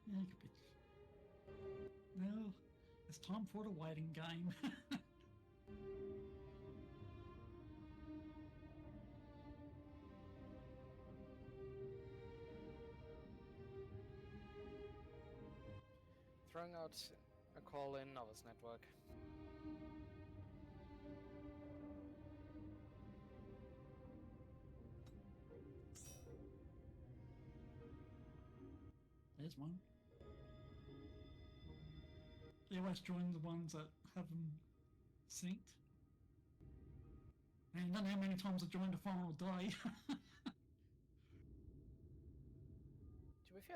Yeah, it could be. No, it's time for the waiting game. Throwing out a call in Novice Network. There's one. They always join the ones that have them synced. And you don't know how many times I joined the final day.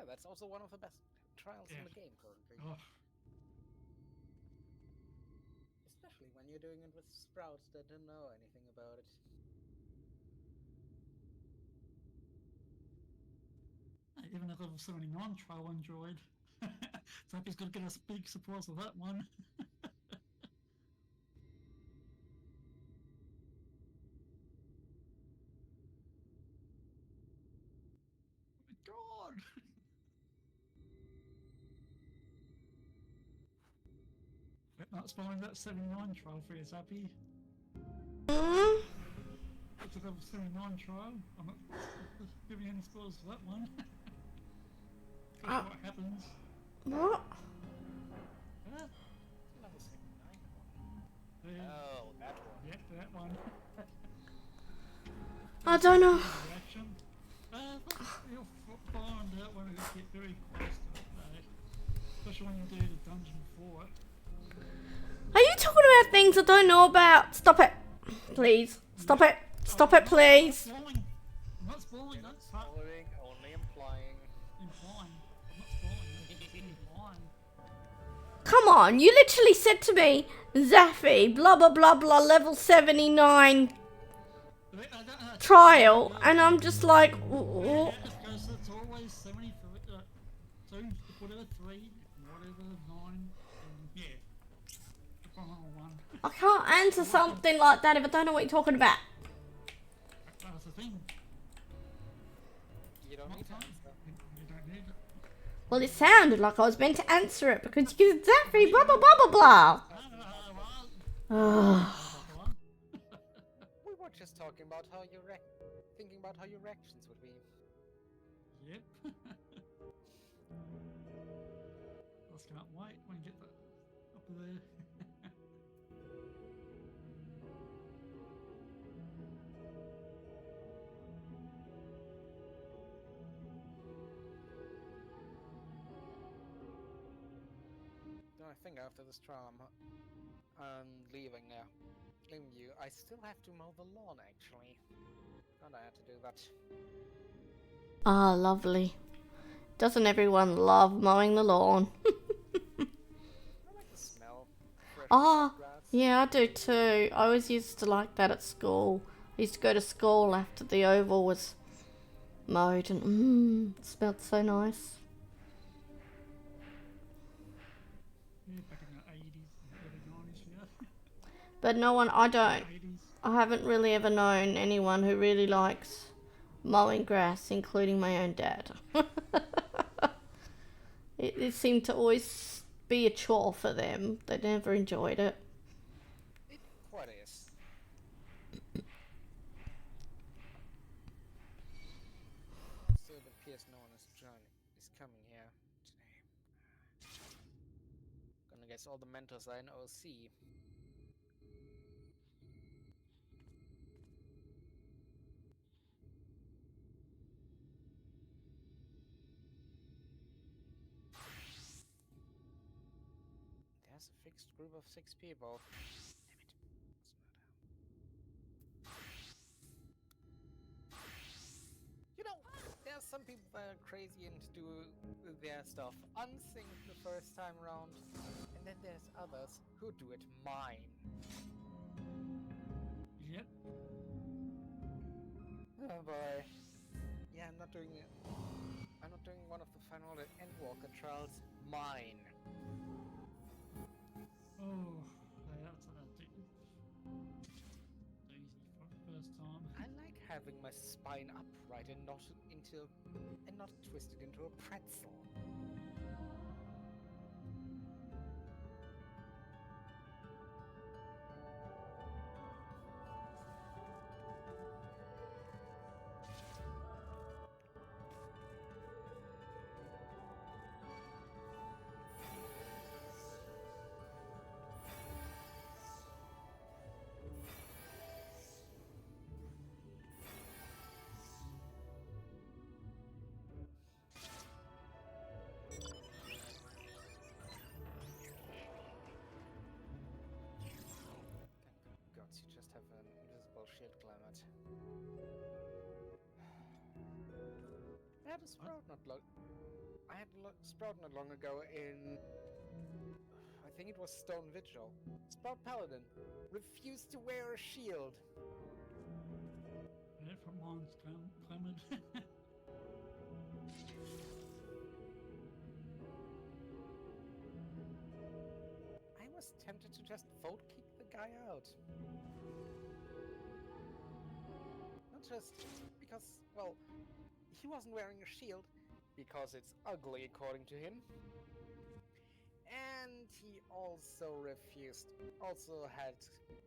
Yeah, that's also one of the best trials in Yeah. the game currently. Oh, Especially when you're doing it with sprouts that don't know anything about it. even a level 79 trial Android. Zappy's got to get us big surprise with that one. God! That's following that 79 trial for you, Zappy. Mm. It's a level 79 trial. I'm not giving any spoilers for that one. That's what happens. What? Huh? Level 79 one. Yeah. Oh, that one. Yep, that one. I don't know. Reaction. You'll find out when you get very close to it, though. Especially when you do the dungeon for it. Are you talking about things I don't know about? Stop it. Please. Stop it. Stop it, please. I'm not spoiling. Not That's part spoiling, only implying. implying. I'm not spoiling. I'm just implying. Come on. You literally said to me, Zaffy, blah, blah, blah, blah, level 79 trial. And I'm just like, Yeah, because it's always 73, so whatever 3, whatever 9, and yeah. The final one. I can't answer something like that if I don't know what you're talking about. That's the thing. You don't need to answer. You don't need it. Well, it sounded like I was meant to answer it because you said Zaffy, blah, blah, blah, blah, blah. Ugh. We were just talking about how you thinking about how your reactions would be. Yep. Just can't wait when you get that up there. No, I think after this trial I'm leaving now. Leaving you. I still have to mow the lawn actually. And I had to do that. Ah, lovely. Doesn't everyone love mowing the lawn? I like the smell. Fresh Ah, grass. yeah, I do too. I always used to like that at school. I used to go to school after the oval was mowed and it smelled so nice. Yeah, back in the 80s, early 90s, yeah. But I haven't really ever known anyone who really likes mowing grass, including my own dad. It seemed to always be a chore for them. They never enjoyed it. It quite is. So it appears no one is coming here today. Gonna guess all the mentors are in OC. There's a fixed group of 6 people. Damn it. You know, there's some people that are crazy and do their stuff unsynced the first time around, and then there's others who do it mine. Yep. Oh boy. Yeah, I'm not doing one of the final Endwalker trials mine. Oh, that's addictive. Easy for the first time. I like having my spine upright and not twisted into a pretzel. Gods, you just have an invisible shield climate. Yeah, the sprout not I had Sprout not long ago in... I think it was Stone Vigil. Sprout Paladin refused to wear a shield. Yeah, from mine's Clement. I was tempted to just vote kick the guy out. Not just because, well, he wasn't wearing a shield, because it's ugly according to him. And he also had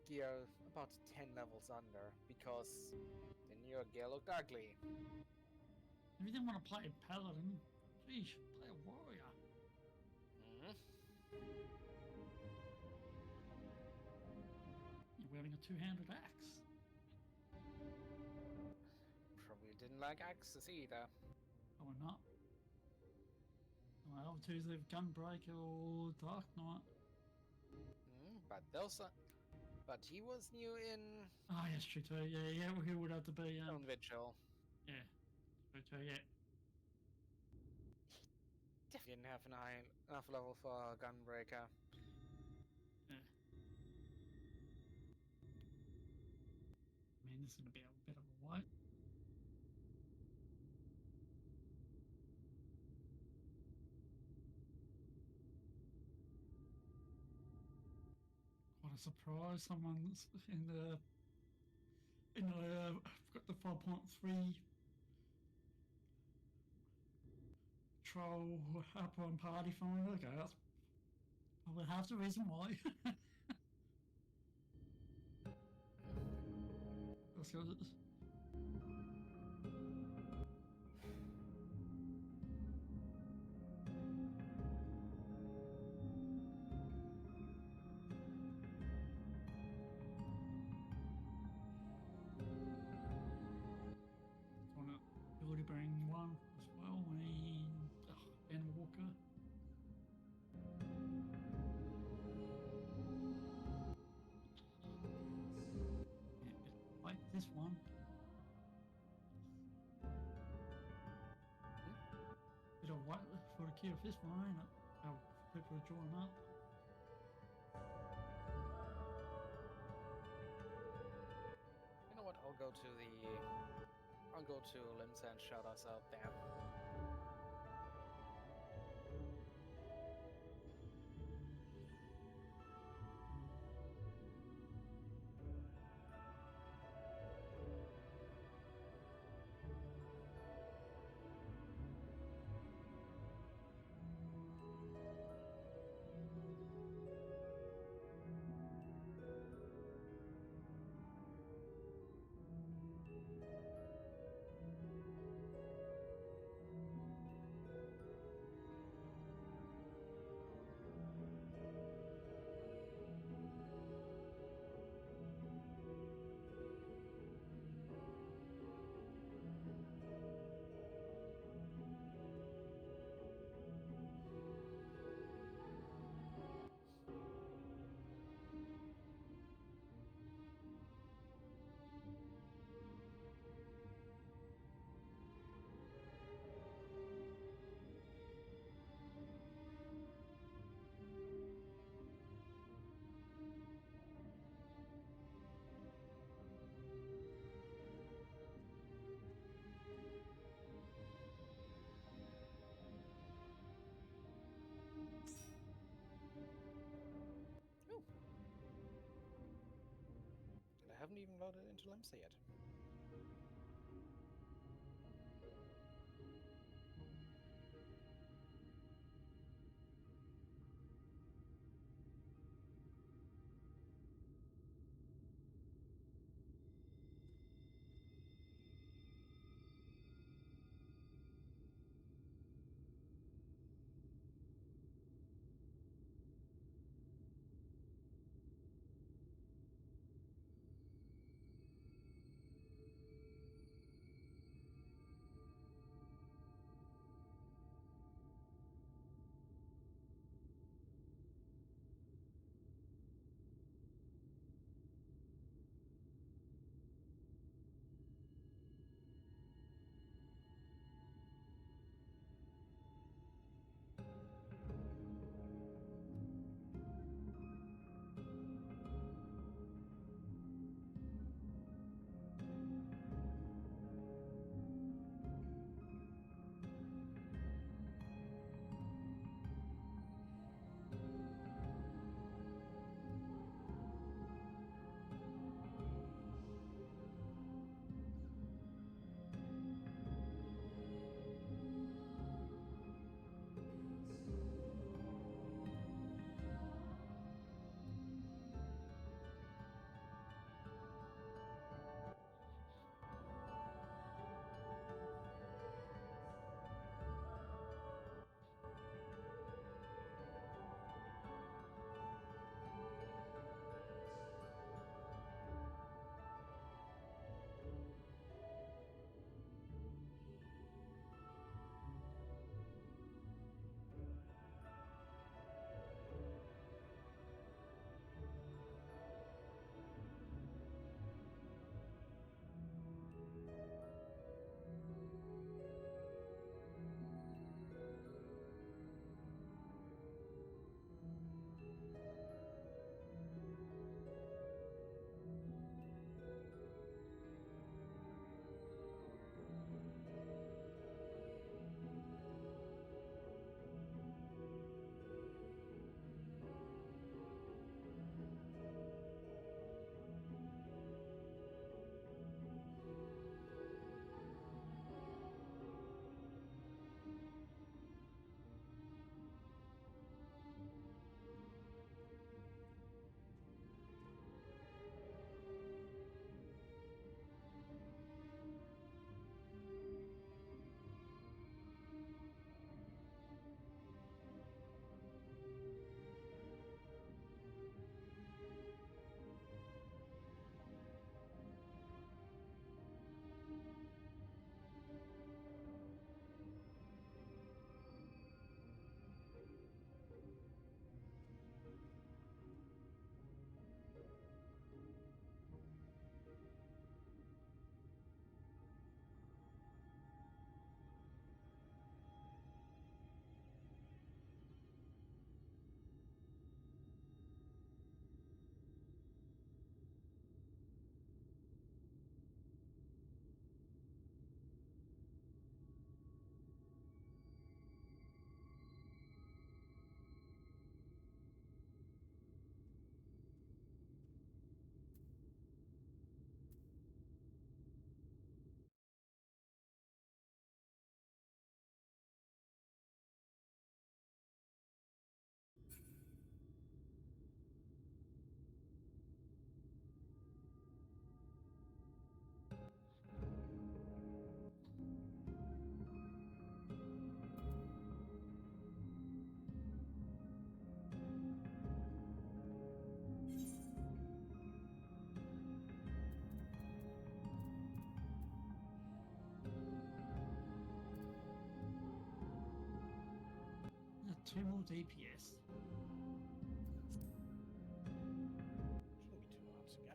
gear about 10 levels under, because the newer gear looked ugly. If you didn't want to play a paladin, geez, play a warrior. You're wearing a two-handed axe. Probably didn't like axes either. Oh, we're not. My other two have Gunbreaker or Dark Knight. But he was new in... Oh, yes, true too. Yeah, well, he would have to be... Stone Vigil. Yeah, true too, yeah. Definitely didn't have enough level for Gunbreaker. Yeah. I mean, this is going to be a bit of a wait. Quite a surprise. Someone's in the I've got the 5.3 troll upper and party finder. Okay, that's probably half the reason why. Let's go with this. Ability bring one as well, and Ben Walker. Like this one. Bit of white for the key of this one, ain't it? How people are drawing up. You know what? I'll go to Limsa and shout us out there. I haven't even loaded into Limsa yet. 2 more DPS. Shouldn't be too hard to get.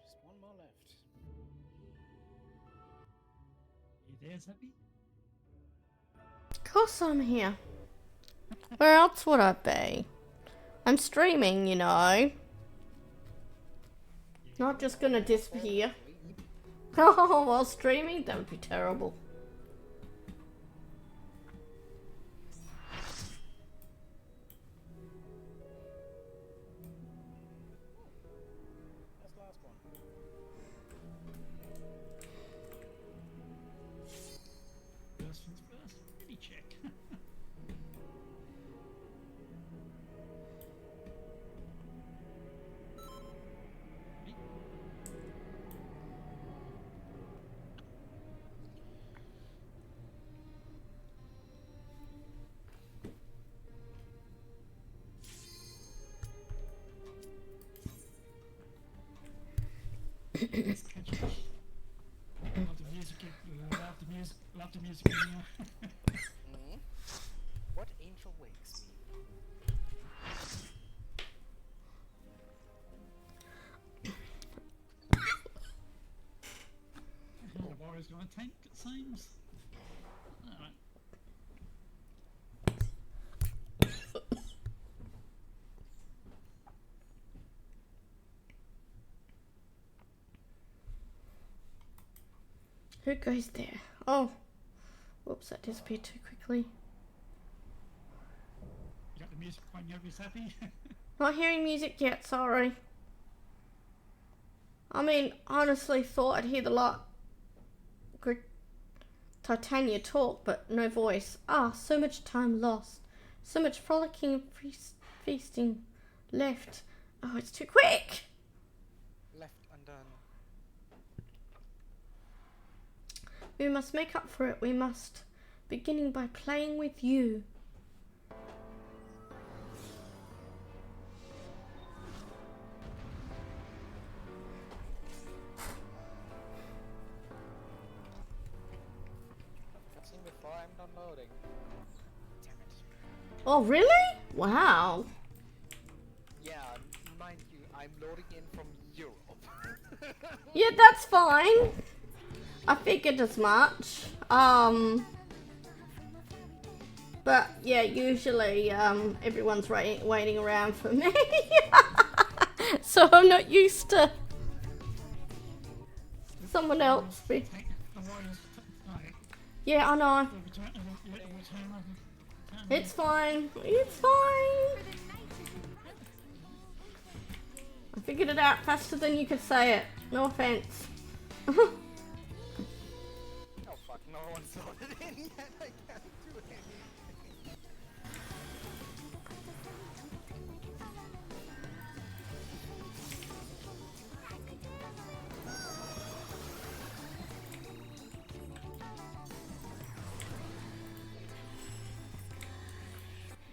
Just one more left. You there, Zappy? Of course I'm here. Where else would I be? I'm streaming, you know. Not just gonna disappear. Oh, while streaming? That would be terrible. That's the last one. First things first. Ready check. Let's catch up. Love the music. Love the music. Love the music in here. Hmm? What angel wakes me? The warrior's got a tank, it seems. Alright. Who goes there? Oh. Whoops, that disappeared too quickly. You got the music playing over your Zappy? Not hearing music yet, sorry. I mean, honestly thought I'd hear the Titania talk, but no voice. Ah, so much time lost. So much frolicking and feasting left. Oh, it's too quick! Left undone. We must make up for it, we must. Beginning by playing with you. Cutscene before I'm done loading. Damn it. Oh, really? Wow. Yeah, mind you, I'm loading in from Europe. Yeah, that's fine. I figured as much. But yeah, usually everyone's waiting around for me. So I'm not used to someone else. Tank, the warrior's Yeah, I know. return. It's fine. It's fine. I figured it out faster than you could say it. No offense. Oh fuck, no one's loaded in yet, I can't do anything.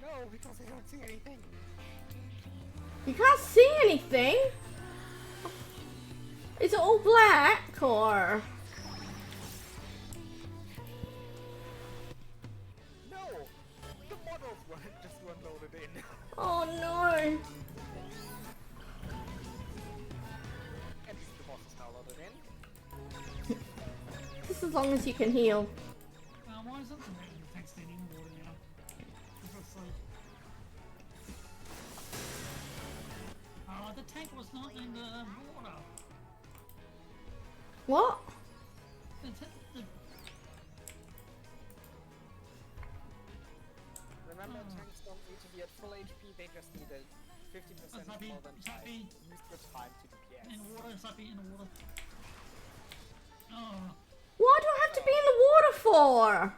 No, because I don't see anything. You can't see anything. Is it all black or? No! The models just weren't loaded in. Oh no. At least the boss is now loaded in. Just as long as you can heal. Why isn't the tank standing in water now? Because like... the tank was not in the water. What? Remember, tanks don't need to be at full HP, they just need a 50% more than 5. Use your time to DPS. In water, Zappy, in the water. Oh. Why do I have to be in the water for?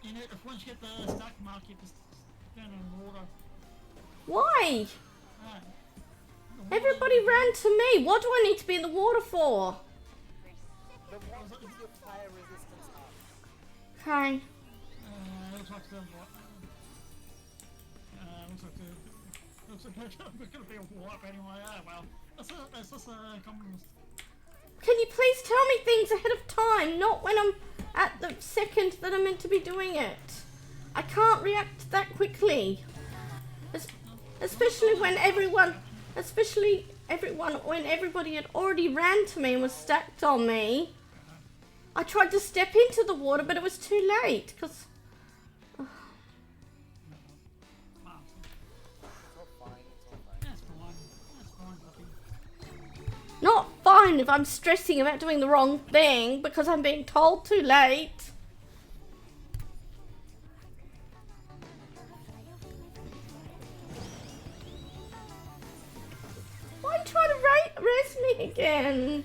You know, if once you get the stack mark, you just stand in the water. Why? Alright. Everybody ran to me. What do I need to be in the water for? The one with your fire resistance up. Okay. Looks like the what? Looks like there's gonna be a wipe anyway. Oh well. Let's just come. Can you please tell me things ahead of time, not when I'm at the second that I'm meant to be doing it? I can't react that quickly. Especially when everybody had already ran to me and was stacked on me. I tried to step into the water, but it was too late, because... Not fine if I'm stressing about doing the wrong thing because I'm being told too late. Why are you trying to res me again?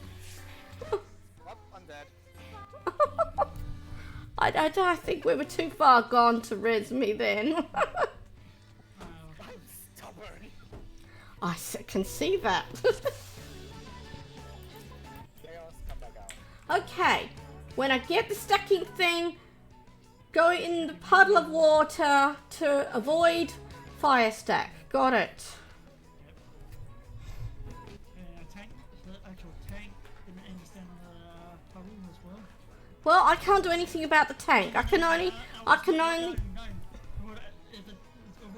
Oh, I'm dead. I think we were too far gone to res me then. I'm stubborn. I can see that. Come back out. Okay, when I get the stacking thing, go in the puddle of water to avoid fire stack. Got it. The actual tank didn't understand the problem as well. Well, I can't do anything about the tank. I can only. No. What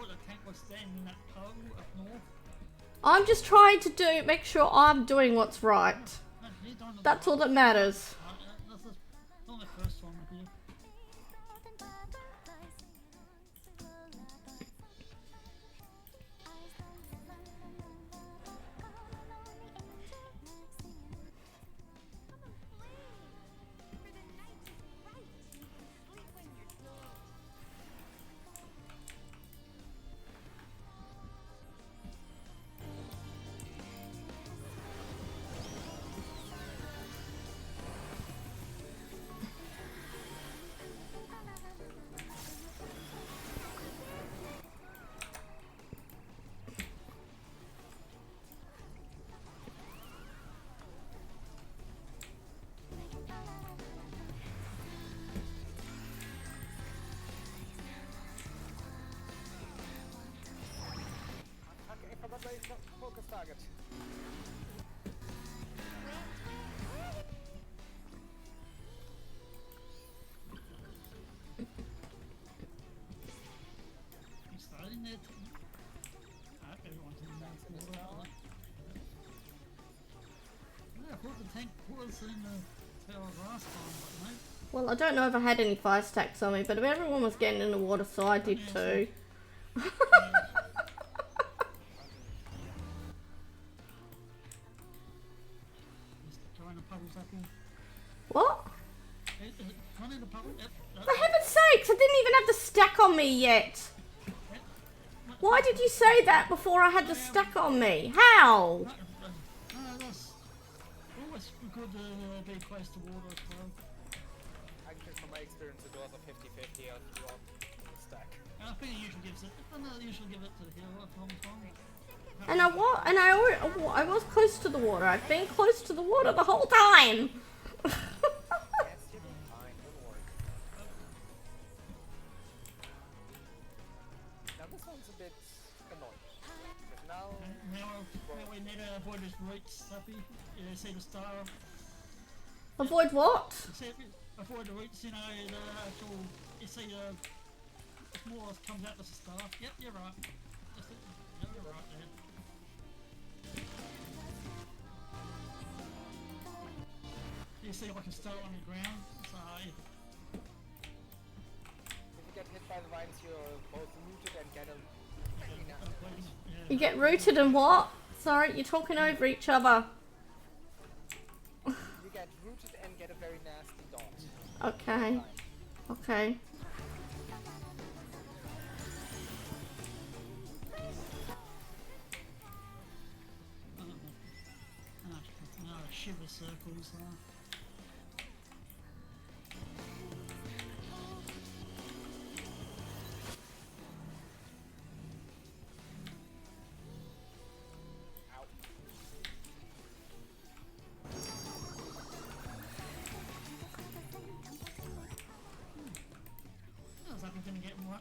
the tank was standing in that puddle up north. I'm just trying to make sure I'm doing what's right. That's all that matters. This is not the first one here. Okay, I forgot my focus target. I'm starting it. Everyone's in that water outlet. Yeah, I thought the tank was in the tower last time, but no. Well, I don't know if I had any fire stacks on me, but if everyone was getting in the water, so I did too. Trying to puddles up all. What? Running the puddle. For heaven's sakes, I didn't even have the stack on me yet. Why did you say that before I had the stack on me? How? That's always good to be close to water as well. Actually, from my experience, it was a 50-50 throughout the stack. I think it usually gives it. I usually give it to the hero from time. And I was close to the water. I've been close to the water the whole time. Yes, you'll be fine, don't worry. Now this one's a bit annoying. Because now we need to avoid his roots, Sappy. See the star. Avoid what? Avoid the roots, the actual. You see the more comes out as a star. Yep, you're right. That's it. Yep, you're right there. You see like a star on the ground, so if you get hit by the vines, you're both rooted and get a very nasty dot. You get rooted and what? Sorry, you're talking over each other. You get rooted and get a very nasty dot. Okay. Okay. shiver circles.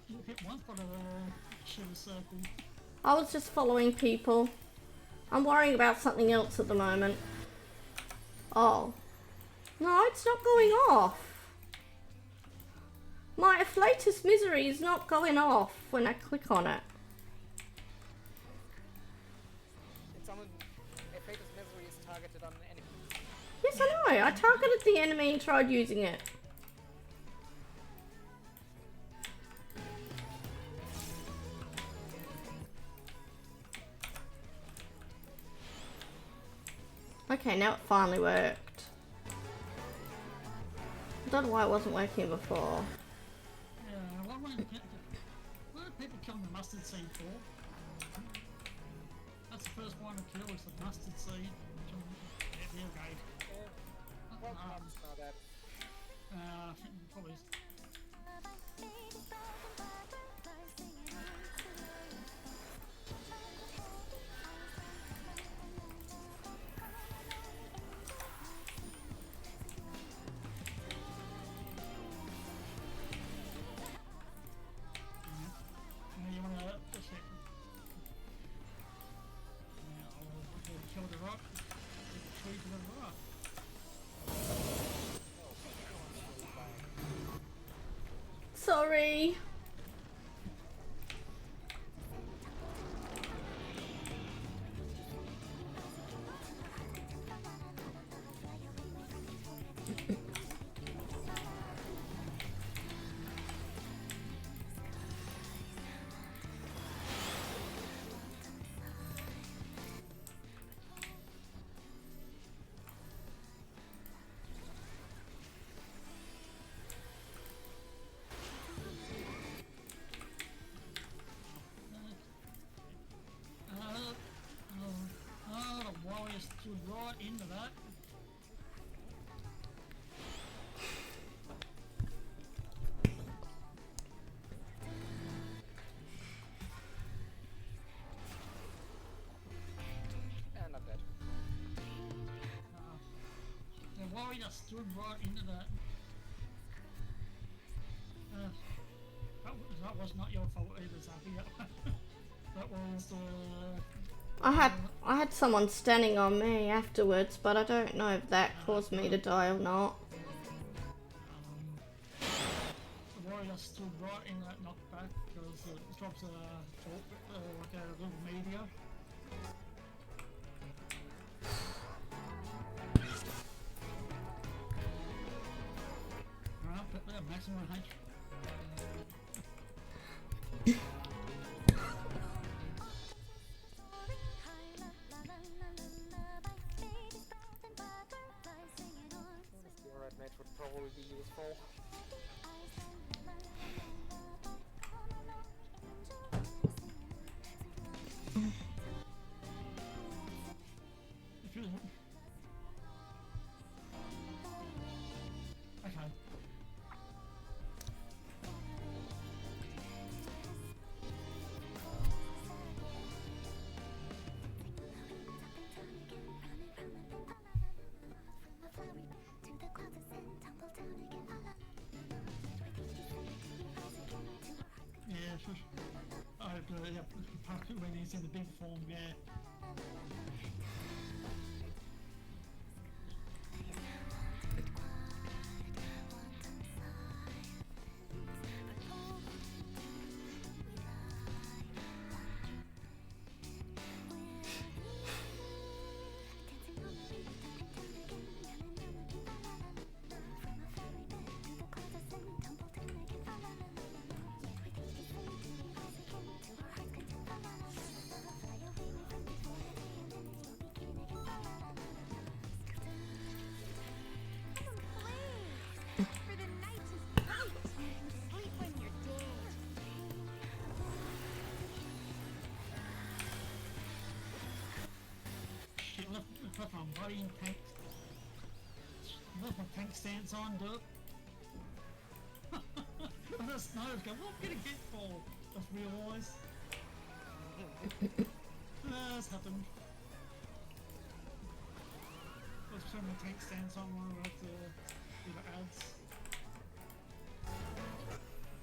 You hit one for the shiver circle. I was just following people. I'm worrying about something else at the moment. Oh. No, it's not going off. My afflatus misery is not going off when I click on it. It's on a Fatus Misery is targeted on an enemy. Yes, I know. I targeted the enemy and tried using it. Okay, now it finally worked. I don't know why it wasn't working before. Yeah, what do people kill the mustard seed for? That's the first one to kill is the mustard seed. Yeah, they're great. Well, it's not that. Probably. Kill the rock, the tree to the rock. Sorry. The warrior stood right into that. And I'm dead. The warrior stood right into that. That was not your fault either, Zappy. That was I had someone standing on me afterwards, but I don't know if that caused me to die or not. the warrior stood right in that knockback because it drops like a little meteor. Alright, put that maximum height. The White Mage would probably be useful. Okay. Yeah, sure. Yeah, particularly when he's in the big form, yeah. Put my body in tank. Left my tank stance on, do it. And the snow's going, what am I gonna get for? Just realise. That's happened. Let's turn my tank stance on when I have to do the ads.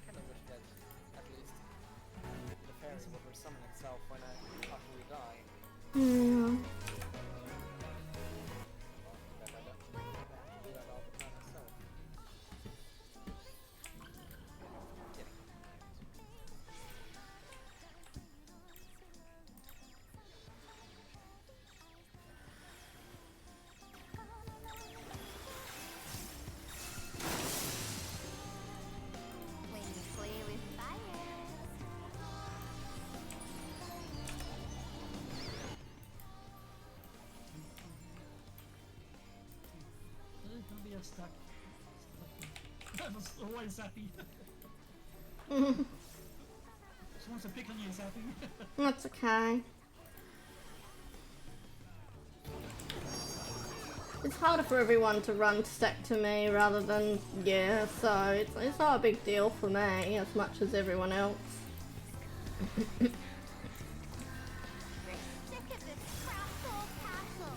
Kind of wish that at summon itself when after we die. Yeah. Do that all the time myself. Kidding. When you play with fire. There's gonna be a stack. That's always happy. Someone's to pick on you, Zappy. That's okay. It's harder for everyone to run stack to me rather than, yeah, so it's not a big deal for me as much as everyone else. Sick of this craft old castle.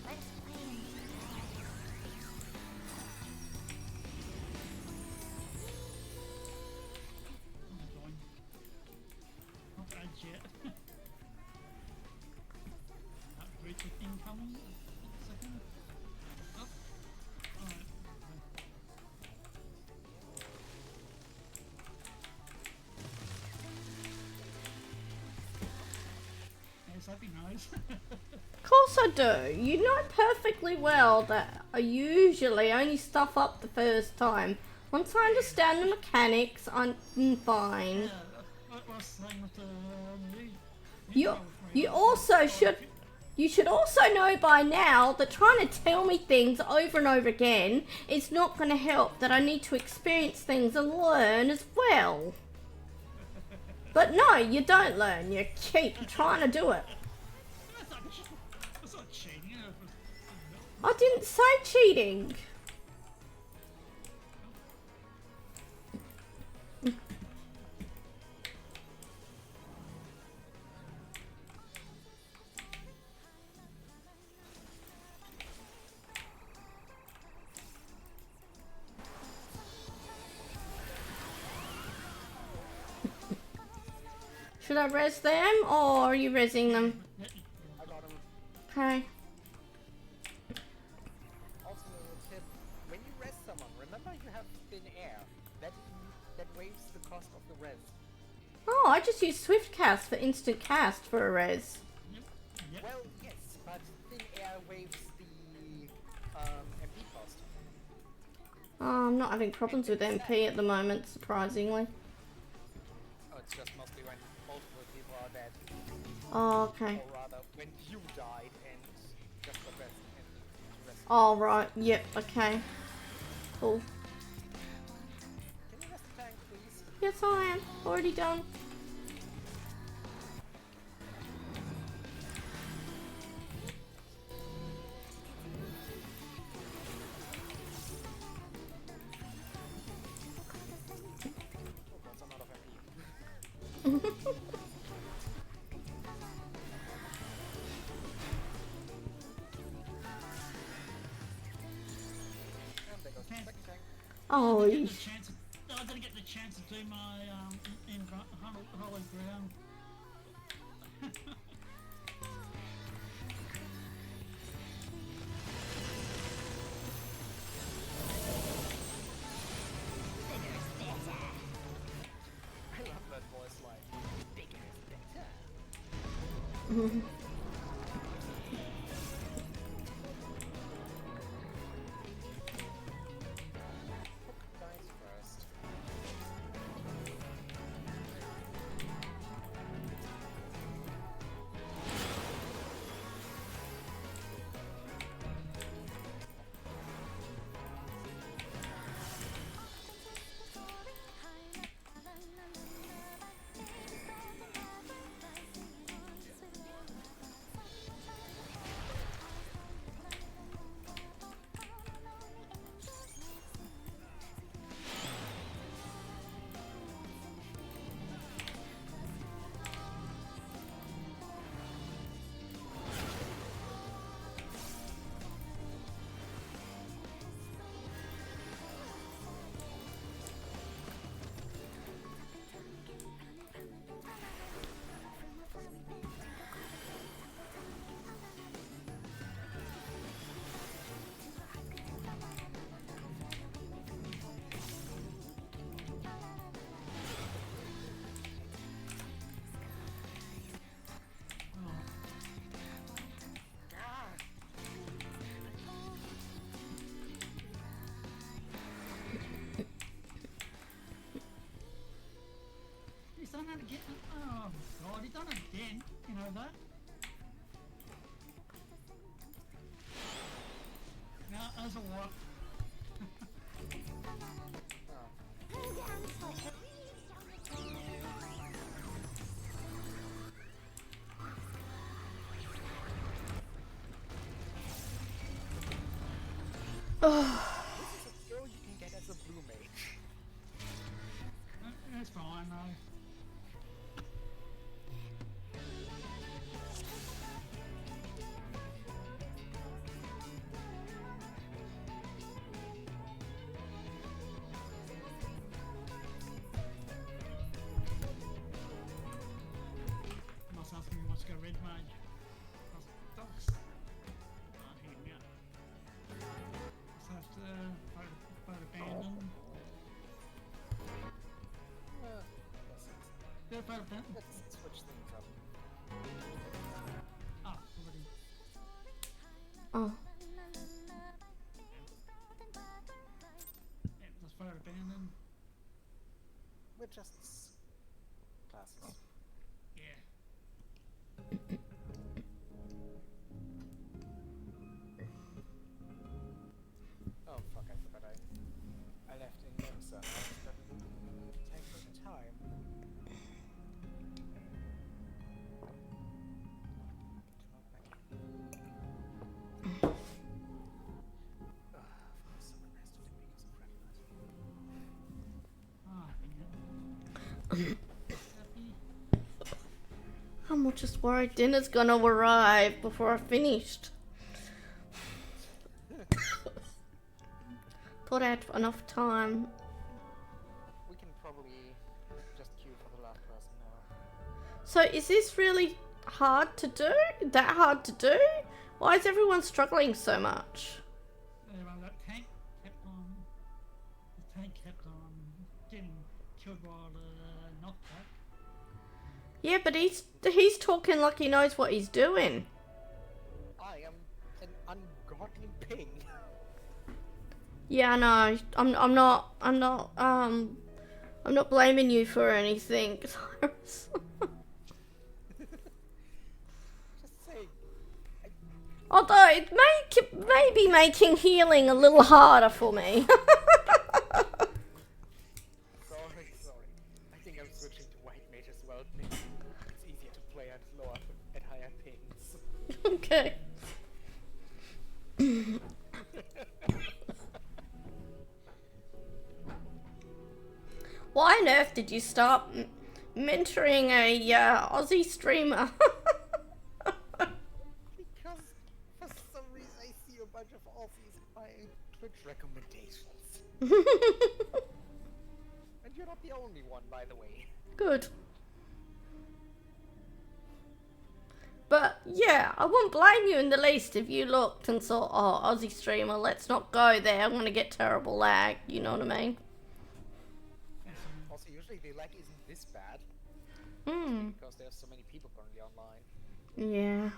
Let's play inside. Not bad yet. Reach it incoming. Second. Up. Alright. Yes, that'd be nice. Of course I do. You know perfectly well that I usually only stuff up the first time. Once I understand the mechanics, I'm fine. Yeah, that was saying with the You also should. You should also know by now that trying to tell me things over and over again is not going to help, that I need to experience things and learn as well. But no, you don't learn. You keep trying to do it. That's not cheating. I didn't say cheating. Should I res them or are you resing them? I got him. Okay. Also, a tip: when you res someone, remember you have thin air. That waives the cost of the res. Oh, I just use swift cast for instant cast for a res. Yep. Well, yes, but thin air waives the MP cost. Oh, I'm not having problems with MP at the moment, surprisingly. Oh, it's just mostly when multiple people are dead. Oh, okay. Or rather, when you died and just the rest and the rest. Oh, right. Yep, okay. Cool. Can you rest the tank, please? Yes, I am. Already done. Oh god, I'm out of MP. And there goes the second tank. Oh, I didn't you get the chance. I didn't get the chance to do my in hollow ground. I love that voice line. Bigger is better. Hook dies first. it again. Oh god, he done it again. You know that? Now, as a what? This is a skill you can get as a blue mage. It's fine though. Must ask me what's go red mage. Dogs. Oh, here we go. Just have to vote abandon. Yeah, vote abandon. Let's switch things up. Ah, already. Oh. Yeah, just vote abandon. We're just classes. Yeah. Oh fuck, I forgot I left in Nemsa. Now it's gonna take some time. Someone has to do because of red light. Ah, I'm just worried dinner's gonna arrive before I finished. Thought I had enough time. We can probably just queue for the last person now. So is this really hard to do? That hard to do? Why is everyone struggling so much? well, that tank kept on. The tank kept on getting killed while the knockback. Yeah, but he's talking like he knows what he's doing. I am an ungodly ping. Yeah, I know. I'm not blaming you for anything. Just saying. Although it may be making healing a little harder for me. Sorry. I think I'm switching to White Mage as well. Maybe it's easier to play at higher pings. Okay. Why on earth did you start mentoring a Aussie streamer? Because for some reason I see a bunch of Aussies in my Twitch recommendations. And you're not the only one, by the way. Good. But yeah, I wouldn't blame you in the least if you looked and saw, oh, Aussie streamer, let's not go there. I'm gonna get terrible lag. You know what I mean? Also, usually the lag isn't this bad. Hmm. Because there's so many people currently online. Yeah.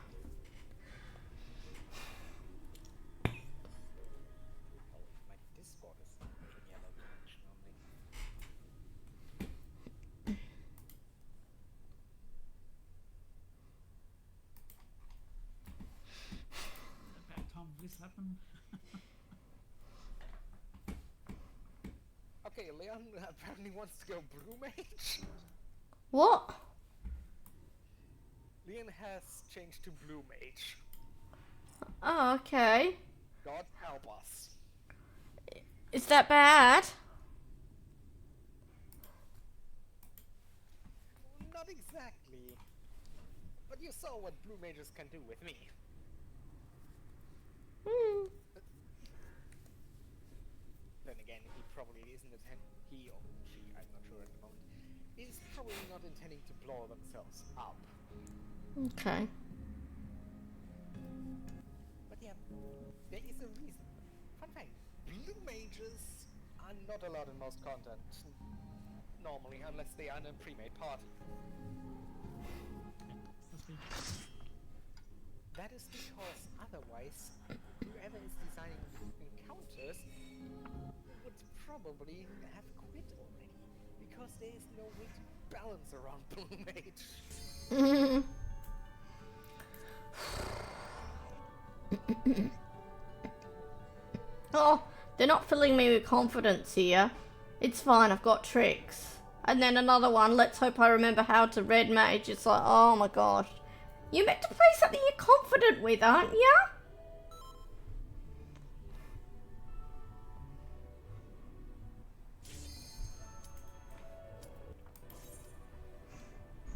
Oh, my Discord is in yellow connection only. About time this happened. Okay, Leon apparently wants to go Blue Mage. What? Leon has changed to Blue Mage. Oh, okay. God help us. Is that bad? Not exactly. But you saw what Blue Mages can do with me. Hmm. Then again, he probably isn't he or she, I'm not sure at the moment, is probably not intending to blow themselves up. Okay. But yeah, there is a reason. Fun fact, Blue Mages are not allowed in most content. Normally, unless they are in a pre-made part. That is because otherwise, whoever is designing encounters would probably have quit already. Because there is no way to balance around Blue Mage. Oh, they're not filling me with confidence here. It's fine, I've got tricks. And then another one, let's hope I remember how to red mage. It's like, oh my gosh. You're meant to play something you're confident with, aren't you?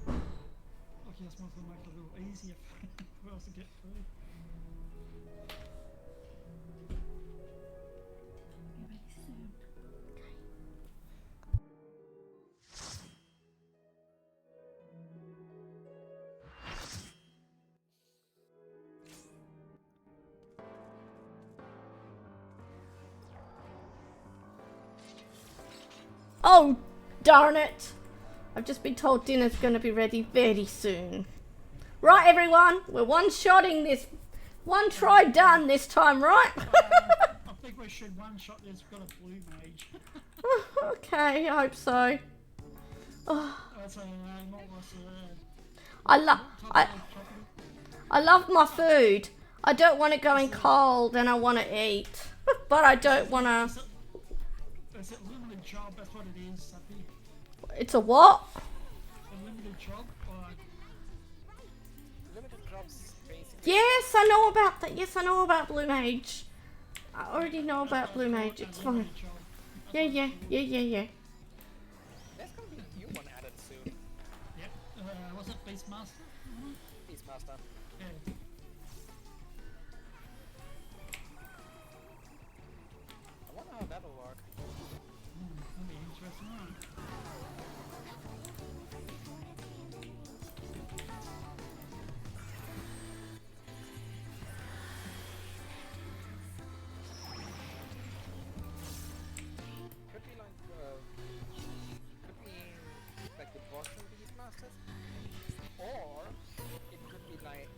Okay, this one's gonna make it a little easier for us to get through. Oh, darn it. I've just been told dinner's going to be ready very soon. Right, everyone, we're one-shotting this. One try done this time, right? I think we should one-shot this. We've got a Blue Mage. Okay, I hope so. Oh, That's not what's I love my food. I don't want it going cold and I want to eat. But I don't want to... Is it limited job? That's what it is, Sappy. It's a what? A limited job? Or... Limited jobs, basically. Yes, I know about that. Yes, I know about Blue Mage. I already know about Blue Mage. It's fine. Yeah. There's gonna be a new one added soon. Yep. Was it Beastmaster? Beastmaster. Yeah. I wonder how that'll work. That'll be interesting, right? Could be like the Boston Beastmasters, or it could be like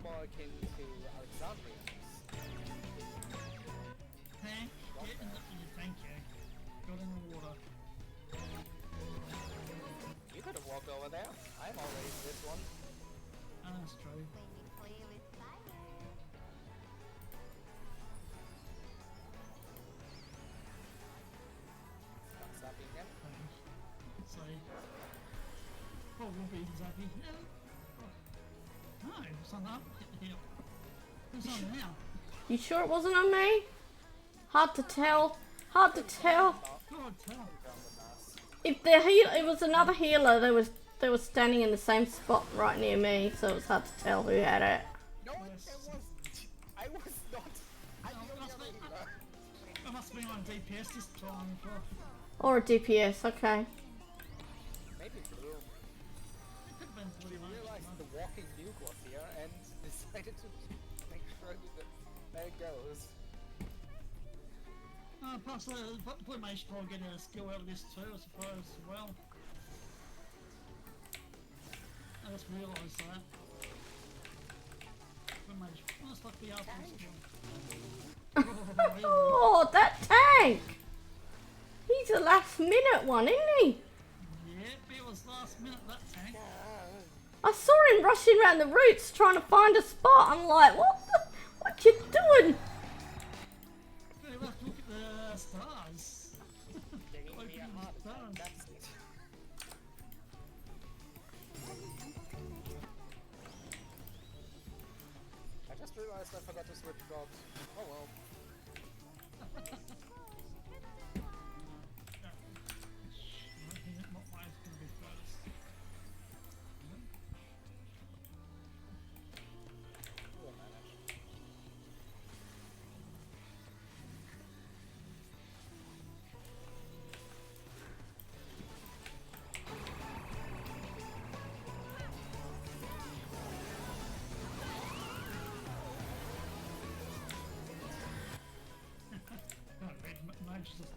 more akin to Alexandrians. Tank, get in the... Thank you. Got in the water. You could have walked over there. I'm always this one. That's true. When you play with fire. Stop stopping them. So... Oh, we'll be Zappy. No, it's on up here. Who's on now? You sure it wasn't on me? Hard to tell. Hard to tell. God, tell. If the it was another healer, they was standing in the same spot right near me, so it was hard to tell who had it. No, I was not. I must be on DPS this time. Or a DPS, okay. Maybe Bloom. It could have been She Blue Mage. realized the walking nuke was here and decided to make sure that there it goes. Plus, Blue Mage probably get a skill out of this too, I suppose, as well. I just realised that. Blue Mage, almost like the Arthur skill. Oh, that tank! He's a last minute one, isn't he? Yep, it was last minute, that tank. I saw him rushing around the roots trying to find a spot. I'm like, what you doing? Yeah, we'll have to look at the stars. They're giving me a heart attack, Stars. that's it. I just realized I forgot to switch jobs. Oh well. What one's going to be first? We'll manage. Red Mage is just...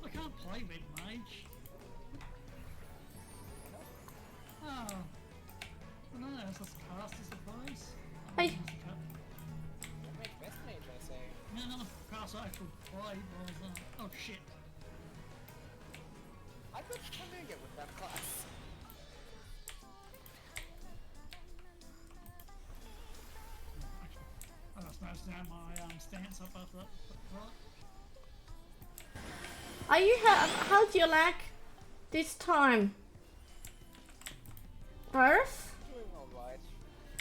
I can't play Red Mage. Oh. No, it's just cast, I suppose. Hey. Make best mage, I say. No, not a cast I actually play was... oh shit. I'm not familiar with that class. had my stance up after that. Are you how's your lag this time? Earth? Doing alright.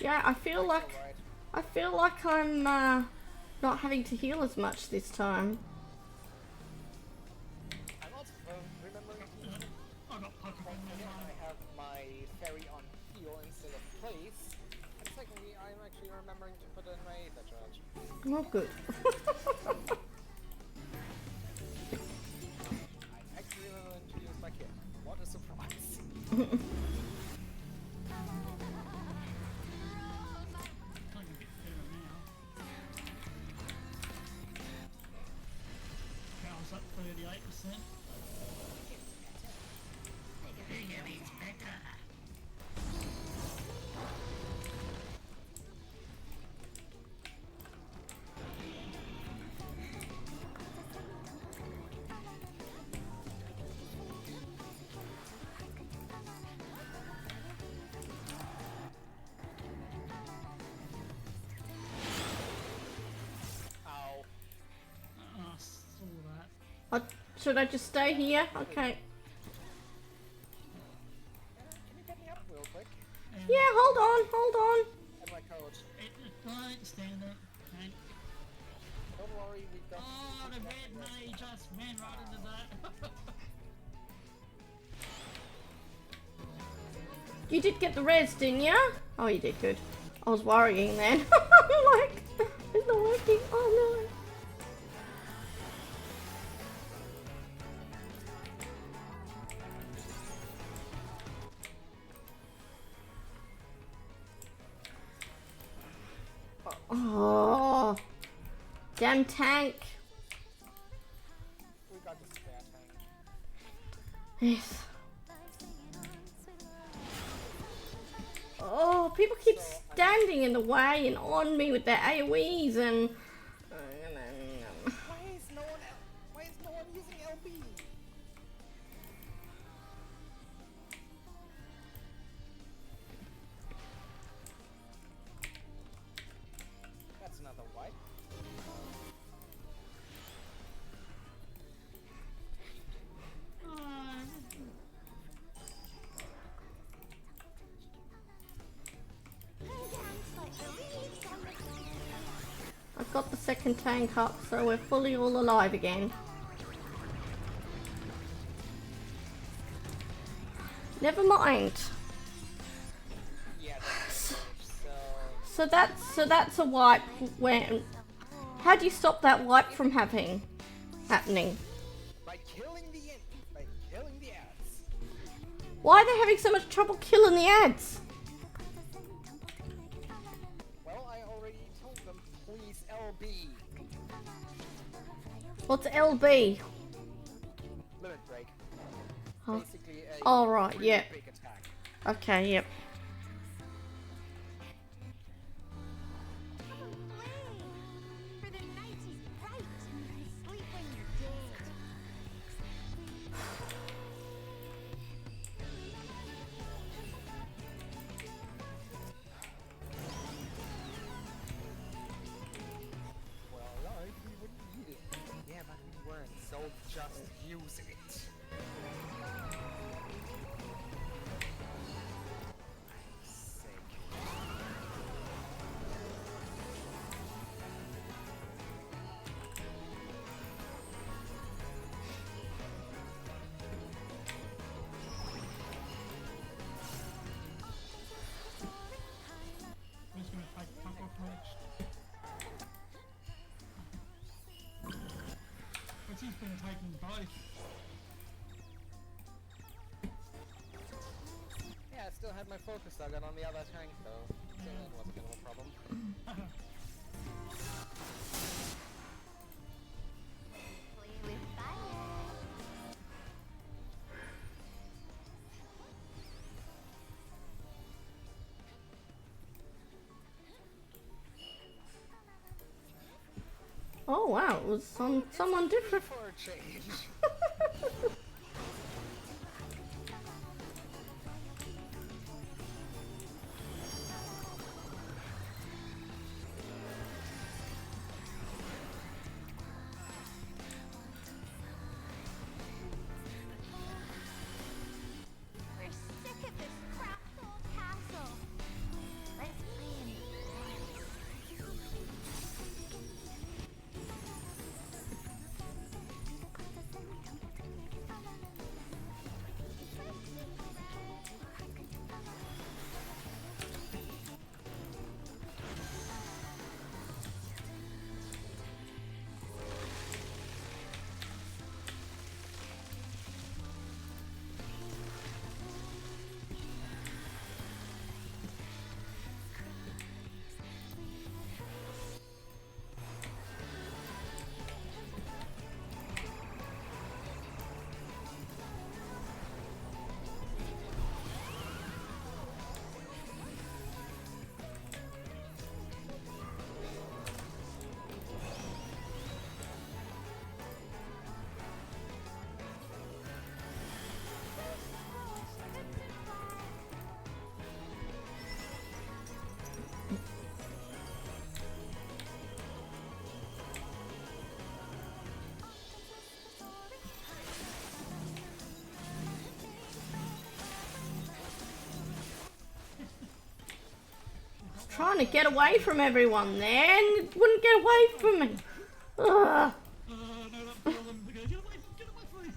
Yeah, I feel like I'm not having to heal as much this time. I'm also remembering I got Pokemon one thing, online. I have my fairy on heal instead of place. And secondly, I'm actually remembering to put in my Aether charge. Oh, good. I'm actually remembering to use my kit. What a surprise. Starting to get better now. Power's up 38%. Ow. Saw that. Should I just stay here? Okay. Can you get me up real quick? Yeah, hold on. And my code. Don't stand it. Okay. Don't worry, we've got... Oh, the red mage just ran right into that. You did get the res, didn't you? Oh, you did good. I was worrying then. I'm like, it's not working. Oh no. Oh, damn tank. We got the spare tank. Yes. Oh, people keep standing in the way and on me with their AoEs and. Why is no one using LB? That's another wipe. I've got the second tank up, so we're fully all alive again. Never mind. Yeah, that's So that's a wipe. When? How do you stop that wipe from happening? by killing the ads. Why are they having so much trouble killing the ads? Well, I already told them, please LB. What's LB? Limit break. Oh. Basically a Oh, right, really yeah. big attack. Okay, yep. For the night is bright and you sleep when you're dead. Well, alright, we wouldn't need it. Yeah, but we weren't, so just use it. Sake. I'm just gonna take a couple of minutes. But he's been taking both. Yeah, I still had my focus target on the other tank though, so that wasn't gonna be a problem. Play with fire. Oh wow, it was someone different. For a change. trying to get away from everyone there and it wouldn't get away from me. Ugh. No, that problem. Okay, get away from me!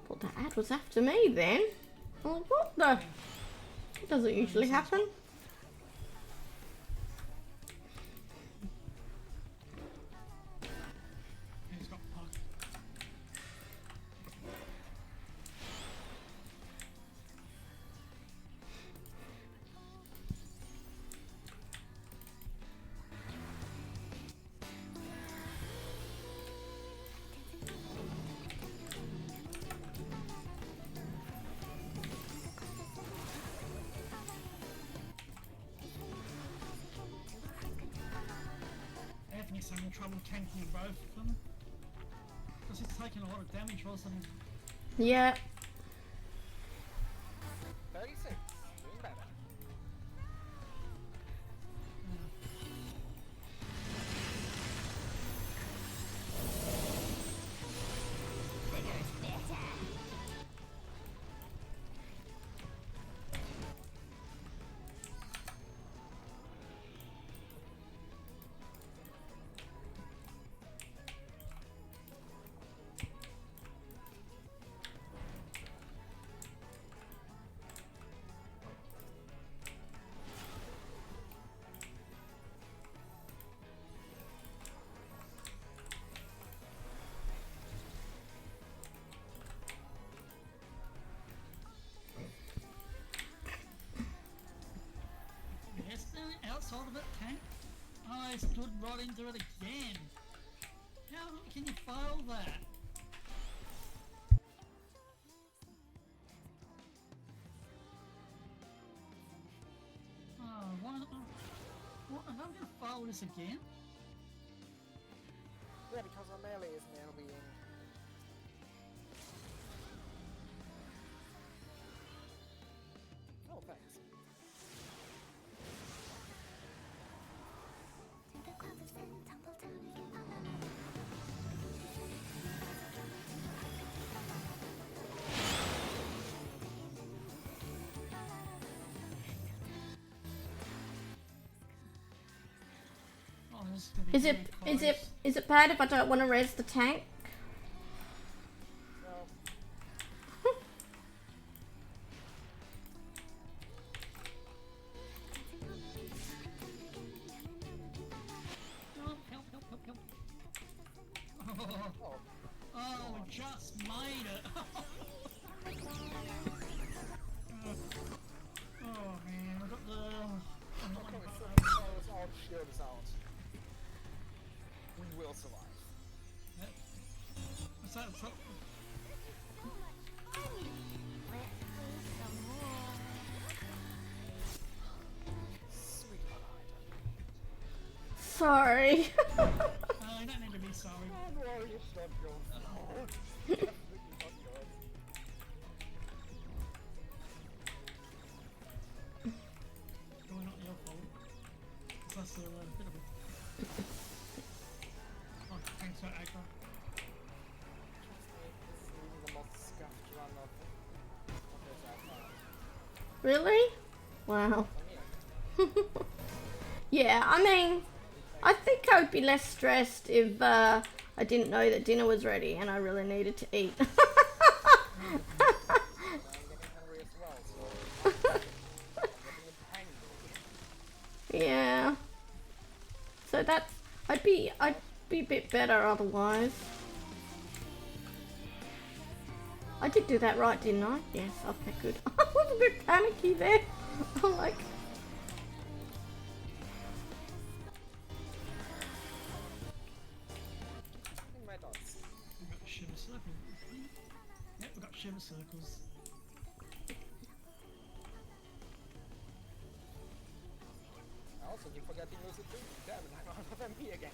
Thought that ad was after me then. I'm like, what the? It doesn't usually happen. He's got pug. Anthony's having trouble tanking both of them. Because he's taking a lot of damage, wasn't he? Yeah. 36. Doing better. Yes, outside of it, tank. I stood right into it again. How can you fail that? Oh, why not? What, am I going to fail this again? Yeah, because our melee is now being... Oh, thanks. Oh, this is gonna be very close. Is it bad if I don't want to res the tank? No. Oh, help, help, help, help. Oh, oh, we just made it. Oh man, I got the... Okay, so our shield is out. We will survive. What's that? What's that? Sweetheart. Sorry. You don't need to be sorry. Don't worry, it's not your fault. Definitely not yours. Probably not your fault. It's us a bit of a... Oh, thanks for aggro. Trust me, this is the most scuffed run of this I've found. Really? Wow. Yeah, I mean, I think I would be less stressed if I didn't know that dinner was ready and I really needed to eat. I'm getting hungry as well, so... I'm getting hangry. Yeah. So that's I'd be a bit better otherwise. I did do that right, didn't I? Yes, okay, good. I was a bit panicky there. I'm like, In my thoughts. We've got shiver circles. Yep, we've got shiver circles. I also keep forgetting Lucid too. Damn it, I'm out of MP again.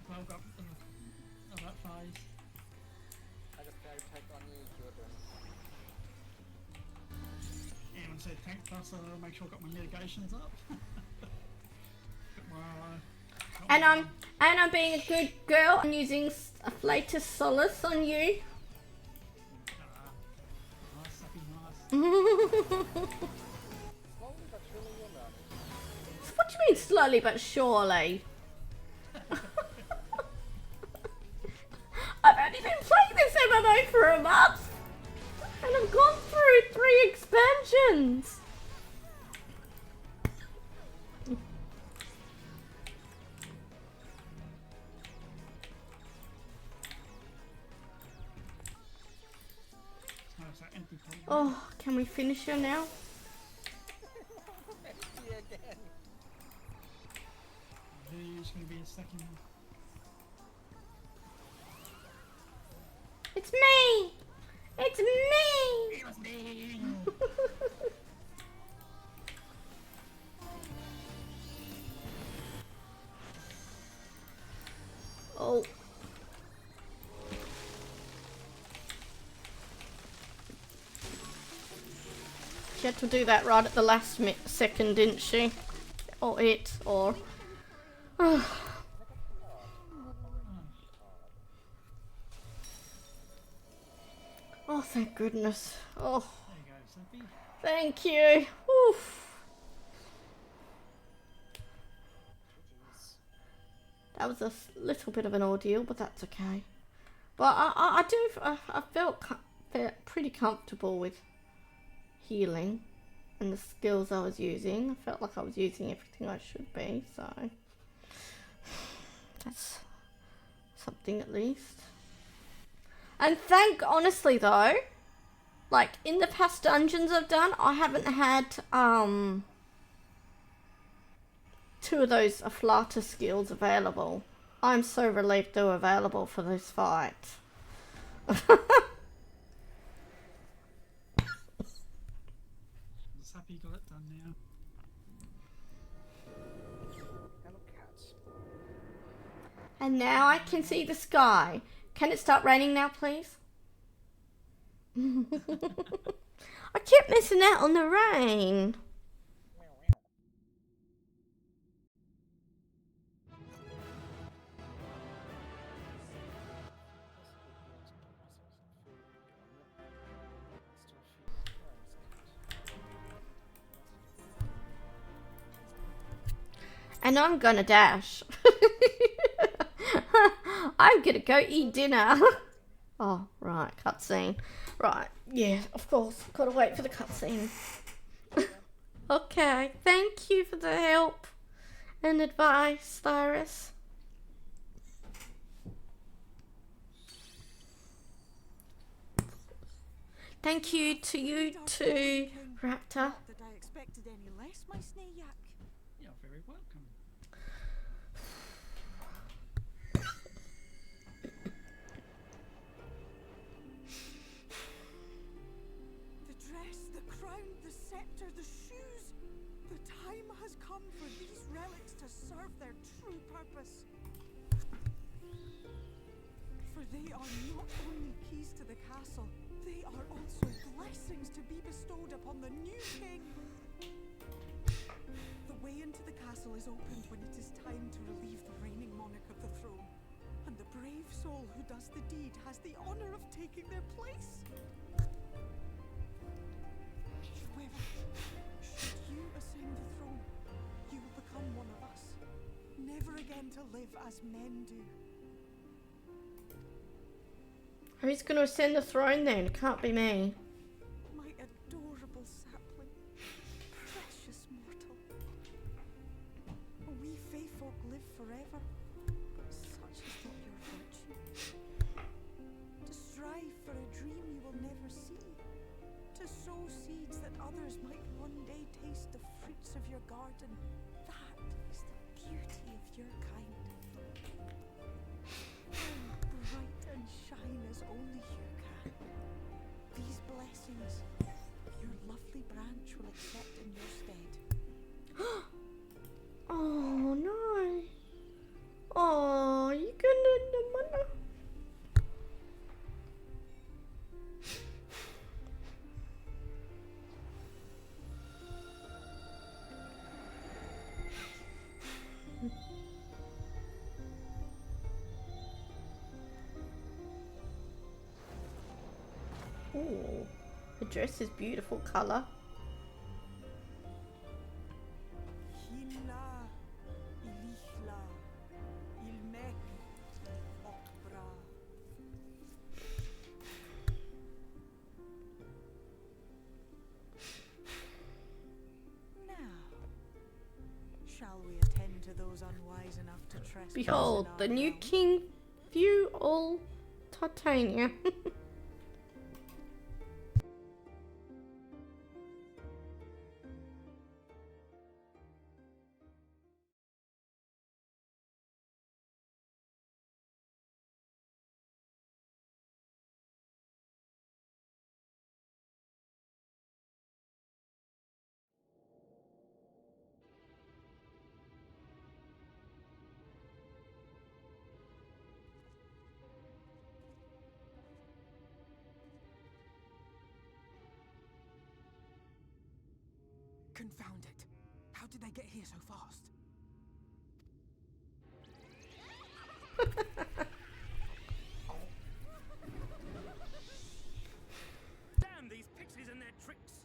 well got that phase. I just gotta take on you, children. Anyone said tank plus, make sure I got my mitigations up. And I'm being a good girl and using a Flatus Solace on you. Nice, happy, nice. Slowly but surely you'll learn. What do you mean slowly but surely? I've only been playing this MMO for a month and I've gone through 3 expansions. Oh, can we finish her now? Empty again. Who's going to be a second? It's me! It's me! It was me! Oh. She had to do that right at the last second, didn't she? Or it, or... Oh, thank goodness. Oh, There you go, Sophie. thank you. Oof. That was a little bit of an ordeal, but that's okay. But I felt pretty comfortable with healing and the skills I was using. I felt like I was using everything I should be, so that's something at least. And honestly though, like in the past dungeons I've done, I haven't had 2 of those Fuath skills available. I'm so relieved they were available for this fight. Just happy you got it done now. Hello, cats. And now I can see the sky. Can it start raining now, please? I kept missing out on the rain. And I'm gonna dash. I'm gonna go eat dinner. Oh, right, cutscene. Right, yeah, of course. Gotta wait for the cutscene. Okay, thank you for the help and advice, Cyrus. Thank you to you too, Raptor. That I expected any less, my snayak. You're very welcome. The dress, the crown, the scepter, the shoes. The time has come for these relics to serve their true purpose. For they are not only keys to the castle, they are also blessings to be bestowed upon the new king. The way into the castle is opened when it is time to relieve the reigning monarch of the throne. And the brave soul who does the deed has the honor of taking their place. However, should you ascend the throne, you will become one of us, never again to live as men do. Who's gonna ascend the throne then? It can't be me. My adorable sapling, precious mortal. We fae folk live forever, but such is not your virtue. To strive for a dream you will never see, to sow seeds that others might one day taste the fruits of your garden, that is the beauty of your kind. Bright and shine as only you can. These blessings, your lovely branch will accept in your stead. Oh no. Oh, you Ooh, the dress is beautiful colour. Hilla, ilihla, ilmek, okbra. Now, shall we attend to those unwise enough to trespass? Behold, in the our new realm? king view all Titania. Confound it! How did they get here so fast? Damn these pixies and their tricks!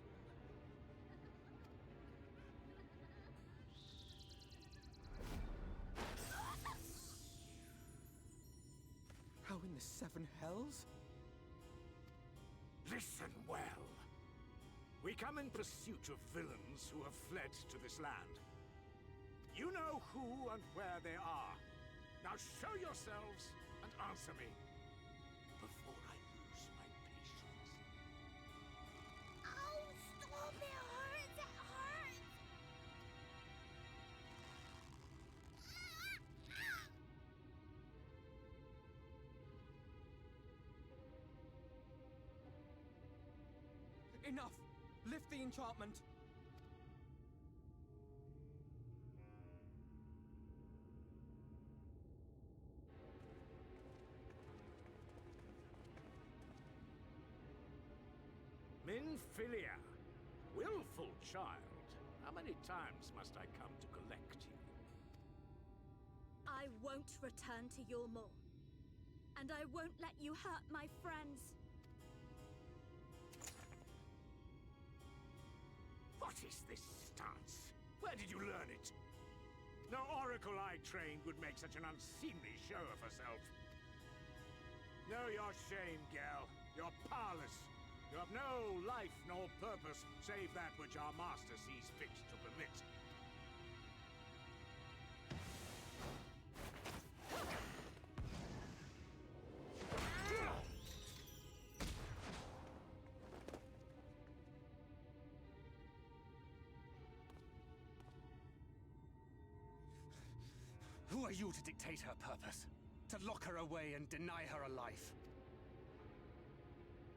How in the seven hells? Listen well. We come in pursuit of villains who have fled to this land. You know who and where they are. Now show yourselves and answer me before I lose my patience. Oh, stop! It hurts! It hurts! Enough! Lift the enchantment! Minfilia, willful child. How many times must I come to collect you? I won't return to your maw. And I won't let you hurt my friends. What is this stance? Where did you learn it? No oracle I trained would make such an unseemly show of herself. Know your shame, gal. You're powerless. You have no life nor purpose, save that which our master sees fit to permit. Who are you to dictate her purpose? To lock her away and deny her a life?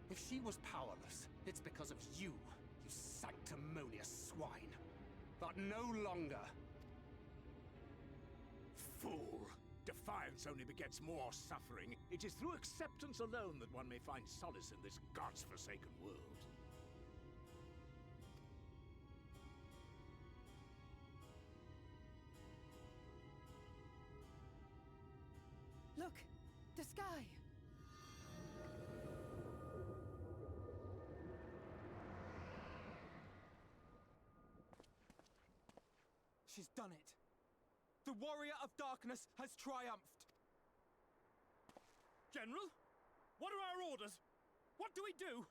If she was powerless, it's because of you, you sanctimonious swine. But no longer. Fool! Defiance only begets more suffering. It is through acceptance alone that one may find solace in this God's forsaken world. Look! The sky! She's done it! The warrior of darkness has triumphed! General? What are our orders? What do we do?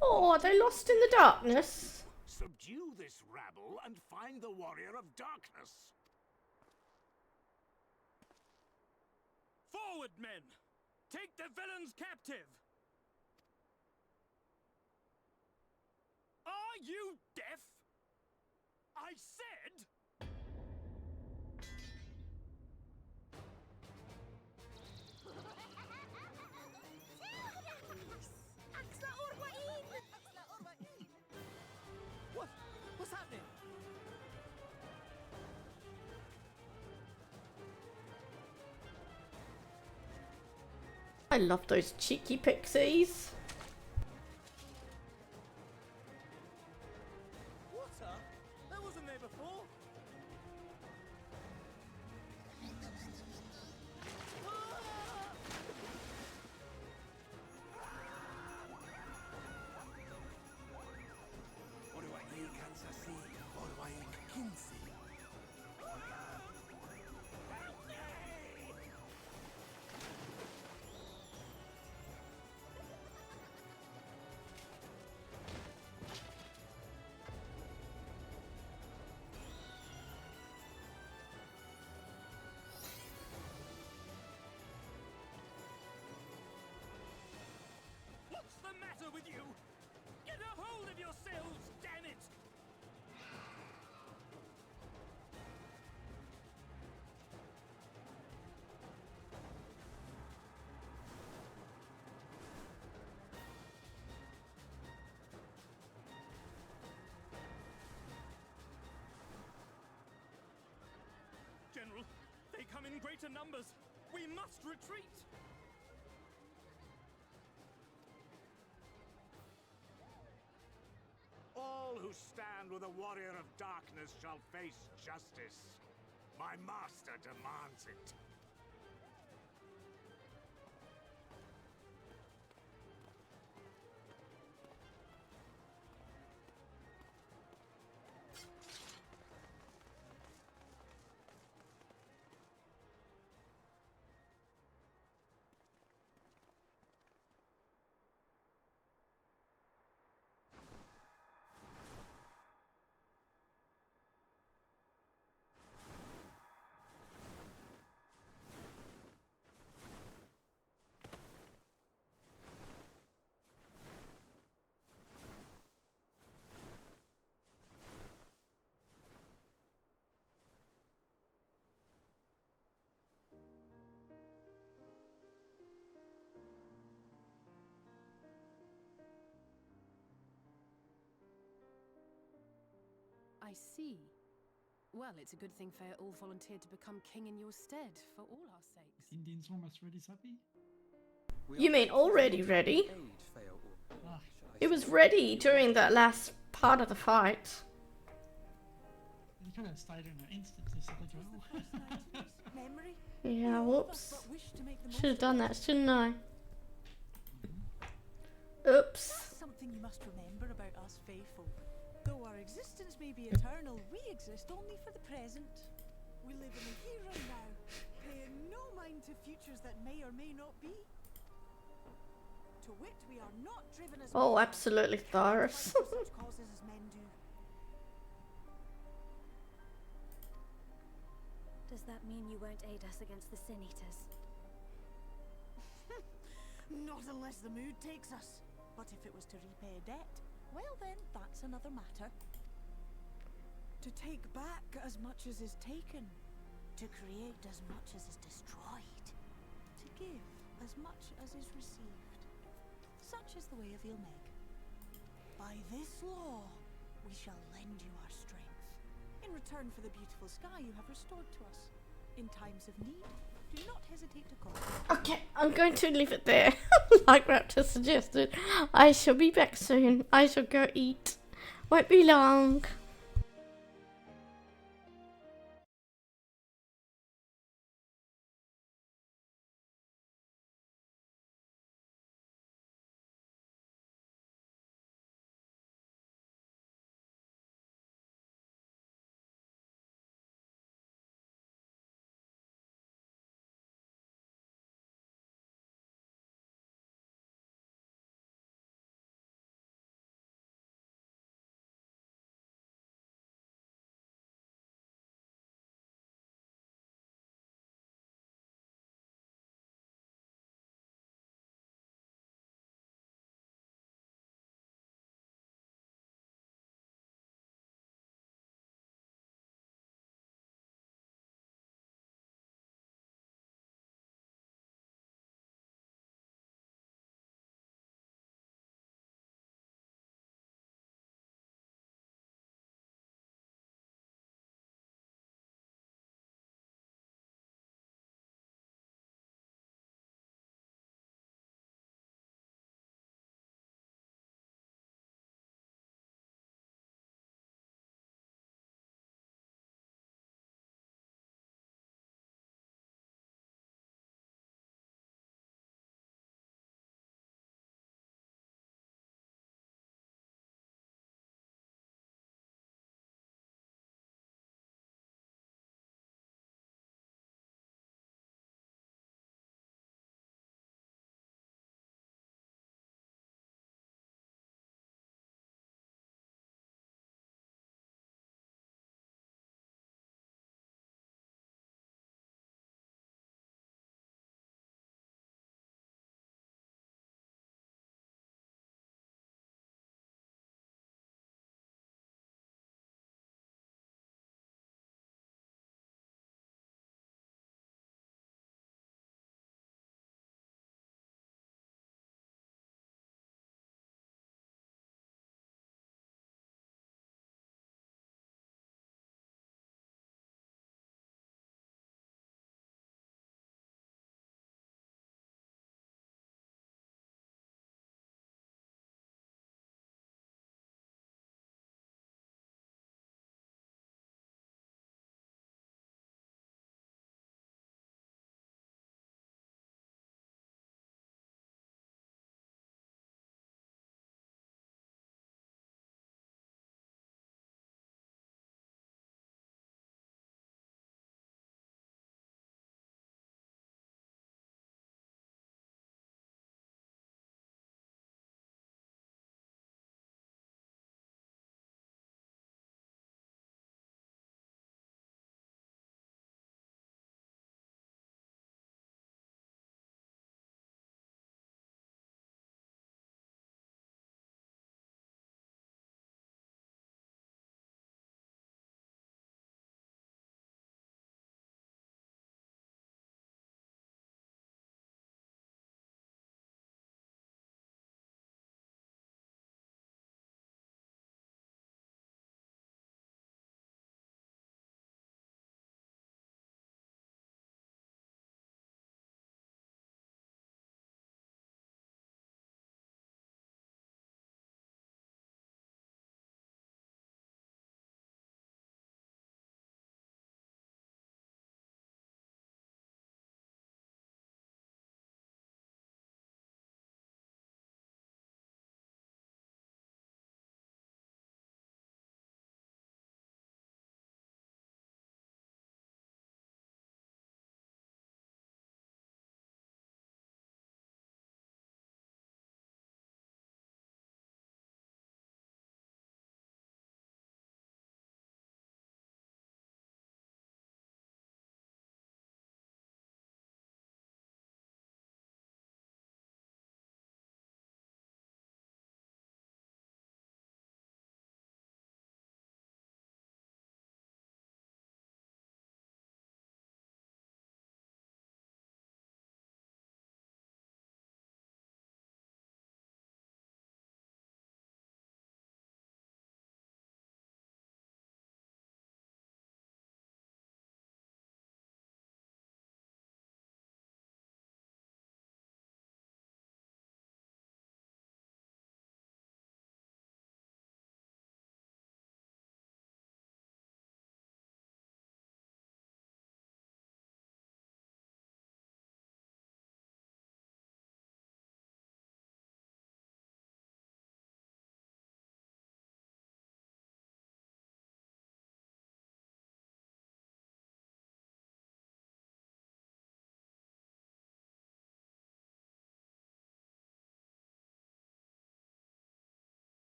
Oh, are they lost in the darkness? Subdue this rabble and find the warrior of darkness. Forward, men! Take the villains captive! Are you deaf? I said... What? What's happening? I love those cheeky pixies. Water? That wasn't there before. Ah! with you! Get a hold of yourselves, damn it! General, they come in greater numbers. We must retreat. All who stand with a warrior of darkness shall face justice. My master demands it. I see. Well, it's a good thing Fea all volunteered to become king in your stead, for all our sakes. Indians almost ready, Sappy? You mean already ready? Ah, It was ready during that last part of the fight. you could have stayed in an instant instead of well. Memory. Yeah, We all of whoops. us but wish to make the Should have most done of that, shouldn't I? it. Oops. That's something you must remember about us Fae folk. Though our existence may be eternal, we exist only for the present. We live in the here and now, paying no mind to futures that may or may not be. To wit, we are not driven as Oh, men are, absolutely, but cannot Tharis. fight for such causes as men do. Does that mean you won't aid us against the Sin Eaters? Not unless the mood takes us. But if it was to repay a debt, well then, that's another matter. To take back as much as is taken. To create as much as is destroyed. To give as much as is received. Such is the way of mheg. By this law, we shall lend you our strength. In return for the beautiful sky you have restored to us. In times of need, do not hesitate to call. Okay, I'm going to leave it there. Like Raptor suggested. I shall be back soon. I shall go eat. Won't be long.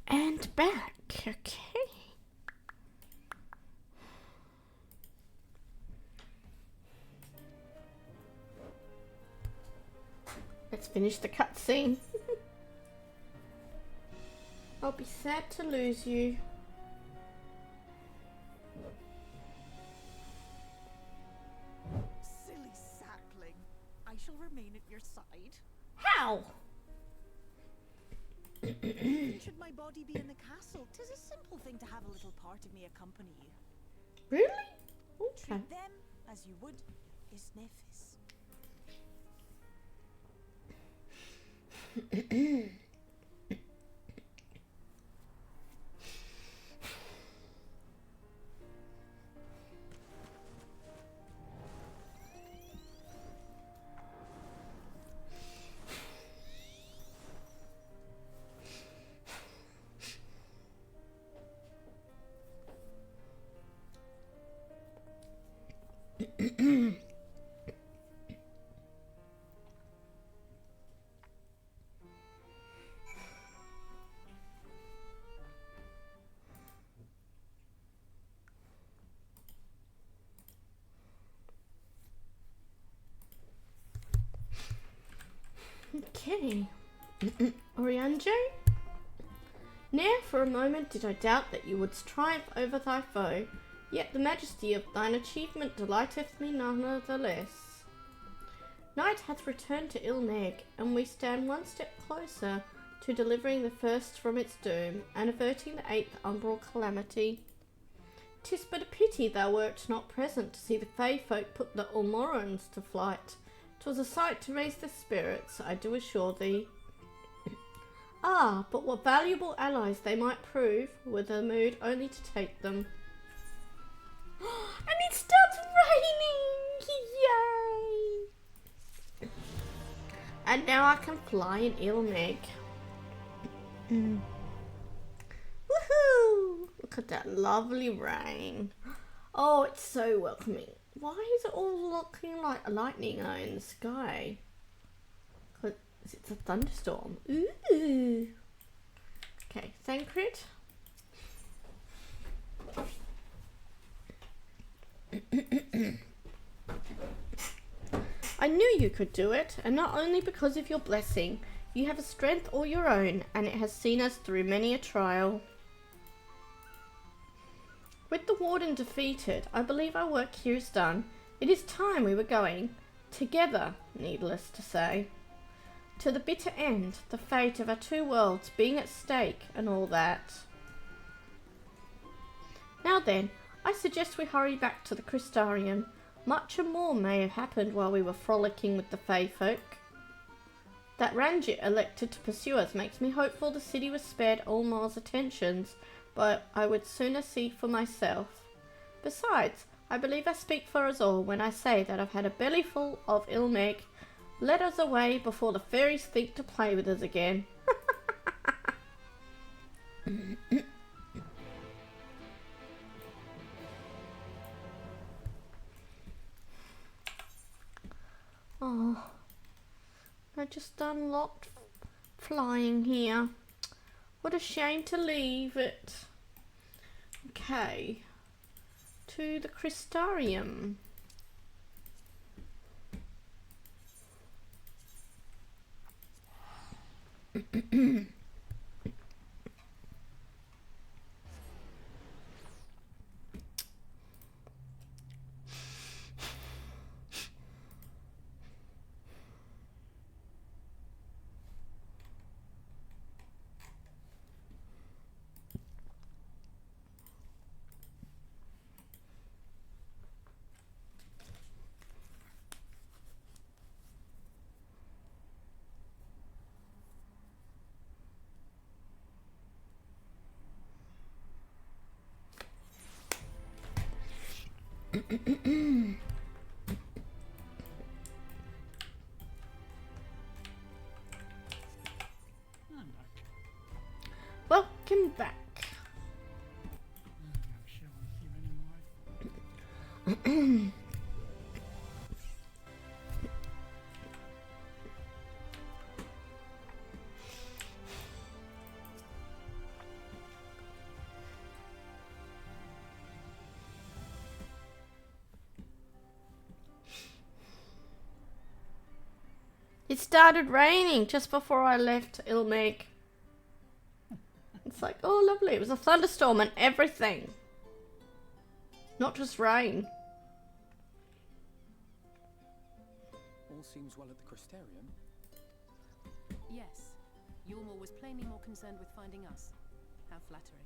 And back. Okay. Let's finish the cutscene. I'll be sad to lose you. Silly sapling. I shall remain at your side. How? Should my body be in the castle, 'tis a simple thing to have a little part of me accompany you. Really? Okay. Treat them as you would his nephews. Okay. Orianjo? Ne'er for a moment did I doubt that you wouldst triumph over thy foe, yet the majesty of thine achievement delighteth me nonetheless. Night hath returned to mheg, and we stand one step closer to delivering the first from its doom, and averting the 8th umbral calamity. 'Tis but a pity thou wert not present to see the Fey folk put the Ulmorans to flight. 'Twas a sight to raise their spirits, I do assure thee. Ah, but what valuable allies they might prove, were the mood only to take them. And it starts raining! Yay! And now I can fly in mheg. Woohoo! Look at that lovely rain. Oh, it's so welcoming. Why is it all looking like lightning out in the sky? It's a thunderstorm. Ooh. Okay, Thancred. I knew you could do it, and not only because of your blessing. You have a strength all your own, and it has seen us through many a trial. With the warden defeated, I believe our work here is done. It is time we were going. Together, needless to say. To the bitter end, the fate of our two worlds being at stake and all that. Now then, I suggest we hurry back to the Crystarium. Much and more may have happened while we were frolicking with the Fey folk. That Ranjit elected to pursue us makes me hopeful the city was spared Ulmar's attentions, but I would sooner see for myself. Besides, I believe I speak for us all when I say that I've had a bellyful of mheg. Let us away before the fairies think to play with us again. Oh, I just unlocked flying here. What a shame to leave it. Okay, to the Crystarium. Welcome back. It started raining just before I left Ilmeg. It's like, oh lovely, it was a thunderstorm and everything. Not just rain. All seems well at the Crystarium. Yes. Yormor was plainly more concerned with finding us. How flattering.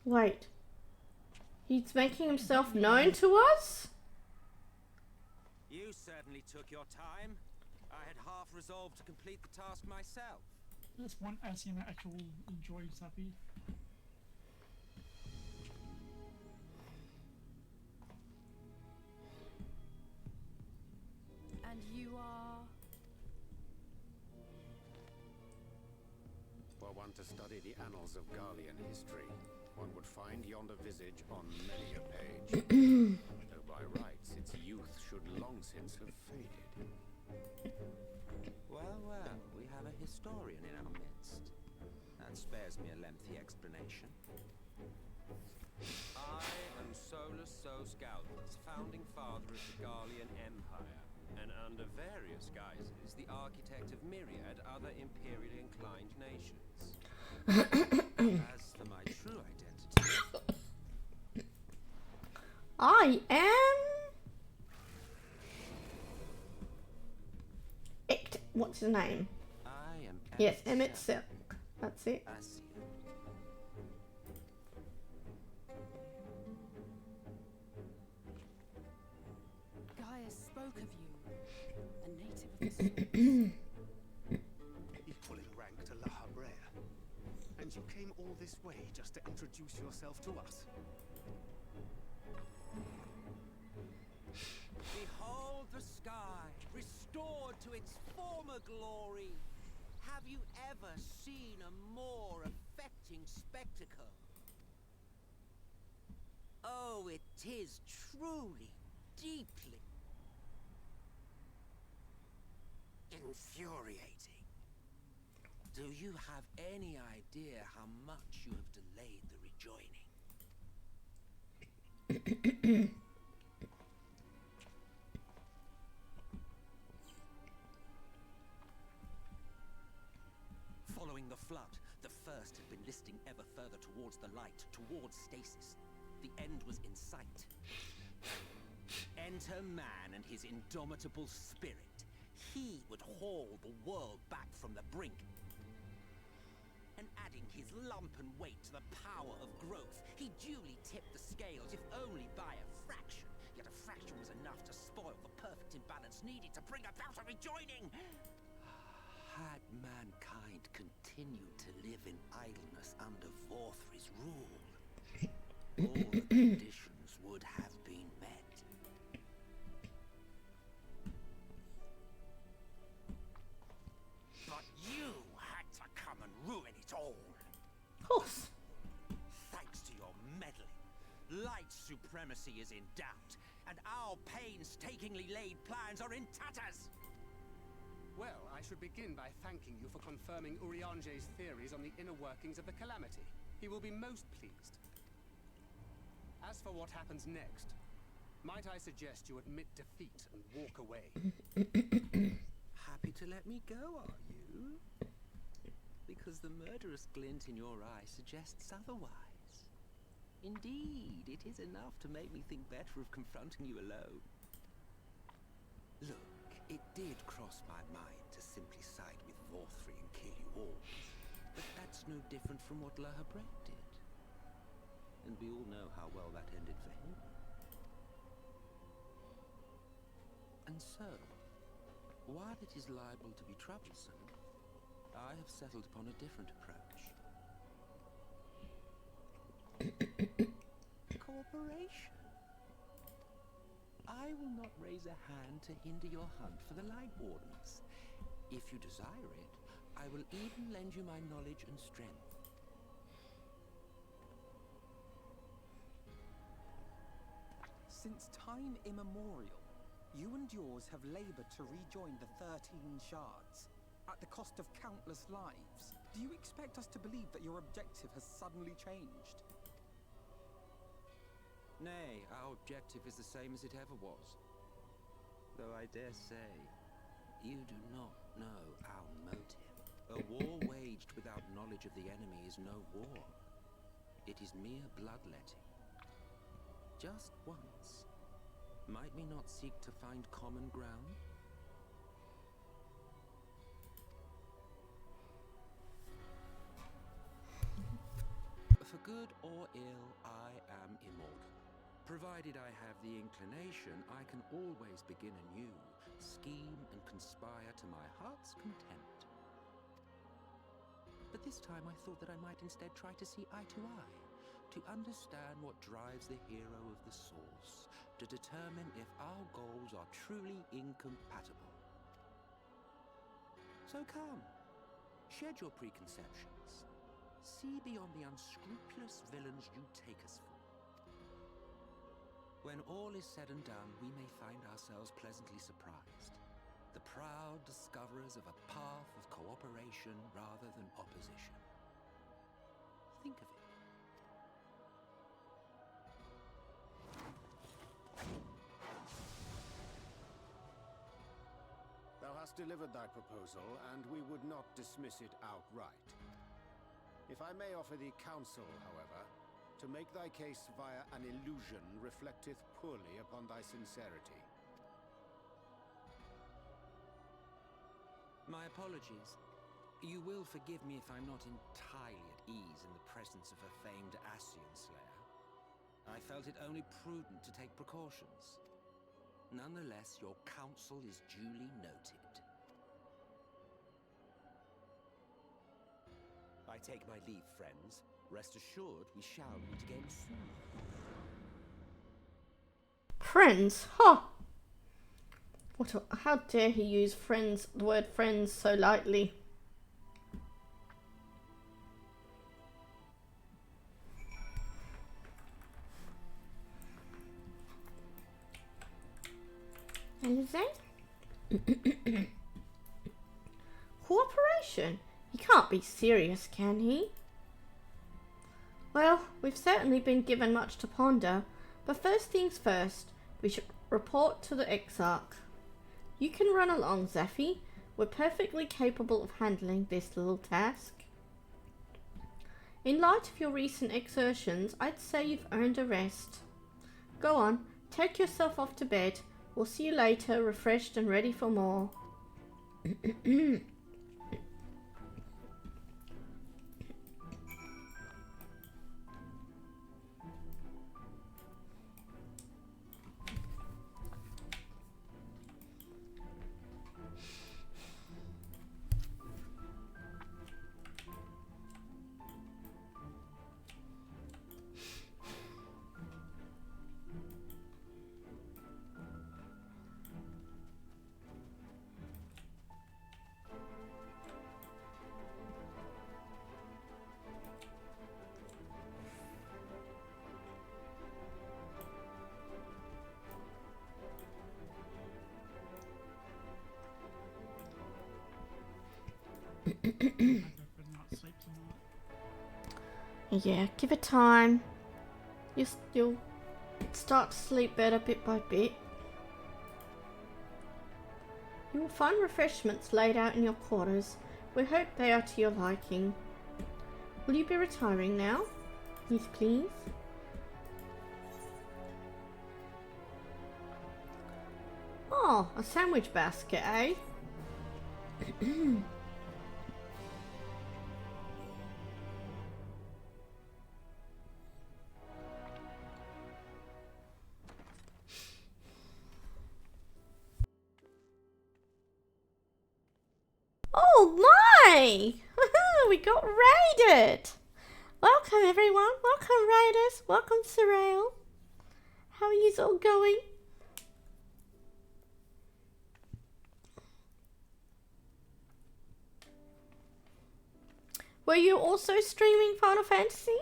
Wait. He's making himself known to us? You certainly took your time. I had half resolved to complete the task myself. There's one Asian that actually enjoys Zappy. And you are... Were one to study the annals of Garlean history, one would find yonder visage on many a page. Though by rights its youth should long since have faded. Well, well, we have a historian in our midst. That spares me a lengthy explanation. I am Solus Scalpus, founding father of the Garlean Empire, and under various guises, the architect of myriad other imperially inclined nations. As for my true identity... I am... What's his name? I am yes, Emmett Silk. That's it. Gaius spoke of you. A native of the source. Equal in rank to La Habrea. And you came all this way just to introduce yourself to us. Behold the sky, restored to its former glory. Have you ever seen a more affecting spectacle? Oh, it is truly, deeply infuriating. Do you have any idea how much you have delayed the rejoining? Following the flood, the first had been listing ever further towards the light, towards stasis. The end was in sight. Enter man and his indomitable spirit. He would haul the world back from the brink. And adding his lump and weight to the power of growth, he duly tipped the scales, if only by a fraction. Yet a fraction was enough to spoil the perfect imbalance needed to bring about a rejoining. Had mankind continued to live in idleness under Vorthry's rule, all the conditions would have been met. But you had to come and ruin it all. Of course. Thanks to your meddling, light supremacy is in doubt, and our painstakingly laid plans are in tatters. Well, I should begin by thanking you for confirming Urianger's theories on the inner workings of the Calamity. He will be most pleased. As for what happens next, might I suggest you admit defeat and walk away? Happy to let me go, are you? Because the murderous glint in your eye suggests otherwise. Indeed, it is enough to make me think better of confronting you alone. Look. It did cross my mind to simply side with Vorthry and kill you all, but that's no different from what La Habrea did. And we all know how well that ended for him. And so, while it is liable to be troublesome, I have settled upon a different approach. Cooperation. I will not raise a hand to hinder your hunt for the Lightwardens. If you desire it, I will even lend you my knowledge and strength. Since time immemorial, you and yours have labored to rejoin the 13 shards, at the cost of countless lives. Do you expect us to believe that your objective has suddenly changed? Nay, our objective is the same as it ever was. Though I dare say, you do not know our motive. A war waged without knowledge of the enemy is no war. It is mere bloodletting. Just once, might we not seek to find common ground? For good or ill, I am immortal. Provided I have the inclination, I can always begin anew, scheme and conspire to my heart's content. But this time I thought that I might instead try to see eye to eye, to understand what drives the hero of the source, to determine if our goals are truly incompatible. So come, shed your preconceptions. See beyond the unscrupulous villains you take us for. When all is said and done, we may find ourselves pleasantly surprised, the proud discoverers of a path of cooperation rather than opposition. Think of it. Thou hast delivered thy proposal, and we would not dismiss it outright. If I may offer thee counsel, however, to make thy case via an illusion reflecteth poorly upon thy sincerity. My apologies. You will forgive me if I'm not entirely at ease in the presence of a famed Ascian slayer. I felt it only prudent to take precautions. Nonetheless, your counsel is duly noted. I take my leave, friends. Rest assured, we shall meet again soon. Friends? Huh. How dare he use friends, the word friends, so lightly? Alizé? Cooperation? He can't be serious, can he? Well, we've certainly been given much to ponder, but first things first, we should report to the Exarch. You can run along, Zephy. We're perfectly capable of handling this little task. In light of your recent exertions, I'd say you've earned a rest. Go on, take yourself off to bed. We'll see you later, refreshed and ready for more. Yeah, give it time. You'll start to sleep better bit by bit. You will find refreshments laid out in your quarters. We hope they are to your liking. Will you be retiring now? Yes, please. Oh, a sandwich basket, eh? Oh my! We got raided! Welcome everyone, welcome raiders, welcome Sorrel. How are you all going? Were you also streaming Final Fantasy?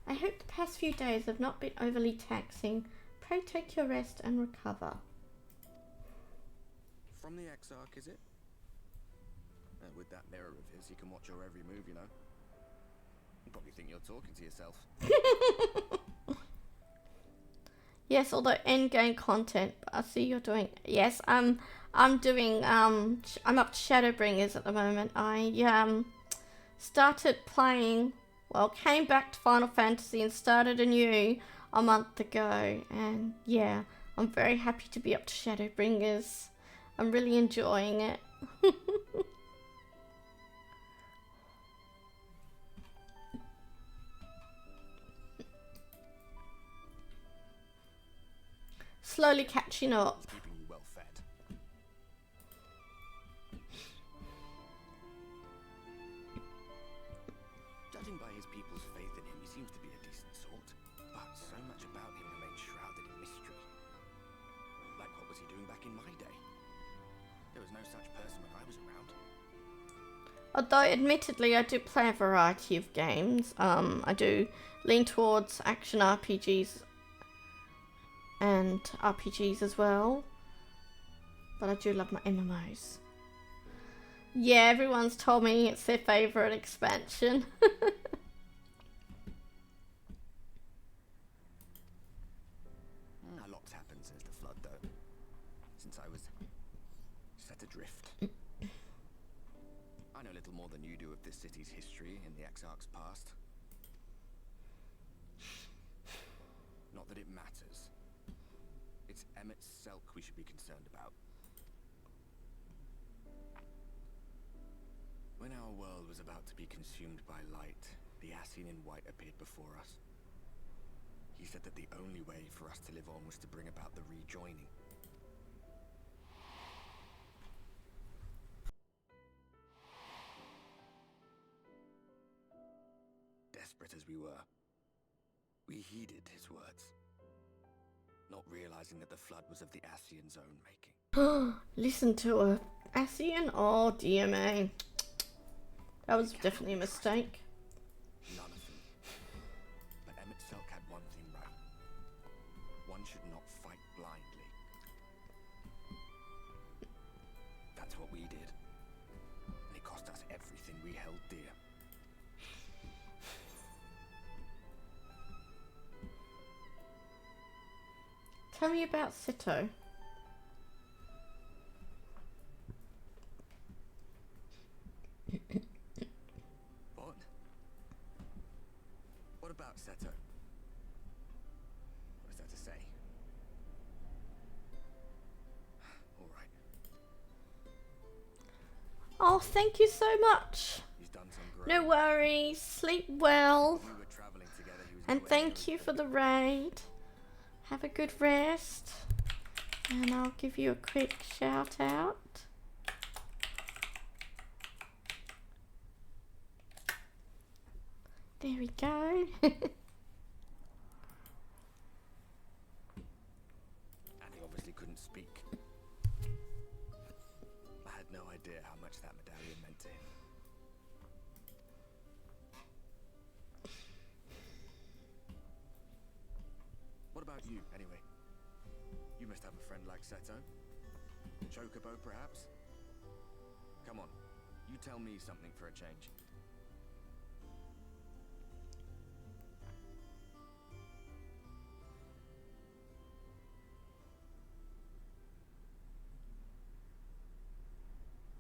I hope the past few days have not been overly taxing. Pray take your rest and recover. From the Exarch, is it? With that mirror of his, he can watch your every move, you know. You probably think you're talking to yourself. Yes, although end game content. I see you're doing. Yes, I'm doing. I'm up to Shadowbringers at the moment. I started playing. Well, came back to Final Fantasy and started anew a month ago, and yeah, I'm very happy to be up to Shadowbringers. I'm really enjoying it. Slowly catching up. Keeping you well fed. Judging by his people's faith in him, he seems to be a decent sort. But so much about him remains shrouded in mystery. Like, what was he doing back in my day? There was no such person when I was around. Although, admittedly, I do play a variety of games. I do lean towards action RPGs and RPGs as well. But I do love my MMOs. Yeah, everyone's told me it's their favourite expansion. A lot's happened since the flood, though. Since I was set adrift. I know little more than you do of this city's history in the Exarch's past. Not that it matters. It's Emmett's Selk we should be concerned about. When our world was about to be consumed by light, the Ascian in white appeared before us. He said that the only way for us to live on was to bring about the rejoining. Desperate as we were, we heeded his words, not realizing that the flood was of the Ascian's own making. Listen to a Ascian? Oh dear me. That was definitely a mistake. None of them. But Emmett Selk had one thing right. One should not fight blindly. That's what we did. And it cost us everything we held dear. Tell me about Sito. What? What about Seto? What is that to say? All right. Oh, thank you so much. He's done some No worries. Sleep well. We were traveling together. He was And thank you for the raid. Have a good rest. And I'll give you a quick shout out. There we go. And he obviously couldn't speak. I had no idea how much that medallion meant to him. What about you, anyway? You must have a friend like Seto. Chocobo, perhaps? Come on, you tell me something for a change.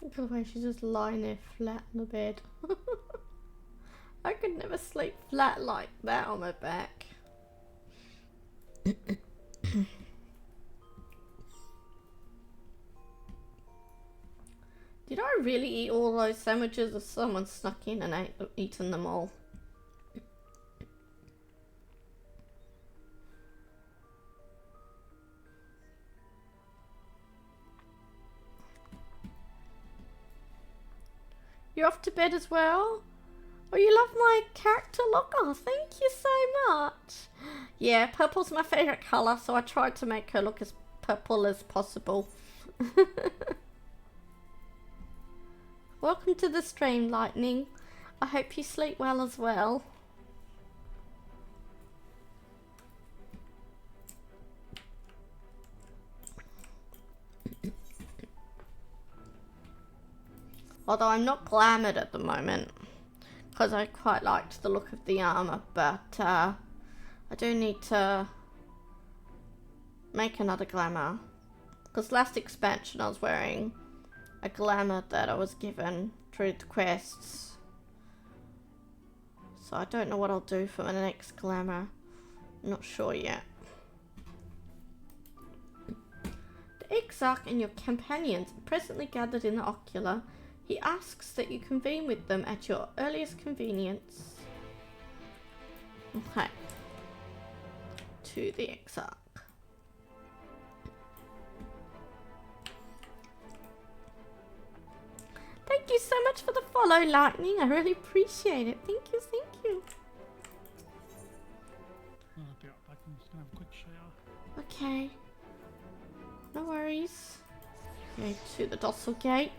Look at the way she's just lying there flat on the bed. I could never sleep flat like that on my back. Did I really eat all those sandwiches, or someone snuck in and eaten them all? You're off to bed as well? Oh, you love my character look? Oh, thank you so much. Yeah, purple's my favourite colour, so I tried to make her look as purple as possible. Welcome to the stream, Lightning. I hope you sleep well as well. Although I'm not glamoured at the moment, because I quite liked the look of the armour, but I do need to make another glamour. Because last expansion I was wearing a glamour that I was given through the quests. So I don't know what I'll do for my next glamour. I'm not sure yet. The Exarch and your companions are presently gathered in the ocular. He asks that you convene with them at your earliest convenience. Okay. To the Exarch. Thank you so much for the follow, Lightning. I really appreciate it. Thank you, thank you. I'll be right back. I'm just gonna have a quick shower. Okay. No worries. Go to the Dossel Gate.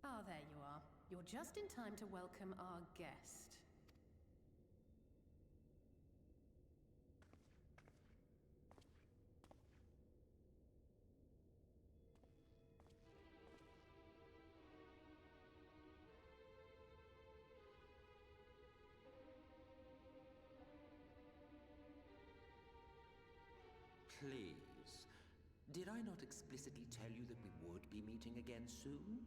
Ah, there you are. You're just in time to welcome our guest. Please, did I not explicitly tell you that we would be meeting again soon?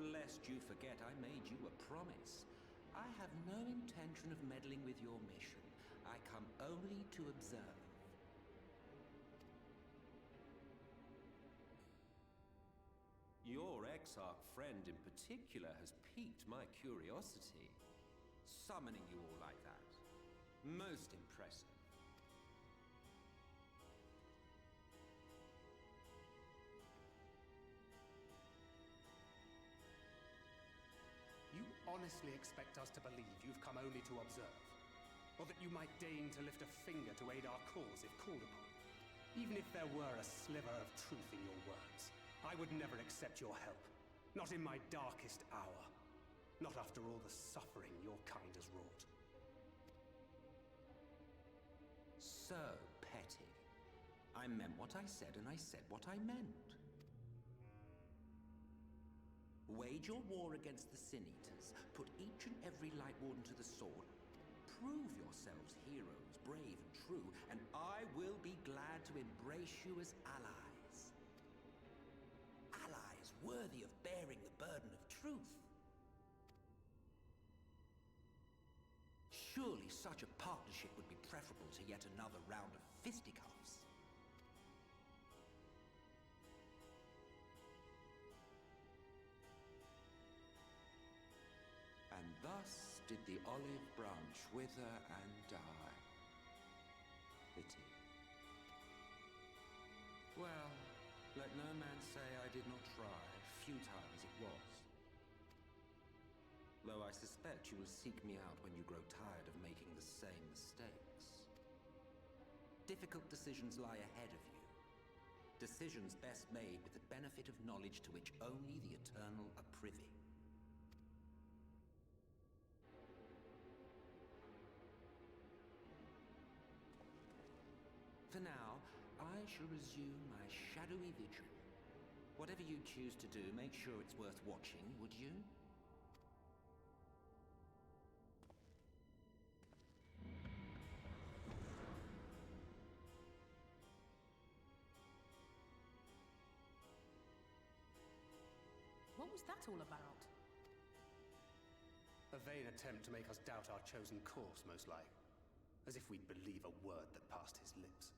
Lest you forget, I made you a promise. I have no intention of meddling with your mission. I come only to observe. Your Exarch friend in particular has piqued my curiosity. Summoning you all like that. Most impressive. You honestly expect us to believe you've come only to observe? Or that you might deign to lift a finger to aid our cause if called upon? Even if there were a sliver of truth in your words, I would never accept your help. Not in my darkest hour. Not after all the suffering your kind has wrought. So petty. I meant what I said, and I said what I meant. Wage your war against the Sin Eaters. Put each and every Lightwarden to the sword. Prove yourselves heroes, brave and true, and I will be glad to embrace you as allies. Allies worthy of bearing the burden of truth. Surely such a partnership would be preferable to yet another round of fisticuffs. And thus did the olive branch wither and die. Pity. Well, let no man say I did not try, futile as it was. Though I suspect you will seek me out when you grow tired of making the same mistakes. Difficult decisions lie ahead of you. Decisions best made with the benefit of knowledge to which only the eternal are privy. For now, I shall resume my shadowy vigil. Whatever you choose to do, make sure it's worth watching, would you? What was that all about? A vain attempt to make us doubt our chosen course, most like. As if we'd believe a word that passed his lips.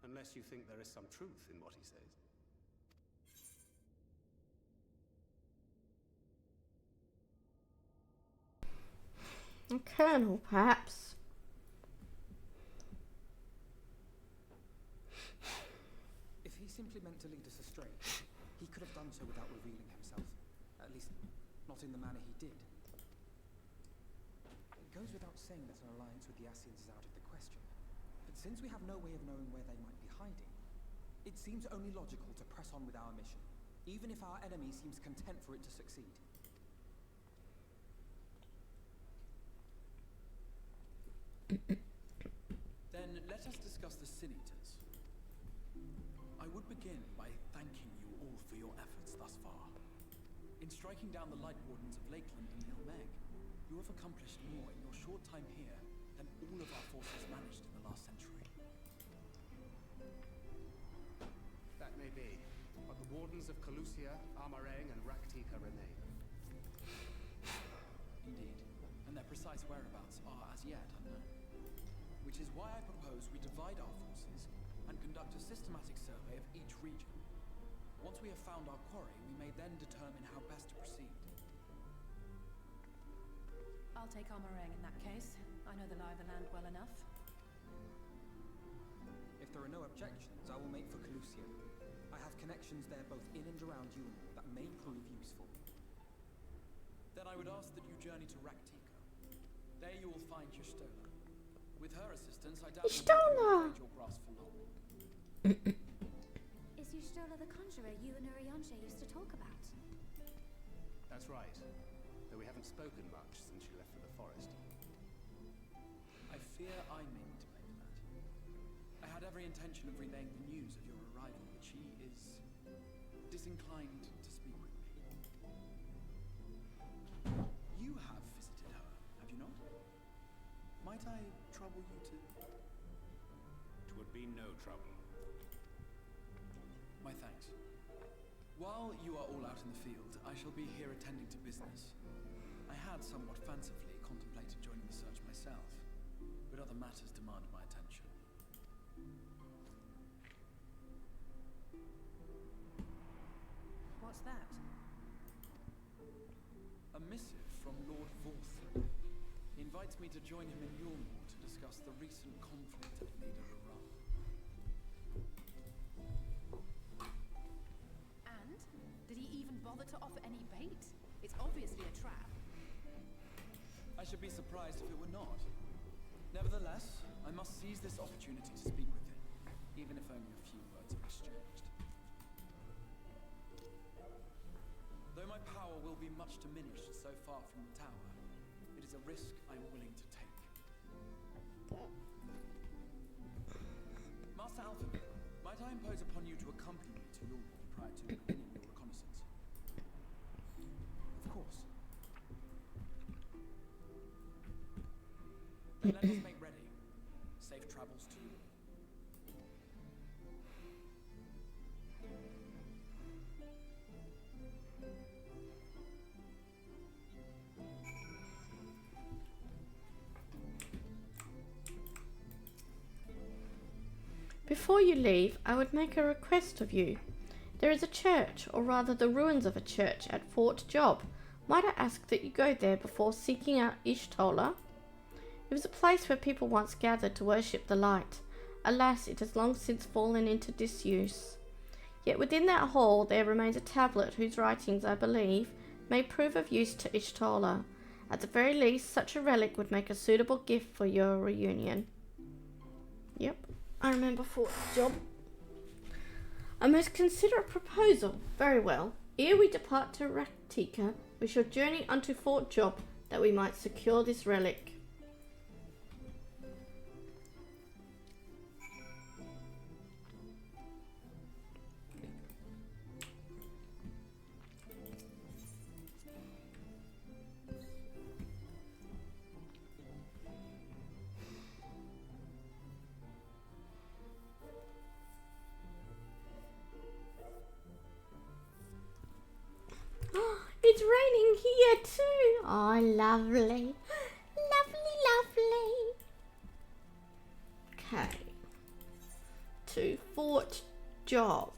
Unless you think there is some truth in what he says. A colonel, perhaps. If he simply meant to lead us astray, he could have done so without revealing himself. At least, not in the manner he did. It goes without saying that an alliance with the Ascians is out of the question. But since we have no way of knowing where they might be hiding, it seems only logical to press on with our mission, even if our enemy seems content for it to succeed. Then let us discuss the Sin Eaters. I would begin by thanking you all for your efforts thus far. In striking down the Lightwardens of Lakeland and mheg, you have accomplished more in your short time here than all of our forces managed in the last century. That may be, but the Wardens of Calusia, Amarang, and Raktika remain. Indeed, and their precise whereabouts are as yet unknown. Which is why I propose we divide our forces and conduct a systematic survey of each region. Once we have found our quarry, we may then determine how best to proceed. I'll take Amarang in that case. I know the lie of the land well enough. If there are no objections, I will make for Calusia. I have connections there both in and around Yulmore that may prove useful. Then I would ask that you journey to Raktika. There you will find Y'shtola. With her assistance, I doubt you will your grasp for long. Is Y'shtola the conjurer you and Urianger used to talk about? That's right. Though we haven't spoken much since she left for the forest. I fear I may intimate that. I had every intention of relaying the news of your arrival, but she is disinclined to speak with me. You have visited her, have you not? Might I trouble you to... It would be no trouble. My thanks. While you are all out in the field, I shall be here attending to business. I had somewhat fancifully contemplated joining the search myself, but other matters demand my attention. What's that? A missive from Lord Fuath. He invites me to join him in Yulmore to discuss the recent conflict at Leader Arun. And? Did he even bother to offer any bait? It's obviously a trap. I should be surprised if it were not. Nevertheless, I must seize this opportunity to speak with him, even if only a few words are exchanged. Though my power will be much diminished so far from the tower, it is a risk I am willing to take. Master Alvin, might I impose upon you to accompany me to Yulmore prior to beginning your reconnaissance? Of course. Then let us make ready. Safe travels to you. Before you leave, I would make a request of you. There is a church, or rather the ruins of a church, at Fort Job. Might I ask that you go there before seeking out Y'shtola? It was a place where people once gathered to worship the light. Alas, it has long since fallen into disuse. Yet within that hall there remains a tablet whose writings, I believe, may prove of use to Y'shtola. At the very least, such a relic would make a suitable gift for your reunion. Yep, I remember Fort Job. A most considerate proposal. Very well. Ere we depart to Raktika, we shall journey unto Fort Job, that we might secure this relic. It's here too. Oh, lovely. Lovely, lovely. Okay. To fort job.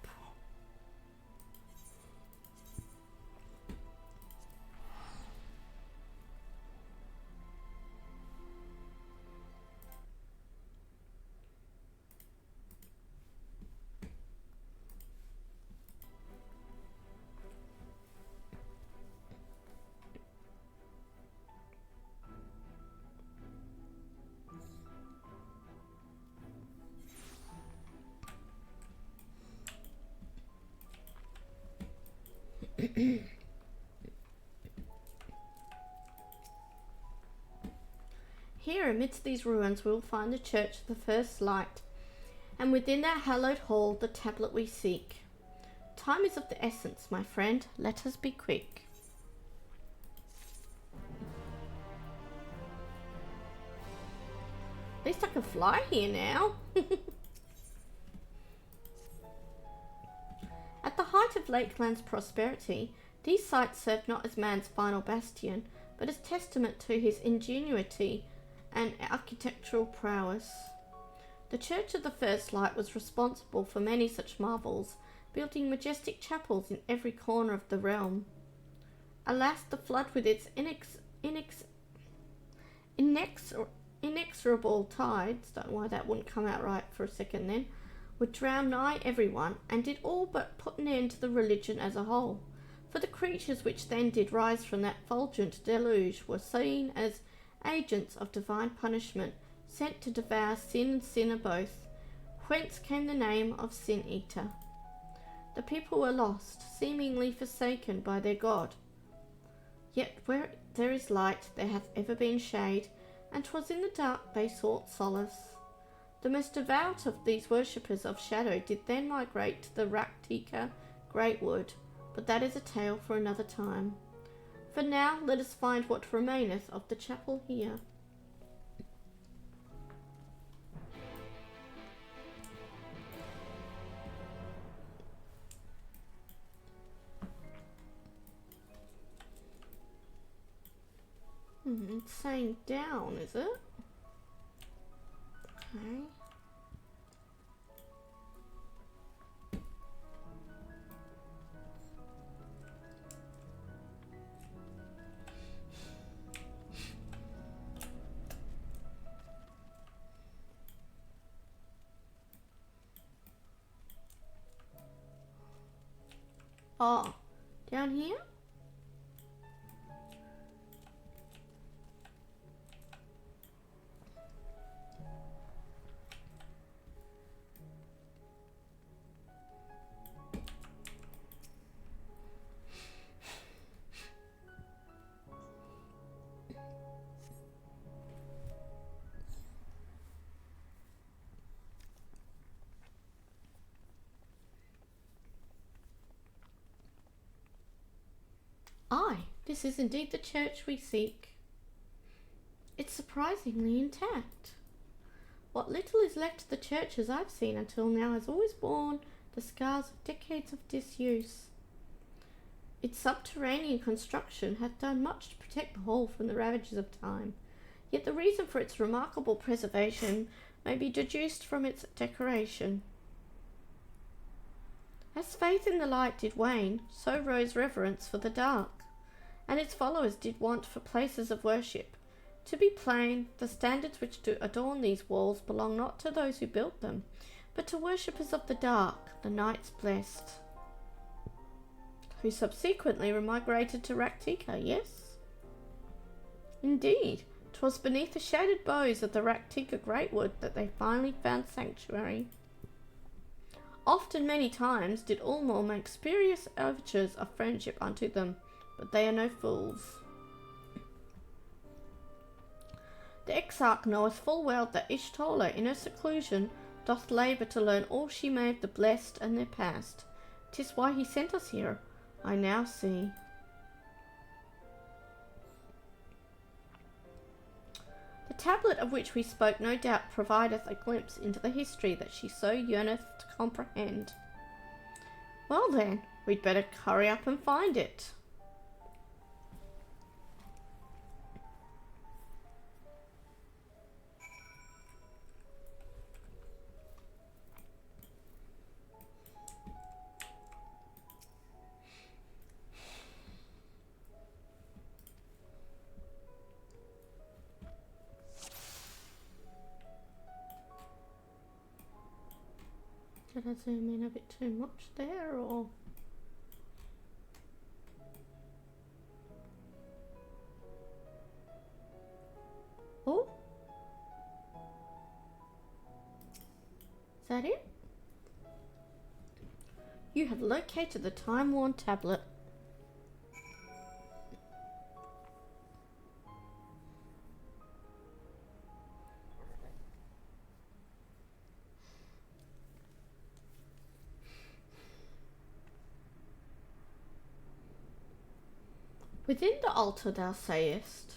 Here amidst these ruins we will find the Church of the First Light, and within that hallowed hall the tablet we seek. Time is of the essence, my friend. Let us be quick. At least I can fly here now. At the height of Lakeland's prosperity, these sites served not as man's final bastion, but as testament to his ingenuity and architectural prowess. The Church of the First Light was responsible for many such marvels, building majestic chapels in every corner of the realm. Alas, the flood with its inexorable tides, don't know why that wouldn't come out right for a second then, would drown nigh everyone, and did all but put an end to the religion as a whole. For the creatures which then did rise from that fulgent deluge were seen as agents of divine punishment, sent to devour sin and sinner both, whence came the name of Sin Eater. The people were lost, seemingly forsaken by their God. Yet where there is light, there hath ever been shade, and 'twas in the dark they sought solace. The most devout of these worshippers of shadow did then migrate to the Raktika Great Wood, but that is a tale for another time. For now, let us find what remaineth of the chapel here. It's saying down, is it? Okay. Oh, down here? Aye, this is indeed the church we seek. It's surprisingly intact. What little is left of the churches I've seen until now has always borne the scars of decades of disuse. Its subterranean construction hath done much to protect the hall from the ravages of time, yet the reason for its remarkable preservation may be deduced from its decoration. As faith in the light did wane, so rose reverence for the dark, and its followers did want for places of worship. To be plain, the standards which do adorn these walls belong not to those who built them, but to worshippers of the dark, the knights blessed, who subsequently migrated to Raktika, yes? Indeed, 'twas beneath the shaded boughs of the Raktika Great Wood that they finally found sanctuary. Often, many times, did Ulmor make spurious overtures of friendship unto them, but they are no fools. The Exarch knoweth full well that Ishtola, in her seclusion, doth labour to learn all she may of the blessed and their past. 'Tis why he sent us here, I now see. The tablet of which we spoke no doubt provideth a glimpse into the history that she so yearneth to comprehend. Well then, we'd better hurry up and find it. Did I zoom in a bit too much there, or? Oh? Is that it? You have located the time-worn tablet. Within the altar thou sayest,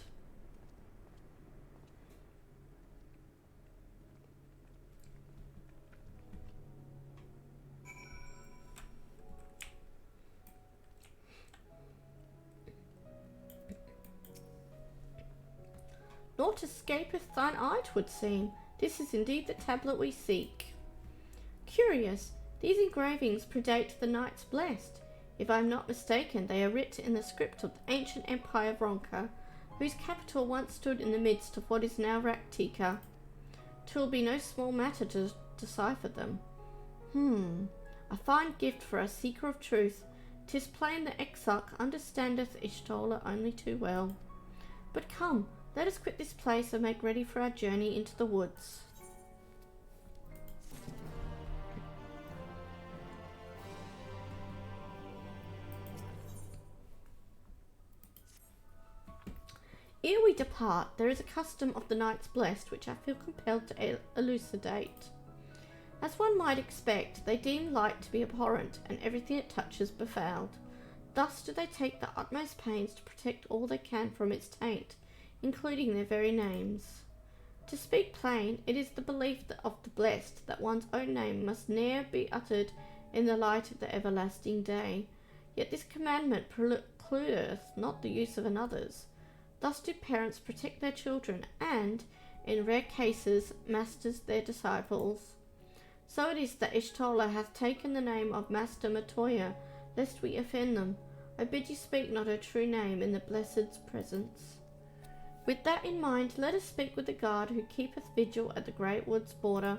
naught escapeth thine eye, 'twould seem. This is indeed the tablet we seek. Curious, these engravings predate the Knights Blessed. If I am not mistaken, they are writ in the script of the ancient empire of Ronka, whose capital once stood in the midst of what is now Raktika. 'Twill be no small matter to decipher them. A fine gift for a seeker of truth. 'Tis plain the exarch understandeth Ishtola only too well. But come, let us quit this place and make ready for our journey into the woods. Ere we depart, there is a custom of the Knights Blessed which I feel compelled to elucidate. As one might expect, they deem light to be abhorrent, and everything it touches befouled. Thus do they take the utmost pains to protect all they can from its taint, including their very names. To speak plain, it is the belief of the blessed that one's own name must ne'er be uttered in the light of the everlasting day. Yet this commandment precludeth not the use of another's. Thus do parents protect their children, and, in rare cases, masters their disciples. So it is that Ishtola hath taken the name of Master Matoya, lest we offend them. I bid you speak not her true name in the Blessed's presence. With that in mind, let us speak with the guard who keepeth vigil at the great wood's border.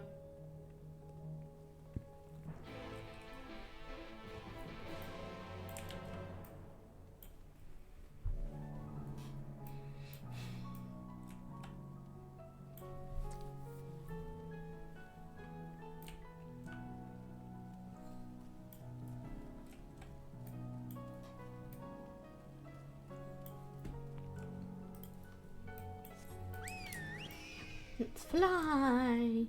Let's fly.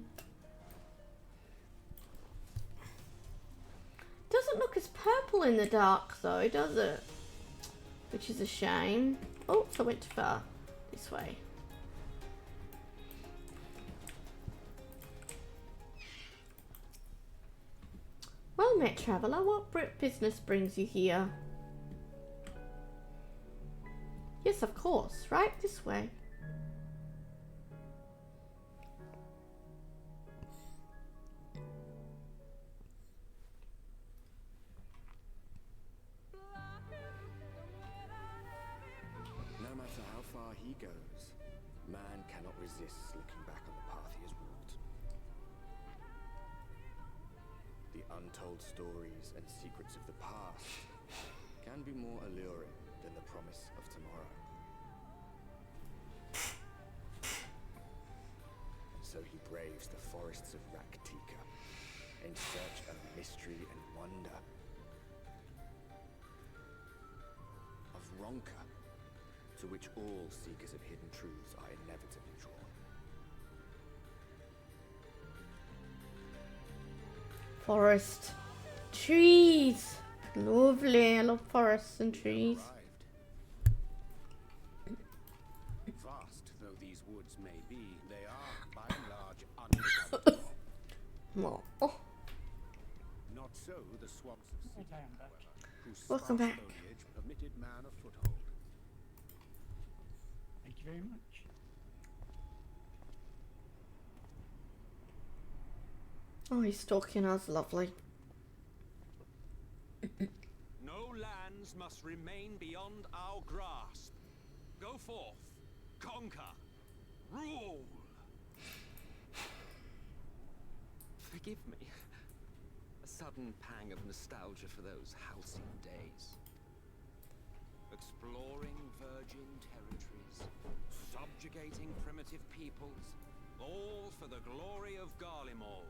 Doesn't look as purple in the dark though, does it? Which is a shame. Oh, I went too far. This way. Well met, traveller. What business brings you here? Yes, of course. Right this way. No matter how far he goes, man cannot resist looking back on the path he has walked. The untold stories and secrets of the past can be more alluring than the promise of tomorrow. And so he braves the forests of Raktika in search of mystery and wonder. Of Ronka, to which all seekers of hidden truths are inevitably drawn. Forest. Trees. Lovely. I love forests and trees. Vast though these woods may be, they are, by and large, uninhabitable. Oh. Not so the swamps of City, however, whose Welcome sparse back. foliage permitted man a foothold. Thank you very much. Oh, he's stalking us. Lovely. No lands must remain beyond our grasp. Go forth, conquer, rule. Forgive me. sudden pang of nostalgia for those halcyon days. Exploring virgin territories, subjugating primitive peoples, all for the glory of Garlemald.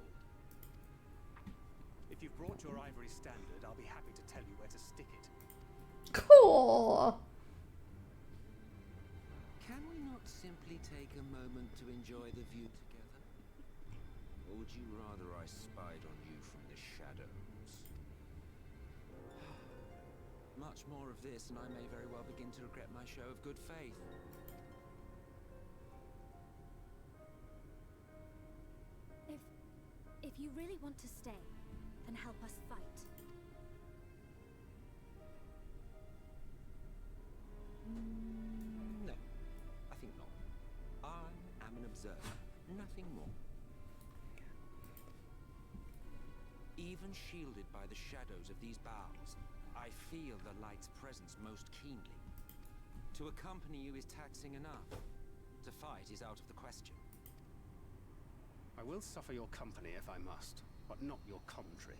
If you've brought your ivory standard, I'll be happy to tell you where to stick it. Cool. Can we not simply take a moment to enjoy the view together? Or would you rather I spied on you from the shadows? Much more of this, and I may very well begin to regret my show of good faith. If you really want to stay, then help us fight. No, I think not. I am an observer, nothing more. Even shielded by the shadows of these boughs, I feel the light's presence most keenly. To accompany you is taxing enough. To fight is out of the question. I will suffer your company if I must, but not your commentary.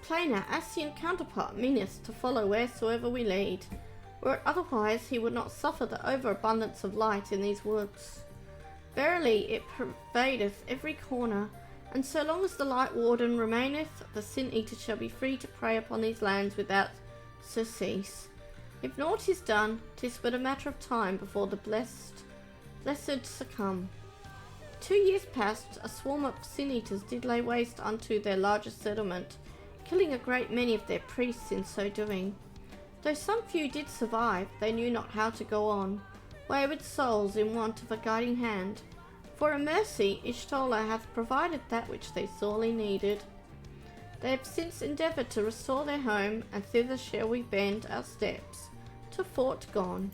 Plain our Ascian counterpart meaneth to follow wheresoever we lead. Were it otherwise, he would not suffer the overabundance of light in these woods. Verily, it pervadeth every corner, and so long as the Lightwarden remaineth, the Sin-Eater shall be free to prey upon these lands without surcease. If naught is done, 'tis but a matter of time before the blessed succumb. 2 years past, a swarm of Sin-Eaters did lay waste unto their largest settlement, killing a great many of their priests in so doing. Though some few did survive, they knew not how to go on, wayward souls in want of a guiding hand. For a mercy, Ishtola hath provided that which they sorely needed. They have since endeavoured to restore their home, and thither shall we bend our steps, to Fort Gone.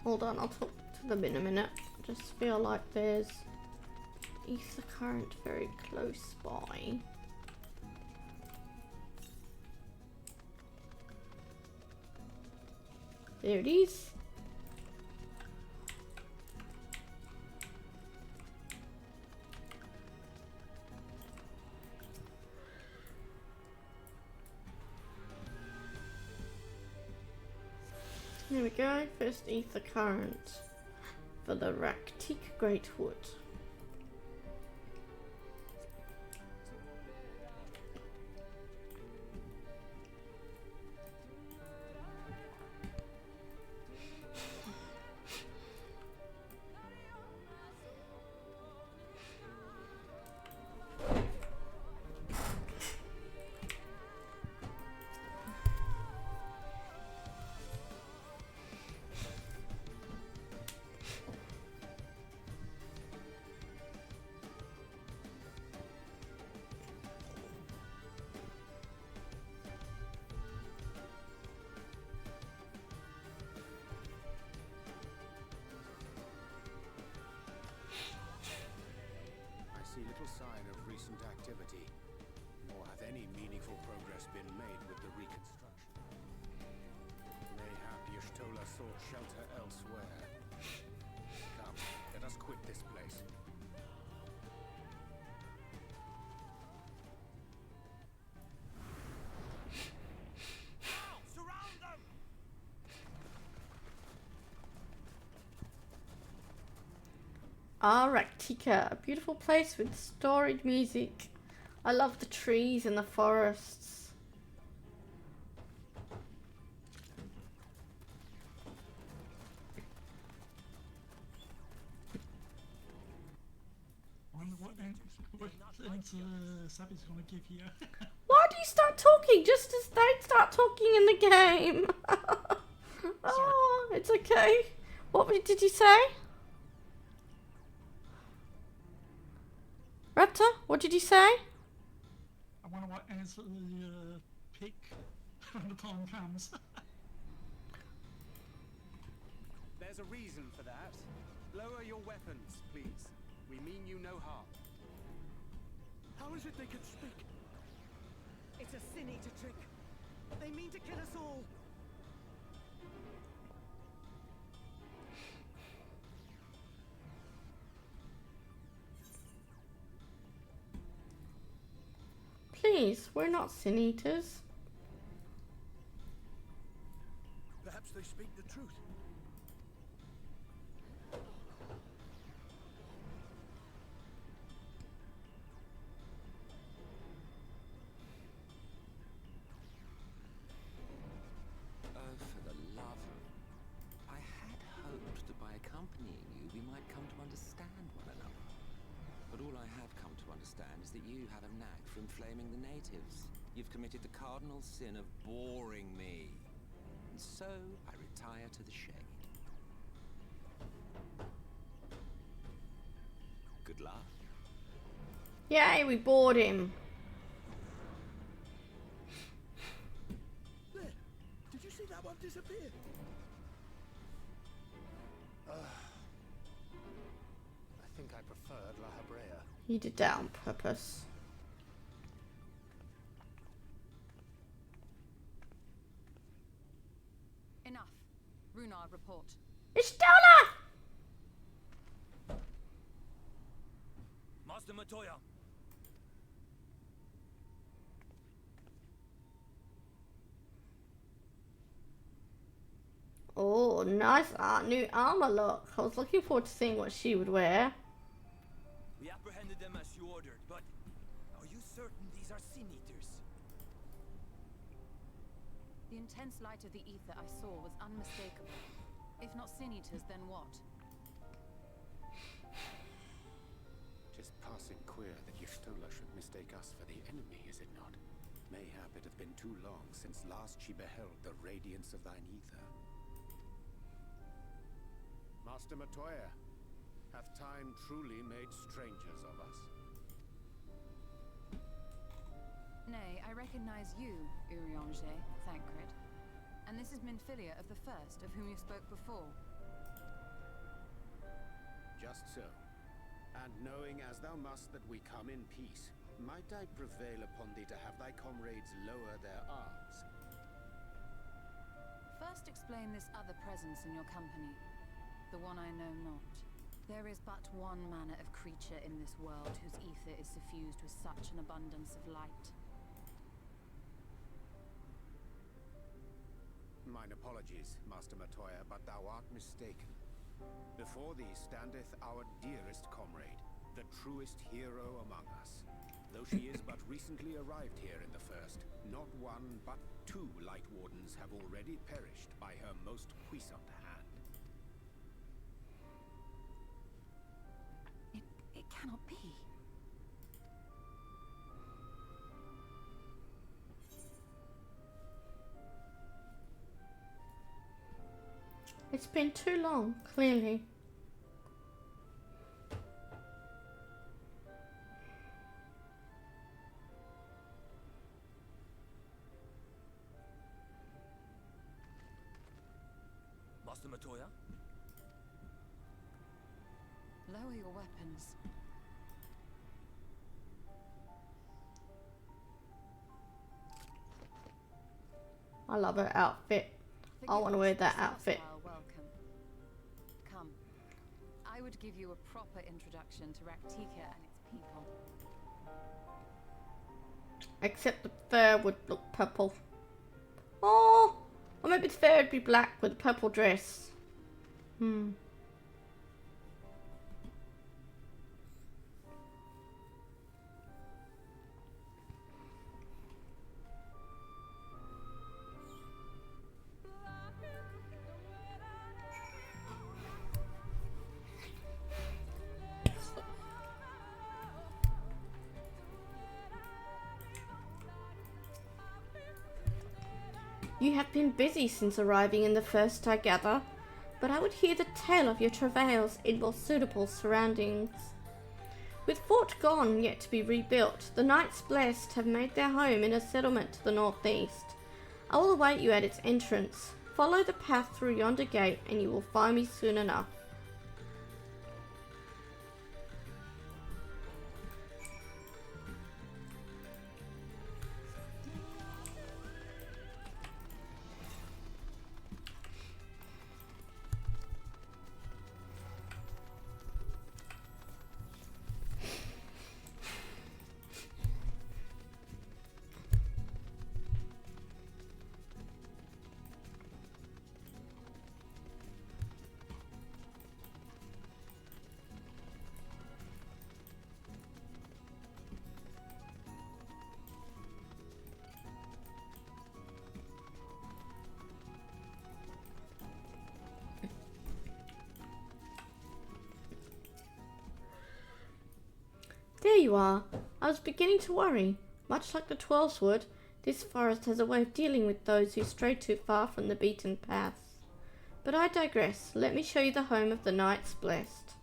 Hold on, I'll talk to them in a minute. I just feel like there's ether current very close by. There it is. There we go, first ether current for the Raktik Greatwood. See little sign of recent activity, nor hath any meaningful progress been made with the reconstruction. Mayhap Y'shtola sought shelter elsewhere. Come, let us quit this place. Surround them! Ah, Raktika, a beautiful place with storied music. I love the trees and the forests. I wonder what answer Sabi's gonna give you. Why do you start talking just as they start talking in the game? Oh, it's okay. What did you say? Raptor, what did you say? I wonder what answer you pick when the time comes. There's a reason for that. Lower your weapons, please. We mean you no harm. How is it they can speak? It's a sin eater trick. They mean to kill us all. Please, we're not sin eaters. Perhaps they speak the truth. Oh, for the love of... I had hoped that by accompanying you, we might come to understand one another. But all I have come to understand is that you have a knack for inflaming the natives. You've committed the cardinal sin of boring me. And so, I retire to the shade. Good luck. Yay, we bored him. There! Did you see that one disappear? I think I preferred La Habrea. He did that on purpose. Enough. Runar, report. Istella! Master Matoya. Oh, nice new armor look. I was looking forward to seeing what she would wear. We apprehended them as you ordered, but are you certain these are sin eaters? The intense light of the ether I saw was unmistakable. If not sin eaters, then what? Tis passing queer that Y'shtola should mistake us for the enemy, is it not? Mayhap it have been too long since last she beheld the radiance of thine ether. Master Matoya, hath time truly made strangers of us? Nay, I recognize you, Urianger, Thancred. And this is Minfilia of the First, of whom you spoke before. Just so. And knowing as thou must that we come in peace, might I prevail upon thee to have thy comrades lower their arms? First explain this other presence in your company. The one I know not. There is but one manner of creature in this world whose ether is suffused with such an abundance of light. Mine apologies, Master Matoya, but thou art mistaken. Before thee standeth our dearest comrade, the truest hero among us. Though she is but recently arrived here in the First, not one but two Lightwardens have already perished by her most puissant hand. It cannot be. It's been too long, clearly. Master Matoya? Lower your weapons. I love her outfit. I want to wear that outfit. Welcome. Come. I would give you a proper introduction to Raktika and its people. Except the fur would look purple. Oh! Or maybe the fur would be black with a purple dress. You have been busy since arriving in the first, I gather, but I would hear the tale of your travails in more suitable surroundings. With fort gone yet to be rebuilt, the Knights Blessed have made their home in a settlement to the northeast. I will await you at its entrance. Follow the path through yonder gate and you will find me soon enough. There you are. I was beginning to worry. Much like the Twelves would, this forest has a way of dealing with those who stray too far from the beaten paths. But I digress. Let me show you the home of the Knights Blessed.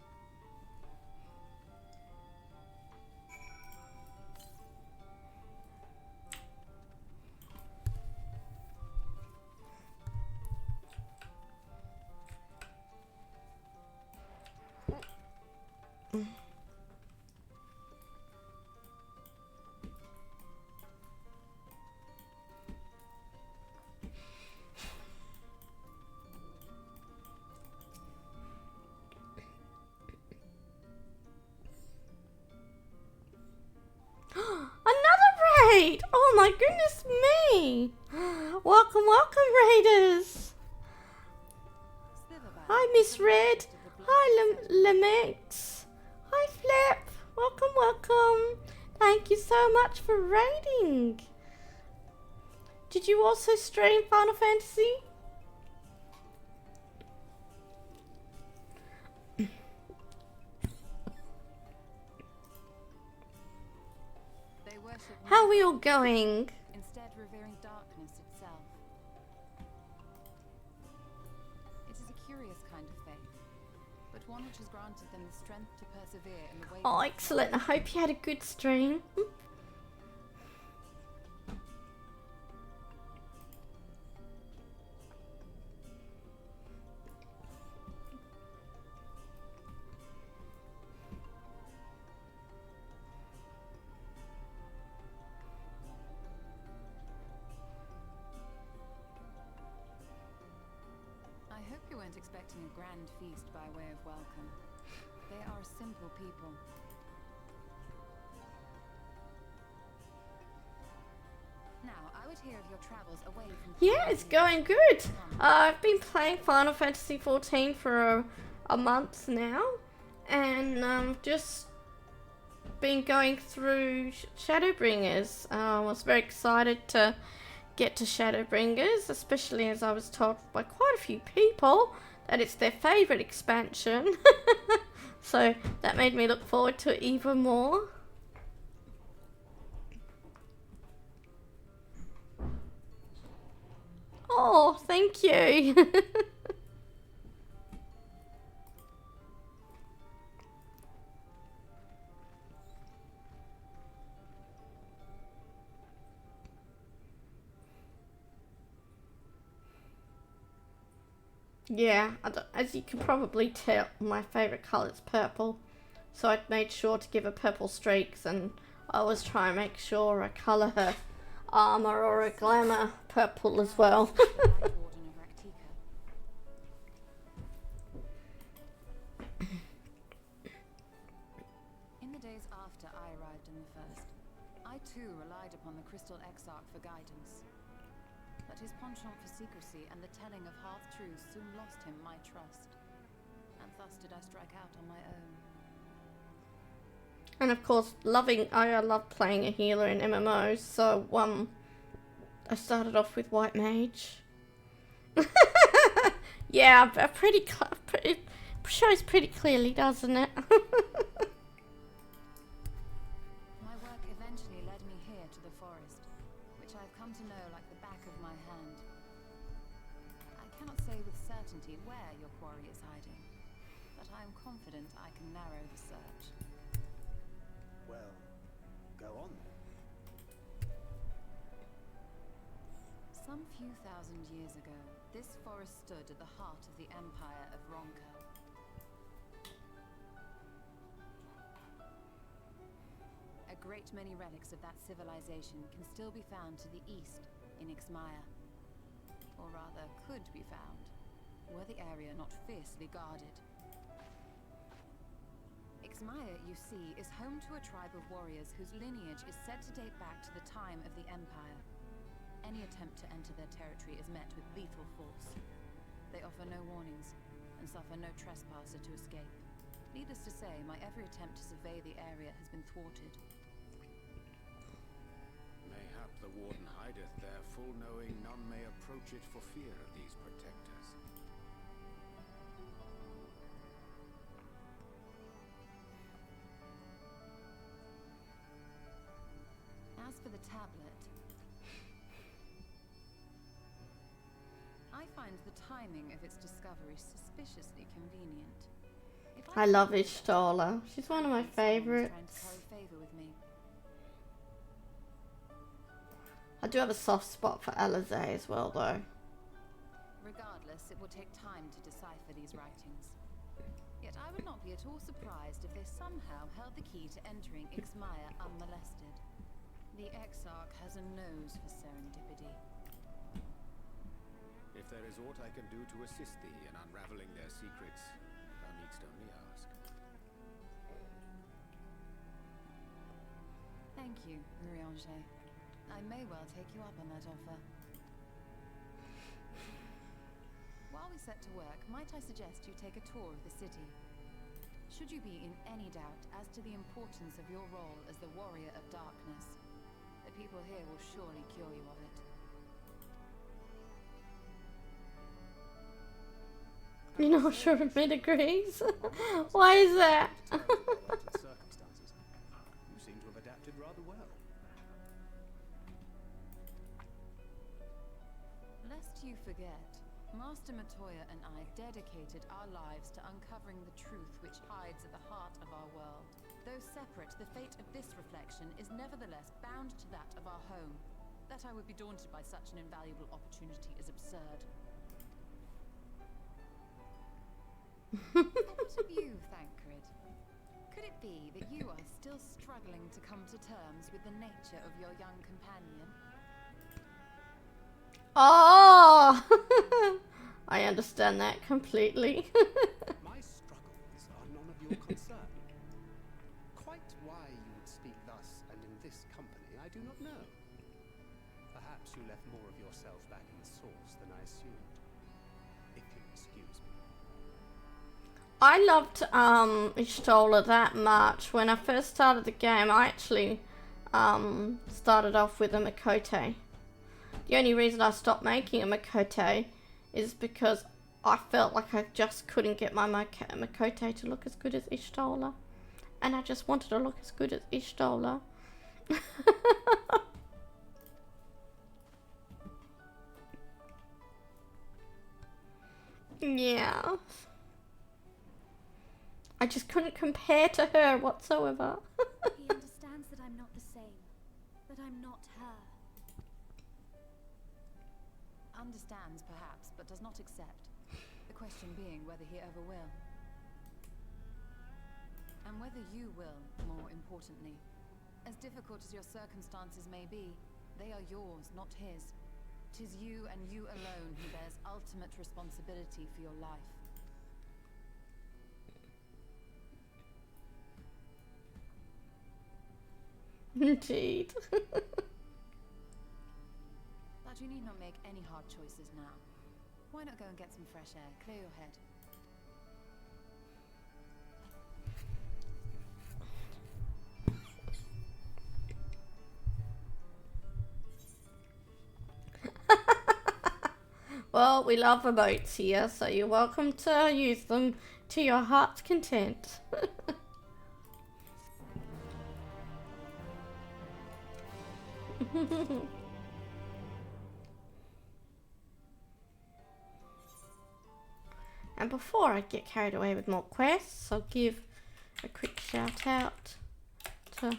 Raid! Oh my goodness me! Welcome, welcome, raiders! Hi, Miss Red. Hi, Lemex. Hi, Flip. Welcome, welcome. Thank you so much for raiding. Did you also stream Final Fantasy? How are we all going? Instead revering darkness itself. It is a curious kind of faith, but one which has granted them the strength to persevere in the way. Oh, excellent. I hope you had a good stream. Expecting a grand feast by way of welcome. They are simple people. Now, I would hear of your travels away from. Yeah, it's going good. I've been playing Final Fantasy 14 for a month now, and just been going through Shadowbringers. I was very excited to get to Shadowbringers, especially as I was told by quite a few people that it's their favourite expansion. So that made me look forward to it even more. Oh, thank you. Yeah, as you can probably tell, my favourite colour is purple. So I made sure to give her purple streaks, and I always try and make sure I colour her armour or her glamour purple as well. In the days after I arrived in the first, I too relied upon the Crystal Exarch for guidance. But his penchant for secrecy and the telling of half-truths soon lost him my trust. And thus did I strike out on my own. And of course, I love playing a healer in MMOs, so I started off with White Mage. Yeah, it shows pretty clearly, doesn't it? My work eventually led me here to the forest, which I've come to know like the back of my hand. cannot say with certainty where your quarry is hiding, but I am confident I can narrow the search. Well, go on then. Some few thousand years ago, this forest stood at the heart of the Empire of Ronka. A great many relics of that civilization can still be found to the east in Ixmaya. Or rather, could be found, were the area not fiercely guarded. Ixmaya, you see, is home to a tribe of warriors whose lineage is said to date back to the time of the Empire. Any attempt to enter their territory is met with lethal force. They offer no warnings, and suffer no trespasser to escape. Needless to say, my every attempt to survey the area has been thwarted. Mayhap the warden hideth there, full knowing none may approach it for fear of these protectors. As for the tablet, I find the timing of its discovery suspiciously convenient. If I love Ishtola. She's one of my favorites. trying to curry favor with me. I do have a soft spot for Alizé as well, though. Regardless, it will take time to decipher these writings. Yet I would not be at all surprised if they somehow held the key to entering Ixmaya unmolested. The Exarch has a nose for serendipity. If there is aught I can do to assist thee in unraveling their secrets, thou needst only ask. Thank you, Urianger. I may well take you up on that offer. While we set to work, might I suggest you take a tour of the city? Should you be in any doubt as to the importance of your role as the Warrior of Darkness, the people here will surely cure you of it. You're not sure if it agrees? Why is that? Circumstances. You seem to have adapted rather well. Lest you forget, Master Matoya and I dedicated our lives to uncovering the truth which hides at the heart of our world. Though separate, the fate of this reflection is nevertheless bound to that of our home. That I would be daunted by such an invaluable opportunity is absurd. What of you, Thancred? Could it be that you are still struggling to come to terms with the nature of your young companion? Oh! I understand that completely. My struggles are none of your concern. Quite why you would speak thus and in this company, I do not know. Perhaps you left more of yourself back in the source than I assumed. If you'll excuse me. I loved Ishtola that much. When I first started the game, I actually started off with a Makote. The only reason I stopped making a Makote is because I felt like I just couldn't get my Makote to look as good as Ishtola. And I just wanted to look as good as Ishtola. Yeah. I just couldn't compare to her whatsoever. He understands that I'm not the same, that I'm not her. Understands, perhaps, but does not accept. The question being whether he ever will. And whether you will, more importantly. As difficult as your circumstances may be, they are yours, not his. 'Tis you and you alone who bears ultimate responsibility for your life. Indeed. But you need not make any hard choices now. Why not go and get some fresh air, clear your head? Well, we love emotes here, so you're welcome to use them to your heart's content. And before I get carried away with more quests, I'll give a quick shout out to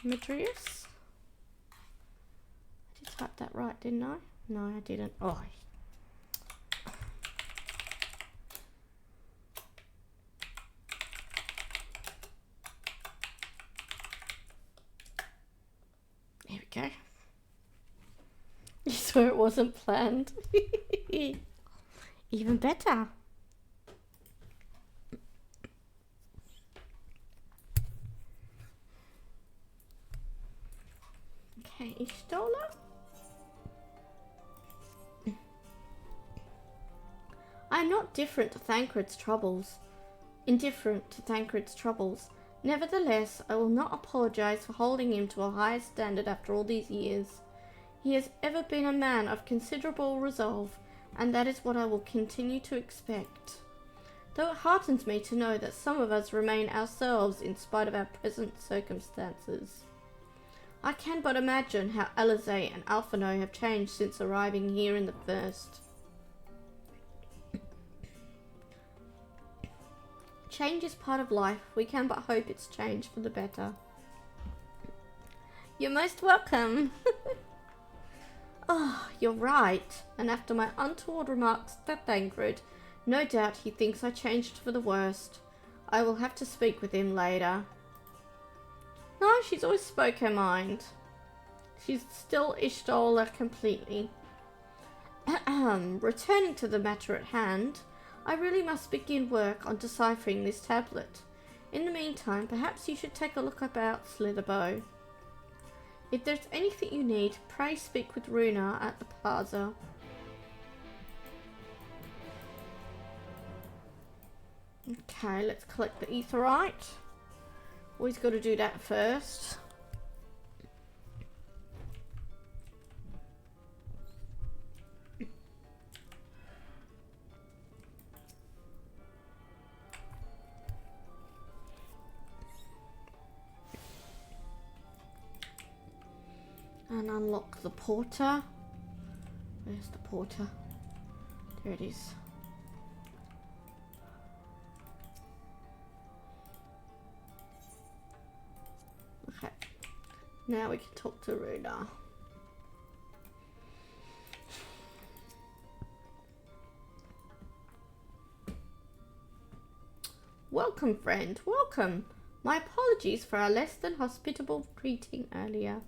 Madrius. I did type that right, didn't I? No, I didn't. Oh. There we go. You swear it wasn't planned. Even better. Okay, Ishtola. I am not different to Thancred's troubles. Indifferent to Thancred's troubles. Nevertheless, I will not apologize for holding him to a higher standard after all these years. He has ever been a man of considerable resolve, and that is what I will continue to expect. Though it heartens me to know that some of us remain ourselves in spite of our present circumstances. I can but imagine how Alizé and Alphino have changed since arriving here in the first. Change is part of life. We can but hope it's changed for the better. You're most welcome. Oh, you're right. And after my untoward remarks to Thancred, no doubt he thinks I changed for the worst. I will have to speak with him later. No, she's always spoke her mind. She's still Ishtola completely. Returning to the matter at hand, I really must begin work on deciphering this tablet. In the meantime, perhaps you should take a look about Slitherbow. If there's anything you need, pray speak with Runa at the plaza. Okay, let's collect the aetheryte. Always got to do that first. And unlock the porter. Where's the porter? There it is. Okay. Now we can talk to Runa. Welcome, friend. Welcome. My apologies for our less than hospitable greeting earlier.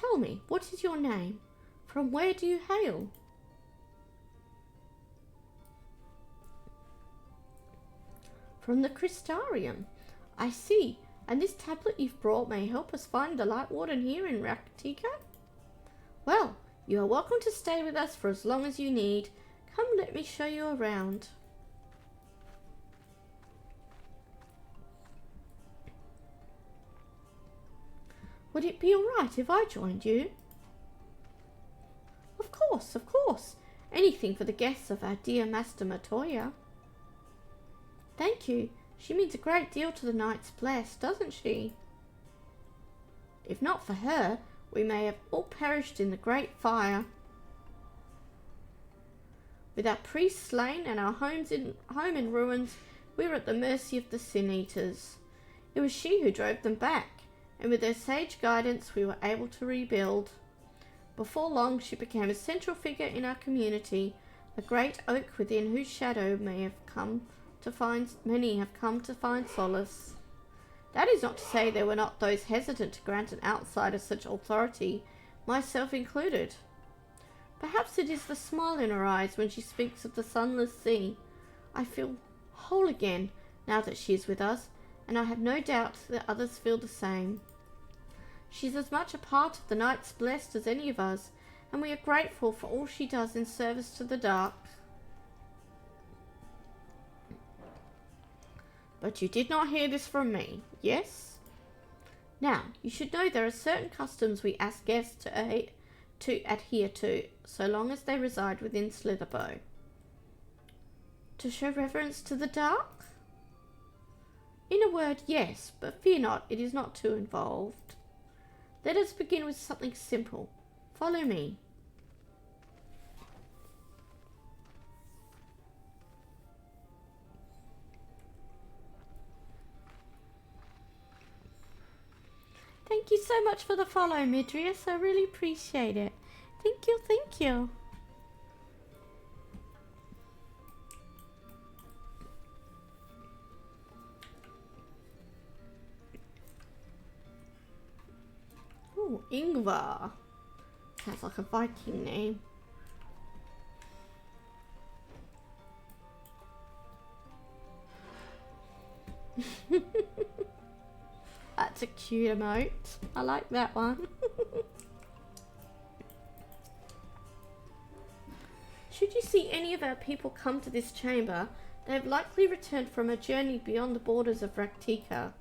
Tell me, what is your name? From where do you hail? From the Crystarium. I see. And this tablet you've brought may help us find the Lightwarden here in Raktika? Well, you are welcome to stay with us for as long as you need. Come, let me show you around. Would it be alright if I joined you? Of course, of course. Anything for the guests of our dear Master Matoya. Thank you. She means a great deal to the Knights Blessed, doesn't she? If not for her, we may have all perished in the great fire. With our priests slain and our home in ruins, we were at the mercy of the Sin Eaters. It was she who drove them back, and with her sage guidance we were able to rebuild. Before long she became a central figure in our community, a great oak within whose shadow many have come to find solace. That is not to say there were not those hesitant to grant an outsider such authority, myself included. Perhaps it is the smile in her eyes when she speaks of the sunless sea. I feel whole again now that she is with us, and I have no doubt that others feel the same. She's as much a part of the Knights Blessed as any of us, and we are grateful for all she does in service to the dark. But you did not hear this from me, yes? Now, you should know there are certain customs we ask guests to adhere to, so long as they reside within Slitherbow. To show reverence to the dark? In a word, yes, but fear not, it is not too involved. Let us begin with something simple. Follow me. Thank you so much for the follow, Midrius. I really appreciate it. Thank you, thank you. Ooh, Ingvar. Sounds like a Viking name. That's a cute emote. I like that one. Should you see any of our people come to this chamber, they have likely returned from a journey beyond the borders of Raktika.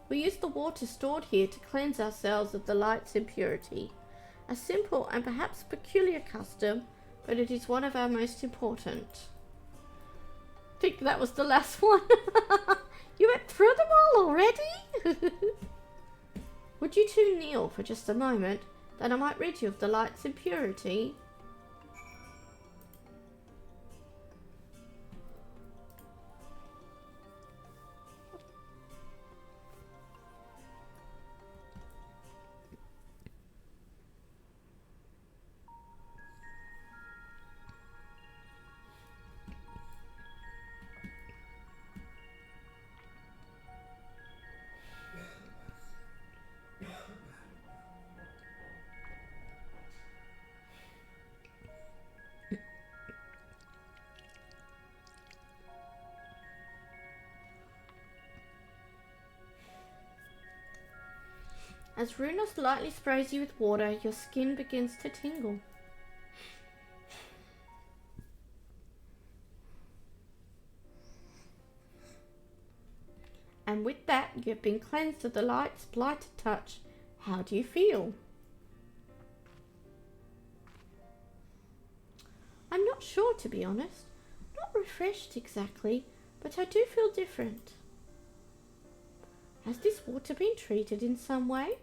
We use the water stored here to cleanse ourselves of the light's impurity. A simple and perhaps peculiar custom, but it is one of our most important. I think that was the last one. You went through them all already? Would you two kneel for just a moment, that I might rid you of the light's impurity? As Runos lightly sprays you with water, your skin begins to tingle. And with that, you have been cleansed of the light's blighted touch. How do you feel? I'm not sure, to be honest. Not refreshed exactly, but I do feel different. Has this water been treated in some way?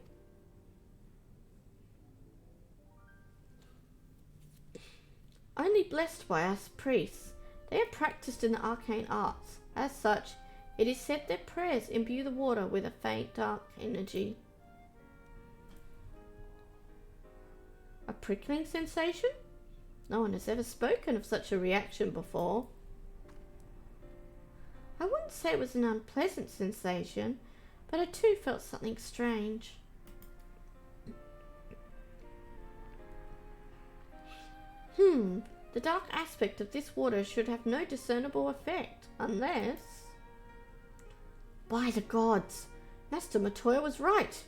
Only blessed by us priests. They are practiced in the arcane arts. As such, it is said their prayers imbue the water with a faint dark energy. A prickling sensation? No one has ever spoken of such a reaction before. I wouldn't say it was an unpleasant sensation, but I too felt something strange. The dark aspect of this water should have no discernible effect, unless... By the gods! Master Matoya was right!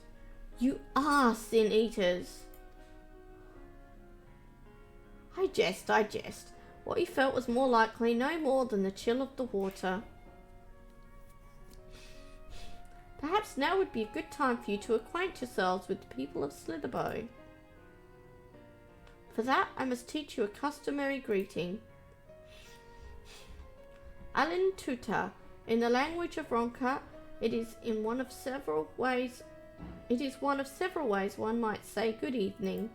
You are sin eaters! I jest. What he felt was more likely no more than the chill of the water. Perhaps now would be a good time for you to acquaint yourselves with the people of Slitherbow. For that, I must teach you a customary greeting. Alin Tuta. In the language of Ronka, it is one of several ways one might say good evening.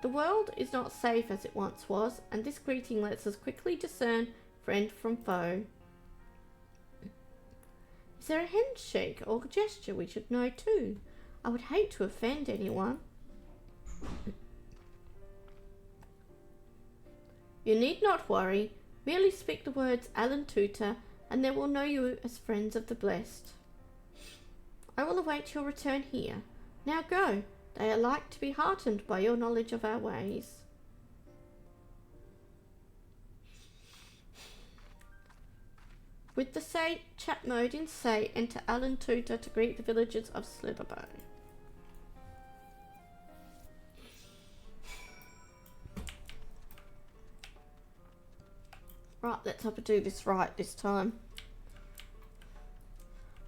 The world is not safe as it once was, and this greeting lets us quickly discern friend from foe. Is there a handshake or gesture we should know too? I would hate to offend anyone. You need not worry. Merely speak the words Alan Tutor, and they will know you as friends of the blessed. I will await your return here. Now go. They are like to be heartened by your knowledge of our ways. With the Say chat mode in Say, enter Alan Tutor to greet the villagers of Slitherbow. Right, let's hope I do this right this time.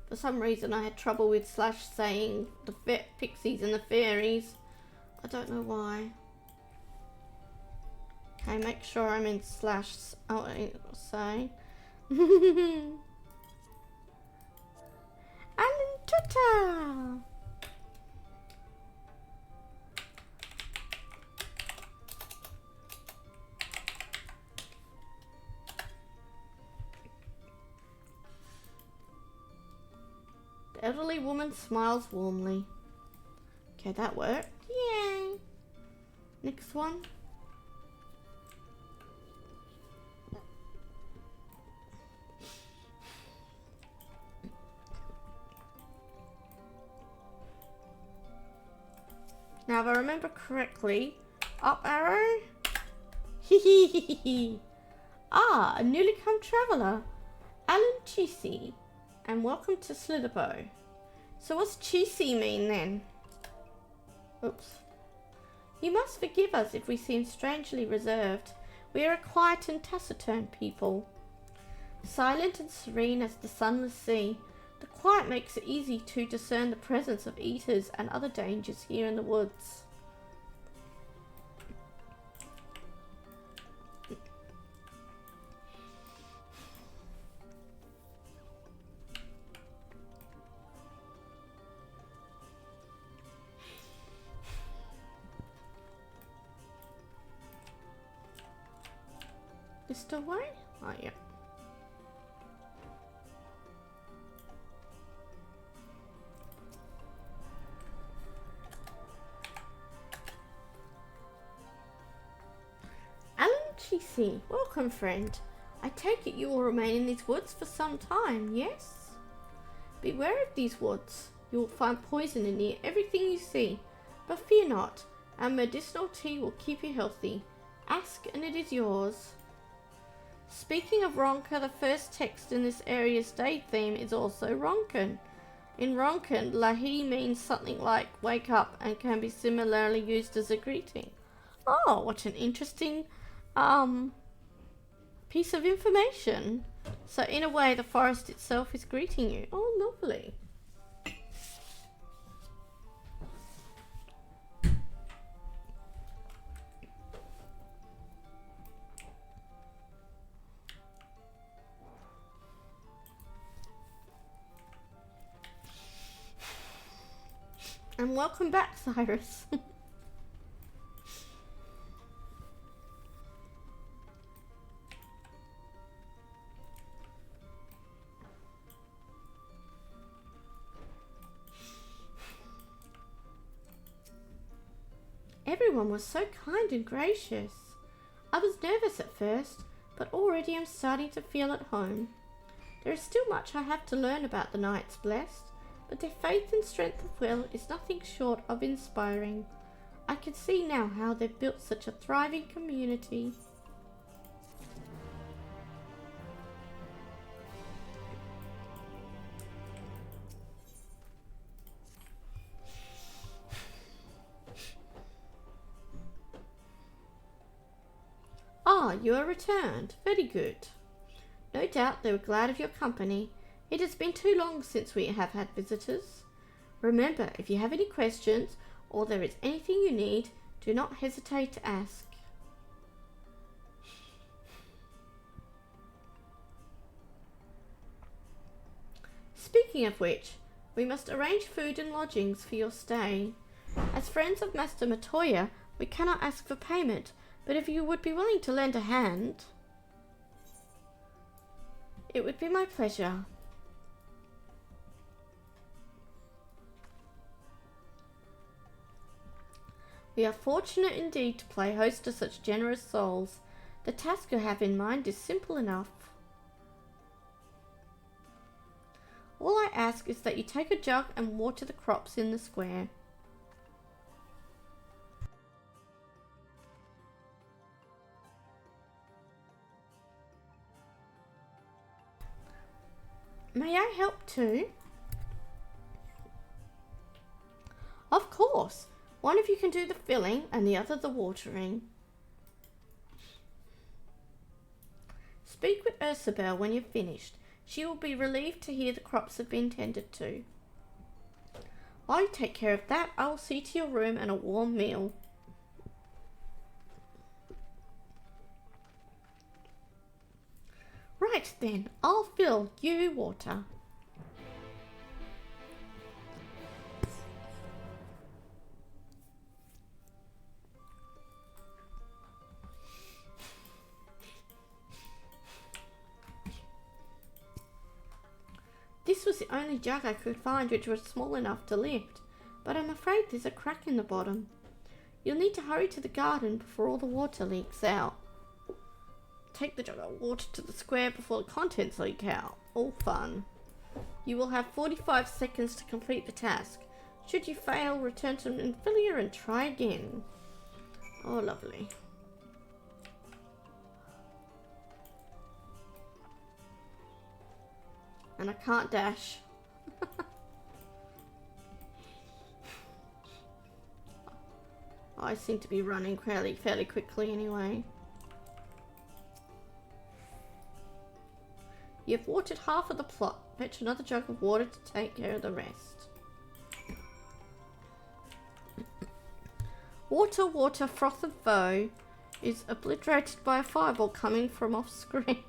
For some reason I had trouble with Slash saying the pixies and the fairies. I don't know why. Okay, make sure I'm in Slash. Oh, say. Alan Tuta! The elderly woman smiles warmly. Okay, that worked. Yay! Next one. Now, if I remember correctly, up arrow. Ah, a newly come traveller, Alan Cheesy, and welcome to Slitherbow. So what's cheesy mean then? Oops. You must forgive us if we seem strangely reserved. We are a quiet and taciturn people. Silent and serene as the sunless sea, the quiet makes it easy to discern the presence of eaters and other dangers here in the woods. This the way? Oh, yeah. Alan Cheesy, welcome friend. I take it you will remain in these woods for some time, yes? Beware of these woods. You will find poison in near everything you see. But fear not, our medicinal tea will keep you healthy. Ask and it is yours. Speaking of Ronka, the first text in this area's day theme is also Ronkan. In Ronkan, Lahi means something like wake up and can be similarly used as a greeting. Oh, what an interesting piece of information. So in a way, the forest itself is greeting you. Oh, lovely. And welcome back, Cyrus. Everyone was so kind and gracious. I was nervous at first, but already I'm starting to feel at home. There is still much I have to learn about the Knights Blessed, but their faith and strength of will is nothing short of inspiring. I can see now how they've built such a thriving community. Ah, you are returned. Very good. No doubt they were glad of your company. It has been too long since we have had visitors. Remember, if you have any questions or there is anything you need, do not hesitate to ask. Speaking of which, we must arrange food and lodgings for your stay. As friends of Master Matoya, we cannot ask for payment, but if you would be willing to lend a hand, it would be my pleasure. We are fortunate indeed to play host to such generous souls. The task you have in mind is simple enough. All I ask is that you take a jug and water the crops in the square. May I help too? Of course. One of you can do the filling and the other the watering. Speak with Ursabel when you've finished. She will be relieved to hear the crops have been tended to. While you take care of that, I will see to your room and a warm meal. Right then, I'll fill, you water. This was the only jug I could find which was small enough to lift. but I'm afraid there's a crack in the bottom. You'll need to hurry to the garden before all the water leaks out. Take the jug of water to the square before the contents leak out. All fun. You will have 45 seconds to complete the task. Should you fail, return to Nymphilia and try again. Oh, lovely. And I can't dash. I seem to be running fairly quickly anyway. You've watered half of the plot. Fetch another jug of water to take care of the rest. Water, water, froth of foe is obliterated by a fireball coming from off screen.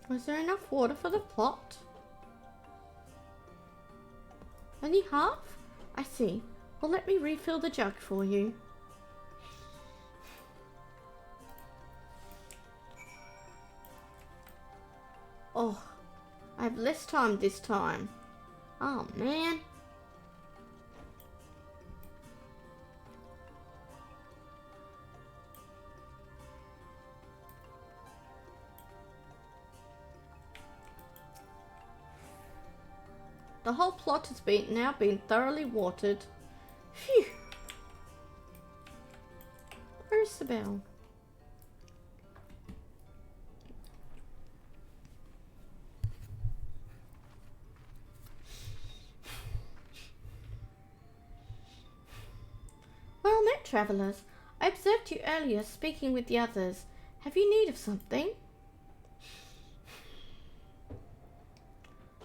Was there enough water for the plot? Only half? I see. Well, let me refill the jug for you. Oh, I have less time this time. Oh, man. The whole plot has now been thoroughly watered. Phew. Where's the bell? Well met, travellers. I observed you earlier speaking with the others. Have you need of something?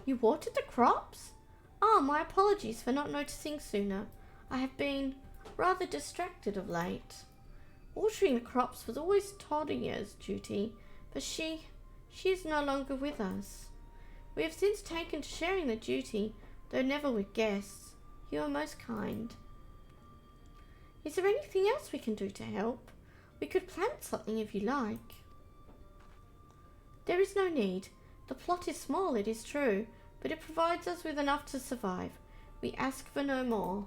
You watered the crops? Ah, my apologies for not noticing sooner. I have been rather distracted of late. Watering the crops was always Todia's duty, but she is no longer with us. We have since taken to sharing the duty, though never with guests. You are most kind. Is there anything else we can do to help? We could plant something if you like. There is no need. The plot is small, it is true, but it provides us with enough to survive. We ask for no more.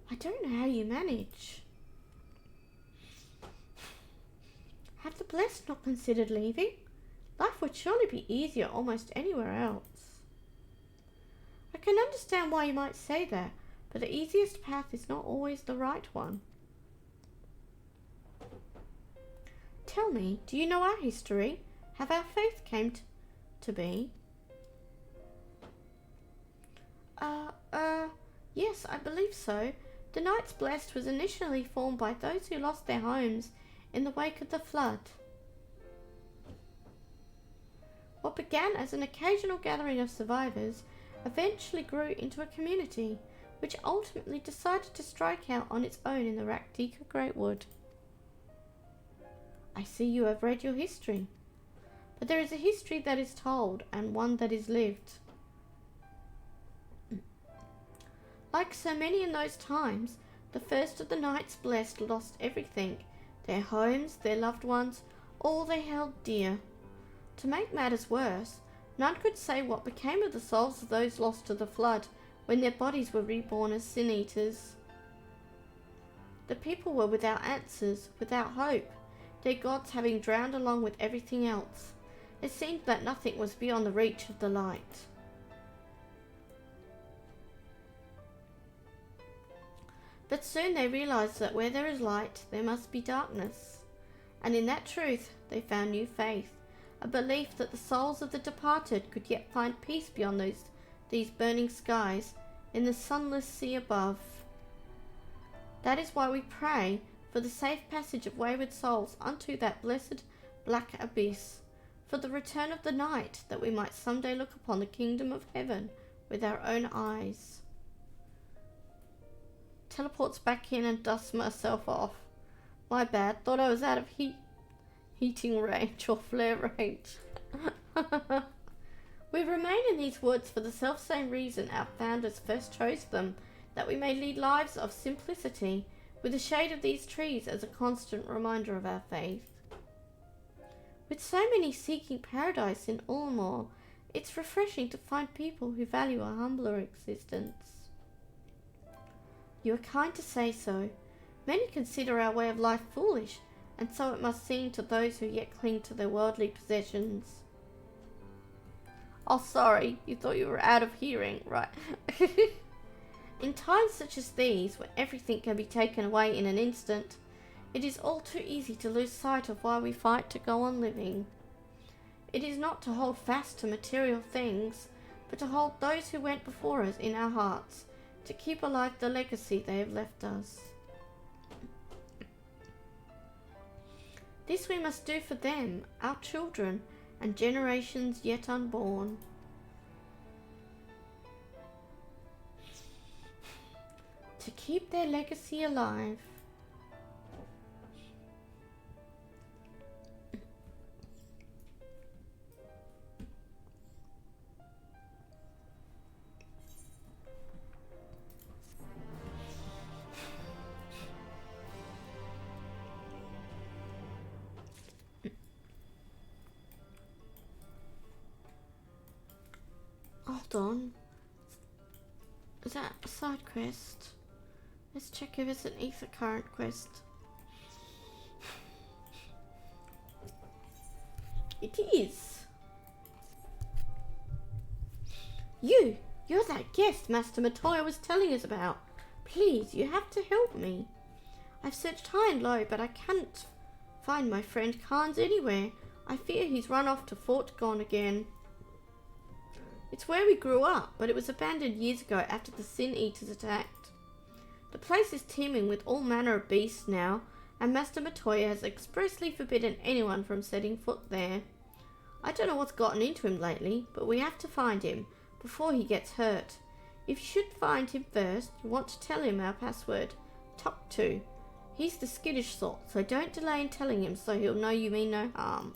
I don't know how you manage. Have the Blessed not considered leaving? Life would surely be easier almost anywhere else. I can understand why you might say that, but the easiest path is not always the right one. Tell me, do you know our history? Have our faith came to be? Yes, I believe so. The Knights Blessed was initially formed by those who lost their homes in the wake of the flood. What began as an occasional gathering of survivors eventually grew into a community, which ultimately decided to strike out on its own in the Raktika Greatwood. I see you have read your history. But there is a history that is told, and one that is lived. Like so many in those times, the first of the Knights Blessed lost everything. Their homes, their loved ones, all they held dear. To make matters worse, none could say what became of the souls of those lost to the flood when their bodies were reborn as sin-eaters. The people were without answers, without hope, their gods having drowned along with everything else. It seemed that nothing was beyond the reach of the light. But soon they realized that where there is light, there must be darkness. And in that truth, they found new faith, a belief that the souls of the departed could yet find peace beyond these burning skies, in the sunless sea above. That is why we pray for the safe passage of wayward souls unto that blessed black abyss, for the return of the night, that we might someday look upon the kingdom of heaven with our own eyes. Teleports back in and dusts myself off. My bad, thought I was out of heating range or flare range. We remain in these woods for the selfsame reason our founders first chose them, that we may lead lives of simplicity, with the shade of these trees as a constant reminder of our faith. With so many seeking paradise in Ullamore, it's refreshing to find people who value a humbler existence. You are kind to say so. Many consider our way of life foolish, and so it must seem to those who yet cling to their worldly possessions. Oh, sorry, you thought you were out of hearing, right? In times such as these, when everything can be taken away in an instant, it is all too easy to lose sight of why we fight to go on living. It is not to hold fast to material things, but to hold those who went before us in our hearts, to keep alive the legacy they have left us. This we must do for them, our children, and generations yet unborn. To keep their legacy alive. Hold on. Is that a side quest? Let's check if it's an ether current quest. It is. You're that guest Master Matoya was telling us about. Please, you have to help me. I've searched high and low, but I can't find my friend Khan's anywhere. I fear he's run off to Fort Gone again. It's where we grew up, but it was abandoned years ago after the Sin Eaters attacked. The place is teeming with all manner of beasts now, and Master Matoya has expressly forbidden anyone from setting foot there. I don't know what's gotten into him lately, but we have to find him before he gets hurt. If you should find him first, you want to tell him our password, Talk To. He's the skittish sort, so don't delay in telling him so he'll know you mean no harm.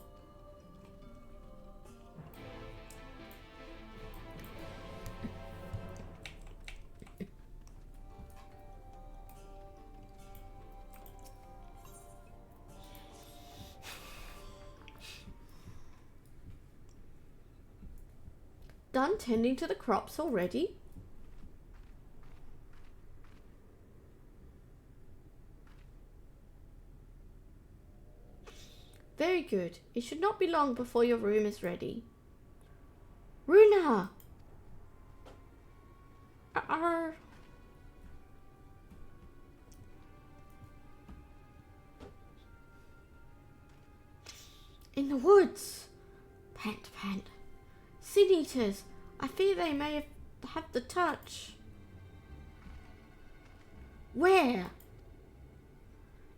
Done tending to the crops already? Very good. It should not be long before your room is ready. Runa! In the woods! Pant, pant. Sin Eaters! I fear they may have the touch. Where?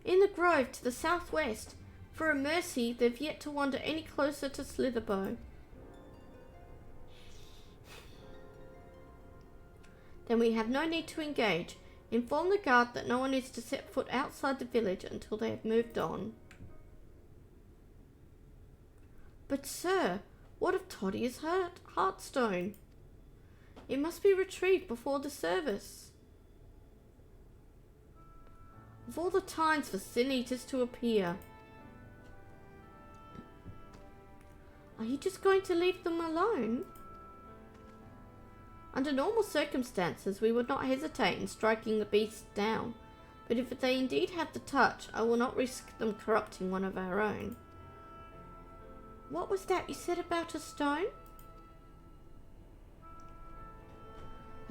In the grove to the southwest. For a mercy, they've yet to wander any closer to Slitherbow. Then we have no need to engage. Inform the guard that no one is to set foot outside the village until they have moved on. But sir, what of Toddy's heartstone? It must be retrieved before the service. Of all the times for Sin Eaters to appear. Are you just going to leave them alone? Under normal circumstances, we would not hesitate in striking the beasts down, but if they indeed have the touch, I will not risk them corrupting one of our own. What was that you said about a stone?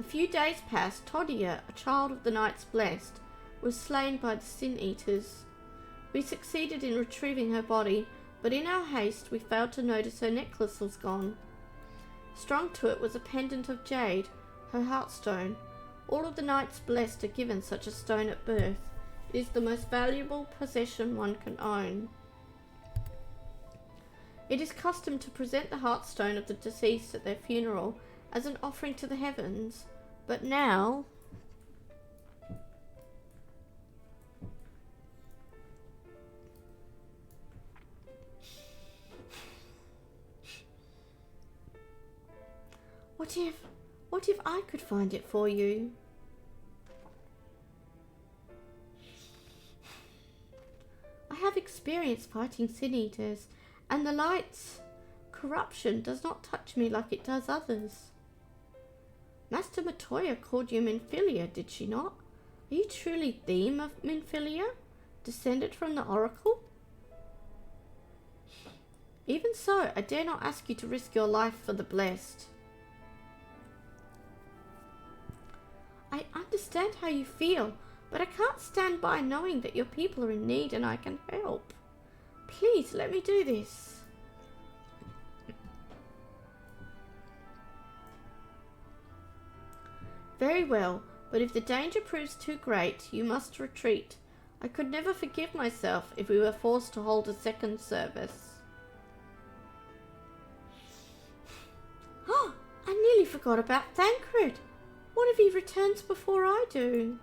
A few days past, Toddia, a child of the Knights Blessed, was slain by the Sin Eaters. We succeeded in retrieving her body, but in our haste we failed to notice her necklace was gone. Strung to it was a pendant of jade, her heartstone. All of the Knights Blessed are given such a stone at birth. It is the most valuable possession one can own. It is custom to present the heartstone of the deceased at their funeral as an offering to the heavens, but now... What if I could find it for you? I have experience fighting sin eaters, and the light's corruption does not touch me like it does others. Master Matoya called you Minfilia, did she not? Are you truly the Minfilia, descended from the Oracle? Even so, I dare not ask you to risk your life for the blessed. I understand how you feel, but I can't stand by knowing that your people are in need and I can help. Please, let me do this. Very well, but if the danger proves too great, you must retreat. I could never forgive myself if we were forced to hold a second service. Oh, I nearly forgot about Thancred. What if he returns before I do?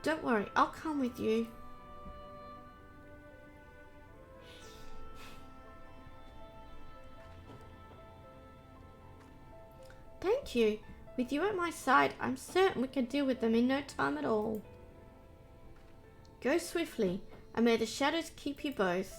Don't worry, I'll come with you. Thank you. With you at my side, I'm certain we can deal with them in no time at all. Go swiftly, and may the shadows keep you both.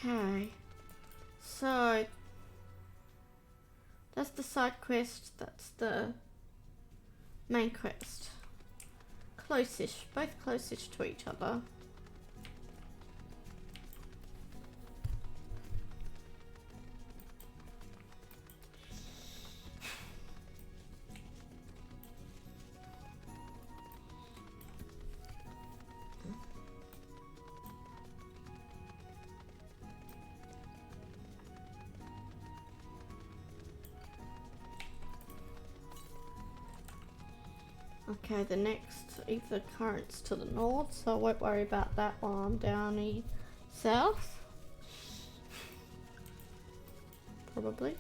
Okay, so that's the side quest, that's the main quest. Close-ish, both close-ish to each other. Okay, the next ether current's to the north, so I won't worry about that while I'm down the south. Probably.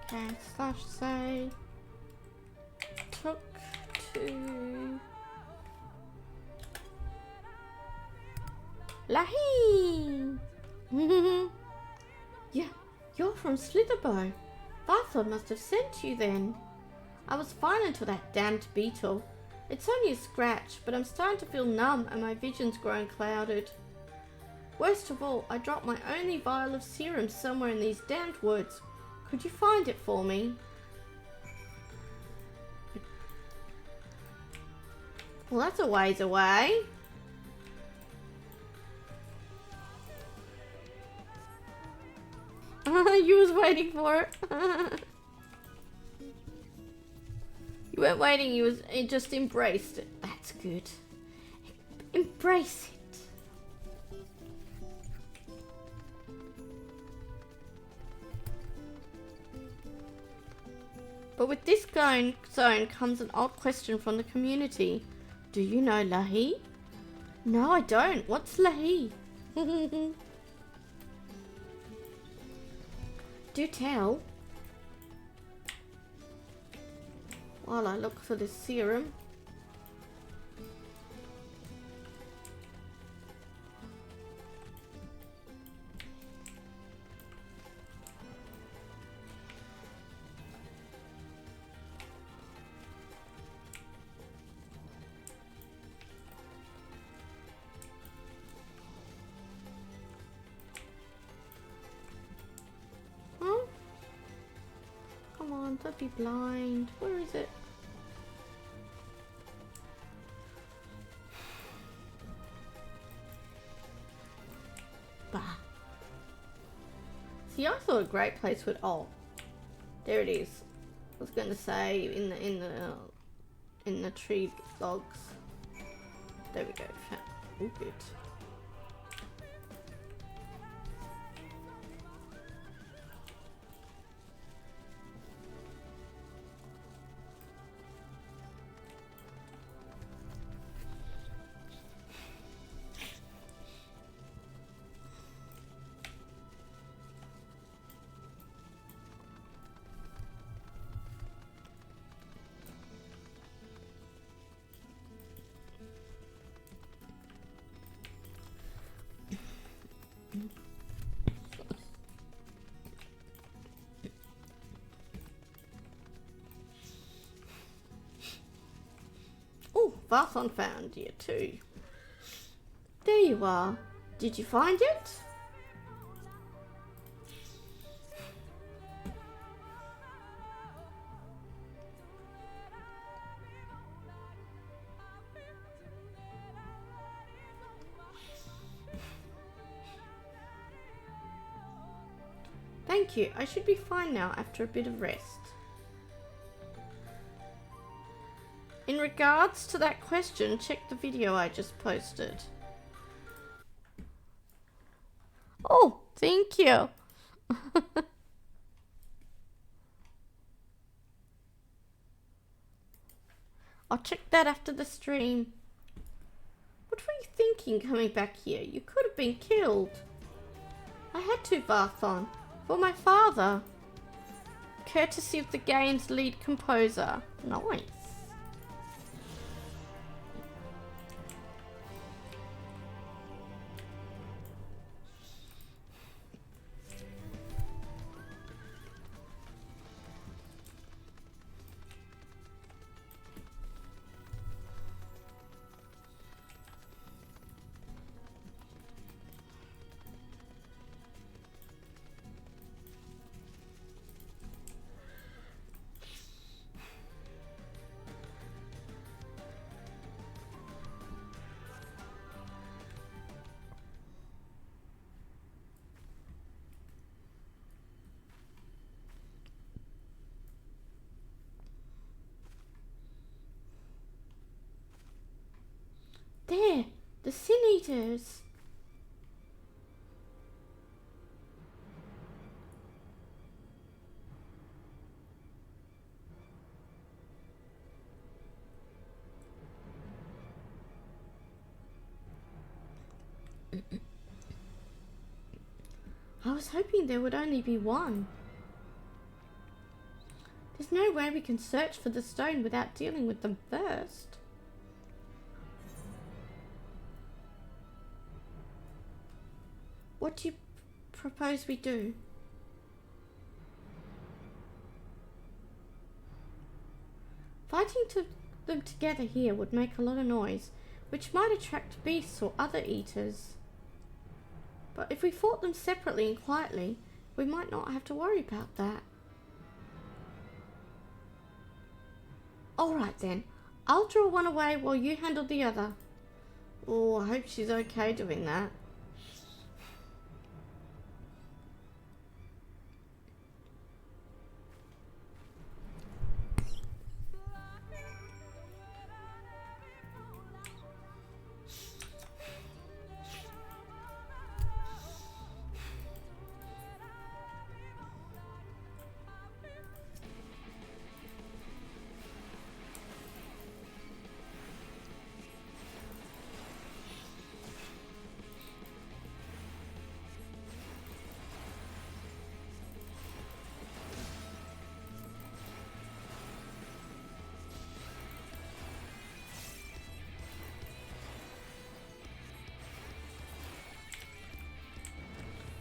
Okay, slash say took to Lahi. Yeah, you're from Slitherbow. Fuath must have sent you then. I was fine until that damned beetle. It's only a scratch, but I'm starting to feel numb and my vision's growing clouded. Worst of all, I dropped my only vial of serum somewhere in these damned woods. Could you find it for me? Well, that's a ways away. You was waiting for it. You weren't waiting, you just embraced it. That's good. Embrace it. But with this zone comes an odd question from the community. Do you know Lahi? No, I don't. What's Lahi? Do tell. While I look for the serum. Don't be blind. Where is it? Bah. See, I thought a great place would. Oh, there it is. I was going to say in the tree logs. There we go. Oh, good. Oh, Fuath found you too. There you are. Did you find it? Thank you. I should be fine now after a bit of rest. In regards to that question, check the video I just posted. Oh, thank you. I'll check that after the stream. What were you thinking coming back here? You could have been killed. I had to, Varthon, for my father. Courtesy of the game's lead composer. Nice. There, the Sin Eaters. I was hoping there would only be one. There's no way we can search for the stone without dealing with them first. What do you propose we do? Fighting them together here would make a lot of noise, which might attract beasts or other eaters. But if we fought them separately and quietly, we might not have to worry about that. Alright then, I'll draw one away while you handle the other. Oh, I hope she's okay doing that.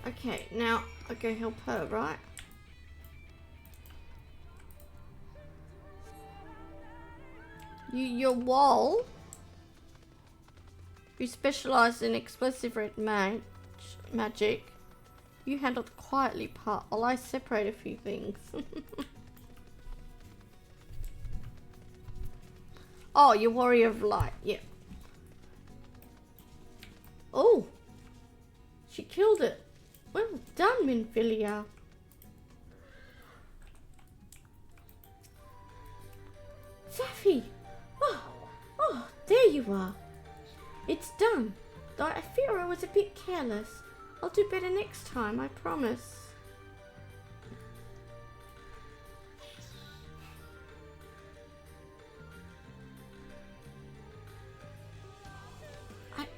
Okay, now I go help her, right? Your wall, you specialise in explosive red magic. You handle the quietly part while I separate a few things. Oh, your warrior of light, yeah. Oh, she killed it. Minfilia. Safi! Oh, there you are. It's done. Though I fear I was a bit careless. I'll do better next time, I promise.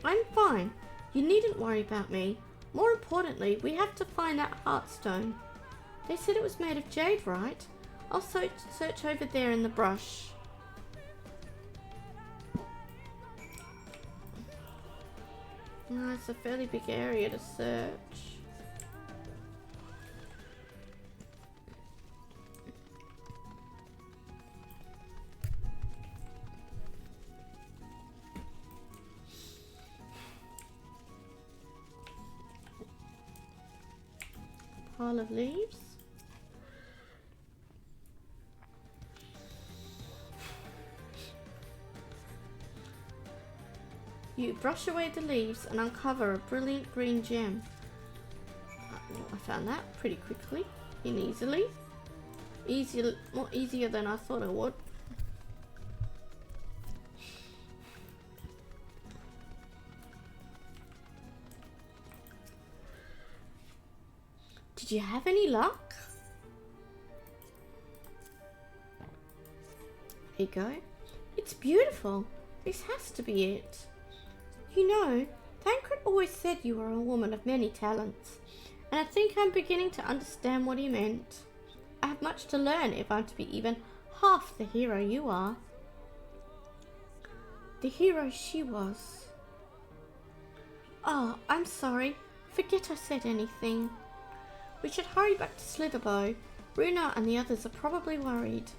I'm fine. You needn't worry about me. More importantly, we have to find that Heartstone. They said it was made of jade, right? I'll search over there in the brush. No, it's a fairly big area to search. Pile of leaves. You brush away the leaves and uncover a brilliant green gem. I found that pretty quickly and easily. More easier than I thought it would. Did you have any luck? There you go. It's beautiful. This has to be it. You know, Thancred always said you were a woman of many talents, and I think I'm beginning to understand what he meant. I have much to learn if I'm to be even half the hero you are. The hero she was. Oh, I'm sorry. Forget I said anything. We should hurry back to Slitherbow. Runa and the others are probably worried.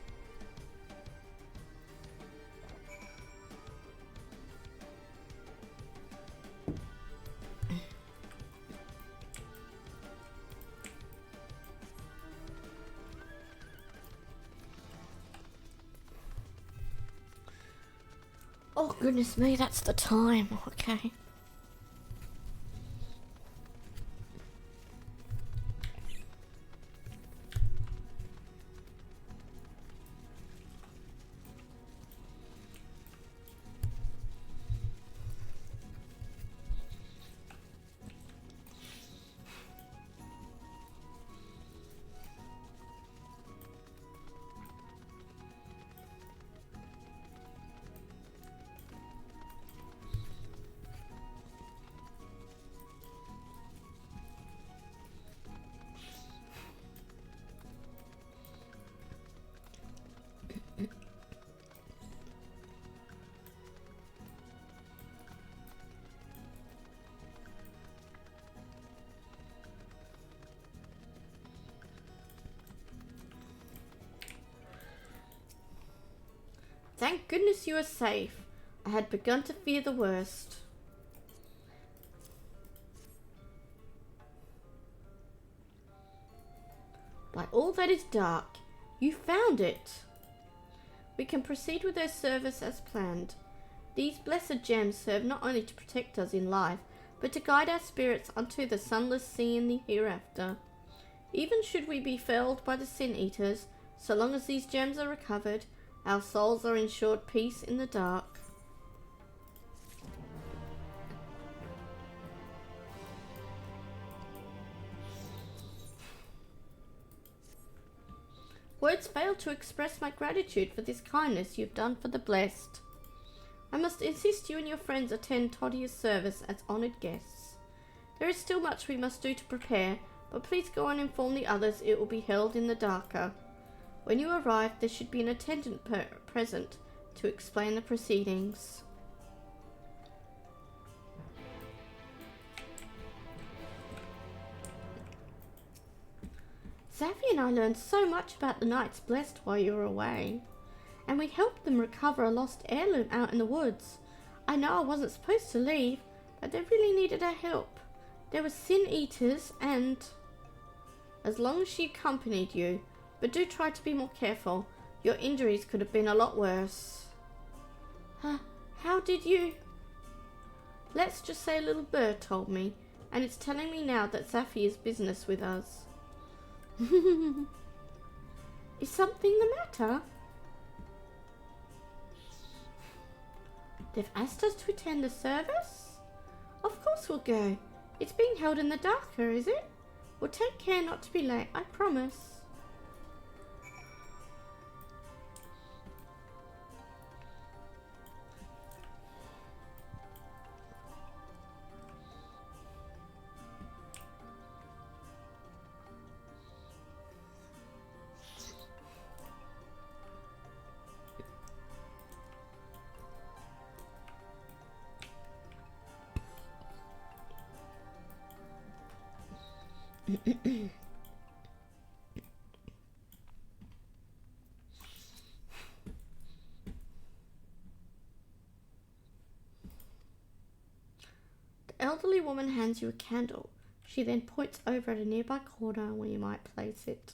Oh goodness me, that's the time. Okay. Thank goodness you are safe. I had begun to fear the worst. By all that is dark, you found it. We can proceed with our service as planned. These blessed gems serve not only to protect us in life, but to guide our spirits unto the sunless sea in the hereafter. Even should we be felled by the Sin Eaters, so long as these gems are recovered, our souls are ensured peace in the dark. Words fail to express my gratitude for this kindness you've done for the blessed. I must insist you and your friends attend Todia's service as honoured guests. There is still much we must do to prepare, but please go and inform the others it will be held in the darker. When you arrive, there should be an attendant present to explain the proceedings. Zafi and I learned so much about the Knights Blessed while you were away, and we helped them recover a lost heirloom out in the woods. I know I wasn't supposed to leave, but they really needed our help. There were Sin Eaters and... As long as she accompanied you, but do try to be more careful. Your injuries could have been a lot worse. How did you... Let's just say a little bird told me, And it's telling me now that Safi is business with us. Is something the matter? They've asked us to attend the service? Of course we'll go. It's being held in the darker, is it? We'll take care not to be late, I promise. The elderly woman hands you a candle. She then points over at a nearby corner where you might place it.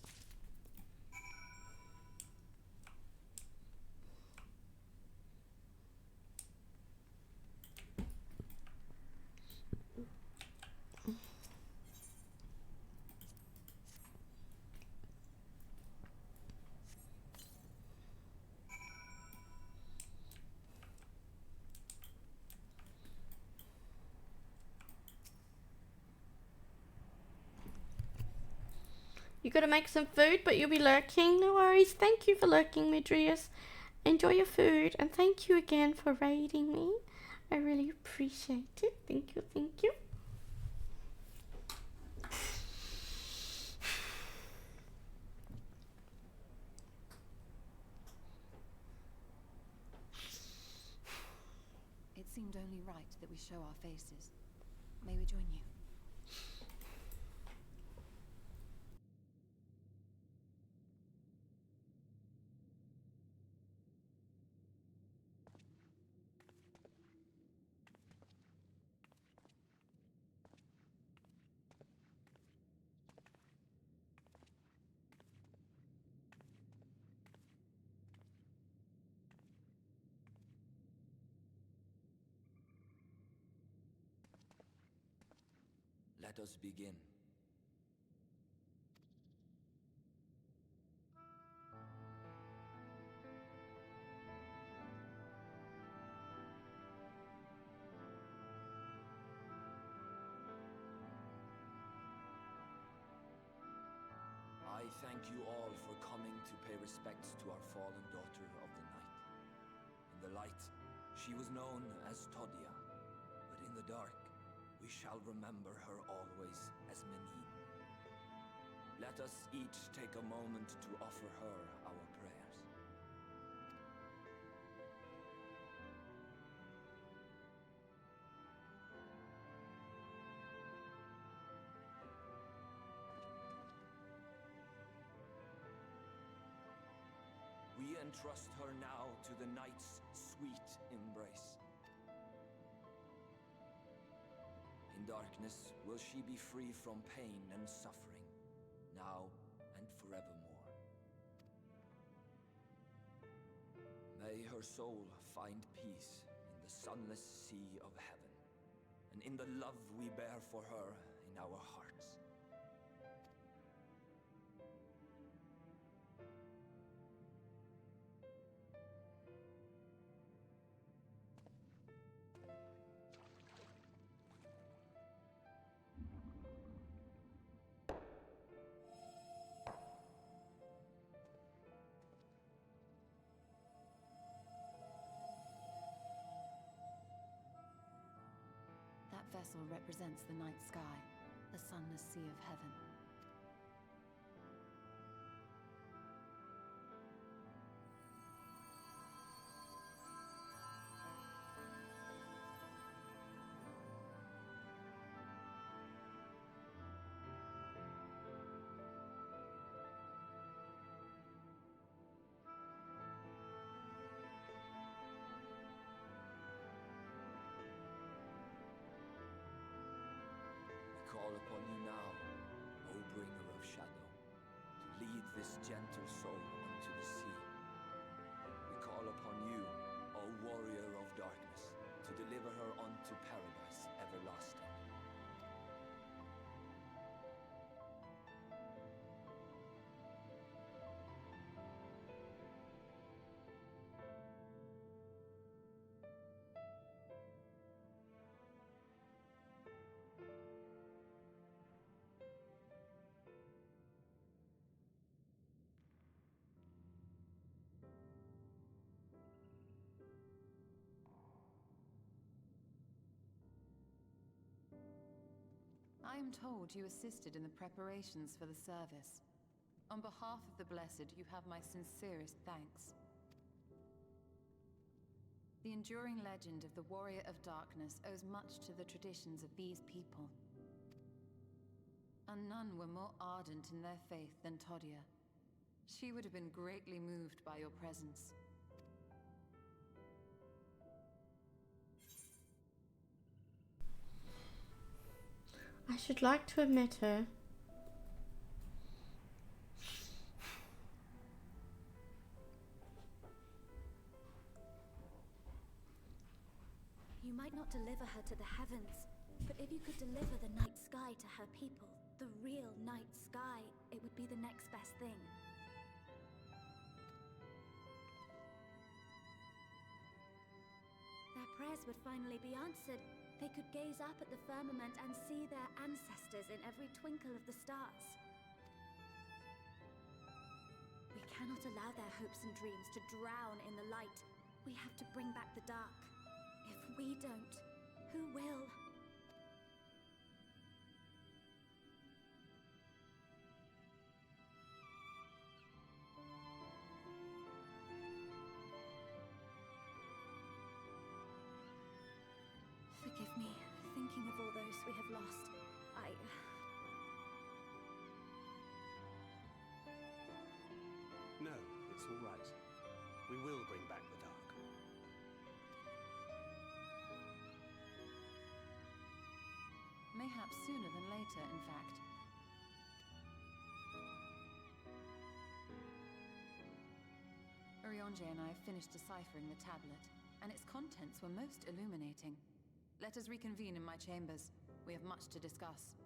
You gotta make some food, but you'll be lurking. No worries. Thank you for lurking, Midrius. Enjoy your food, and thank you again for raiding me. I really appreciate it. Thank you, thank you. It seemed only right that we show our faces. May we join you? Let us begin. I thank you all for coming to pay respects to our fallen daughter of the night. In the light, she was known as Todia, but in the dark, we shall remember her always as Menine. Let us each take a moment to offer her our prayers. We entrust her now to the night's sweet embrace. In darkness will she be free from pain and suffering, now and forevermore. May her soul find peace in the sunless sea of heaven, and in the love we bear for her in our hearts. That vessel represents the night sky, the sunless sea of heaven. Call upon you now, O bringer of shadow, to lead this gentle soul unto the sea. We call upon you, O warrior of darkness, to deliver her unto paradise everlasting. I am told you assisted in the preparations for the service. On behalf of the Blessed, you have my sincerest thanks. The enduring legend of the Warrior of Darkness owes much to the traditions of these people. And none were more ardent in their faith than Todia. She would have been greatly moved by your presence. I should like to have met her. You might not deliver her to the heavens, but if you could deliver the night sky to her people, the real night sky, it would be the next best thing. Their prayers would finally be answered. They could gaze up at the firmament and see their ancestors in every twinkle of the stars. We cannot allow their hopes and dreams to drown in the light. We have to bring back the dark. If we don't, who will? Forgive me, thinking of all those we have lost. No, it's all right. We will bring back the dark. Mayhaps sooner than later, in fact. Urianger and I have finished deciphering the tablet, and its contents were most illuminating. Let us reconvene in my chambers. We have much to discuss.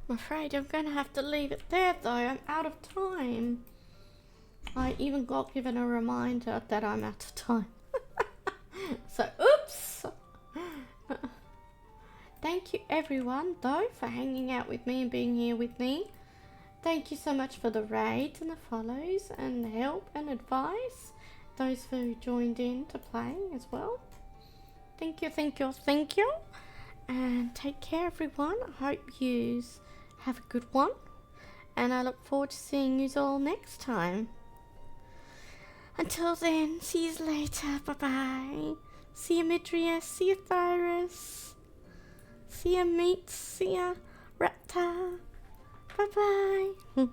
I'm afraid I'm going to have to leave it there though. I'm out of time. I even got given a reminder that I'm out of time. So, oops! Thank you everyone though for hanging out with me and being here with me. Thank you so much for the raids and the follows and the help and advice. Those who joined in to play as well. Thank you, thank you, thank you. And take care everyone. I hope you have a good one. And I look forward to seeing you all next time. Until then, see you later. Bye bye. See you Midrius. See you Thyrus. See you Meats. See you Raptor. Bye bye.